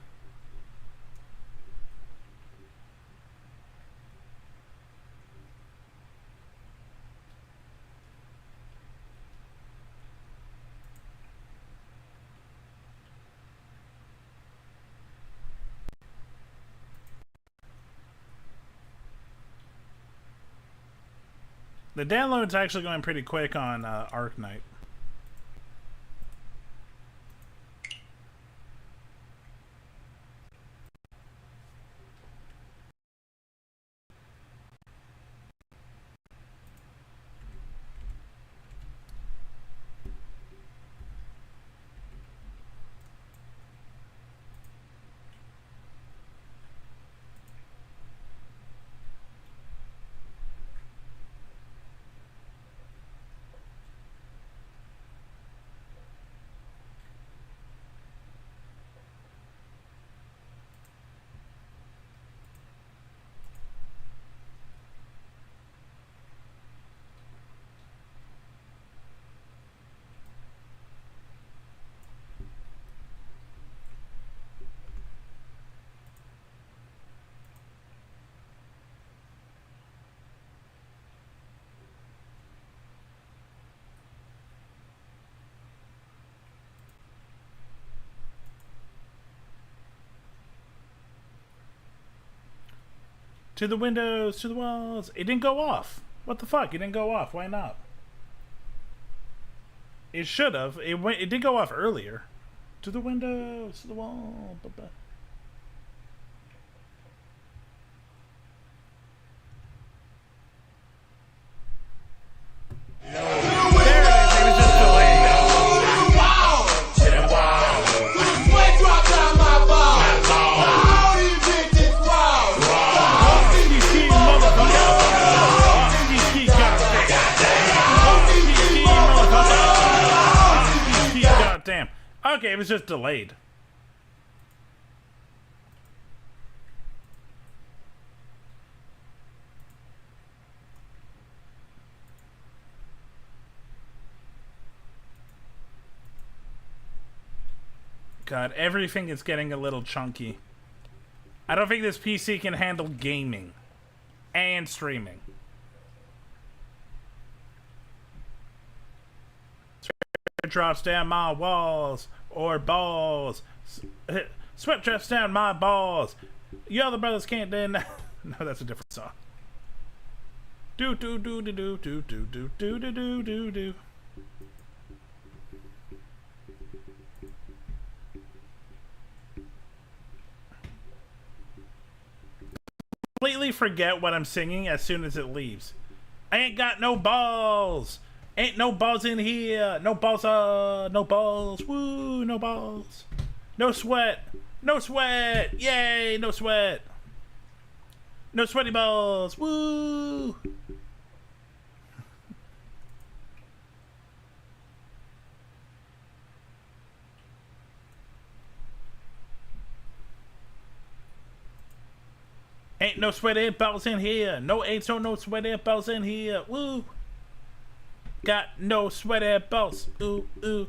C: The download's actually going pretty quick on Arknight. To the windows, to the walls. It didn't go off. What the fuck? It didn't go off. Why not? It should have. It did go off earlier. To the windows, to the wall. Damn. Okay, it was just delayed. God, everything is getting a little chunky. I don't think this PC can handle gaming and streaming. Drops down my walls or balls. Sweat drops down my balls. You other brothers can't deny. No, that's a different song. Do do do do do do do do do do do do do. Completely forget what I'm singing as soon as it leaves. I ain't got no balls. Ain't no balls in here. No balls, no balls. Woo, no balls. No sweat. No sweat! Yay! No sweat! No sweaty balls! Woo! Ain't no sweaty balls in here. No ain't no sweaty balls in here. Woo! Got no sweaty balls. Ooh, ooh.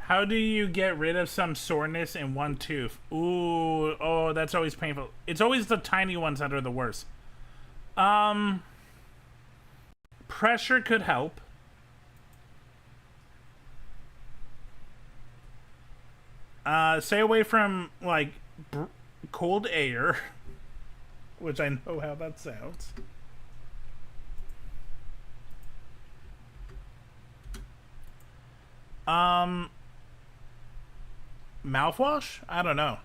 C: How do you get rid of some soreness in one tooth? Ooh, oh, that's always painful. It's always the tiny ones that are the worst. Pressure could help. Stay away from, like, cold air, which I know how that sounds. Mouthwash? I don't know.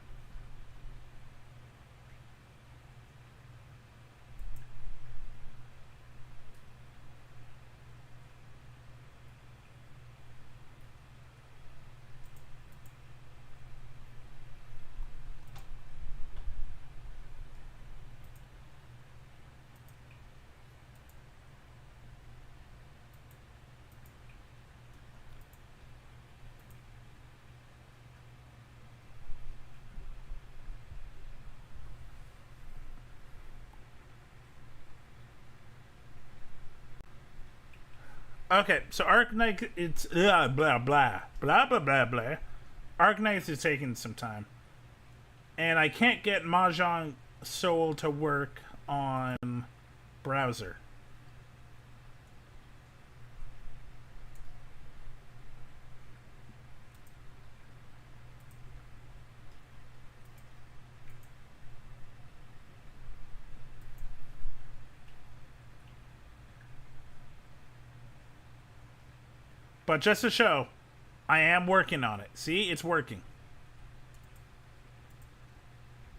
C: Okay, so Arknight, it's blah blah blah blah blah blah blah. Arknight is taking some time, and I can't get Mahjong Soul to work on browser. But just to show, I am working on it. See, it's working.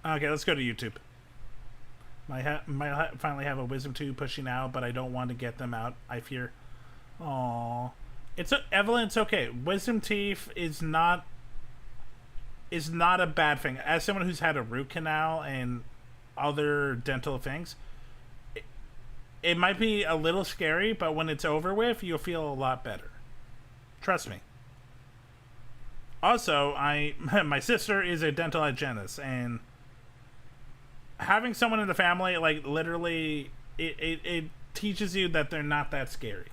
C: Okay, let's go to YouTube. Might finally have a wisdom tooth pushing out, but I don't want to get them out. I fear. Aww. Evelyn, it's okay. Wisdom teeth is not a bad thing. As someone who's had a root canal and other dental things, it might be a little scary, but when it's over with, you'll feel a lot better. Trust me. Also, my sister is a dental hygienist, and having someone in the family, like, literally, it teaches you that they're not that scary.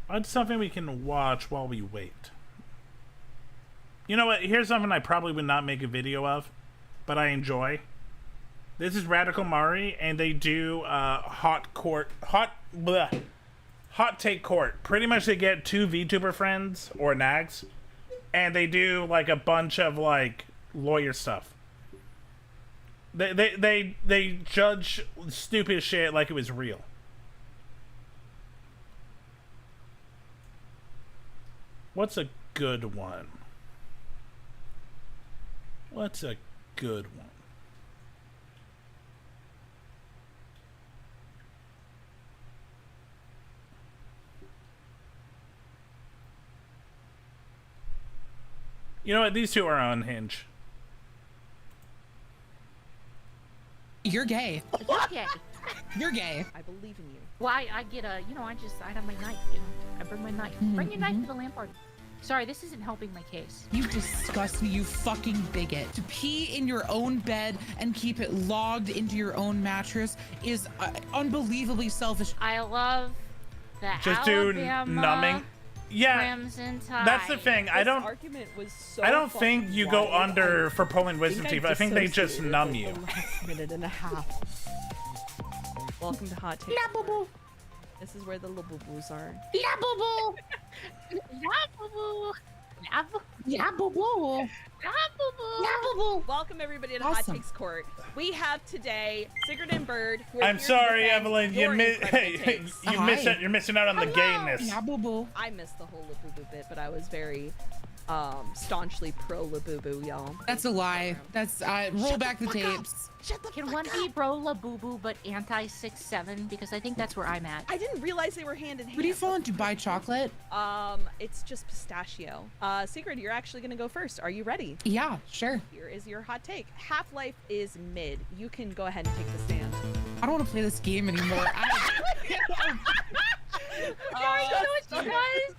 C: It's something we can watch while we wait. You know what? Here's something I probably would not make a video of, but I enjoy. This is Radical Mari, and they do hot take court. Pretty much they get two VTuber friends or nags, and they do like a bunch of like lawyer stuff. They judge stupid shit like it was real. What's a good one? What's a good one? You know what? These two are on Hinge.
A: You're gay.
I: You're gay.
A: You're gay.
I: I believe in you. Well, I get a, I have my knife, I bring my knife. Bring your knife to the LAN party. Sorry, this isn't helping my case.
A: You disgust me, you fucking bigot. To pee in your own bed and keep it logged into your own mattress is unbelievably selfish.
I: I love the
C: Just do
I: Alabama
C: numbing. Yeah,
I: Crimson Tide.
C: that's the thing. I don't.
N: Argument was so
C: I don't think you go
N: wild.
C: under for pulling wisdom teeth. I think they just
N: dissociated
C: numb
N: for
C: you.
N: the last minute and a half. Welcome to Hot Takes.
I: La boo boo.
N: This is where the little boo-boos are.
I: La boo boo. La boo boo. La boo boo. La boo boo.
N: Welcome everybody to
A: Awesome.
N: Hot Takes Court. We have today Sigrid and Bird. Who are
C: I'm
N: here to
C: sorry,
N: defend
C: Evelyn. You
N: your incredible takes.
C: You're missing out on the gayness.
A: Yeah, boo boo.
N: I missed the whole Labubu bit, but I was very staunchly pro Labubu, y'all.
A: That's a lie. That's roll back the tapes.
I: Can one be bro la boo boo but anti 6'7"? Because I think that's where I'm at.
N: I didn't realize they were hand in hand.
A: Would you fall into buy chocolate?
N: It's just pistachio. Sigrid, you're actually gonna go first. Are you ready?
A: Yeah, sure.
N: Here is your hot take. Half-Life is mid. You can go ahead and take the stand.
A: I don't want to play this game anymore.
I: You know what she does?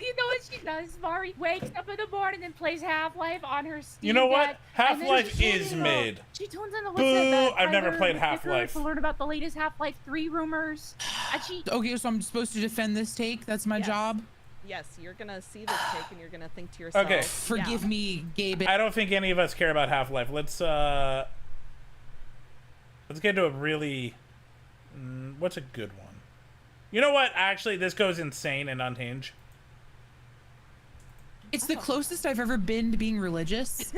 I: You know what she does? Mari wakes up in the morning and plays Half-Life on her Steam
C: You know what?
I: Deck,
C: Half-Life
I: and then
C: is mid.
I: She tunes in to
C: Boo!
I: listen to
C: I've never
I: Tyler
C: played
I: Dicker
C: Half-Life.
I: to learn about the latest Half-Life 3 rumors. And she
A: Okay, so I'm supposed to defend this take. That's my
N: Yes.
A: job.
N: Yes, you're gonna see this take and you're gonna think to yourself.
C: Okay.
A: Forgive me, Gabe.
C: I don't think any of us care about Half-Life. Let's get into a really. What's a good one? You know what? Actually, this goes insane and unhinged.
A: It's the closest I've ever been to being religious.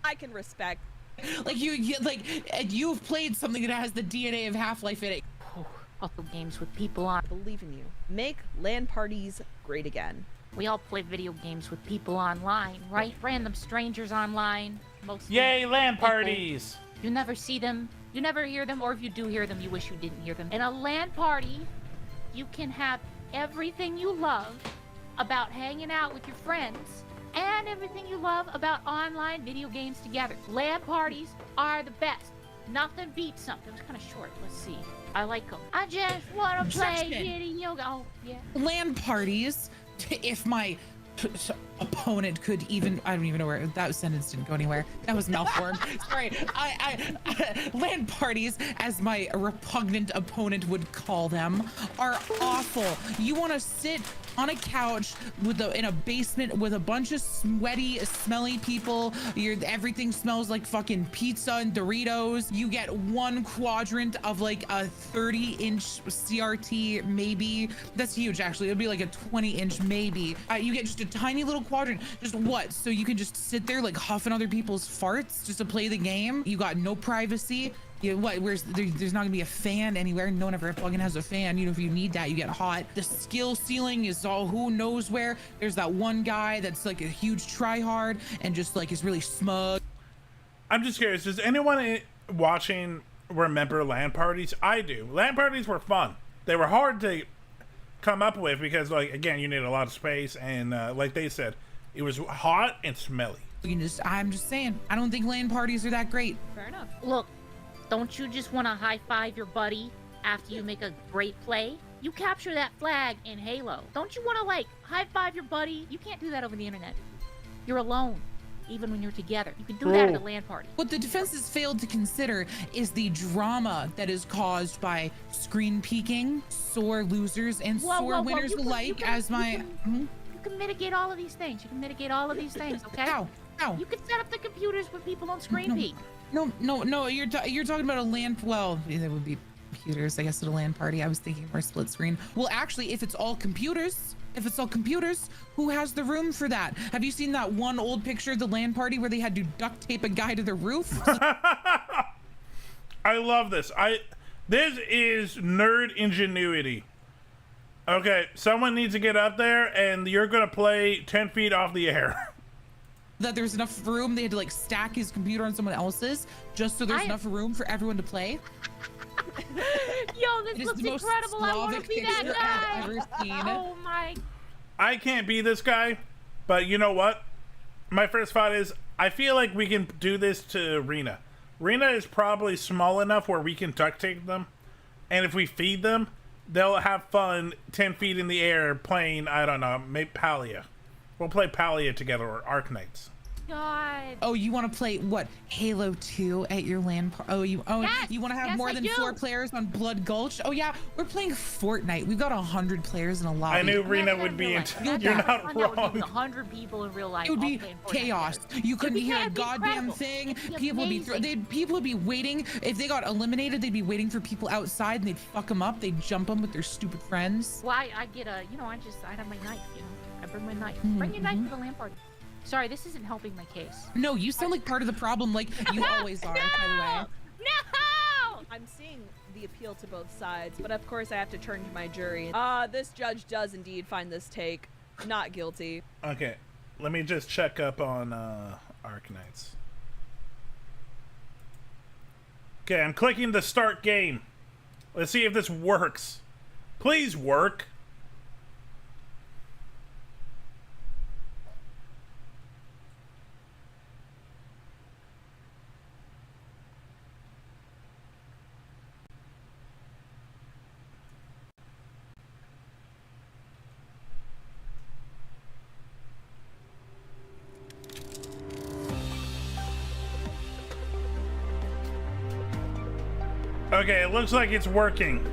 N: I can respect.
A: Like you've played something that has the DNA of Half-Life in it.
I: also games with people on.
N: Believe in you. Make LAN parties great again.
I: We all play video games with people online, right? Random strangers online. Mostly
C: Yay, LAN
I: people.
C: parties!
I: You never see them, you never hear them, or if you do hear them, you wish you didn't hear them. In a LAN party, you can have everything you love about hanging out with your friends and everything you love about online video games together. LAN parties are the best. Nothing beats something. It was kind of short. Let's see. I like them. I just want to play
A: Objection.
I: video. Oh, yeah.
A: LAN parties, if my opponent could even, I don't even know where that sentence didn't go anywhere. That was malformed. Sorry. LAN parties, as my repugnant opponent would call them, are awful. You want to sit on a couch in a basement with a bunch of sweaty, smelly people. Everything smells like fucking pizza and Doritos. You get one quadrant of like a 30-inch CRT, maybe. That's huge, actually. It'll be like a 20-inch, maybe. You get just a tiny little quadrant. Just what? So you can just sit there like huffing other people's farts just to play the game? You got no privacy. There's not gonna be a fan anywhere. No one ever fucking has a fan. You know, if you need that, you get hot. The skill ceiling is all who knows where. There's that one guy that's like a huge tryhard and just like is really smug.
C: I'm just curious, does anyone watching remember LAN parties? I do. LAN parties were fun. They were hard to come up with because, like, again, you need a lot of space and like they said, it was hot and smelly.
A: I'm just saying, I don't think LAN parties are that great.
N: Fair enough.
I: Look, don't you just want to high-five your buddy after you make a great play? You capture that flag in Halo. Don't you want to, like, high-five your buddy? You can't do that over the internet. You're alone, even when you're together. You can do that at a LAN party.
A: What the defense has failed to consider is the drama that is caused by screen peeking, sore losers, and sore winners alike.
I: You can mitigate all of these things. You can mitigate all of these things, okay?
A: How?
I: You can set up the computers with people on screen peek.
A: No, you're talking about a LAN, well, there would be computers, I guess, at a LAN party. I was thinking more split screen. Well, actually, if it's all computers, who has the room for that? Have you seen that one old picture of the LAN party where they had to duct tape a guy to the roof?
C: I love this. This is nerd ingenuity. Okay, someone needs to get up there and you're gonna play 10 feet off the air.
A: That there's enough room, they had to like stack his computer on someone else's just so there's enough room for everyone to play.
I: Yo, this looks incredible. I want to be that guy.
A: I've ever seen.
I: Oh my.
C: I can't be this guy, but you know what? My first thought is I feel like we can do this to Rena. Rena is probably small enough where we can duct tape them, and if we feed them, they'll have fun 10 feet in the air playing, I don't know, maybe Palia. We'll play Palia together, or Arknights.
I: God.
A: Oh, you want to play what? Halo 2 at your LAN party? Oh, you want to have more than 4 players on Blood Gulch? Oh yeah, we're playing Fortnite. We've got 100 players in a lobby.
C: I knew Rena would be into. You're not wrong.
I: 100 people in real life.
A: It would be chaos. You couldn't hear a goddamn thing. People would be waiting. If they got eliminated, they'd be waiting for people outside, and they'd fuck them up. They'd jump them with their stupid friends.
I: Well, I get a, I have my knife. I bring my knife. Bring your knife to the LAN party. Sorry, this isn't helping my case.
A: No, you sound like part of the problem, like you always are, by the way.
N: No! I'm seeing the appeal to both sides, but of course I have to turn to my jury. This judge does indeed find this take not guilty.
C: Okay, let me just check up on Arknights. Okay, I'm clicking the start game. Let's see if this works. Please work. Okay, it looks like it's working.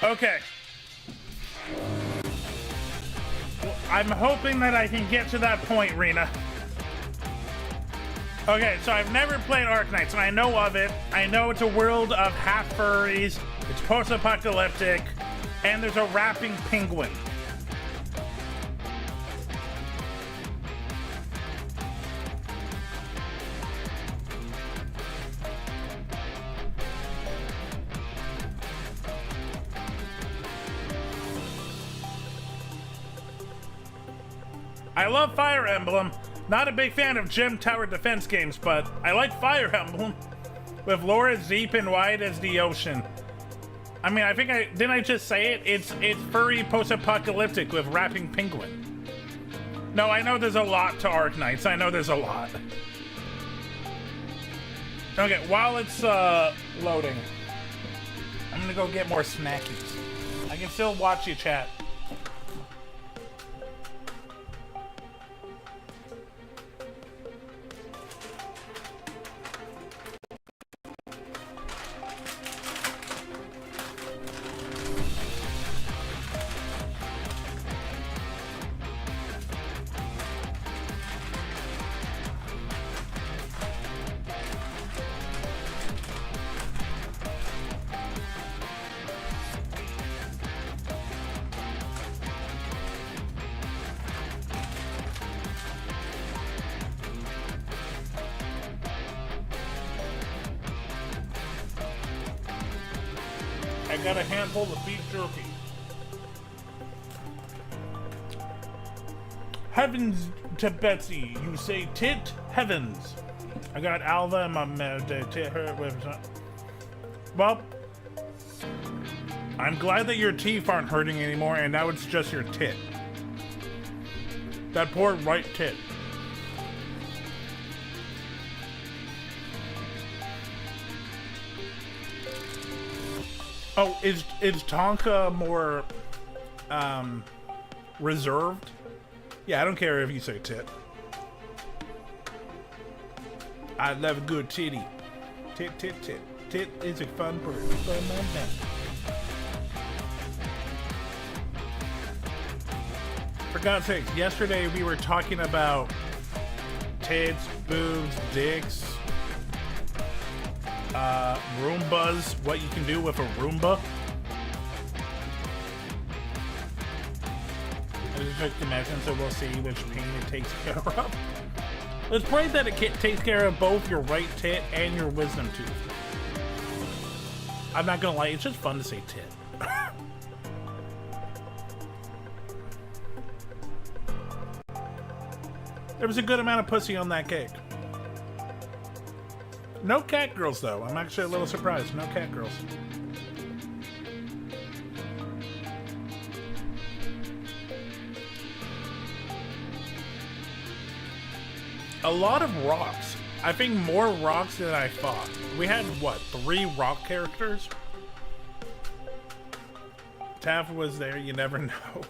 C: Okay. Well, I'm hoping that I can get to that point, Rena. Okay, so I've never played Arknights, and I know of it. I know it's a world of half furries, it's post-apocalyptic, and there's a rapping penguin. I love Fire Emblem. Not a big fan of Gem Tower Defense games, but I like Fire Emblem. With Laura deep and wide as the ocean. I mean, I think didn't I just say it? It's furry post-apocalyptic with rapping penguin. No, I know there's a lot to Arknights. I know there's a lot. Okay, while it's loading, I'm gonna go get more snackies. I can still watch you chat. I got a handful of beef jerky. Heavens to Betsy, you say tit? Heavens. I got Alva and my tit hurt with. Well, I'm glad that your teeth aren't hurting anymore and now it's just your tit. That poor right tit. Oh, is Tonka more reserved? Yeah, I don't care if you say tit. I love a good titty. Tit, tit, tit. Tit is a fun bird. Fun man. For God's sakes, yesterday we were talking about tits, boobs, dicks, Roombas, what you can do with a Roomba. I just took the medicine, so we'll see which pain it takes care of. Let's pray that it takes care of both your right tit and your wisdom tooth. I'm not gonna lie, it's just fun to say tit. There was a good amount of pussy on that cake. No cat girls, though. I'm actually a little surprised. No cat girls. A lot of rocks. I think more rocks than I thought. We had, what, 3 rock characters? Taff was there, you never know.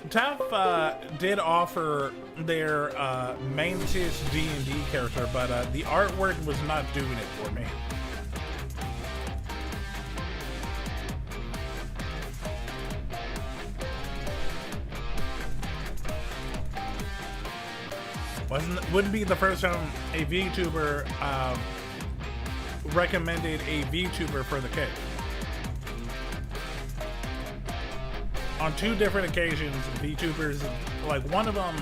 C: Taff did offer their Mantis D&D character, but the artwork was not doing it for me. Wouldn't be the first time a VTuber recommended a VTuber for the cake. On 2 different occasions, VTubers, like one of them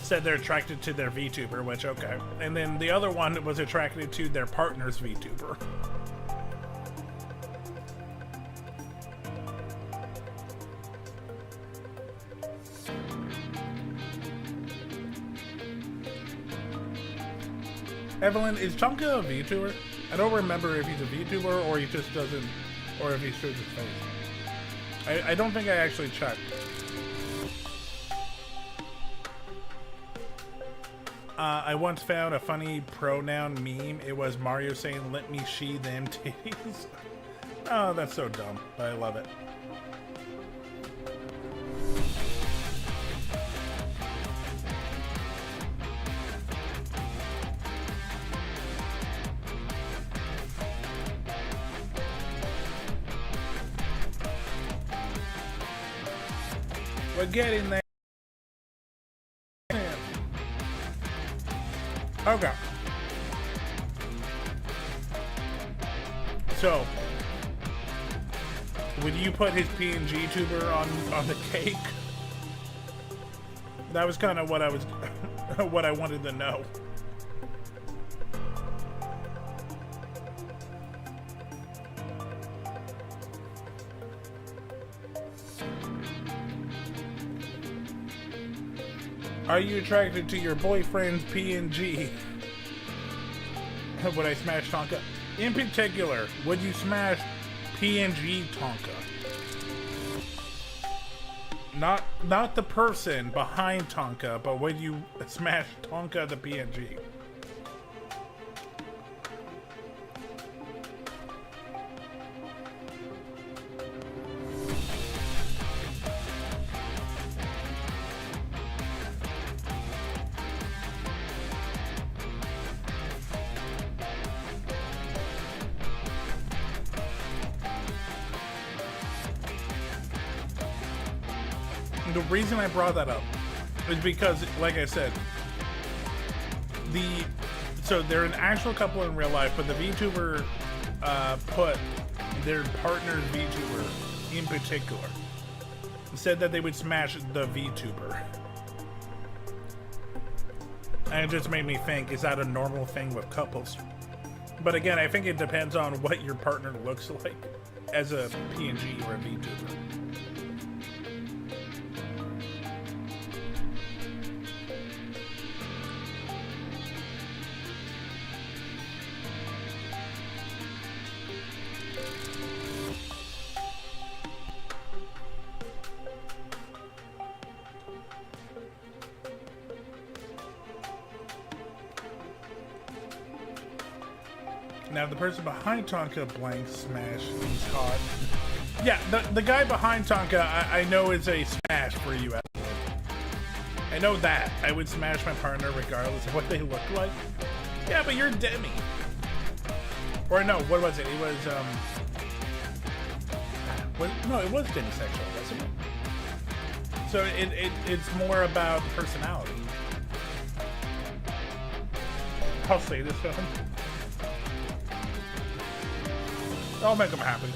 C: said they're attracted to their VTuber, which okay, and then the other one was attracted to their partner's VTuber. Evelyn, is Tonka a VTuber? I don't remember if he's a VTuber or he just doesn't, or if he shows his face. I don't think I actually checked. I once found a funny pronoun meme. It was Mario saying, "Let me she them titties." Oh, that's so dumb, but I love it. We're getting there. Okay. So, would you put his PNG tuber on the cake? That was kind of what I was, what I wanted to know. Are you attracted to your boyfriend's PNG? Would I smash Tonka? In particular, would you smash PNG Tonka? Not the person behind Tonka, but would you smash Tonka the PNG? The reason I brought that up is because, like I said, so they're an actual couple in real life, but the VTuber put their partner's VTuber in particular said that they would smash the VTuber. And it just made me think, is that a normal thing with couples? But again, I think it depends on what your partner looks like as a PNG or a VTuber. Now the person behind Tonka blank smash, he's hot. Yeah, the guy behind Tonka I know is a smash for you. I know that. I would smash my partner regardless of what they look like. Yeah, but you're Demi. Or no, what was it? It was No, it was demisexual, wasn't it? So it's more about personality. I'll say this to him. I'll make him happy.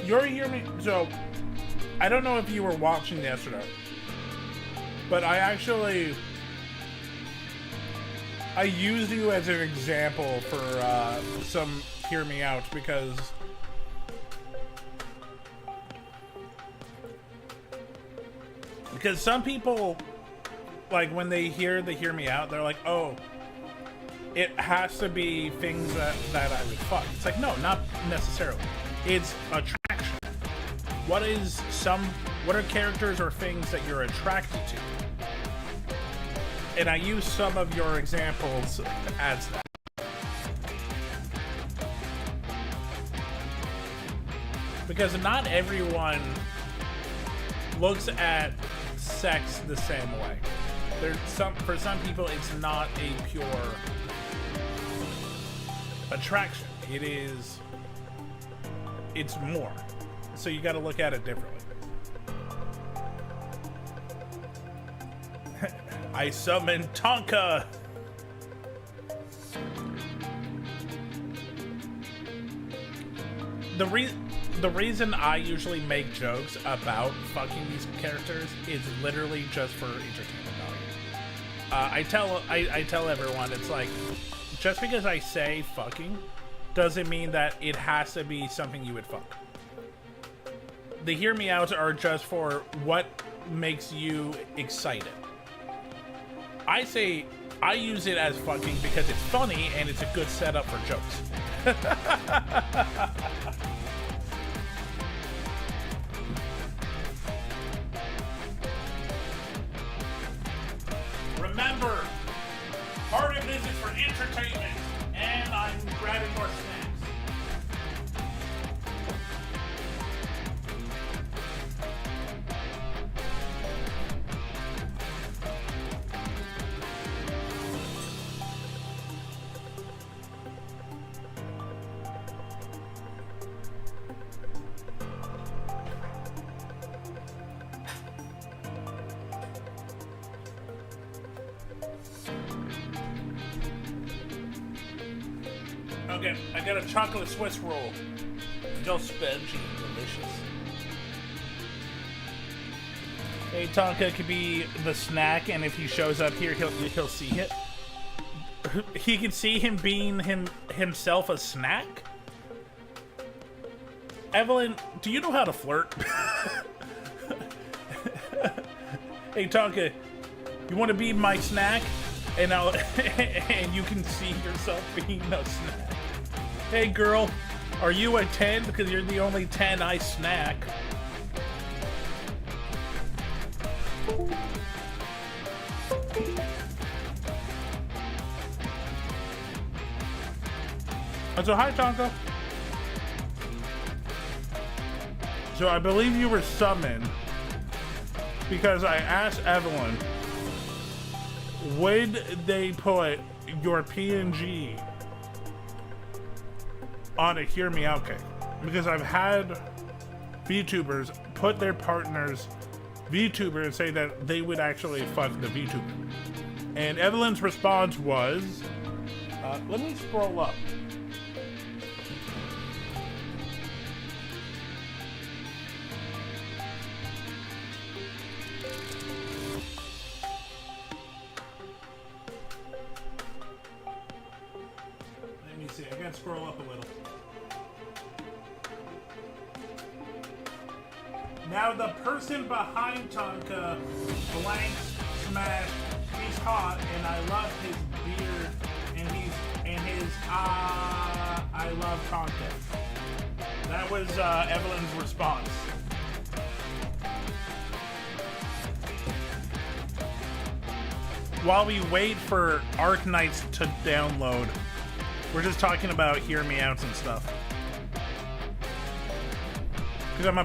C: You already hear me? So, I don't know if you were watching yesterday, but I use you as an example for some hear me out because some people, like, when they hear the hear me out, they're like, oh, it has to be things that I would fuck. It's like, no, not necessarily. It's attraction. What are characters or things that you're attracted to? And I use some of your examples as that. Because not everyone looks at sex the same way. For some people, it's not a pure attraction. It's more. So you got to look at it differently. I summon Tonka. The reason I usually make jokes about fucking these characters is literally just for entertainment value. I tell everyone, it's like, just because I say fucking doesn't mean that it has to be something you would fuck. The hear me outs are just for what makes you excited. I use it as fucking because it's funny and it's a good setup for jokes. Remember, part of this is for entertainment, and I'm grabbing more snacks. Okay, I got a chocolate Swiss roll. It's all spongy and delicious. Hey, Tonka could be the snack, and if he shows up here, he'll see it. He can see him being himself a snack. Evelyn, do you know how to flirt? Hey, Tonka, you want to be my snack? And and you can see yourself being a snack. Hey girl, are you a 10? Because you're the only 10 I snack. So hi Tonka. So I believe you were summoned because I asked Evelyn, would they put your PNG on a hear me out cake? Because I've had VTubers put their partner's VTuber and say that they would actually fuck the VTuber. And Evelyn's response was, let me scroll up. I gotta scroll up a little. Now the person behind Tonka, blank smash, he's hot, and I love his beard, and his I love Tonka. That was Evelyn's response. While we wait for Arknights to download, we're just talking about hear me outs and stuff. Because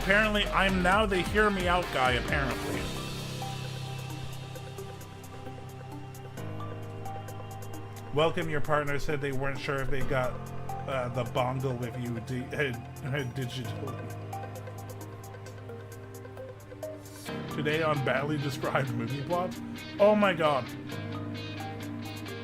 C: I'm now the hear me out guy, apparently. Welcome, your partner said they weren't sure if they got the bongle with you digitally. Today on badly described movie plots. Oh my god.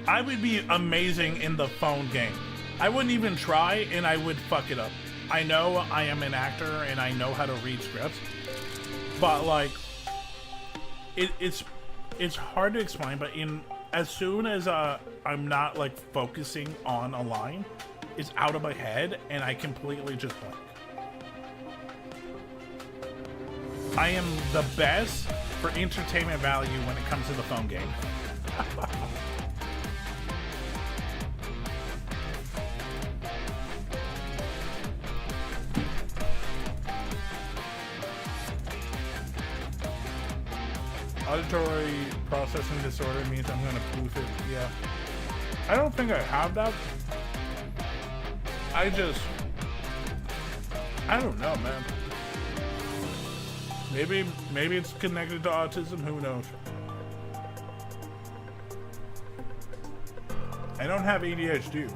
C: I would be amazing in the phone game. I wouldn't even try and I would fuck it up. I know I am an actor and I know how to read scripts, but like it's hard to explain, but as soon as I'm not like focusing on a line, it's out of my head and I completely just blank. I am the best for entertainment value when it comes to the phone game. Auditory processing disorder means I'm gonna poof it. Yeah. I don't think I have that. I don't know, man. Maybe it's connected to autism, who knows? I don't have ADHD.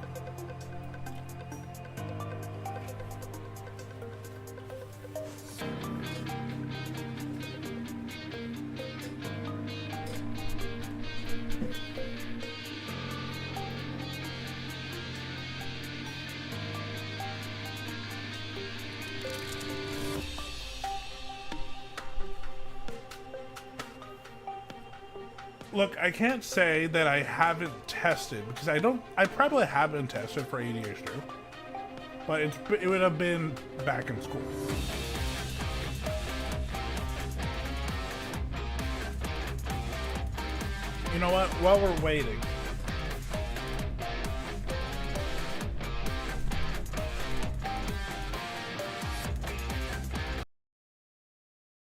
C: Look, I can't say that I haven't tested because I probably haven't tested for ADHD, but it would have been back in school. You know what? While we're waiting,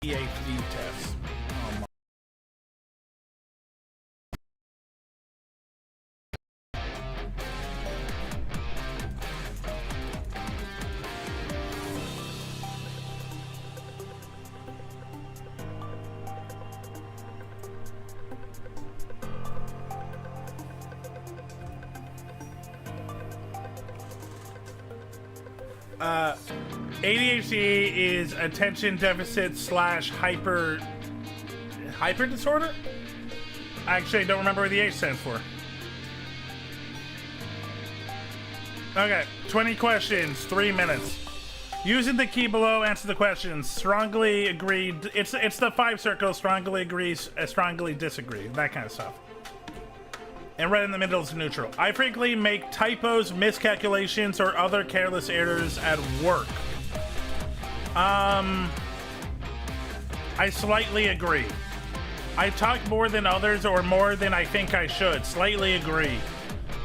C: ADHD test. ADHD is attention deficit / hyper disorder? I actually don't remember what the H stands for. Okay, 20 questions, 3 minutes. Using the key below, answer the questions. Strongly agreed. It's the 5 circles. Strongly agrees, strongly disagree. That kind of stuff. And right in the middle is neutral. I frequently make typos, miscalculations, or other careless errors at work. I slightly agree. I talk more than others or more than I think I should. Slightly agree.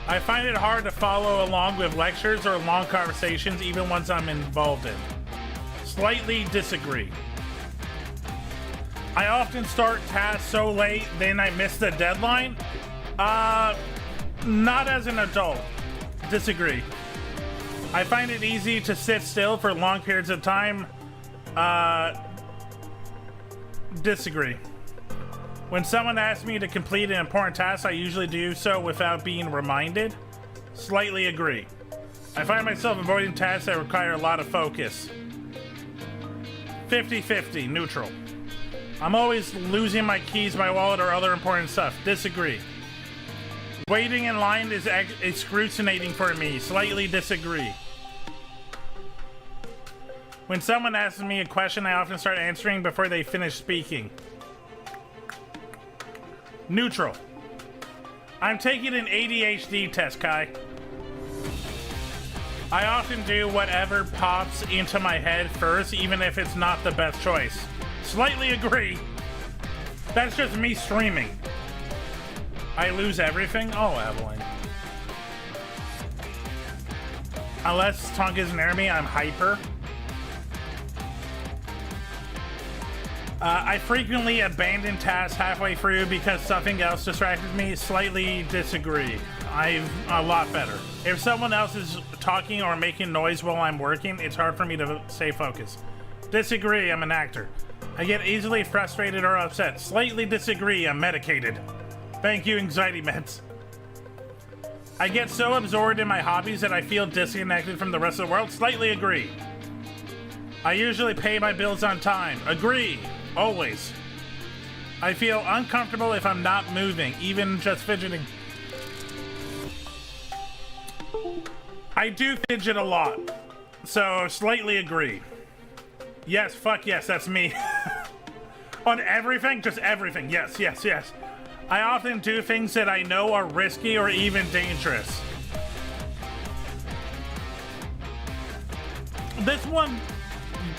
C: I find it hard to follow along with lectures or long conversations, even ones I'm involved in. Slightly disagree. I often start tasks so late, then I miss the deadline. Not as an adult. Disagree. I find it easy to sit still for long periods of time. Disagree. When someone asks me to complete an important task, I usually do so without being reminded. Slightly agree. I find myself avoiding tasks that require a lot of focus. 50-50, neutral. I'm always losing my keys, my wallet, or other important stuff. Disagree. Waiting in line is excruciating for me. Slightly disagree. When someone asks me a question, I often start answering before they finish speaking. Neutral. I'm taking an ADHD test, Kai. I often do whatever pops into my head first, even if it's not the best choice. Slightly agree. That's just me streaming. I lose everything? Oh, Evelyn. Unless Tonka's near me, I'm hyper. I frequently abandon tasks halfway through because something else distracted me. Slightly disagree. I'm a lot better. If someone else is talking or making noise while I'm working, it's hard for me to stay focused. Disagree, I'm an actor. I get easily frustrated or upset. Slightly disagree, I'm medicated. Thank you, anxiety meds. I get so absorbed in my hobbies that I feel disconnected from the rest of the world. Slightly agree. I usually pay my bills on time. Agree. Always. I feel uncomfortable if I'm not moving, even just fidgeting. I do fidget a lot, so slightly agree. Yes, fuck yes, that's me. On everything? Just everything. Yes, yes, yes. I often do things that I know are risky or even dangerous. This one,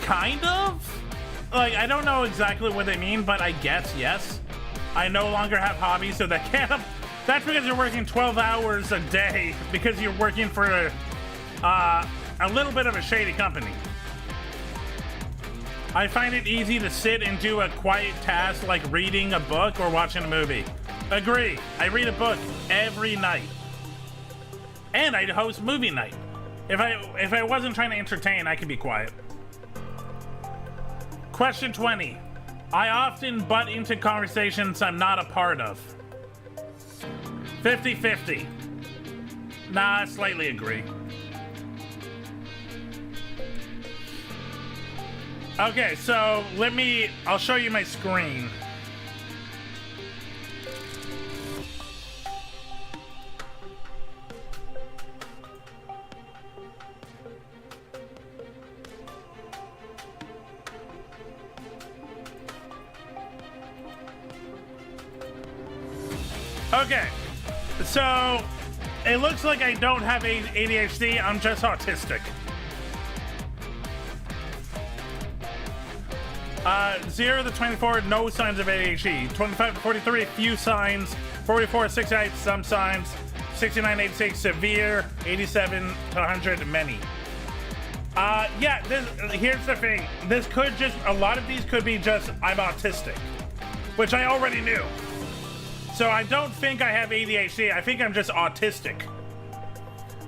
C: kind of? Like, I don't know exactly what they mean, but I guess yes. I no longer have hobbies, so that can't... That's because you're working 12 hours a day because you're working for a little bit of a shady company. I find it easy to sit and do a quiet task like reading a book or watching a movie. Agree. I read a book every night. And I host movie night. If I wasn't trying to entertain, I could be quiet. Question 20. I often butt into conversations I'm not a part of. 50-50. Nah, I slightly agree. Okay, so I'll show you my screen. Okay, so it looks like I don't have ADHD, I'm just autistic. 0 to 24, no signs of ADHD. 25 to 43, few signs. 44 to 68, some signs. 69 to 86, severe. 87 to 100, many. Yeah, here's the thing. A lot of these could be just, I'm autistic. Which I already knew. So I don't think I have ADHD, I think I'm just autistic.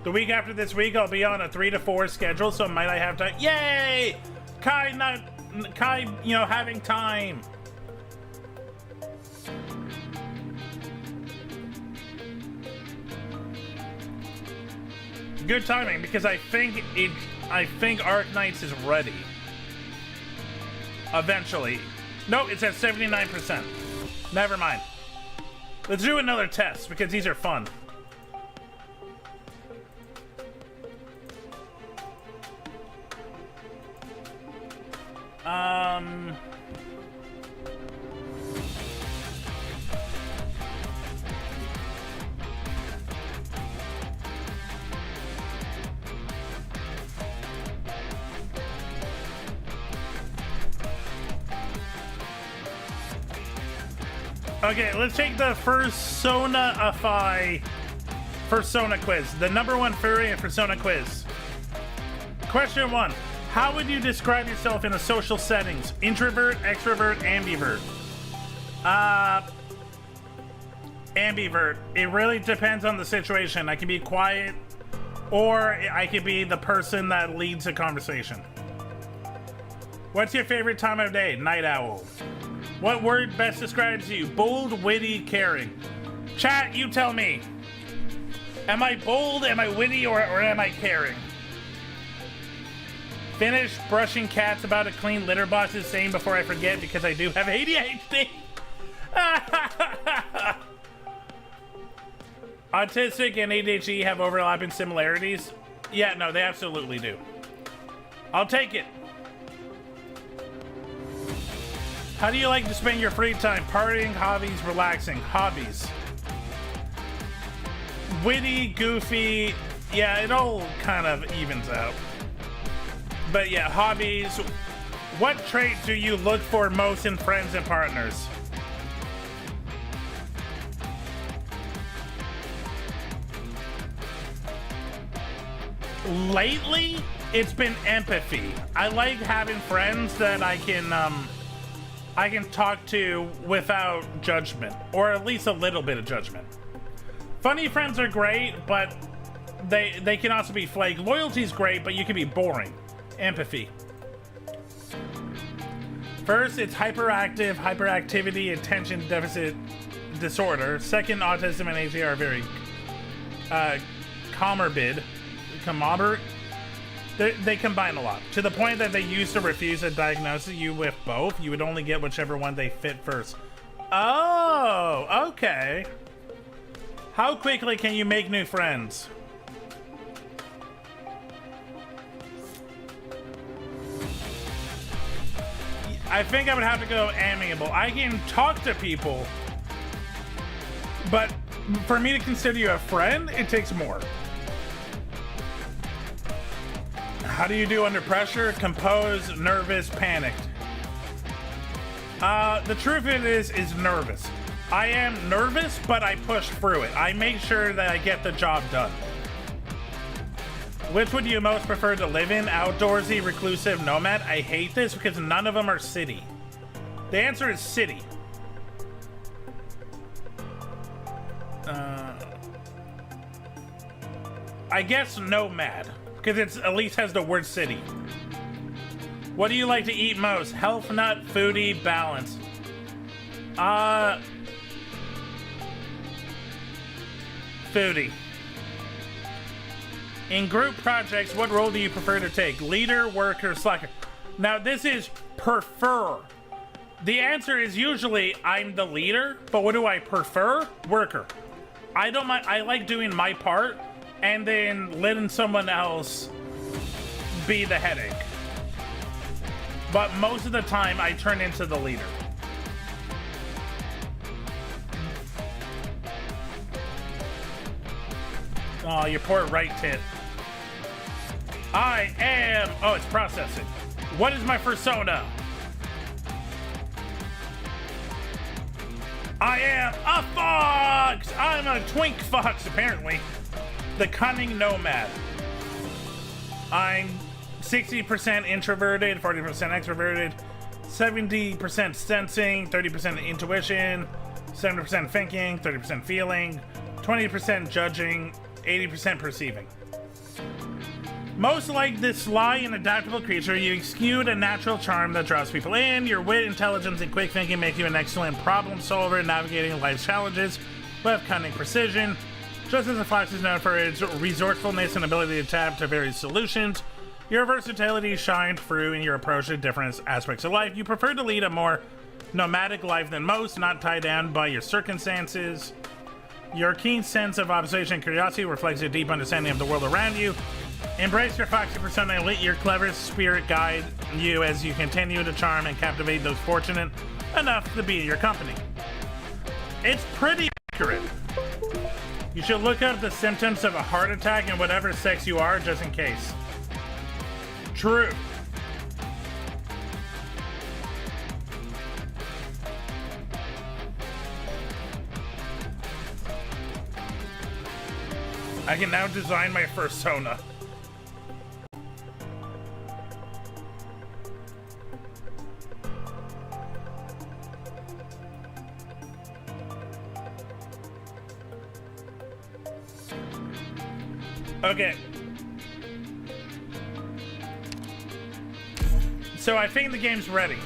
C: The week after this week, I'll be on a 3 to 4 schedule, so might I have time? Yay! Kai, having time. Good timing, because I think Arc Knights is ready. Eventually. No, it's at 79%. Never mind. Let's do another test, because these are fun. Okay, let's take the Persona quiz. The #1 furry in Persona quiz. Question 1. How would you describe yourself in a social settings? Introvert, extrovert, ambivert? Ambivert. It really depends on the situation. I can be quiet, or I could be the person that leads a conversation. What's your favorite time of day? Night owl. What word best describes you? Bold, witty, caring. Chat, you tell me. Am I bold, am I witty, or am I caring? Finish brushing cats about to clean litter boxes, saying before I forget because I do have ADHD. Autistic and ADHD have overlapping similarities. Yeah, no, they absolutely do. I'll take it. How do you like to spend your free time? Partying, hobbies, relaxing. Hobbies. Witty, goofy. Yeah, it all kind of evens out. But yeah, hobbies. What trait do you look for most in friends and partners? Lately, it's been empathy. I like having friends that I can talk to without judgment, or at least a little bit of judgment. Funny friends are great, but they can also be flake. Loyalty's great, but you can be boring. Empathy. First, it's hyperactivity, attention deficit disorder. Second, autism and ADHD are very comorbid. They combine a lot, to the point that they used to refuse to diagnose you with both. You would only get whichever one they fit first. Oh, okay. How quickly can you make new friends? I think I would have to go amiable. I can talk to people, but for me to consider you a friend, it takes more. How do you do under pressure? Composed, nervous, panicked. The truth of it is nervous. I am nervous, but I push through it. I make sure that I get the job done. Which would you most prefer to live in? Outdoorsy, reclusive, nomad? I hate this because none of them are city. The answer is city. I guess nomad, because it at least has the word city. What do you like to eat most? Health nut, foodie, balance. Foodie. In group projects, what role do you prefer to take? Leader, worker, slacker? Now this is prefer. The answer is usually I'm the leader, but what do I prefer? Worker. I don't mind. I like doing my part and then letting someone else be the headache. But most of the time, I turn into the leader. Oh, your poor right tit. I am... Oh, it's processing. What is my persona? I am a fox! I'm a twink fox, apparently. The cunning nomad. I'm 60% introverted, 40% extroverted, 70% sensing, 30% intuition, 70% thinking, 30% feeling, 20% judging, 80% perceiving. Most like this sly and adaptable creature, you exude a natural charm that draws people in. Your wit, intelligence, and quick thinking make you an excellent problem solver, navigating life's challenges with cunning precision. Just as a fox is known for its resourcefulness and ability to tap to various solutions, your versatility shined through in your approach to different aspects of life. You prefer to lead a more nomadic life than most, not tied down by your circumstances. Your keen sense of observation and curiosity reflects a deep understanding of the world around you. Embrace your foxy persona and let your clever spirit guide you as you continue to charm and captivate those fortunate enough to be in your company. It's pretty accurate. You should look up the symptoms of a heart attack and whatever sex you are, just in case. True. I can now design my persona. Okay. So I think the game's ready.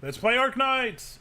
C: Let's play Ark Knights!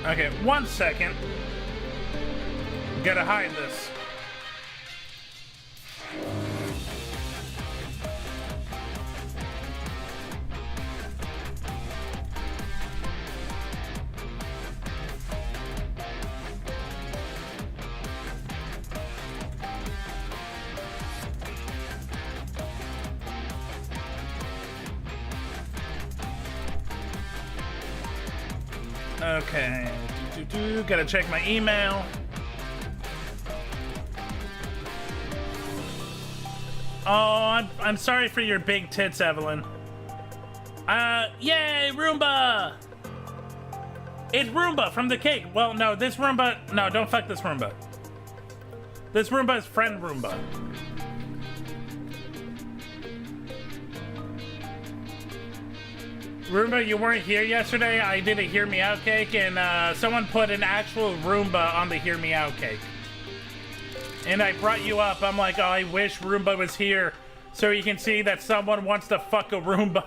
C: Okay, 1 second. Gotta hide this. Okay. Gotta check my email. Oh, I'm sorry for your big tits, Evelyn. Yay, Roomba! It's Roomba from the cake. Well, no, this Roomba... No, don't fuck this Roomba. This Roomba is friend Roomba. Roomba, you weren't here yesterday. I did a Hear Me Out cake, and someone put an actual Roomba on the Hear Me Out cake. And I brought you up. I'm like, oh, I wish Roomba was here so you can see that someone wants to fuck a Roomba.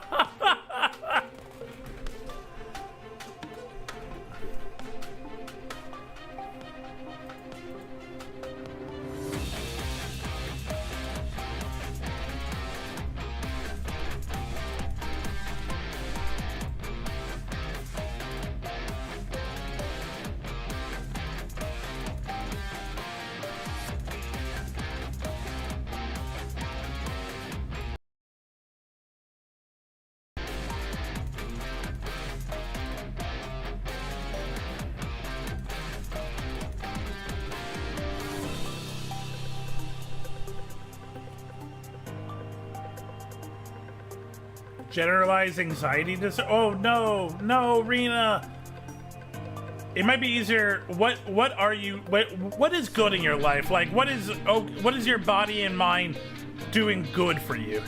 C: Generalized anxiety disorder. Oh no, Rena. It might be easier. What are you? What is good in your life? Like, what is your body and mind doing good for you?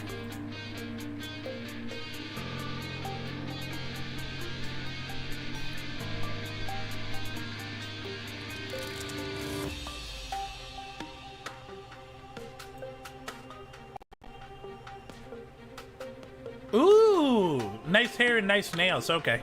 C: Ooh, nice hair and nice nails. Okay.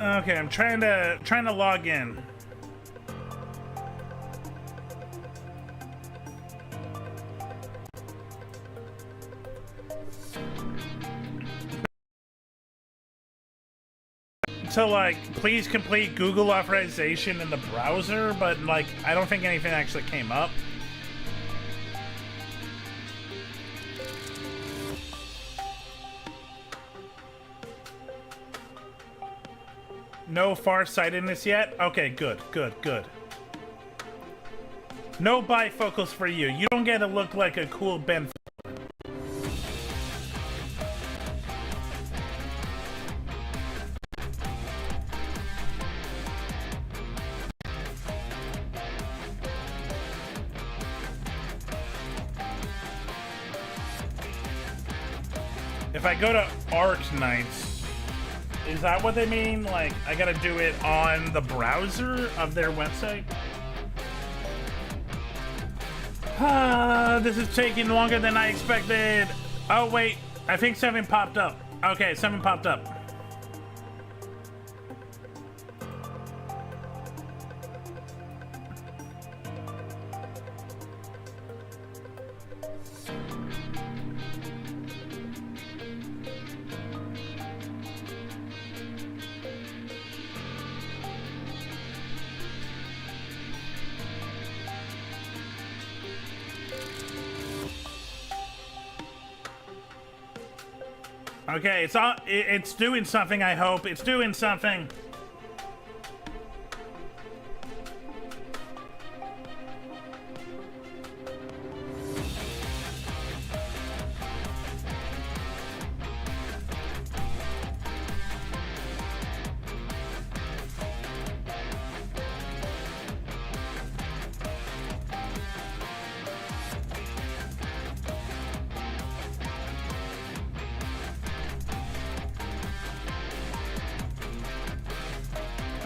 C: Okay, I'm trying to log in. So like, please complete Google authorization in the browser, but like, I don't think anything actually came up. No farsightedness yet? Okay, good. No bifocals for you. You don't get to look like a cool Ben. If I go to Art Nights, is that what they mean? Like, I gotta do it on the browser of their website? This is taking longer than I expected. Oh, wait. I think something popped up. Okay, something popped up. Okay, it's doing something, I hope. It's doing something.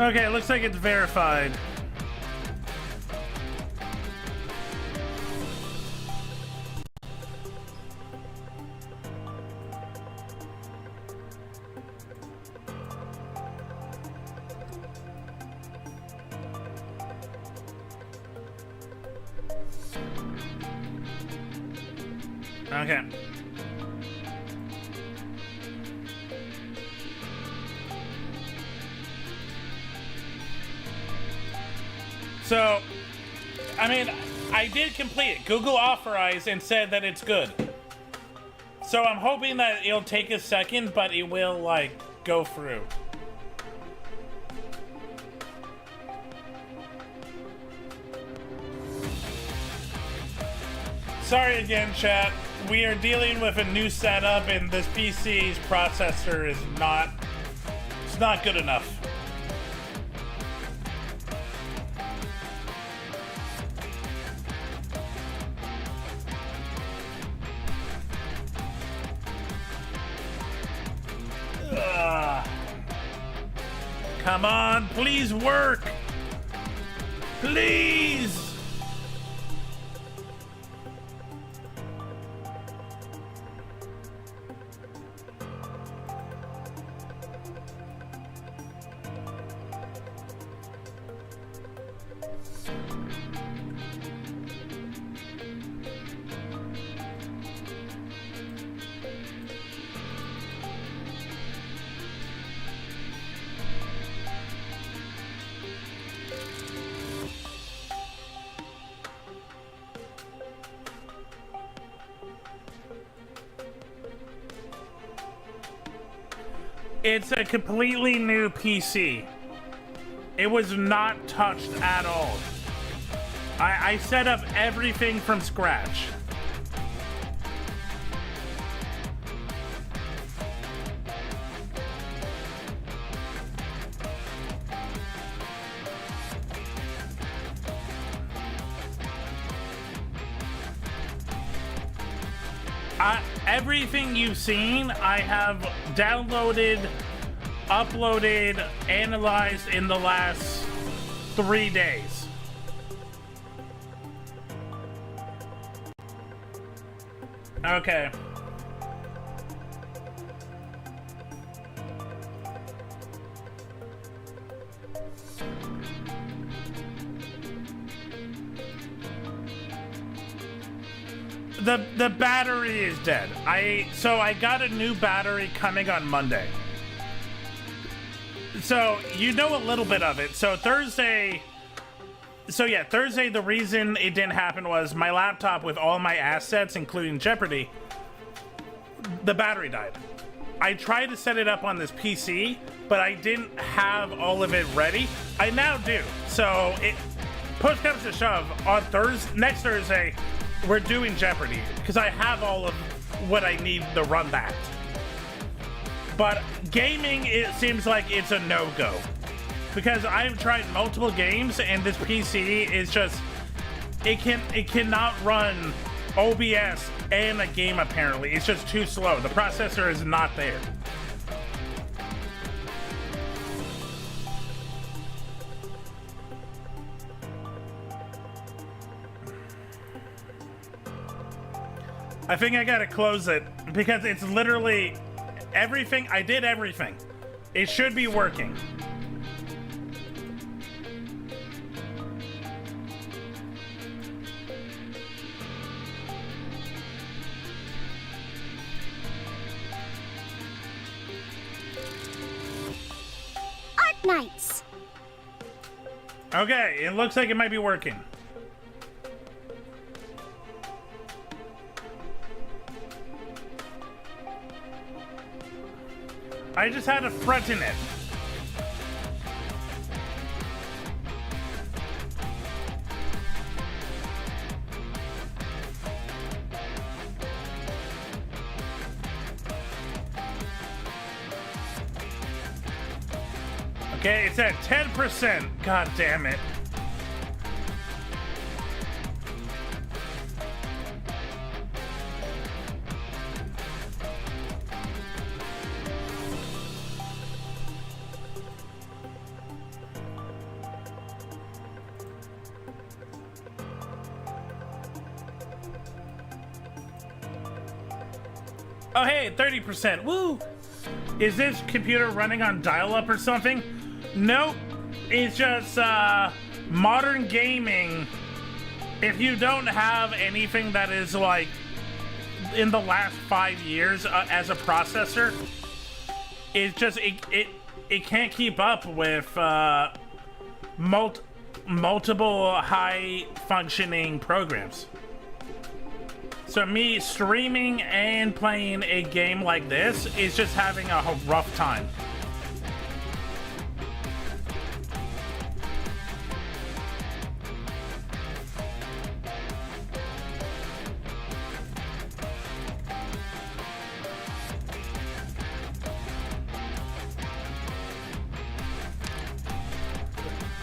C: Okay, it looks like it's verified. Okay. So, I mean, I did complete it. Google authorized and said that it's good. So I'm hoping that it'll take a second, but it will, like, go through. Sorry again, chat. We are dealing with a new setup, and this PC's processor is not... It's not good enough. Ugh. Come on, please work. Please. It's a completely new PC. It was not touched at all. I set up everything from scratch. Everything you've seen, I have downloaded, uploaded, analyzed in the last 3 days. Okay. The battery is dead. So I got a new battery coming on Monday. So you know a little bit of it. So Thursday, the reason it didn't happen was my laptop with all my assets, including Jeopardy, the battery died. I tried to set it up on this PC, but I didn't have all of it ready. I now do. So push comes to shove, on next Thursday, we're doing Jeopardy, because I have all of what I need to run that. But gaming, it seems like it's a no-go. Because I've tried multiple games, and this PC is just... It cannot run OBS and a game, apparently. It's just too slow. The processor is not there. I think I gotta close it because it's literally everything. I did everything. It should be working.
O: Art Nights.
C: Okay, it looks like it might be working. I just had a front in it. Okay, it's at 10%. God damn it. Oh, hey, 30%. Woo! Is this computer running on dial-up or something? Nope. It's just modern gaming. If you don't have anything that is like in the last 5 years as a processor, it just it can't keep up with multiple high functioning programs. So me streaming and playing a game like this is just having a rough time.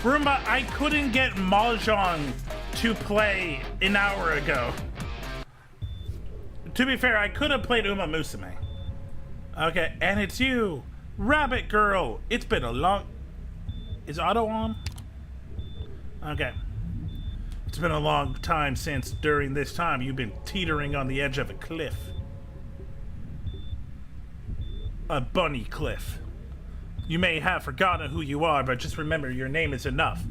C: Roomba, I couldn't get Mahjong to play an hour ago. To be fair, I could have played Uma Musume. Okay, and it's you, Rabbit Girl. It's been a long... Is Otto on? Okay. It's been a long time since during this time you've been teetering on the edge of a cliff. A bunny cliff. You may have forgotten who you are, but just remember your name is enough.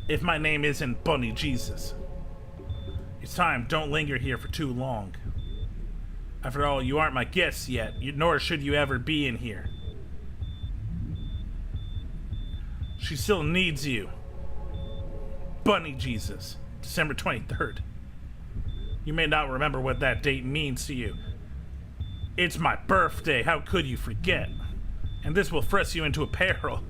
C: If my name isn't Bunny Jesus. It's time, don't linger here for too long. After all, you aren't my guests yet, nor should you ever be in here. She still needs you. Bunny Jesus, December 23rd. You may not remember what that date means to you. It's my birthday, how could you forget? And this will thrust you into a peril. ...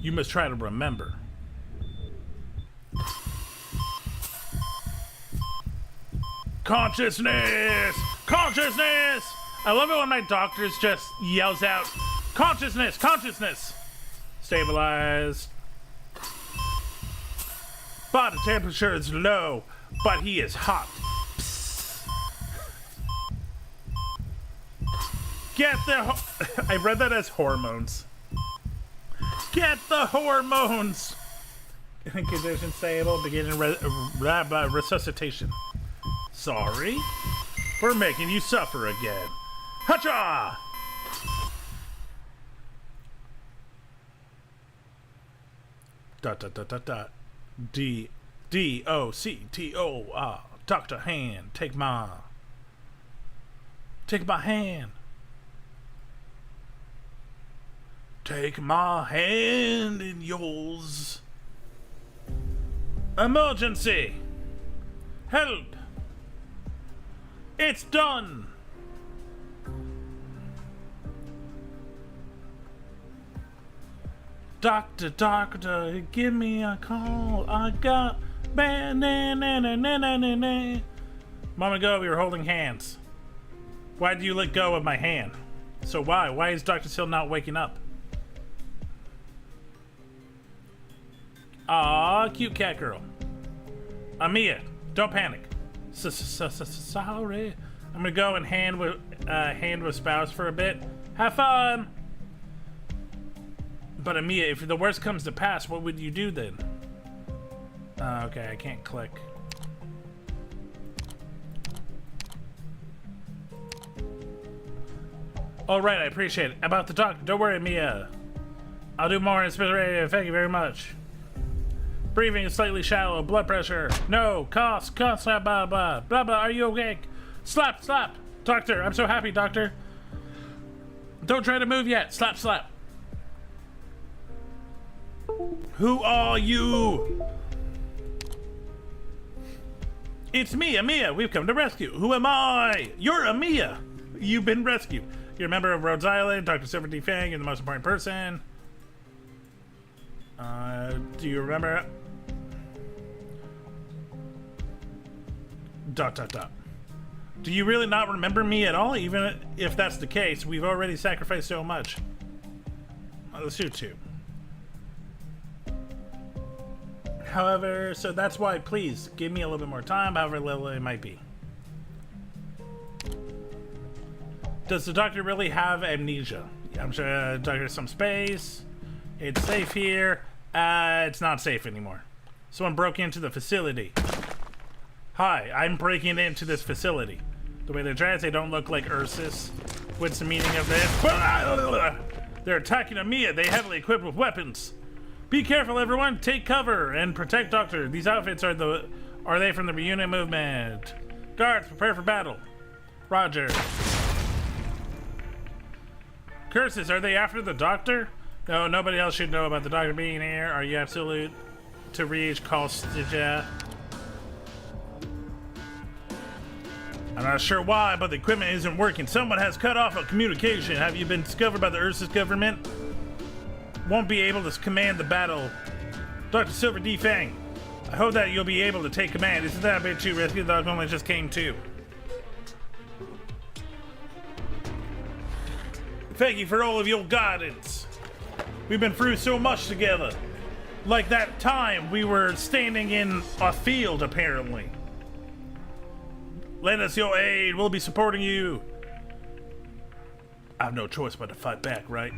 C: You must try to remember. Consciousness! Consciousness! I love it when my doctor just yells out, consciousness! Consciousness! Stabilized. Body temperature is low, but he is hot. Psst. Get the I read that as hormones. Get the hormones! Condition stable, beginning resuscitation. Sorry for making you suffer again. Hacha! D-D-O-C-T-O. Dr. Hand, take my hand. Take my hand in yours. Emergency! Help! It's done! Doctor, give me a call. I got moment ago we were holding hands. Why did you let go of my hand? So why? Why is Dr. Still not waking up? Aw, cute cat girl. Amia, don't panic. Sorry. I'm gonna go and hand with spouse for a bit. Have fun. But Amia, if the worst comes to pass, what would you do then? Okay, I can't click. All right, I appreciate it. About the doctor, don't worry, Mia. I'll do more in spirit. Thank you very much. Breathing is slightly shallow. Blood pressure. No. Cough. Blah, blah, blah. Blah, blah. Are you okay? Slap. Doctor, I'm so happy, doctor. Don't try to move yet. Slap. Who are you? It's me, Amia. We've come to rescue. Who am I? You're Amia. You've been rescued. You're a member of Rhodes Island. Dr. Silver D. Fang. You're the most important person. Do you remember? ... Do you really not remember me at all? Even if that's the case, we've already sacrificed so much. Let's do 2. However, so that's why, please, give me a little bit more time, however little it might be. Does the doctor really have amnesia? I'm sure the doctor has some space. It's safe here. It's not safe anymore. Someone broke into the facility. Hi, I'm breaking into this facility. The way they're dressed, they don't look like Ursus. What's the meaning of this? They're attacking Amiya. They heavily equipped with weapons. Be careful, everyone. Take cover and protect Doctor. These outfits are they from the reunion movement? Guards, prepare for battle. Roger. Curses, are they after the Doctor? No, nobody else should know about the Doctor being here. Are you absolute to reach Kostja? I'm not sure why, but the equipment isn't working. Someone has cut off a communication. Have you been discovered by the Ursus government? Won't be able to command the battle. Dr. Silver D. Fang, I hope that you'll be able to take command. Isn't that a bit too risky? The Doctor only just came to. Thank you for all of your guidance. We've been through so much together. Like that time we were standing in a field, apparently. Lend us your aid. We'll be supporting you. I have no choice but to fight back, right?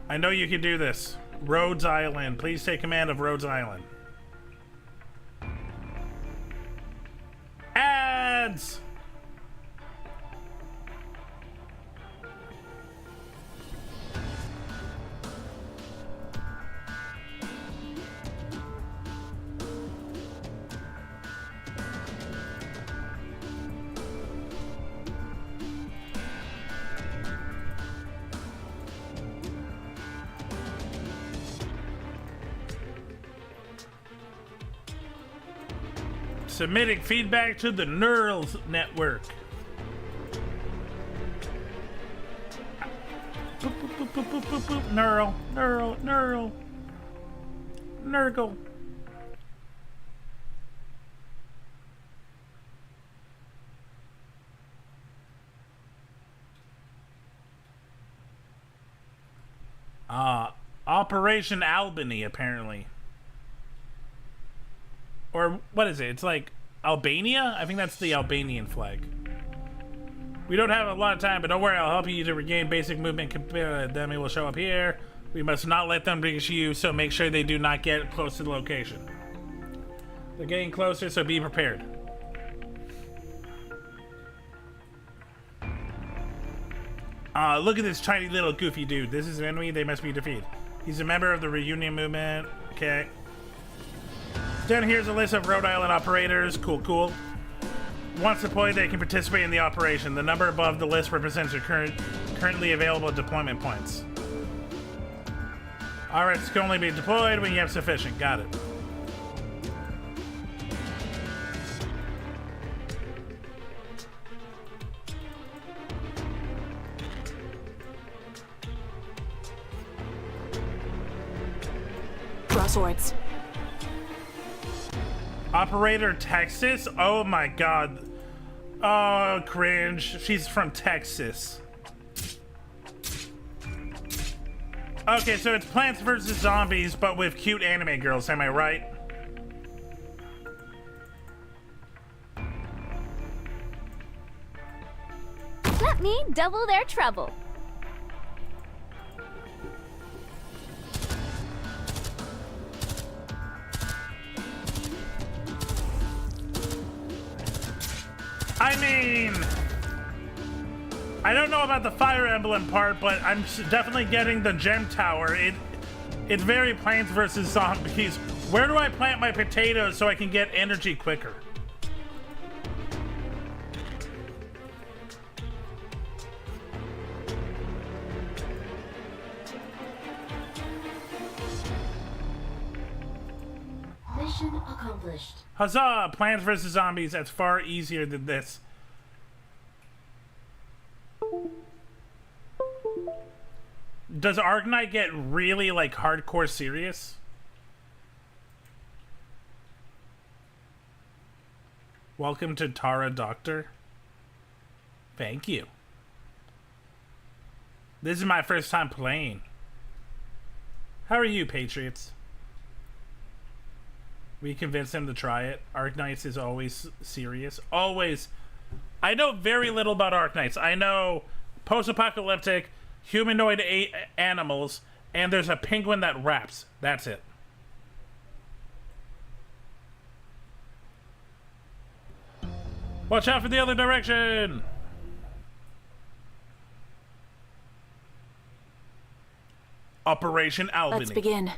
C: I know you can do this. Rhodes Island. Please take command of Rhodes Island. Ads! Submitting feedback to the Neurals Network. Boop, boop, boop, boop, boop, boop, boop. Neural, Nurgle. Operation Albany, apparently. Or what is it? It's like Albania? I think that's the Albanian flag. We don't have a lot of time, but don't worry, I'll help you to regain basic movement. Then we will show up here. We must not let them reach you, so make sure they do not get close to the location. They're getting closer, so be prepared. Look at this tiny little goofy dude. This is an enemy, they must be defeated. He's a member of the reunion movement. Okay. Down here's a list of Rhode Island operators. Cool. Once deployed, they can participate in the operation. The number above the list represents your currently available deployment points. Alright, this can only be deployed when you have sufficient. Got it.
S: Crosswords.
C: Operator Texas? Oh my god. Oh, cringe. She's from Texas. Okay, so it's Plants vs. Zombies, but with cute anime girls, am I right?
O: Let me double their trouble.
C: I mean, I don't know about the Fire Emblem part, but I'm definitely getting the Gem Tower. It's very Plants vs. Zombies. Where do I plant my potatoes so I can get energy quicker?
V: Mission accomplished.
C: Huzzah! Plants vs. Zombies, that's far easier than this. Does Arknight get really, like, hardcore serious? Welcome to Tara Doctor. Thank you. This is my first time playing. How are you, Patriots? We convinced him to try it. Arknights is always serious. Always. I know very little about Arknights. I know post-apocalyptic, humanoid animals, and there's a penguin that raps. That's it. Watch out for the other direction! Operation Albany.
M: Let's begin.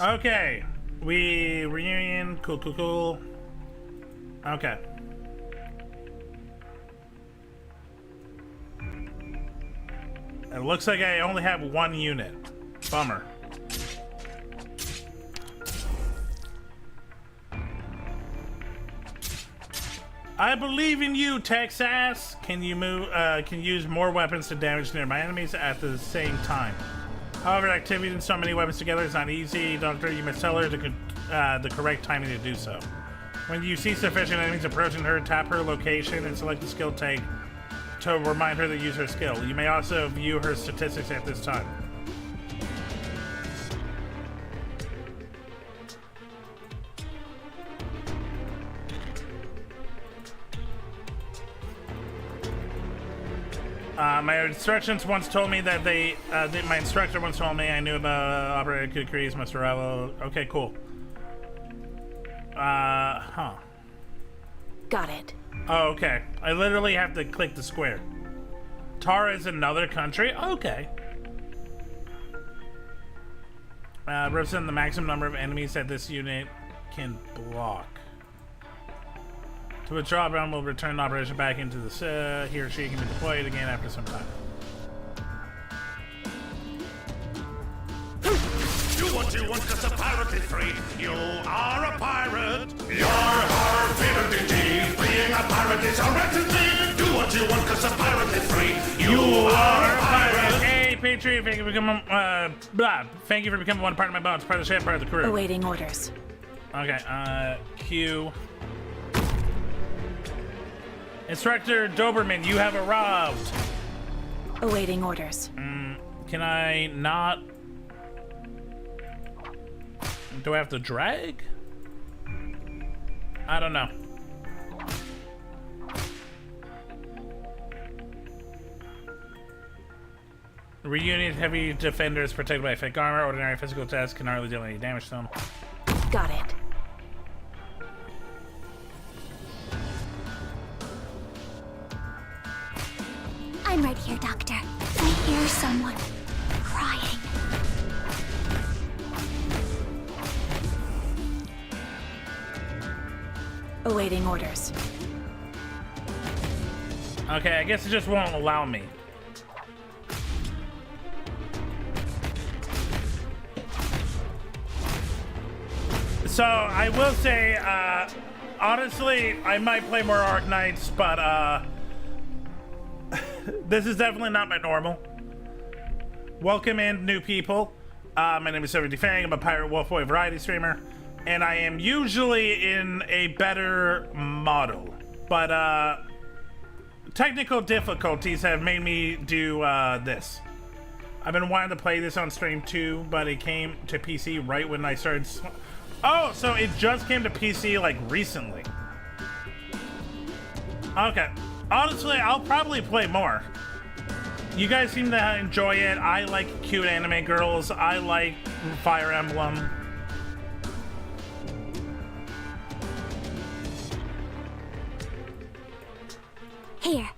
C: Okay. We reunion. Cool. Okay. It looks like I only have one unit. Bummer. I believe in you, Texas. Can you move? Can use more weapons to damage nearby enemies at the same time. However, activating so many weapons together is not easy. Doctor, you must tell her the correct timing to do so. When you see sufficient enemies approaching her, tap her location and select the skill tag to remind her to use her skill. You may also view her statistics at this time. My instructions once told me that my instructor once told me I knew about operator could increase my survival. Okay, cool. Huh.
M: Got it.
C: Oh, okay. I literally have to click the square. Tara is another country? Okay. Represent the maximum number of enemies that this unit can block. To withdraw, Brown will return the operation back into the he or she can be deployed again after some time.
D: Do what you want, cause a pirate is free. You are a pirate. Your ability. Being a pirate is a rectitude. Do what you want, cause a pirate is free. You are a pirate.
C: Hey, Patriot, thank you for becoming, thank you for becoming one part of my bones, part of the ship, part of the crew.
M: Awaiting orders.
C: Okay, Q. Instructor Doberman, you have arrived.
M: Awaiting orders.
C: Can I not? Do I have to drag? I don't know. Reunion heavy defenders protected by fake armor. Ordinary physical tests can hardly deal any damage to them.
M: Got it.
O: I'm right here, Doctor. I hear someone crying.
M: Awaiting orders.
C: Okay, I guess it just won't allow me. So, I will say, honestly, I might play more Arc Knights, but, this is definitely not my normal. Welcome in, new people. My name is 70 Fang. I'm a Pirate Wolf Boy variety streamer, and I am usually in a better model. But technical difficulties have made me do this. I've been wanting to play this on stream too, but it came to PC right when I started. Oh, so it just came to PC like recently. Okay. Honestly, I'll probably play more. You guys seem to enjoy it. I like cute anime girls. I like Fire Emblem.
O: Here.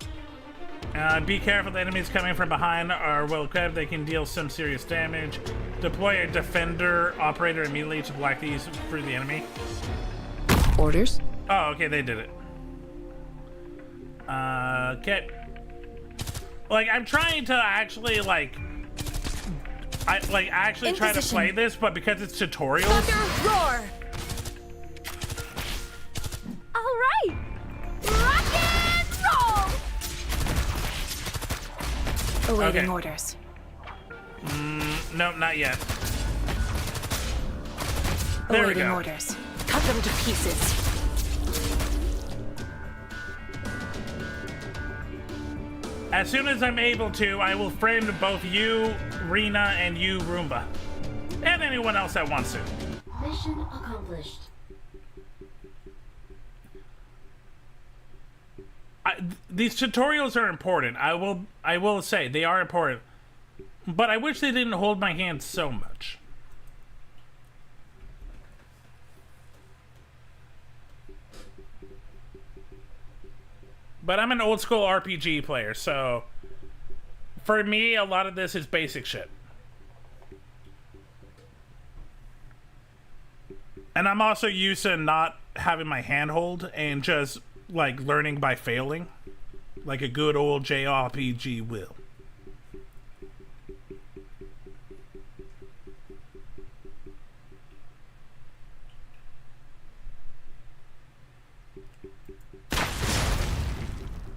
C: Be careful, the enemies coming from behind are well equipped. They can deal some serious damage. Deploy a defender operator immediately to block these for the enemy.
M: Orders?
C: Oh, okay, they did it. Okay. Like, I'm trying to actually, actually try to play this, but because it's tutorials.
O: Thunder roar! All right! Rock and roll!
M: Awaiting
C: Okay.
M: orders.
C: Nope, not yet. There we
M: Awaiting
C: go.
M: orders. Cut them to pieces.
C: As soon as I'm able to, I will friend both you, Rena, and you, Roomba. And anyone else that wants to.
V: Mission accomplished.
C: These tutorials are important. I will say they are important. But I wish they didn't hold my hand so much. But I'm an old school RPG player, so for me, a lot of this is basic shit. And I'm also used to not having my handhold and just like learning by failing, like a good old JRPG will.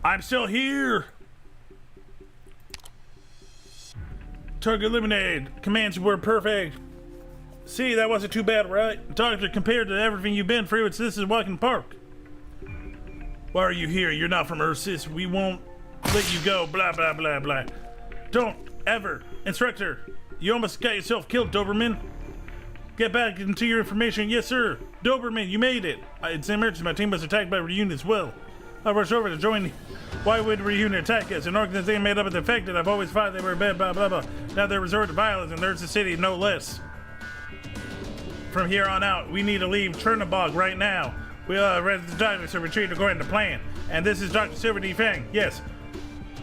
C: I'm still here. Target eliminated. Commands were perfect. See, that wasn't too bad, right? Doctor, compared to everything you've been through, this is walking park. Why are you here? You're not from Earth, sis. We won't let you go. Blah, blah, blah, blah. Don't ever. Instructor, you almost got yourself killed, Doberman. Get back into your information. Yes, sir. Doberman, you made it. It's an emergency. My team was attacked by Reunion as well. I rushed over to join. Why would Reunion attack us? An organization made up of the infected. I've always thought they were bad, blah, blah, blah. Now they resort to violence, and there's the city, no less. From here on out, we need to leave Chernobog right now. We are ready to doctor to retreat according to plan. And this is Dr. Silver D. Fang. Yes.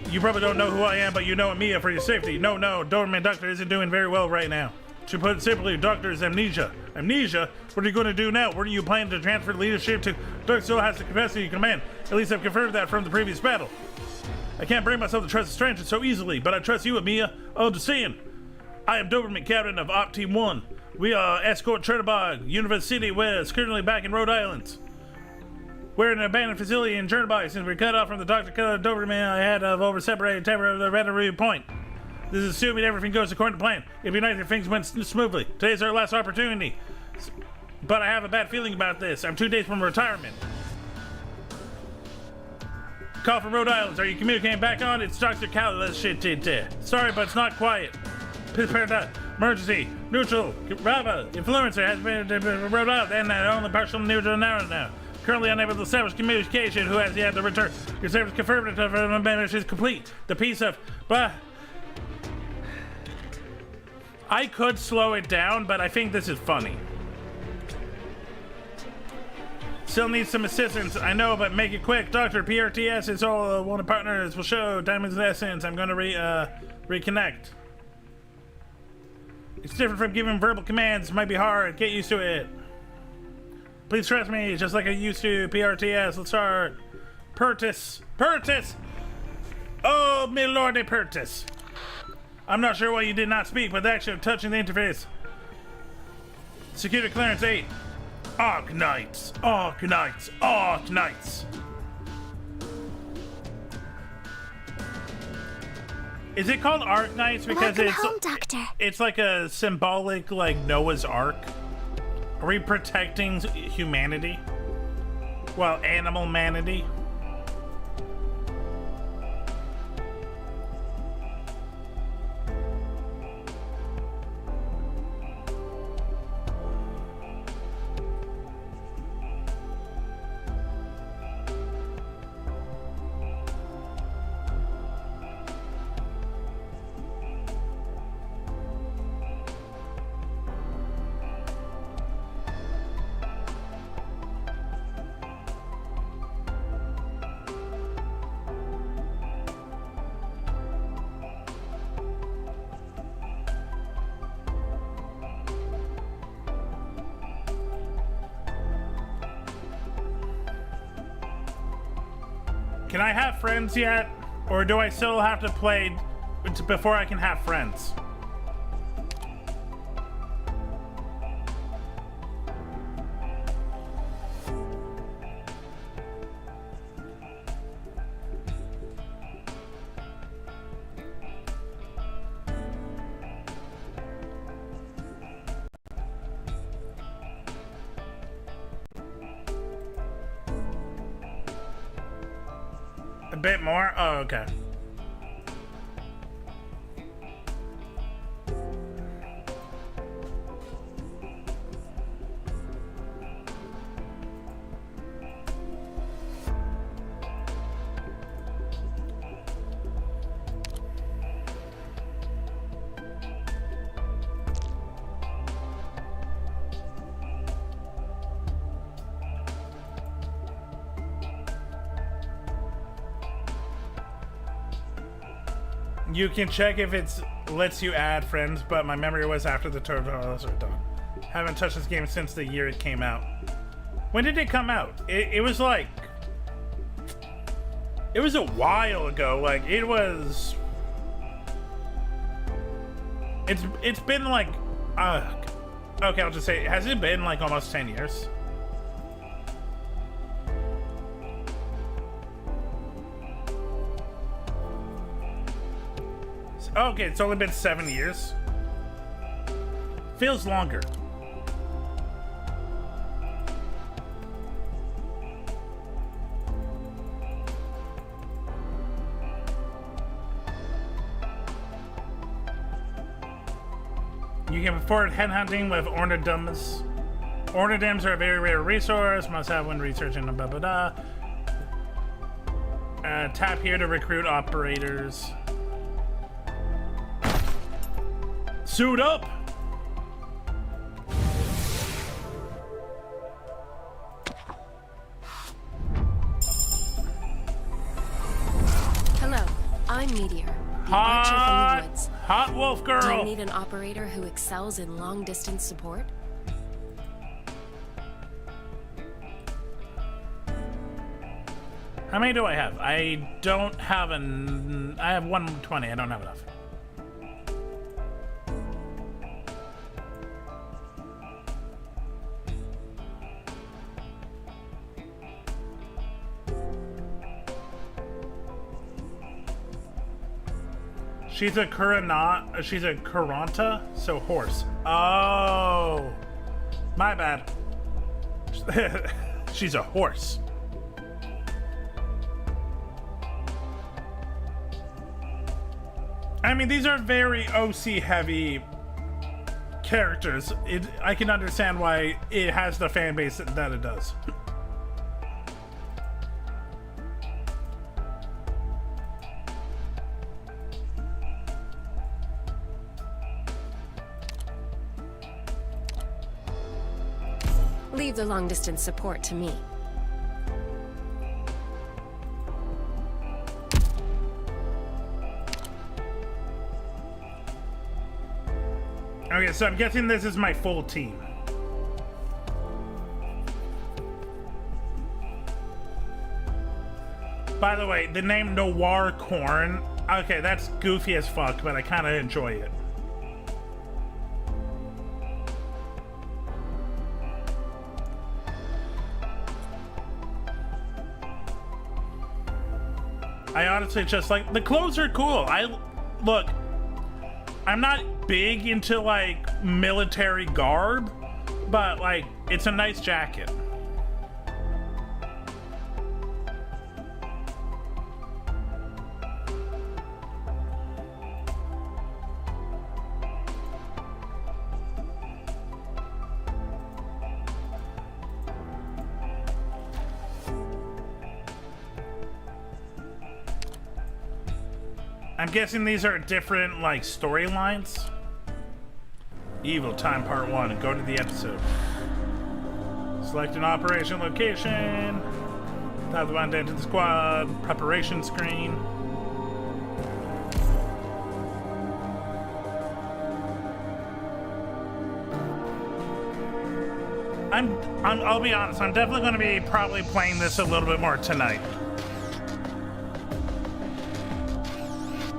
C: You probably don't know who I am, but you know Mia for your safety. No, Doberman Doctor isn't doing very well right now. To put it simply, Doctor is amnesia. Amnesia? What are you going to do now? Where do you plan to transfer leadership to? Doctor still has the capacity to command. At least I've confirmed that from the previous battle. I can't bring myself to trust a stranger so easily, but I trust you, Mia. Understand. I am Doberman, captain of Op Team 1. We are escort Chernobog, University City West, currently back in Rhode Island. We're in an abandoned facility in Chernobog. Since we cut off from the Dr. Killer Doberman I had of over separated temporary of the Rennery Point. This is assuming everything goes according to plan. It'd be nice if things went smoothly. Today's our last opportunity. But I have a bad feeling about this. I'm 2 days from retirement. Call from Rhode Island. Are you communicating back on? It's Dr. Cali. Sorry, but it's not quiet. Emergency. Neutral. Bravo. Influencer has been Rhode Island and only partial neutral now. Currently unable to establish communication. Who has yet to return? Your service confirmed that the management is complete. The piece of... I could slow it down, but I think this is funny. Still needs some assistance, I know, but make it quick. Doctor, PRTS is all one of partners will show Diamond's essence. I'm gonna reconnect. It's different from giving verbal commands. Might be hard. Get used to it. Please trust me, just like I used to. PRTS, let's start. Pertus. Oh, milordy Pertus. I'm not sure why you did not speak, but the action of touching the interface. Security clearance 8. Arc Knights. Is it called Arc Knights because
O: Welcome home, Doctor.
C: It's like a symbolic, like Noah's Ark? Are we protecting humanity? Well, animal manity? Can I have friends yet? Or do I still have to play before I can have friends? A bit more? Oh, okay. You can check if it lets you add friends, but my memory was after the tutorials are done. Haven't touched this game since the year it came out. When did it come out? It was like... It was a while ago. Like, it was... It's been like... okay, I'll just say, has it been like almost 10 years? Okay, it's only been 7 years. Feels longer. You can afford headhunting with ornidums. Ornidums are a very rare resource. Must have when researching blah blah blah. Tap here to recruit operators. Suit up!
H: Hello, I'm Meteor, the archer from the woods.
C: Hot wolf girl!
H: Do you need an operator who excels in long-distance support?
C: How many do I have? I don't have I have 120. I don't have enough. She's a Kuranta, so horse. Oh, my bad. She's a horse. I mean, these are very OC heavy characters. I can understand why it has the fan base that it does.
H: Leave the long-distance support to me.
C: Okay, so I'm guessing this is my full team. By the way, the name Noir Corn, okay, that's goofy as fuck, but I kind of enjoy it. I honestly just like, the clothes are cool. Look, I'm not big into like military garb, but like, it's a nice jacket. I'm guessing these are different, like, storylines. Evil Time Part 1. Go to the episode. Select an operation location. Type the one to enter the squad. Preparation screen. I'll be honest, I'm definitely going to be probably playing this a little bit more tonight.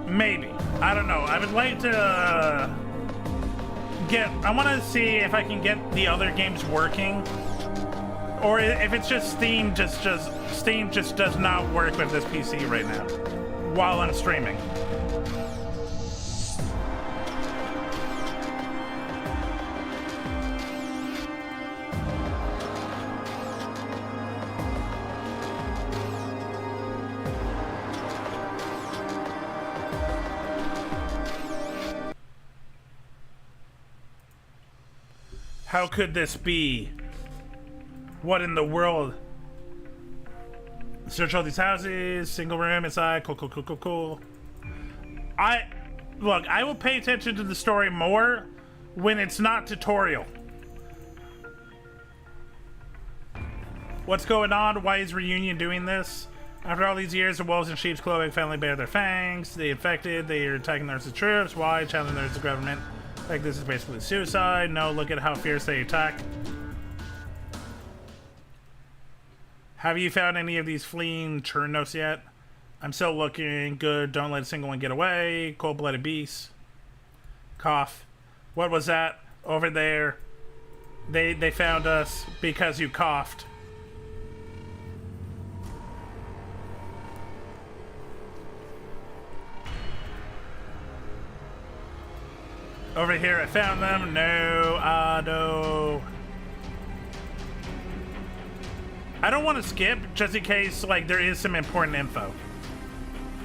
C: Maybe. I don't know. I would like to I want to see if I can get the other games working, or if it's just Steam. Steam just does not work with this PC right now while I'm streaming. How could this be? What in the world? Search all these houses, single room inside, cool. Look, I will pay attention to the story more when it's not tutorial. What's going on? Why is Reunion doing this? After all these years, the wolves in sheep's clothing finally bare their fangs. The infected, they are attacking the troops. Why? Challenging the government. Like, this is basically suicide. No, look at how fierce they attack. Have you found any of these fleeing Churnos yet? I'm still looking. Good. Don't let a single one get away. Cold-blooded beasts. Cough. What was that? Over there. They found us because you coughed. Over here, I found them. No, no. I don't want to skip, just in case, like, there is some important info.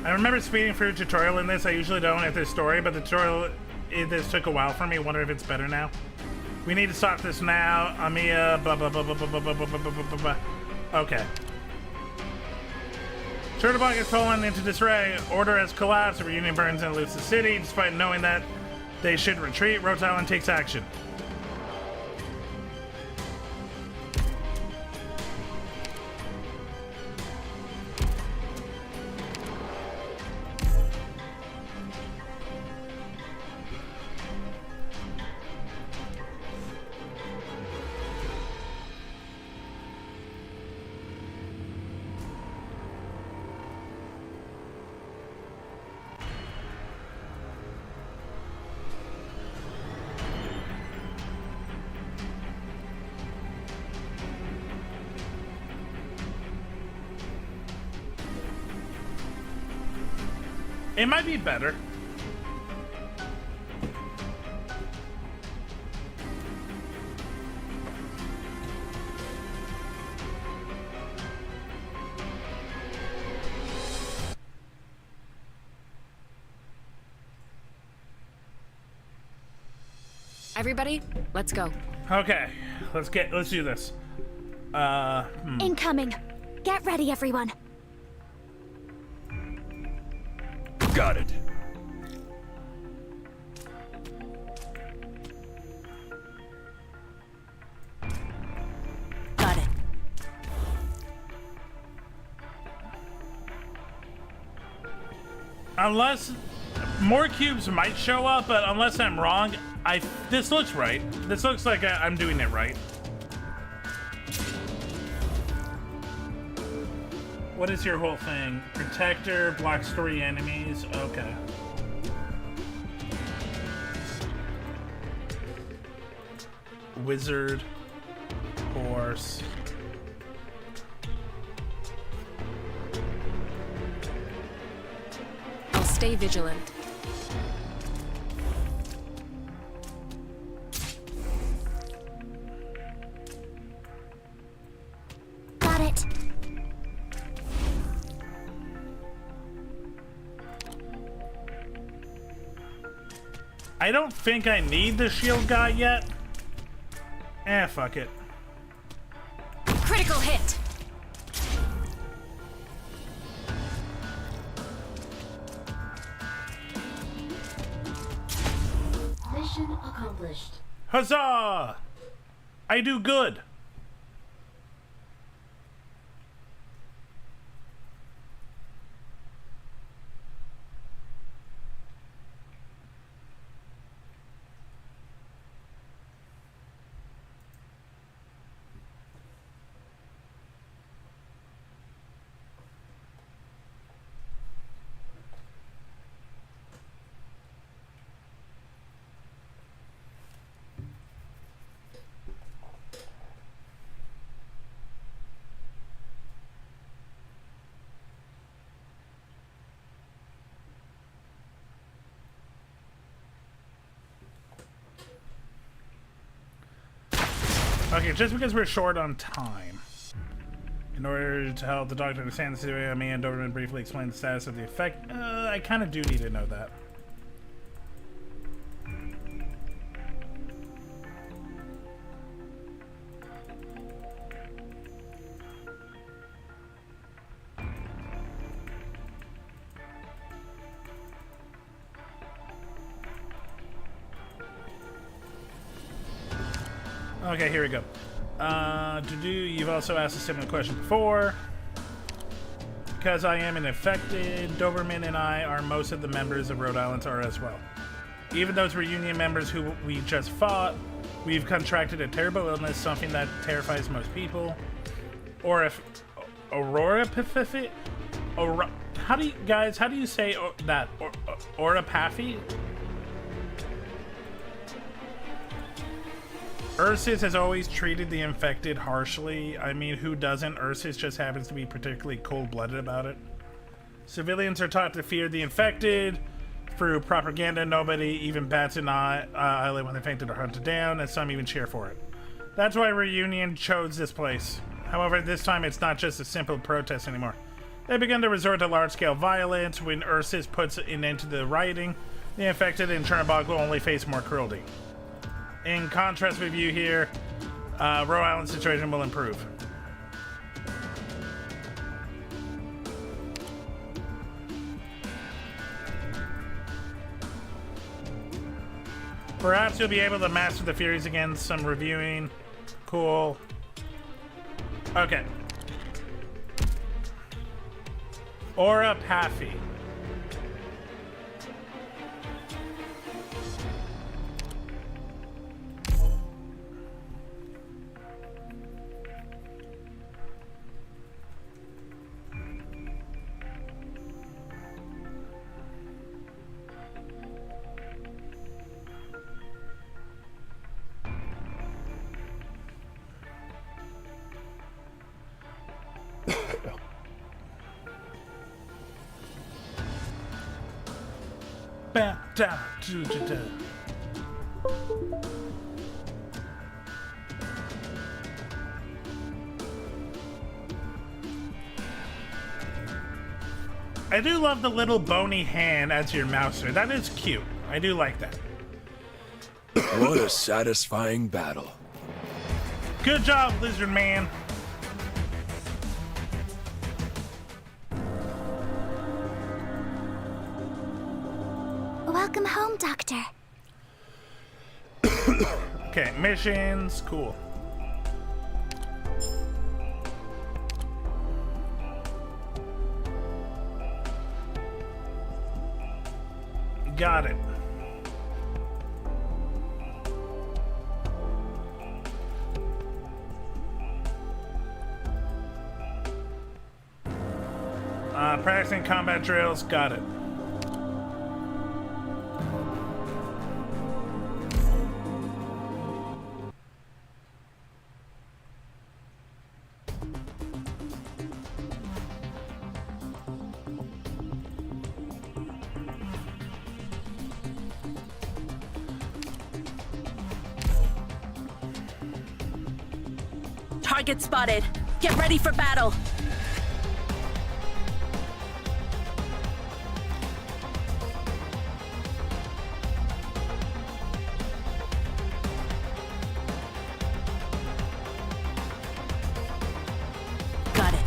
C: I remember speeding through a tutorial in this. I usually don't at this story, but the tutorial, this took a while for me. Wonder if it's better now. We need to stop this now. Amiya, blah, blah, blah, blah, blah, blah, blah, blah, blah, blah, blah. Okay. Churtabog has fallen into disarray. Order has collapsed. The reunion burns and loots the city. Despite knowing that they should retreat, Rhodes Island takes action. It might be better.
H: Everybody, let's go.
C: Okay, let's do this.
O: Incoming. Get ready, everyone.
E: Got it.
H: Got it.
C: Unless more cubes might show up, but unless I'm wrong, this looks right. This looks like I'm doing it right. What is your whole thing? Protector, block story enemies. Okay. Wizard, horse.
H: I'll stay vigilant.
O: Got it.
C: I don't think I need the shield guy yet. Fuck it.
H: Critical hit.
V: Mission accomplished.
C: Huzzah! I do good. Okay, just because we're short on time. In order to help the doctor understand the situation, I may hand over and briefly explain the status of the effect. I kind of do need to know that. Okay, here we go. You've also asked a similar question before. Because I am an infected, Doberman and I are most of the members of Rhode Island are as well. Even those reunion members who we just fought, we've contracted a terrible illness, something that terrifies most people. Or if Aurora Pacific, how do you say that? Orapathy? Ursus has always treated the infected harshly. I mean, who doesn't? Ursus just happens to be particularly cold-blooded about it. Civilians are taught to fear the infected. Through propaganda, nobody even bats an eye when the infected are hunted down, and some even cheer for it. That's why Reunion chose this place. However, this time it's not just a simple protest anymore. They begun to resort to large-scale violence. When Ursus puts an end to the rioting, the infected in Chernobog will only face more cruelty. In contrast with you here, Rhode Island's situation will improve. Perhaps you'll be able to master the Furies again. Some reviewing. Cool. Okay. Orapathy. I do love the little bony hand as your mouser. That is cute. I do like that.
S: What a satisfying battle.
C: Good job, Lizard Man.
O: Welcome home, Doctor.
C: Okay, missions, cool. Got it. Practicing combat drills, got it.
T: Target spotted. Get ready for battle. Got it.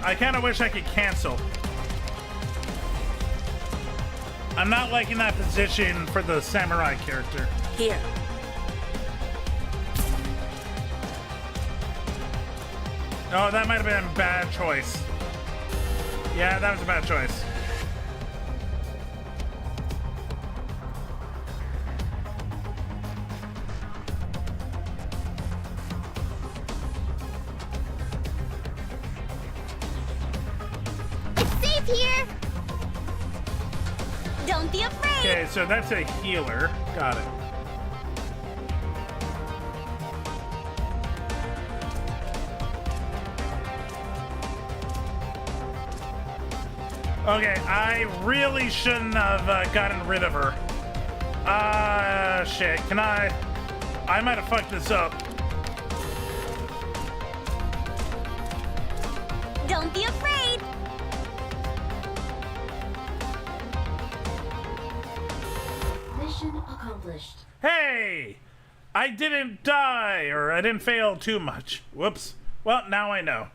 C: I kind of wish I could cancel. I'm not liking that position for the samurai character.
T: Here.
C: Oh, that might have been a bad choice. Yeah, that was a bad choice.
O: It's safe here. Don't be afraid.
C: Okay, so that's a healer. Got it. Okay, I really shouldn't have gotten rid of her. Shit. Can I might have fucked this up.
O: Don't be afraid.
V: Mission accomplished.
C: Hey! I didn't die, or I didn't fail too much. Whoops. Well, now I know.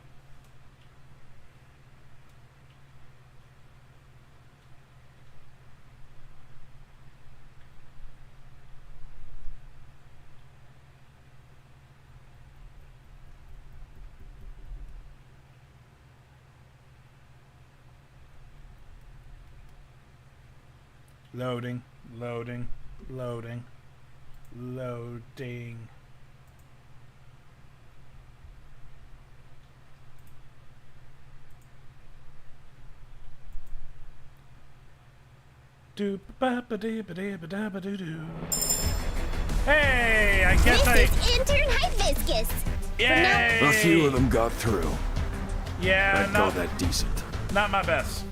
C: Loading. Loading. Loading. Loading. Hey, I guess
O: This is intern hibiscus.
C: Yay!
S: A few of them got through.
C: Yeah,
S: I'd call that decent.
C: Not my best.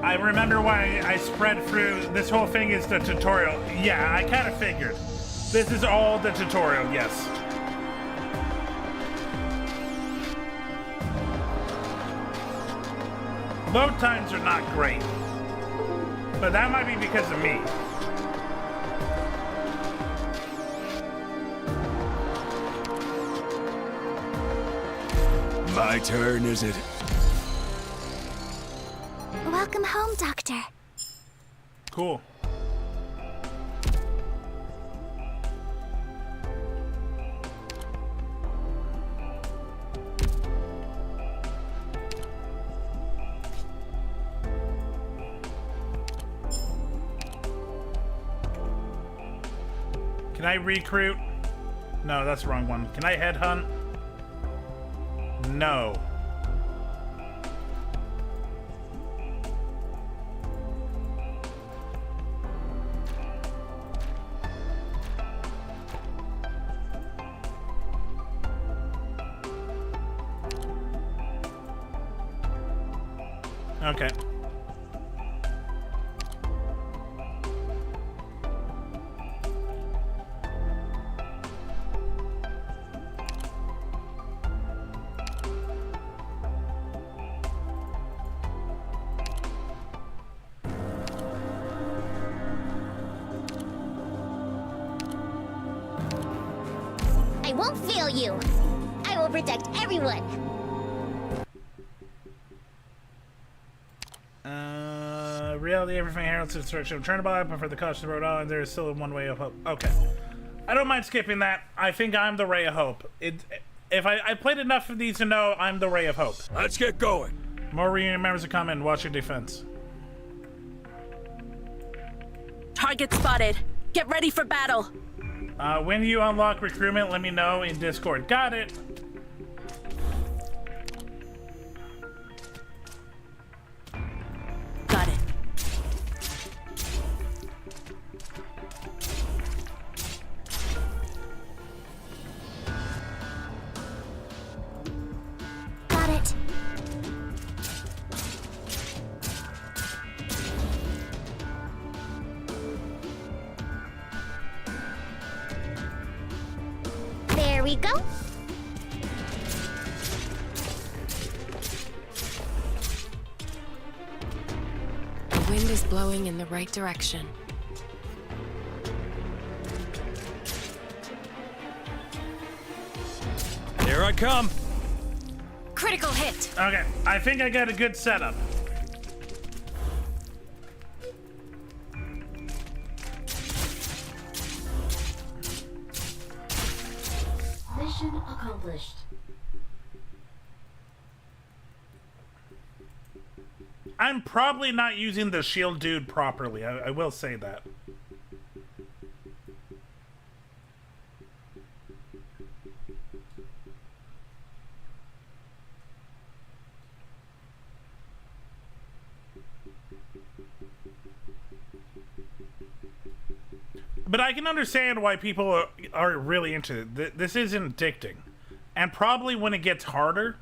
C: I remember why I spread through. This whole thing is the tutorial. Yeah, I kind of figured. This is all the tutorial, yes. Load times are not great. But that might be because of me.
S: My turn, is it?
O: Welcome home, Doctor.
C: Cool. Can I recruit? No, that's the wrong one. Can I headhunt? No. Okay.
O: I won't fail you. I will protect everyone.
C: Reality, everything heralds its search of turnabout, but for the caution of Rhode Island, there is still one way of hope. Okay. I don't mind skipping that. I think I'm the ray of hope. If I played enough of these to know I'm the ray of hope.
S: Let's get going.
C: More reunion members are coming. Watch your defense.
T: Target spotted. Get ready for battle.
C: When you unlock recruitment, let me know in Discord. Got it.
T: Got it.
O: Got it. There we go.
H: The wind is blowing in the right direction.
S: Here I come.
H: Critical hit.
C: Okay, I think I got a good setup.
V: Mission accomplished.
C: I'm probably not using the shield dude properly. I will say that. But I can understand why people are really into it. This is addicting. And probably when it gets harder,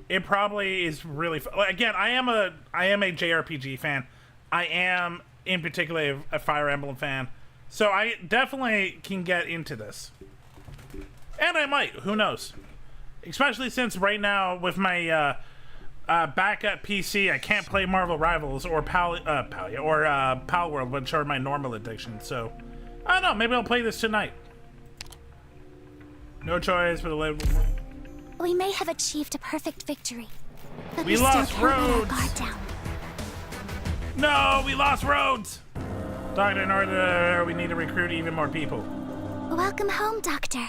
C: it probably is really again, I am a JRPG fan. I am in particular a Fire Emblem fan. So I definitely can get into this. And I might, who knows. Especially since right now with my backup PC, I can't play Marvel Rivals or Pal World, which are my normal addictions. So I don't know. Maybe I'll play this tonight. No choice for the.
O: We may have achieved a perfect victory, but
C: we
O: still
C: lost
O: can't let our
C: Rhodes.
O: guard down.
C: No, we lost Rhodes. Doctor, in order, we need to recruit even more people.
O: Welcome home, Doctor.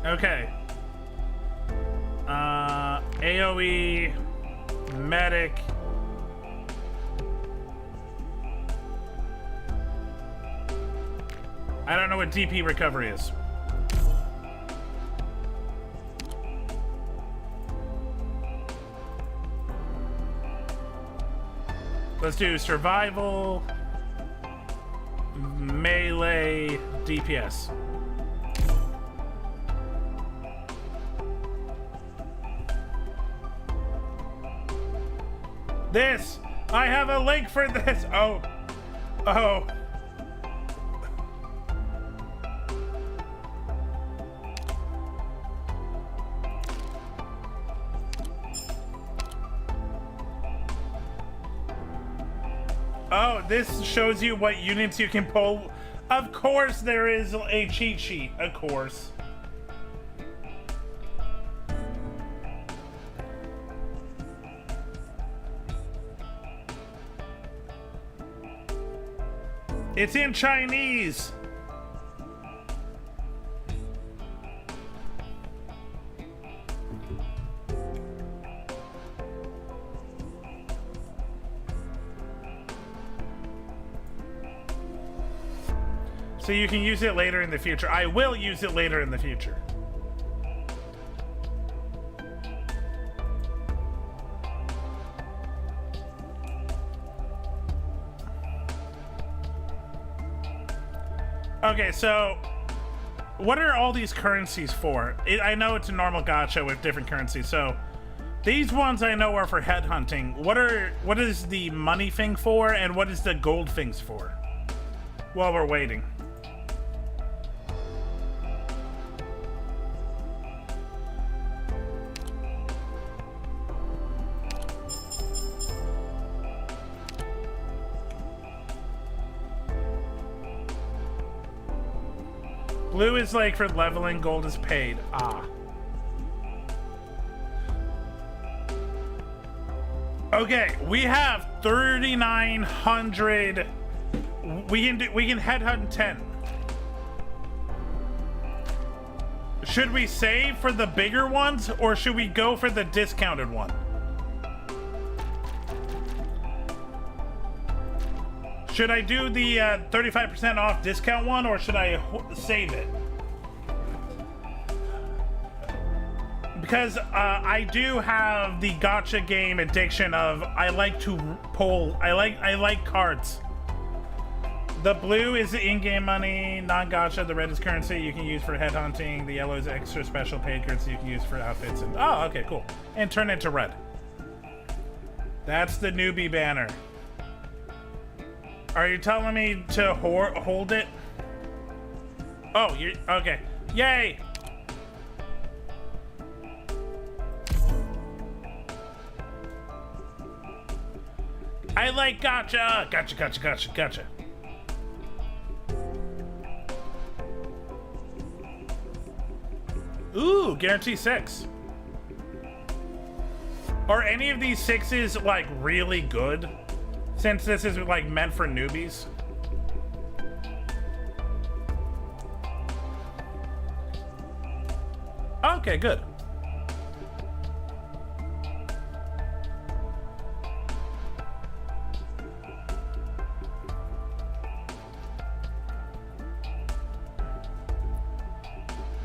C: Okay. AoE, medic. I don't know what DP recovery is. Let's do survival, melee, DPS. This! I have a link for this! Oh. Oh. Oh, this shows you what units you can pull. Of course there is a cheat sheet, of course. It's in Chinese. So you can use it later in the future. I will use it later in the future. Okay, so what are all these currencies for? I know it's a normal gacha with different currencies. So these ones I know are for headhunting. What is the money thing for, and what is the gold things for? While we're waiting. Blue is like for leveling, gold is paid. Ah. Okay, we have 3,900. We can headhunt 10. Should we save for the bigger ones, or should we go for the discounted one? Should I do the 35% off discount one, or should I save it? Because I do have the gacha game addiction of I like to pull. I like cards. The blue is the in-game money, non-gacha. The red is currency you can use for headhunting. The yellow is extra special paid currency you can use for outfits. And oh, okay, cool. And turn it to red. That's the newbie banner. Are you telling me to hold it? Oh, you okay? Yay! I like gotcha! Gotcha. Ooh, guarantee 6. Are any of these 6s like really good? Since this is like meant for newbies. Okay, good.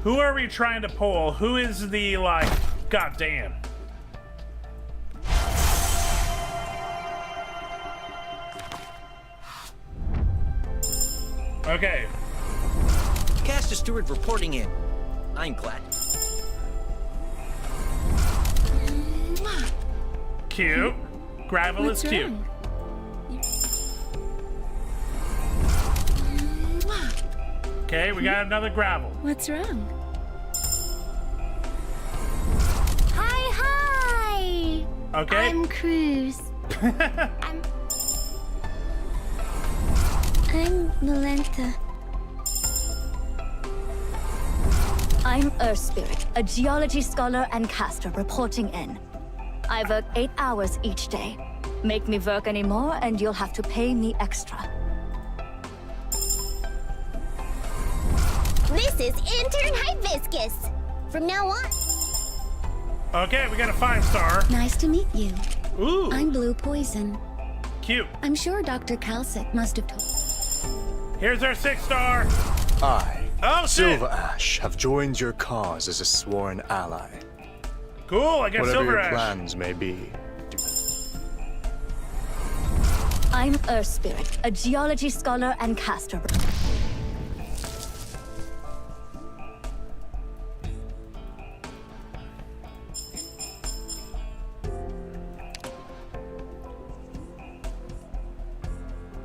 C: Who are we trying to pull? Who is the like, goddamn? Okay.
P: Caster Stewart reporting in. I'm glad.
C: Cute. Gravel
M: What's
C: is cute.
M: wrong?
C: Okay, we got another gravel.
M: What's wrong?
O: Hi.
C: Okay.
O: I'm Cruz. I'm Melenta.
L: I'm Earth Spirit, a geology scholar and caster reporting in. I work 8 hours each day. Make me work any more and you'll have to pay me extra.
O: This is Intern Hibiscus. From now on.
C: Okay, we got a 5-star.
O: Nice to meet you.
C: Ooh.
O: I'm Blue Poison.
C: Cute.
O: I'm sure Dr. Kalsick must have told.
C: Here's our 6-star.
U: I,
C: Oh,
U: Silver Ash, have joined your cause as a sworn ally.
C: Cool, I got
U: Whatever
C: Silver
U: your
C: Ash.
U: plans may be.
L: I'm Earth Spirit, a geology scholar and caster.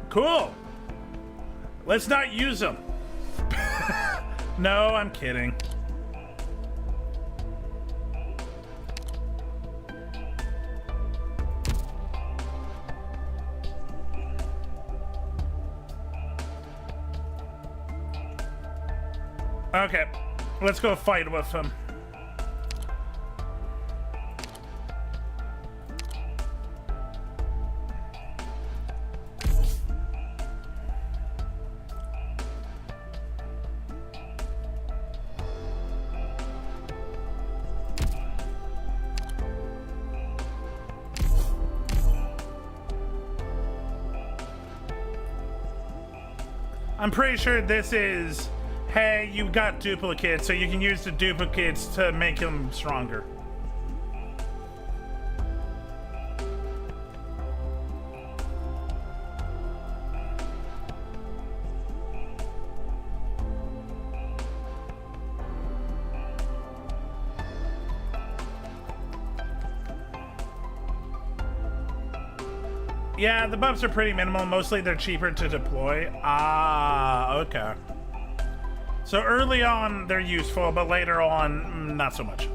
C: Cool. Let's not use them. No, I'm kidding. Okay, let's go fight with him. I'm pretty sure this is, hey, you got duplicates, so you can use the duplicates to make them stronger. Yeah, the buffs are pretty minimal. Mostly they're cheaper to deploy. Ah, okay. So early on, they're useful, but later on, not so much.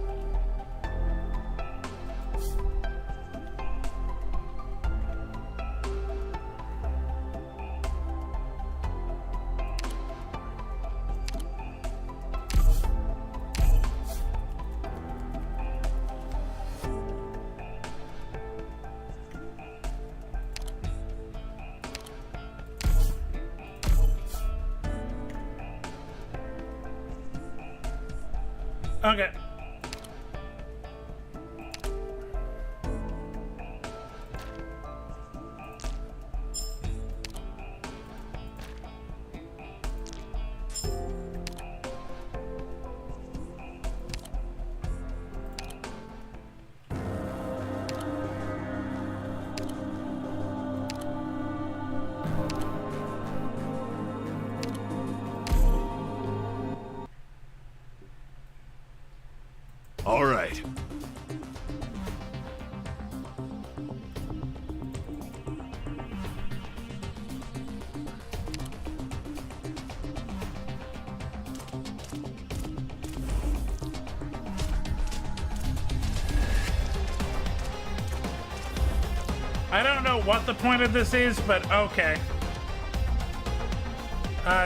C: Okay.
S: All right.
C: I don't know what the point of this is, but okay.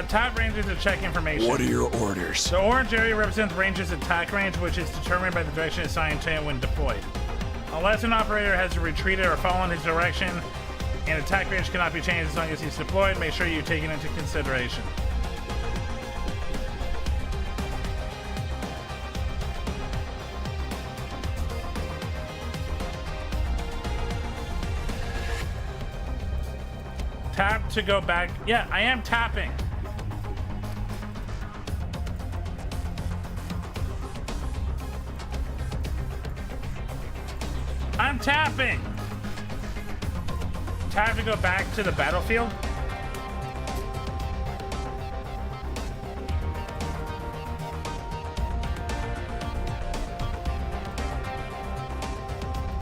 C: Top ranges to check information.
S: What are your orders?
C: The orange area represents range's attack range, which is determined by the direction assigned to it when deployed. Unless an operator has retreated or fallen his direction, an attack range cannot be changed as long as he's deployed. Make sure you take it into consideration. Tap to go back. Yeah, I am tapping. I'm tapping. Tap to go back to the battlefield.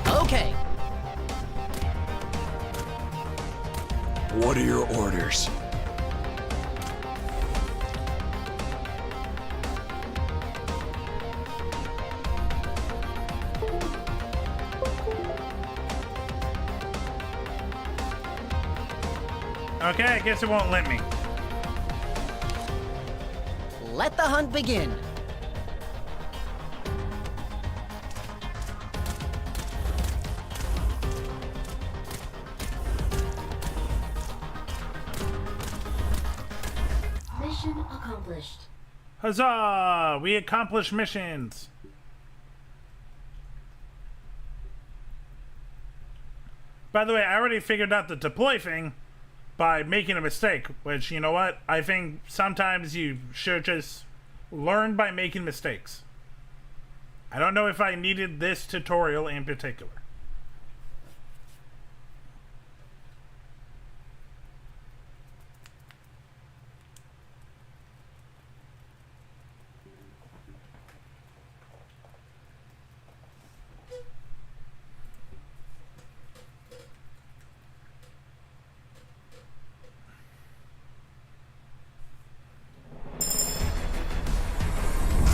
W: Okay.
S: What are your orders?
C: Okay, I guess it won't let me.
G: Let the hunt begin.
V: Mission accomplished.
C: Huzzah! We accomplished missions. By the way, I already figured out the deploy thing by making a mistake, which, you know what? I think sometimes you should just learn by making mistakes. I don't know if I needed this tutorial in particular.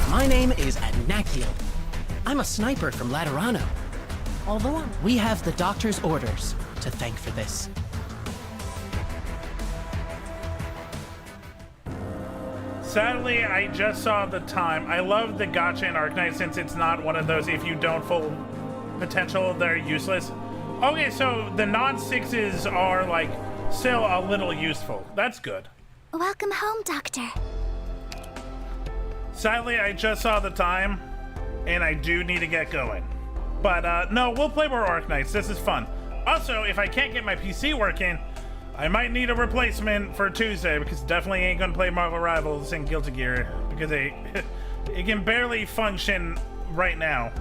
G: My name is Adnakil. I'm a sniper from Laterano. Although we have the doctor's orders to thank for this.
C: Sadly, I just saw the time. I love the gacha in Arknight since it's not one of those if you don't full potential, they're useless. Okay, so the non-sixes are like still a little useful. That's good.
O: Welcome home, Doctor.
C: Sadly, I just saw the time, and I do need to get going. But no, we'll play more Arknights. This is fun. Also, if I can't get my PC working, I might need a replacement for Tuesday, because definitely ain't gonna play Marvel Rivals and Guilty Gear, because it can barely function right now.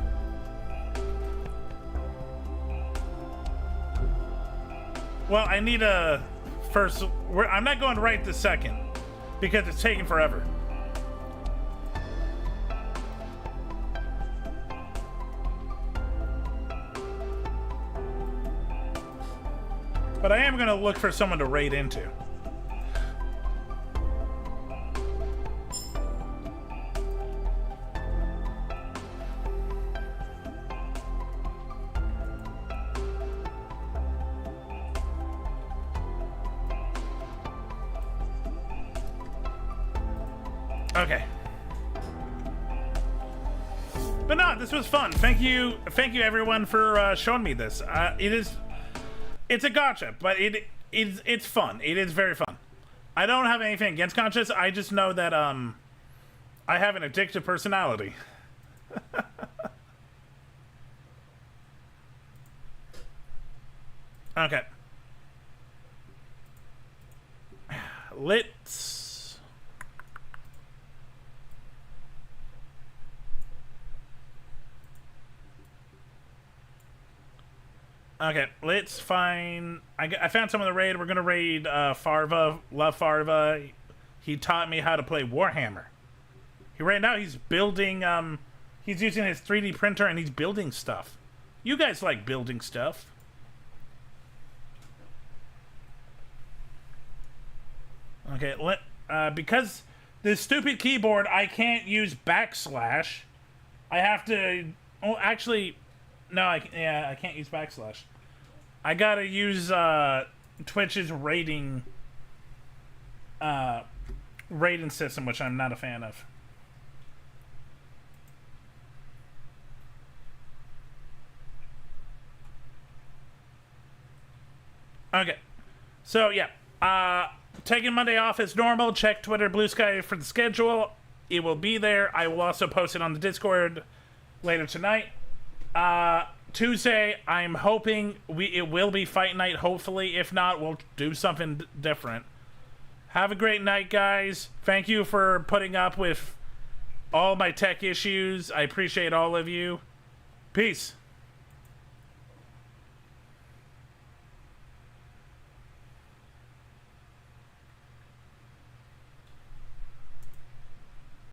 C: Well, I need a first. I'm not going right this second, because it's taking forever. But I am going to look for someone to raid into. Okay. But no, this was fun. Thank you everyone for showing me this. It's a gacha, but it's fun. It is very fun. I don't have anything against gachas. I just know that I have an addictive personality. Okay. Let's. Okay, let's find. I found some of the raid. We're gonna raid Farva. Love Farva. He taught me how to play Warhammer. Right now he's building. He's using his 3D printer and he's building stuff. You guys like building stuff. Okay, because this stupid keyboard, I can't use backslash. I have to. Oh, actually. No, I can't use backslash. I gotta use Twitch's rating system, which I'm not a fan of. Okay, so yeah, taking Monday off as normal. Check Twitter, Blue Sky for the schedule. It will be there. I will also post it on the Discord later tonight. Tuesday, I'm hoping it will be fight night, hopefully. If not, we'll do something different. Have a great night, guys. Thank you for putting up with all my tech issues. I appreciate all of you. Peace.